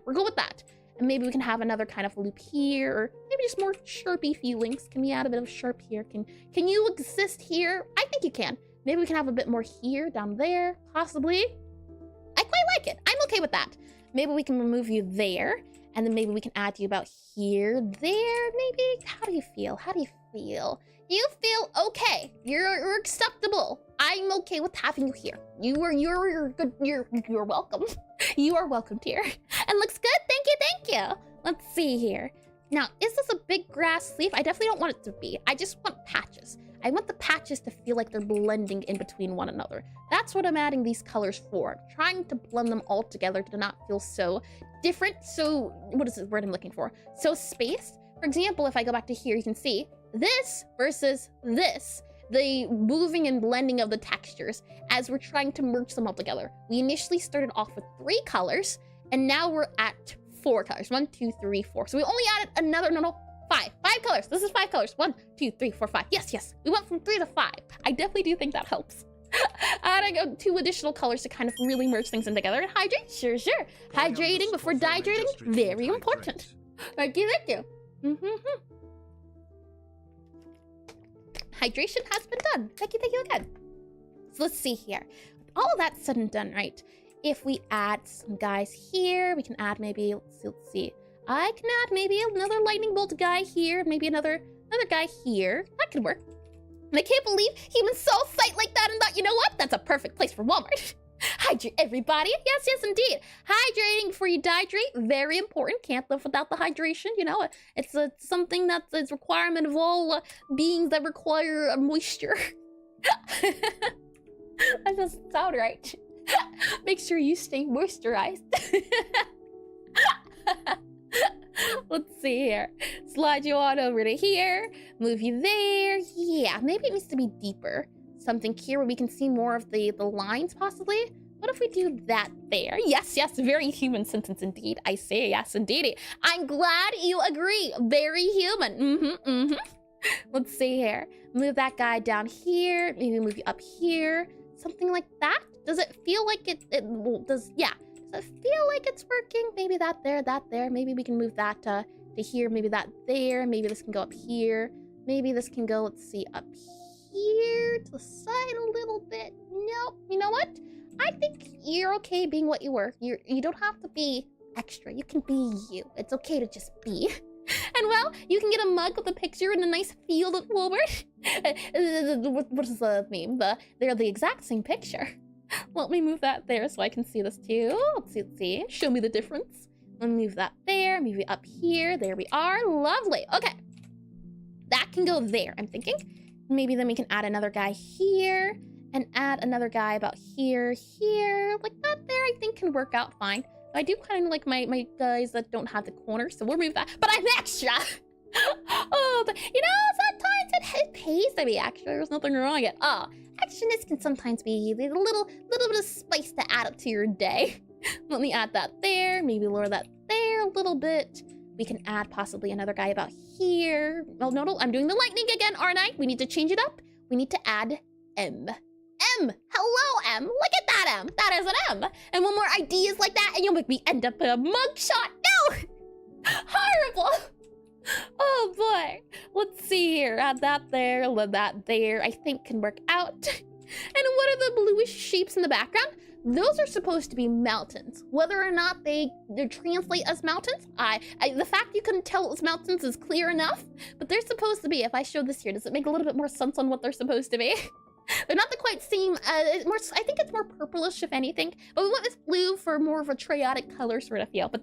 We'll go with that. And maybe we can have another kind of loop here, or maybe just more sharpy feelings. Can we add a bit of sharp here? Can you exist here? I think you can. Maybe we can have a bit more here, down there, possibly. I quite like it. I'm okay with that. Maybe we can remove you there. And then maybe we can add you about here, there, maybe. How do you feel? How do you feel? You feel okay. You're acceptable. I'm okay with having you here. You're good. You're welcome. You are welcomed here. And looks good. Thank you. Thank you. Let's see here. Now, is this a big grass leaf? I definitely don't want it to be. I just want patches. I want the patches to feel like they're blending in between one another. That's what I'm adding these colors for. I'm trying to blend them all together to not feel so different. So, what is the word I'm looking for? So spaced. For example, if I go back to here, you can see this versus this. The moving and blending of the textures as we're trying to merge them all together. We initially started off with 3 colors, and now we're at 4 colors. 1, 2, 3, 4. So we only added another, no, 5 colors. This is 5 colors. 1, 2, 3, 4, 5. Yes. We went from 3 to 5. I definitely do think that helps. Adding 2 additional colors to kind of really merge things in together. And hydrate, sure. Hydrating before dehydrating, very important. Thank you. Hydration has been done. Thank you again. So let's see here. With all of that said and done, right? If we add some guys here, we can add maybe, let's see. I can add maybe another lightning bolt guy here, maybe another guy here. That could work. And I can't believe humans saw a site like that and thought, you know what? That's a perfect place for Walmart. Hydrate, everybody. Yes, indeed. Hydrating before you dehydrate, very important. Can't live without the hydration. You know, it's something that's a requirement of all beings that require moisture. That doesn't sound right. Make sure you stay moisturized. Let's see here. Slide you on over to here. Move you there. Yeah, maybe it needs to be deeper. Something here where we can see more of the lines, possibly. What if we do that there? Yes, very human sentence indeed. I say yes, indeed. I'm glad you agree. Very human. Let's see here. Move that guy down here. Maybe move you up here. Something like that. Does it feel like it does? Yeah. Does it feel like it's working? Maybe that there. Maybe we can move that to here. Maybe that there. Maybe this can go up here. Maybe this can go, let's see, up here to the side a little bit. Nope. You know what? I think you're okay being what you were. You don't have to be extra. You can be you. It's okay to just be. And well, you can get a mug with a picture and a nice field at Walmart. What is the meme? They're the exact same picture. Let me move that there so I can see this too. Let's see. Show me the difference. Let me move that there. Move it up here. There we are. Lovely. Okay. That can go there, I'm thinking. Maybe then we can add another guy here. And add another guy about here. Like that there, I think can work out fine. I do kind of like my guys that don't have the corners, so we'll move that. But I'm extra! Oh, but, you know, sometimes it pays to be extra. There's nothing wrong with it. Oh, extraness can sometimes be a little bit of spice to add up to your day. Let me add that there. Maybe lower that there a little bit. We can add possibly another guy about here. Oh, no, I'm doing the lightning again, aren't I? We need to change it up. We need to add M. Hello, M. Look at that M. That is an M. And one more ideas like that, and you'll make me end up in a mugshot. No! Horrible. Oh, boy. Let's see here. Add that there. Let that there. I think can work out. And what are the bluish shapes in the background? Those are supposed to be mountains. Whether or not they translate as mountains, the fact you couldn't tell it was mountains is clear enough. But they're supposed to be. If I show this here, does it make a little bit more sense on what they're supposed to be? They're not the quite same, I think it's more purplish if anything, but we went with blue for more of a triotic color sort of feel. But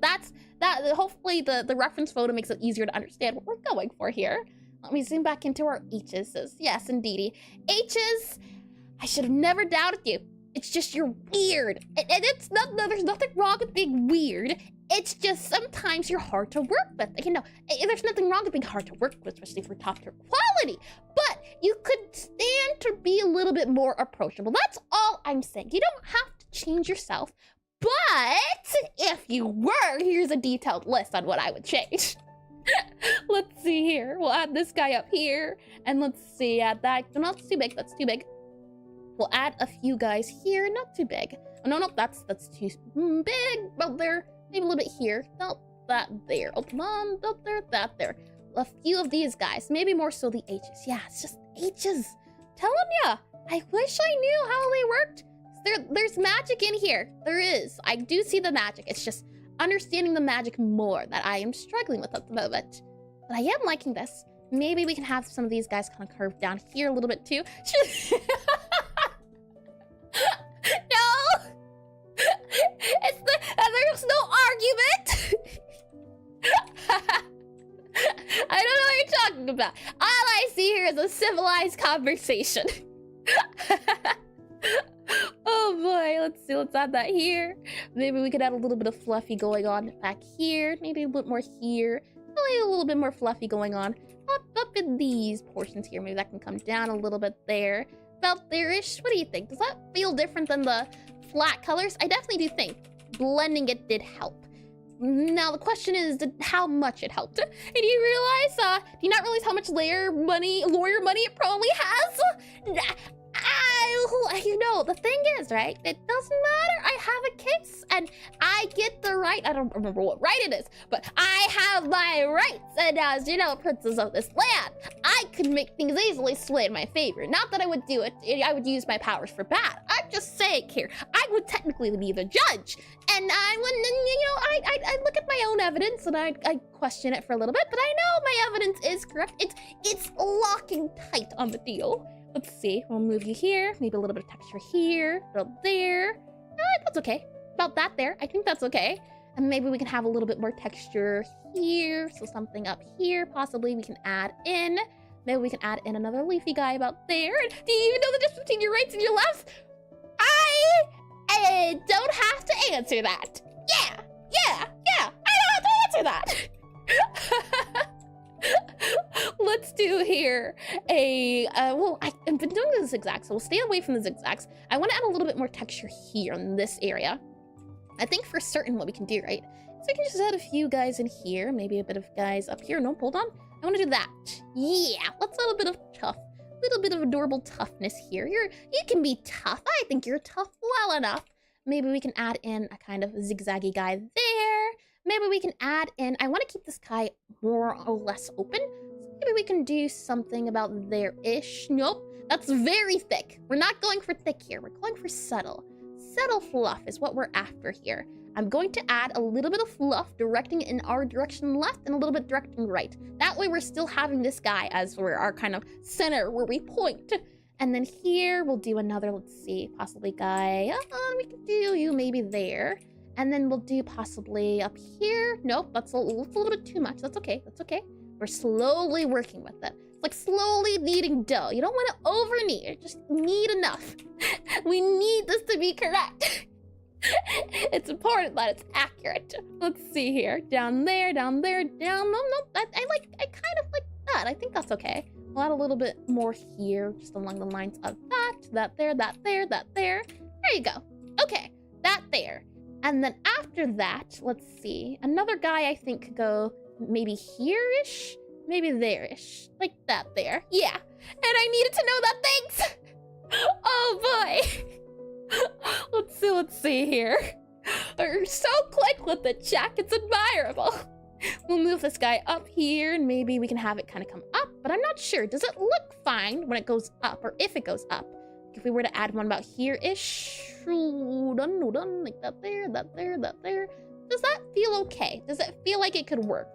hopefully the reference photo makes it easier to understand what we're going for here. Let me zoom back into our H's. Yes, indeedy. H's, I should have never doubted you. It's just you're weird. And there's nothing wrong with being weird. It's just sometimes you're hard to work with. You know, there's nothing wrong with being hard to work with, especially for top tier quality. But you could stand to be a little bit more approachable. That's all I'm saying. You don't have to change yourself. But if you were, here's a detailed list on what I would change. Let's see here. We'll add this guy up here. And let's see, add that. No, that's too big. That's too big. We'll add a few guys here. Not too big. Oh, no, that's too big. Well, there. Maybe a little bit here. Not that there. Oh, come on. Not there. That there. A few of these guys. Maybe more so the H's. Yeah, it's just H's. Telling ya. I wish I knew how they worked. There's magic in here. There is. I do see the magic. It's just understanding the magic more that I am struggling with at the moment. But I am liking this. Maybe we can have some of these guys kind of curve down here a little bit too. No! There's no argument! I don't know what you're talking about. All I see here is a civilized conversation. Oh boy, let's see, let's add that here. Maybe we could add a little bit of fluffy going on back here. Maybe a bit more here. Maybe a little bit more fluffy going on up in these portions here. Maybe that can come down a little bit there. About there-ish. What do you think? Does that feel different than the flat colors? I definitely do think blending it did help. Now the question is how much it helped. And do you realize, do you not realize how much lawyer money it probably has? You know, the thing is, right? It doesn't matter. I have a case and I get the right. I don't remember what right it is, but I have my rights. And as you know, princess of this land, I could make things easily sway in my favor. Not that I would do it. I would use my powers for bad. I'm just saying here, I would technically be the judge. And I wouldn't, you know, I look at my own evidence and I question it for a little bit, but I know my evidence is correct. It's locking tight on the deal. Let's see, we'll move you here, maybe a little bit of texture here, about there. That's okay. About that there, I think that's okay. And maybe we can have a little bit more texture here, so something up here, possibly we can add in. Maybe we can add in another leafy guy about there. And do you even know the difference between your rights and your lefts? I don't have to answer that. Yeah, I don't have to answer that. Let's do here well, I've been doing the zigzags, so we'll stay away from the zigzags. I want to add a little bit more texture here in this area. I think for certain what we can do, right? So I can just add a few guys in here, maybe a bit of guys up here. No, hold on. I want to do that. Yeah, let's add a bit of tough. A little bit of adorable toughness here. You can be tough. I think you're tough well enough. Maybe we can add in a kind of zigzaggy guy there. Maybe we can add in, I want to keep this guy more or less open. So maybe we can do something about there-ish. Nope, that's very thick. We're not going for thick here. We're going for subtle. Subtle fluff is what we're after here. I'm going to add a little bit of fluff directing in our direction left and a little bit directing right. That way we're still having this guy as our kind of center where we point. And then here we'll do another, let's see, possibly guy. We can do you maybe there. And then we'll do possibly up here. Nope, that's a little bit too much. That's okay, that's okay. We're slowly working with it. It's like slowly kneading dough. You don't want to over knead, you just knead enough. We need this to be correct. It's important that it's accurate. Let's see here. Down there, down. No, I kind of like that. I think that's okay. We'll add a little bit more here, just along the lines of that there. There you go. Okay, that there. And then after that, let's see. Another guy I think could go maybe here-ish, maybe there-ish, like that there. Yeah, and I needed to know that, thanks. Oh boy. Let's see here. You're so quick with the check, it's admirable. We'll move this guy up here and maybe we can have it kind of come up, but I'm not sure. Does it look fine when it goes up or if it goes up? If we were to add one about here-ish, done, like that there. Does that feel okay? Does it feel like it could work?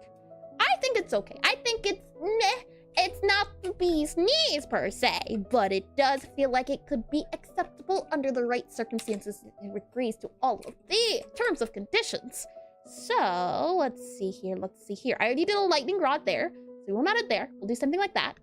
I think it's okay. I think it's not the bee's knees per se, but it does feel like it could be acceptable under the right circumstances. It agrees to all of the terms of conditions. So let's see here. I already did a lightning rod there, so we won't add it there. We'll do something like that.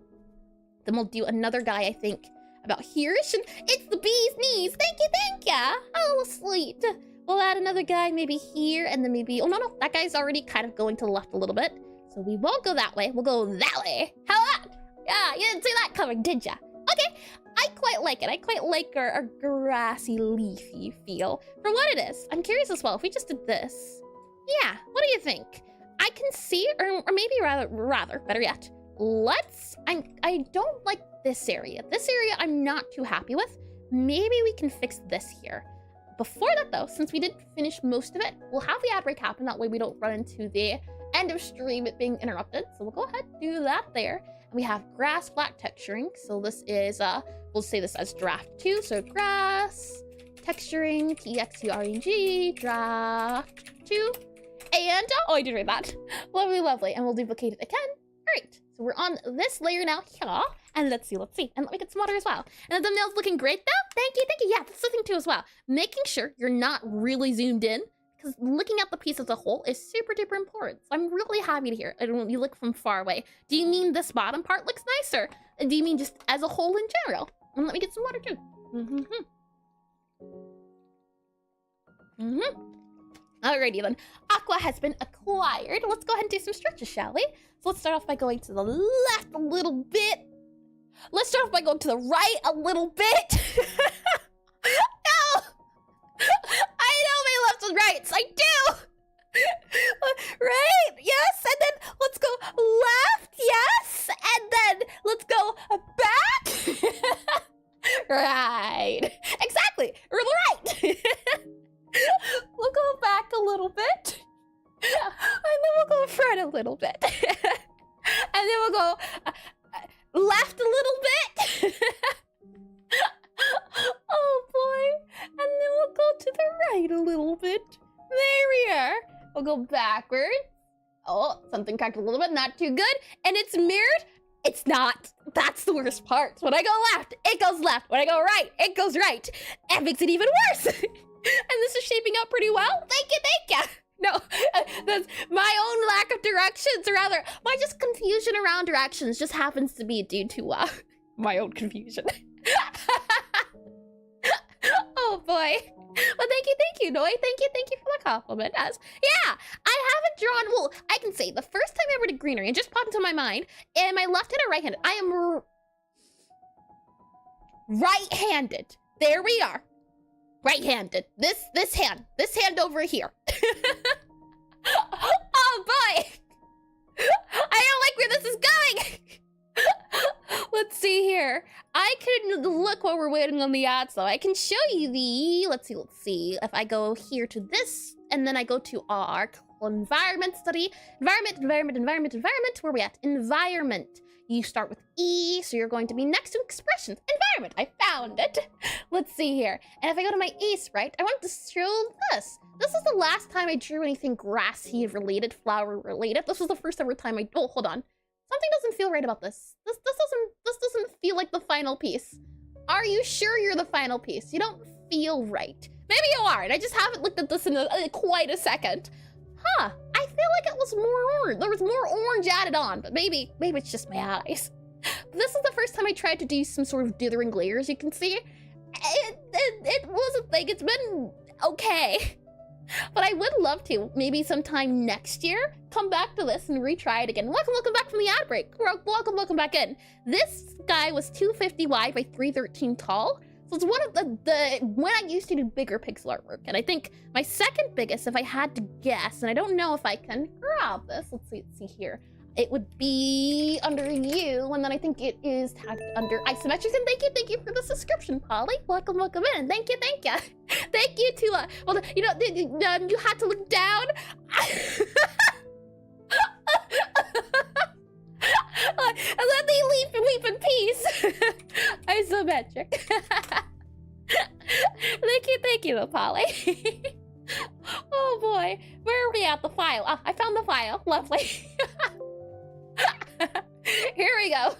Then we'll do another guy, I think, about here-ish, and it's the bee's knees. Thank you. Oh, sweet. We'll add another guy maybe here, and then maybe, oh no, that guy's already kind of going to the left a little bit. So we won't go that way, we'll go that way. How about? Yeah, you didn't see that coming, did ya? Okay, I quite like it. I quite like our grassy, leafy feel for what it is. I'm curious as well, if we just did this. Yeah, what do you think? I can see, or maybe rather, better yet, I don't like this area. This area I'm not too happy with. Maybe we can fix this here. Before that though, since we did finish most of it, we'll have the ad break happen. That way we don't run into the end of stream it being interrupted. So we'll go ahead and do that there. And we have grass flat texturing. So this is, we'll say this as draft 2. So grass texturing, TXURNG, draft 2. And, oh, I did read that. Lovely, lovely. And we'll duplicate it again. All right, so we're on this layer now here. And let's see. And let me get some water as well. And the thumbnail's looking great though. Thank you. Yeah, that's the thing too as well. Making sure you're not really zoomed in, because looking at the piece as a whole is super duper important. So I'm really happy to hear it. And when you look from far away, do you mean this bottom part looks nicer? Do you mean just as a whole in general? And let me get some water too. Alrighty then. Aqua has been acquired. Let's go ahead and do some stretches, shall we? So let's start off by going to the left a little bit. Let's start off by going to the right a little bit. No! I know my lefts and rights. I do! Right? Yes, and then let's go left. Yes, and then let's go back. Right. Exactly. Right. We'll go back a little bit. And then we'll go front a little bit. And then we'll go left a little bit. Oh boy. And then we'll go to the right a little bit. There we are. We'll go backwards. Oh, something cracked a little bit, not too good. And it's mirrored. It's not. That's the worst part. When I go left, it goes left. When I go right, it goes right. That makes it even worse. And this is shaping up pretty well. Thank you. No, that's my own lack of directions, or rather, my just confusion around directions just happens to be due to my own confusion. Oh boy. Well, thank you, Noi. Thank you for the compliment. As yeah, I haven't drawn. Well, I can say the first time I ever did greenery, it just popped into my mind. Am I left-handed or right-handed? I am right-handed. There we are. Right-handed. This hand over here. Oh boy! I don't like where this is going. Let's see here. I can look while we're waiting on the ads, though. I can show you the. Let's see. If I go here to this, and then I go to our environment study, environment. Where are we at? Environment. You start with E, so you're going to be next to expressions. Environment. I found it. Let's see here. And if I go to my east, right, I want to show this. This is the last time I drew anything grassy related, flower related. This was the first ever time I. Oh, hold on. Something doesn't feel right about this. This doesn't feel like the final piece. Are you sure you're the final piece? You don't feel right. Maybe you aren't. I just haven't looked at this in quite a second. Huh. I feel like it was more orange. There was more orange added on, but maybe it's just my eyes. But this is the first time I tried to do some sort of dithering glare, as you can see. It was a thing. It's been okay. But I would love to, maybe sometime next year, come back to this and retry it again. Welcome back from the ad break. Welcome back in. This guy was 250 wide by 313 tall. So it's one of the when I used to do bigger pixel artwork. And I think my second biggest, if I had to guess, and I don't know if I can grab this. Let's see here. It would be under you, and then I think it is tagged under isometrics. And thank you for the subscription, Polly. Welcome in. Thank you. Thank you to well, you know, you had to look down. And let me leap in peace. Isometric. Thank you, Polly. Oh boy, where are we at? The file. Oh, I found the file. Lovely. Here we go.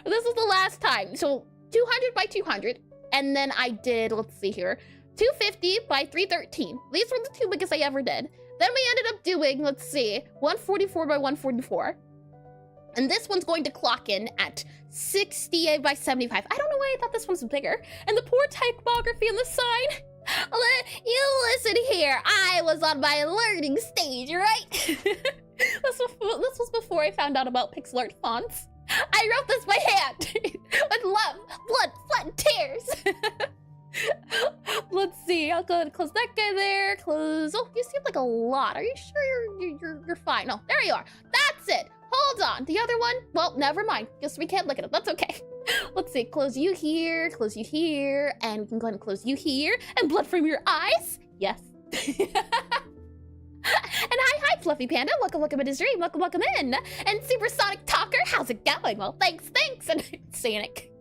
This is the last time. So 200 by 200. And then I did, let's see here, 250 by 313. These were the two biggest I ever did. Then we ended up doing, let's see, 144 by 144. And this one's going to clock in at 68 by 75. I don't know why I thought this one's bigger. And the poor typography on the side. You listen here. I was on my learning stage, right? This was before I found out about Pixelart fonts. I wrote this by hand with love, blood, sweat, and tears. Let's see. I'll go ahead and close that guy there. Close. Oh, you seem like a lot. Are you sure you're fine? No, there you are. That's it. Hold on. The other one? Well, never mind. Guess we can't look at it. That's okay. Let's see. Close you here. Close you here. And we can go ahead and close you here. And blood from your eyes. Yes. And hi, Fluffy Panda. Welcome into stream. Welcome in. And Supersonic Talker. How's it going? Well, thanks. And Sonic.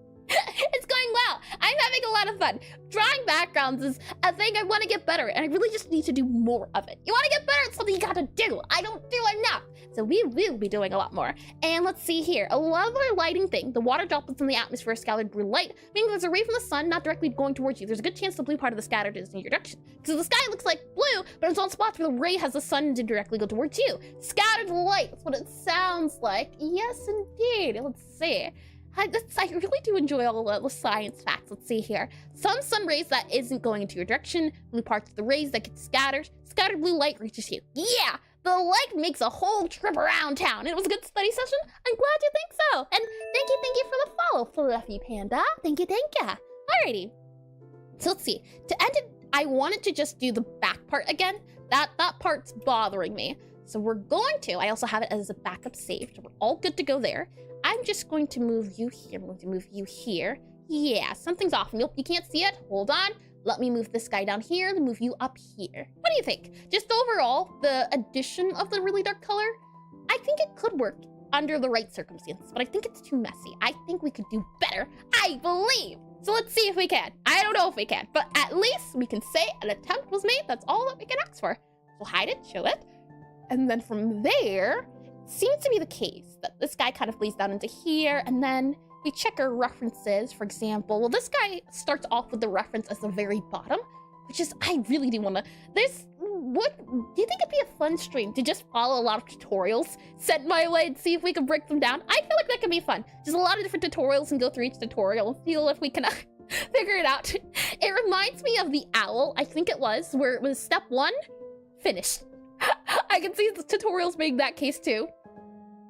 It's going well. I'm having a lot of fun. Drawing backgrounds is a thing I want to get better at, and I really just need to do more of it. You want to get better at something, you gotta do. I don't do enough. So we will be doing a lot more. And let's see here. A lot of our lighting thing, the water droplets in the atmosphere scattered blue light, meaning there's a ray from the sun not directly going towards you. There's a good chance the blue part of the scattered is in your direction. Because the sky looks like blue, but it's on spots where the ray has the sun to directly go towards you. Scattered light, that's what it sounds like. Yes, indeed. Let's see. I really do enjoy all the science facts. Let's see here. Some sun rays that isn't going into your direction, blue parts of the rays that get scattered. Scattered blue light reaches you. Yeah! The light makes a whole trip around town. It was a good study session. I'm glad you think so. And thank you for the follow, Fluffy Panda. Thank you. Alrighty. So let's see. To end it, I wanted to just do the back part again. That part's bothering me. So we're going to, I also have it as a backup saved. We're all good to go there. I'm just going to move you here. I'm going to move you here. Yeah, something's off. Nope, you can't see it. Hold on. Let me move this guy down here and move you up here. What do you think? Just overall, the addition of the really dark color, I think it could work under the right circumstances, but I think it's too messy. I think we could do better. I believe. So let's see if we can. I don't know if we can, but at least we can say an attempt was made. That's all that we can ask for. We'll hide it, show it. And then from there, it seems to be the case that this guy kind of bleeds down into here, and then we check our references, for example. Well, this guy starts off with the reference as the very bottom, which is, I really do want to, what, do you think it'd be a fun stream to just follow a lot of tutorials sent my way and see if we can break them down? I feel like that could be fun. Just a lot of different tutorials and go through each tutorial and feel if we can figure it out. It reminds me of the owl, I think it was, where it was step 1, finished. I can see the tutorials being that case too.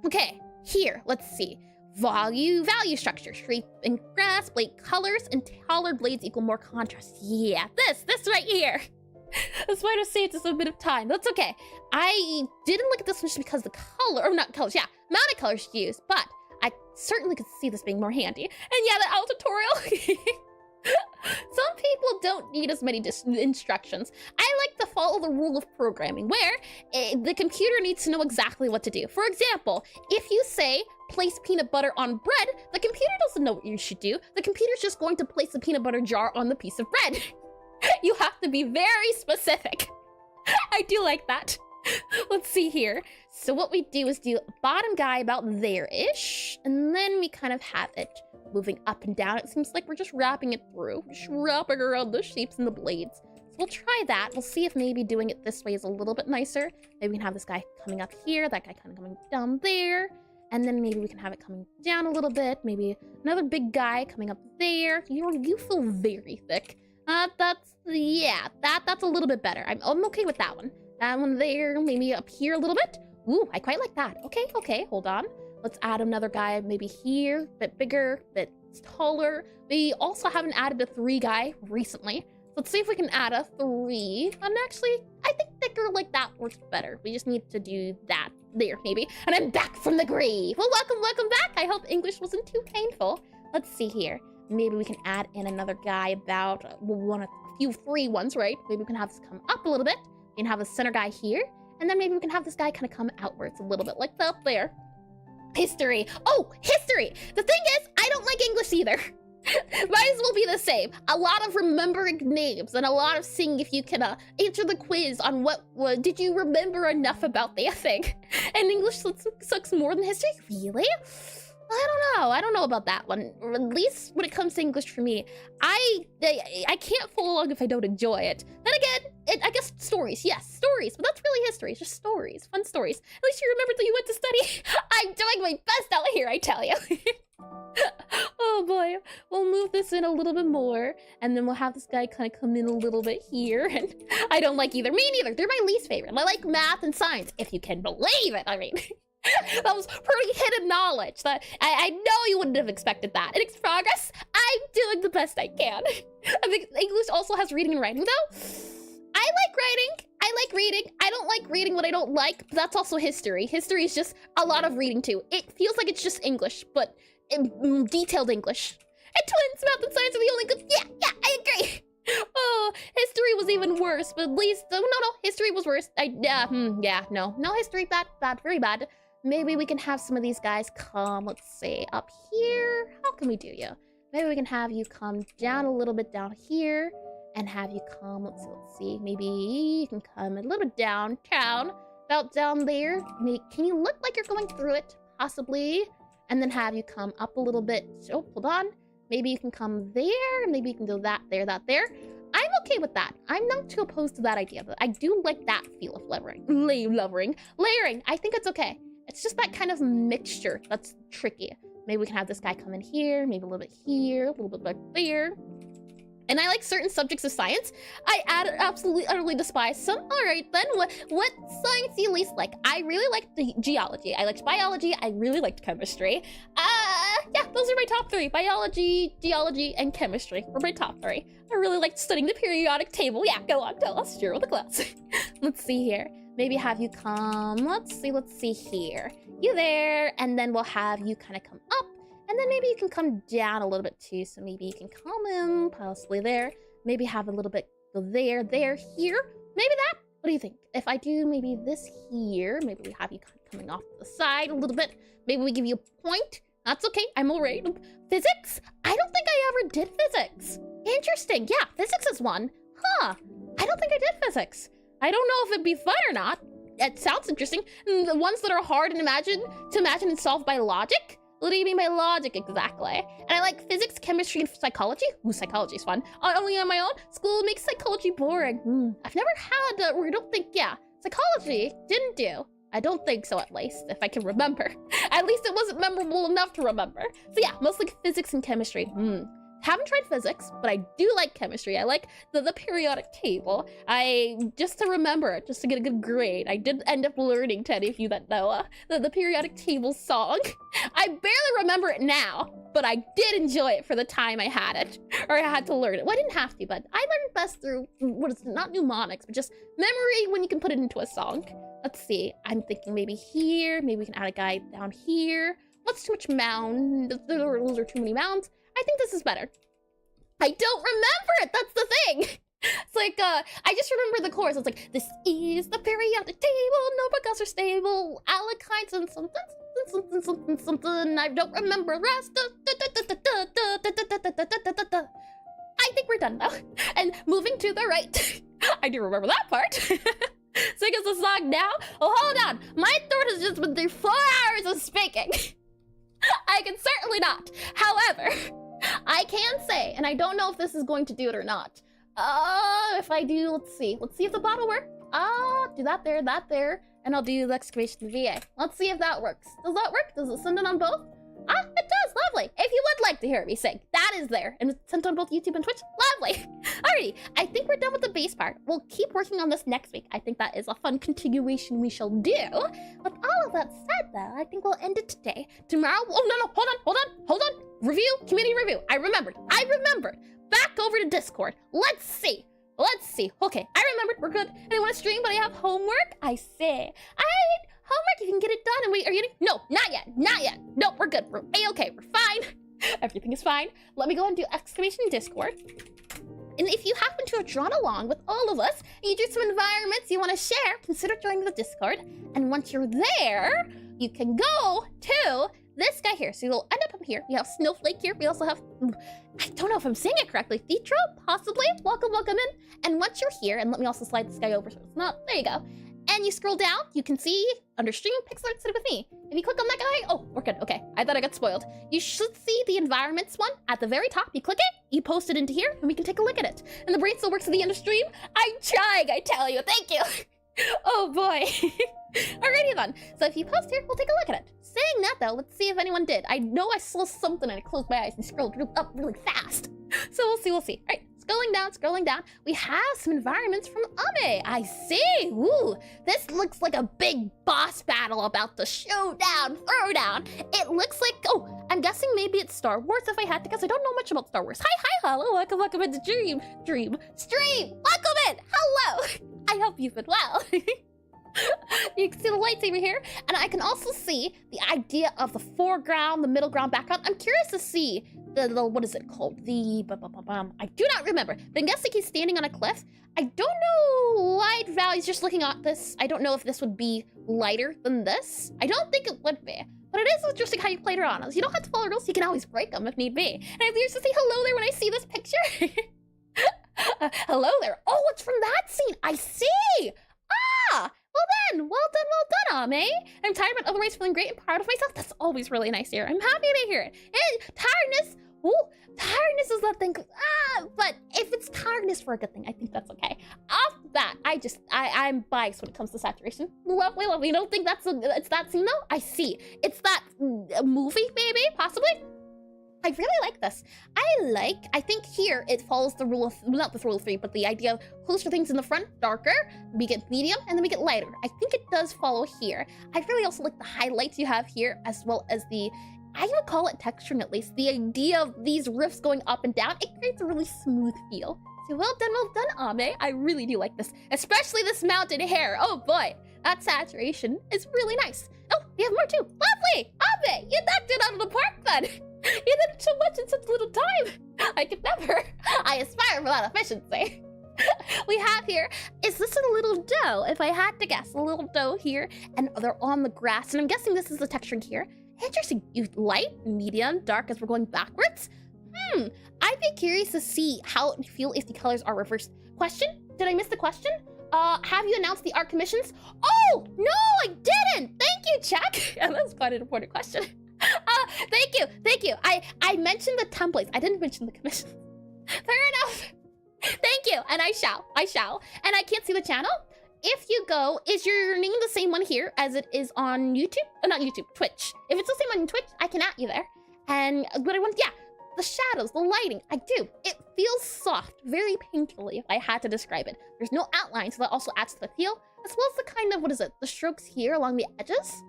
Okay, here, let's see. Value structure, shape and grass, blade colors, and taller blades equal more contrast. Yeah, this right here. The spider saved us a bit of time. That's okay. I didn't look at this one just because the color, or not colors, yeah, amount of colors used, but I certainly could see this being more handy. And yeah, the owl tutorial. Some people don't need as many instructions. I like to follow the rule of programming, where the computer needs to know exactly what to do. For example, if you say, place peanut butter on bread, the computer doesn't know what you should do. The computer's just going to place the peanut butter jar on the piece of bread. You have to be very specific. I do like that. Let's see here. So what we do is do a bottom guy about there-ish, and then we kind of have it moving up and down. It seems like we're just wrapping it through, just wrapping around the shapes and the blades. So we'll try that. We'll see if maybe doing it this way is a little bit nicer. Maybe we can have this guy coming up here, that guy kind of coming down there, and then maybe we can have it coming down a little bit. Maybe another big guy coming up there. You feel very thick. That's a little bit better. I'm okay with that one. That one there, maybe up here a little bit. Ooh, I quite like that. Okay, hold on. Let's add another guy maybe here, a bit bigger, a bit taller. We also haven't added a 3 guy recently. Let's see if we can add a 3. And actually, I think thicker like that works better. We just need to do that there, maybe. And I'm back from the grave. Well, welcome back. I hope English wasn't too painful. Let's see here. Maybe we can add in another guy about, we want a few 3 ones, right? Maybe we can have this come up a little bit. We can have the center guy here. And then maybe we can have this guy kind of come outwards a little bit, like up there. History. Oh, history. The thing is, I don't like English either. Might as well be the same. A lot of remembering names and a lot of seeing if you can answer the quiz on what did you remember enough about the thing. And English sucks more than history? Really? I don't know about that one. Or at least when it comes to English for me, I can't follow along if I don't enjoy it. Then again, I guess stories. Yes, stories. But that's really history. It's just stories. Fun stories. At least you remembered that you went to study. I'm doing my best out here, I tell you. Oh boy. We'll move this in a little bit more. And then we'll have this guy kind of come in a little bit here. And I don't like either. Me neither. They're my least favorite. I like math and science, if you can believe it. I mean... That was pretty hidden knowledge. That I know you wouldn't have expected that. In its progress, I'm doing the best I can. I think English also has reading and writing, though. I like writing. I like reading. I don't like reading what I don't like, but that's also history. History is just a lot of reading, too. It feels like it's just English, but detailed English. And twins, math and science are the only good... Yeah, I agree. Oh, history was even worse, but at least... No, history was worse. No, history, bad, very bad. Maybe we can have some of these guys come, let's say, up here. How can we do you? Maybe we can have you come down a little bit down here and have you come, let's see, maybe you can come a little bit downtown, about down there. Can you look like you're going through it, possibly? And then have you come up a little bit. Oh, hold on. Maybe you can come there. Maybe you can do that there, that there. I'm okay with that. I'm not too opposed to that idea, but I do like that feel of layering. Layering. I think it's okay. It's just that kind of mixture that's tricky. Maybe we can have this guy come in here, maybe a little bit here, a little bit back there. And I like certain subjects of science. I absolutely, utterly despise some. All right, then, what science do you least like? I really liked the geology. I liked biology. I really liked chemistry. Yeah, those are my top three. Biology, geology, and chemistry were my top three. I really liked studying the periodic table. Yeah, go on, tell us. Share with the class. Let's see here. Maybe have you come, let's see here. You there, and then we'll have you kind of come up. And then maybe you can come down a little bit too. So maybe you can come in, possibly there. Maybe have a little bit go there, here. Maybe that. What do you think? If I do maybe this here, maybe we have you coming off the side a little bit. Maybe we give you a point. That's okay. I'm all right. Physics? I don't think I ever did physics. Interesting. Yeah, physics is one. Huh. I don't think I did physics. I don't know if it'd be fun or not. It sounds interesting. The ones that are hard to imagine and solve by logic. What do you mean by logic exactly? And I like physics, chemistry, and psychology. Ooh, psychology is fun. Only on my own. School makes psychology boring. I've never had, or I don't think, yeah. Psychology didn't do. I don't think so, at least, if I can remember. At least it wasn't memorable enough to remember. So yeah, mostly physics and chemistry. Haven't tried physics, but I do like chemistry. I like the periodic table. Just to remember it, just to get a good grade. I did end up learning, to any of you that know, the periodic table song. I barely remember it now, but I did enjoy it for the time I had it, or I had to learn it. Well, I didn't have to, but I learned best through, not mnemonics, but just memory when you can put it into a song. Let's see, I'm thinking maybe here, maybe we can add a guy down here. What's too much mound? Those are too many mounds. I think this is better. I don't remember it, that's the thing. It's like, I just remember the chorus. It's like, this is the periodic table, no gas are stable, alkynes and something, I don't remember the rest. I think we're done though. And moving to the right, I do remember that part. Sing us a song now? Oh, hold on, my throat has just been through 4 hours of speaking. I can certainly not. However, I can say, and I don't know if this is going to do it or not. If I do, let's see if the bottle works. Do that there, and I'll do the excavation VA. Let's see if that works. Does that work? Does it send it on both? It does, lovely. If you would like to hear me sing, that is there, and it's sent on both YouTube and Twitch, lovely. Alrighty, I think we're done with the bass part. We'll keep working on this next week. I think that is a fun continuation we shall do. With all of that said though, I think we'll end it today. Tomorrow, oh no, hold on. Review, community review. I remembered. Back over to Discord. Let's see. Okay, I remembered, we're good. And I want to stream, but I have homework. I say. Alright, homework, you can get it done. And wait, are you getting? No, not yet. Nope, we're good. We're A-okay, we're fine. Everything is fine. Let me go and do exclamation in Discord. And if you happen to have drawn along with all of us, and you do some environments you want to share, consider joining the Discord. And once you're there, you can go to this guy here. So you'll end up here. We have Snowflake here. We also have, I don't know if I'm saying it correctly, Thetro, possibly. Welcome in. And once you're here, and let me also slide this guy over so it's not, there you go. And you scroll down, you can see under stream, Pixelart sitting with me. If you click on that guy, oh, we're good, okay. I thought I got spoiled. You should see the environments one at the very top. You click it, you post it into here, and we can take a look at it. And the brain still works at the end of stream. I'm trying, I tell you, thank you. Oh boy. Alrighty then. So if you post here, we'll take a look at it. Saying that though, let's see if anyone did. I know I saw something and I closed my eyes and scrolled up really fast. So we'll see. All right, scrolling down. We have some environments from Ame. I see. Ooh, this looks like a big boss battle about to throwdown. It looks like, oh, I'm guessing maybe it's Star Wars if I had to guess. I don't know much about Star Wars. Hi, hello, welcome into stream. Welcome in, hello. I hope you've been well. You can see the lightsaber here, and I can also see the idea of the foreground, the middle ground, background. I'm curious to see the what is it called? I do not remember, but I'm guessing he's standing on a cliff. I don't know light values, just looking at this. I don't know if this would be lighter than this. I don't think it would be, but it is interesting how you played around us. You don't have to follow rules, you can always break them if need be. And I'm used to say hello there when I see this picture. Hello there. Oh, it's from that scene. I see. Ah, well done, Ame. I'm tired, but otherwise feeling great and proud of myself. That's always really nice to hear. I'm happy to hear it. And tiredness, tiredness is that thing. But if it's tiredness for a good thing, I think that's okay. Off that, I'm biased when it comes to saturation. Lovely, lovely. You don't think it's that scene though? I see. It's that movie, maybe, possibly. I really like this. I think here it follows the rule of, not the rule of 3, but the idea of closer things in the front, darker, we get medium, and then we get lighter. I think it does follow here. I really also like the highlights you have here, as well as the, I would call it texturing at least, the idea of these riffs going up and down. It creates a really smooth feel. So well done, Ame. I really do like this, especially this mounted hair. Oh boy, that saturation is really nice. Oh, we have more too. Lovely, Ame, you knocked it out of the park then. You did so much in such little time. I could never. I aspire for that efficiency. We have here, is this a little doe? If I had to guess, a little doe here, and they're on the grass, and I'm guessing this is the texturing here. Interesting. You light, medium, dark as we're going backwards. I'd be curious to see how it would feel if the colors are reversed. Question? Did I miss the question? Have you announced the art commissions? Oh, no, I didn't. Thank you, Chuck. And that's quite an important question. Thank you. I mentioned the templates. I didn't mention the commissions. Fair enough. Thank you, and I shall. And I can't see the channel. If you go, is your name the same one here as it is on YouTube? Not YouTube, Twitch. If it's the same one on Twitch, I can at you there. And what I want, yeah, the shadows, the lighting, I do. It feels soft, very painterly if I had to describe it. There's no outline, so that also adds to the feel, as well as the kind of, what is it, the strokes here along the edges.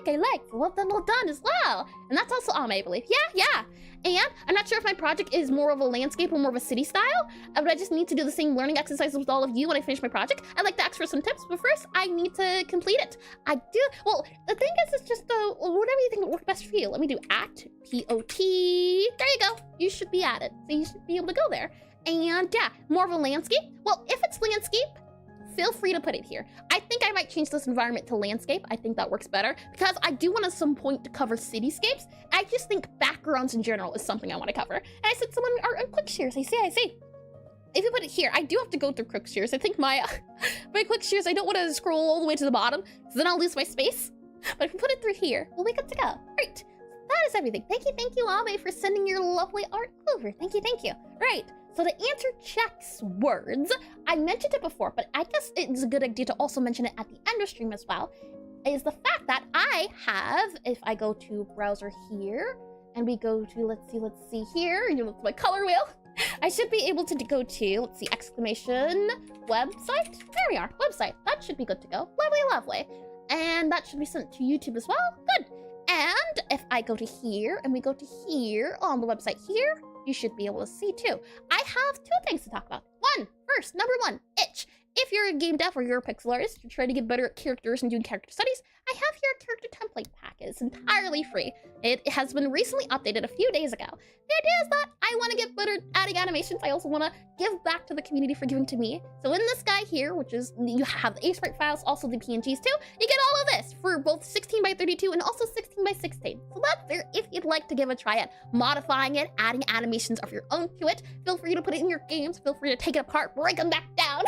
I like. Well done as well. And that's also Ame, I believe. Yeah. And I'm not sure if my project is more of a landscape or more of a city style, but I just need to do the same learning exercises with all of you when I finish my project. I'd like to ask for some tips, but first I need to complete it. I do. Well, the thing is, it's just whatever you think would work best for you. Let me do at POT. There you go. You should be at it. So you should be able to go there. And yeah, more of a landscape. Well, if it's landscape, feel free to put it here. I think I might change this environment to landscape. I think that works better because I do want at some point to cover cityscapes. I just think backgrounds in general is something I want to cover. And I said someone are on quick shears. I see. If you put it here, I do have to go through quick shears. I think my quick shears, I don't want to scroll all the way to the bottom, so then I'll lose my space. But if you put it through here, we'll be good to go. Right. That is everything. Thank you, Ame, for sending your lovely art over. Thank you. Right. So to answer Chuck's words, I mentioned it before, but I guess it's a good idea to also mention it at the end of stream as well, is the fact that I have, if I go to browser here, and we go to, let's see here, my color wheel, I should be able to go to, let's see, exclamation, website, there we are, website, that should be good to go, lovely, and that should be sent to YouTube as well, good, and if I go to here, and we go to here, on the website here, you should be able to see too. I have 2 things to talk about. Number one, itch. If you're a game dev or you're a pixel artist, you're trying to get better at characters and doing character studies, I have here a character template pack. It's entirely free. It has been recently updated a few days ago. The idea is that I want to get better at adding animations. I also want to give back to the community for giving to me. So in this guy here, which is, you have the Aseprite files, also the PNGs too, you get all of this for both 16:32 and also 16:16. So that's there if you'd like to give a try at modifying it, adding animations of your own to it. Feel free to put it in your games. Feel free to take it apart, break them back down.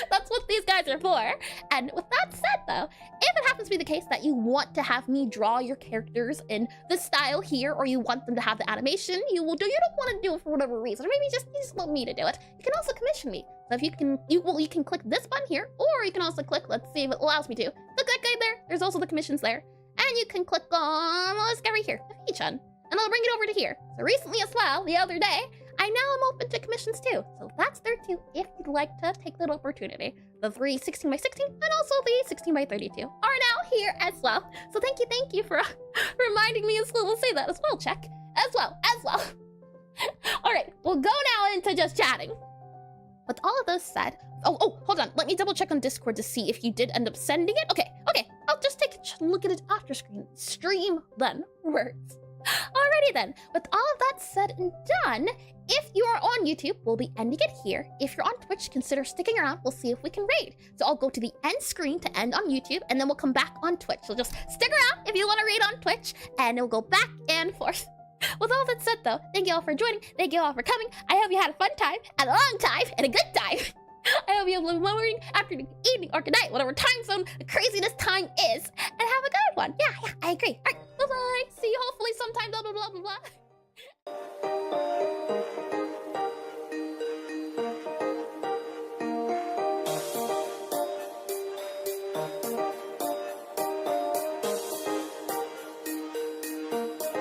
That's what these guys are for. And with that said though, if it happens to be the case that you want to have me draw your characters in the style here, or you want them to have the animation, you don't want to do it for whatever reason, or maybe you just want me to do it, you can also commission me. So if you can click this button here, or you can also click, let's see if it allows me to, click that guy there, there's also the commissions there, and you can click on this guy right here, the feature, and I'll bring it over to here. So recently as well, the other day, I now am open to commissions too, so that's there too if you'd like to take that opportunity. The 3 16:16 and also the 16:32 are now here as well. So thank you for reminding me as well to say that as well, Check. As well. All right, we'll go now into just chatting. With all of those said, oh, hold on. Let me double check on Discord to see if you did end up sending it. Okay. I'll just take a look at it after stream then words. Alrighty then, with all of that said and done, if you are on YouTube, we'll be ending it here. If you're on Twitch, consider sticking around. We'll see if we can raid. So I'll go to the end screen to end on YouTube, and then we'll come back on Twitch. So just stick around if you want to raid on Twitch, and it'll go back and forth. With all that said though, thank you all for joining. Thank you all for coming. I hope you had a fun time, and a long time, and a good time. I hope you have a morning, afternoon, evening, or good night, whatever time zone the craziness time is, and have a good one. Yeah, I agree. All right, bye-bye. See you hopefully sometime, blah, blah, blah, blah, blah.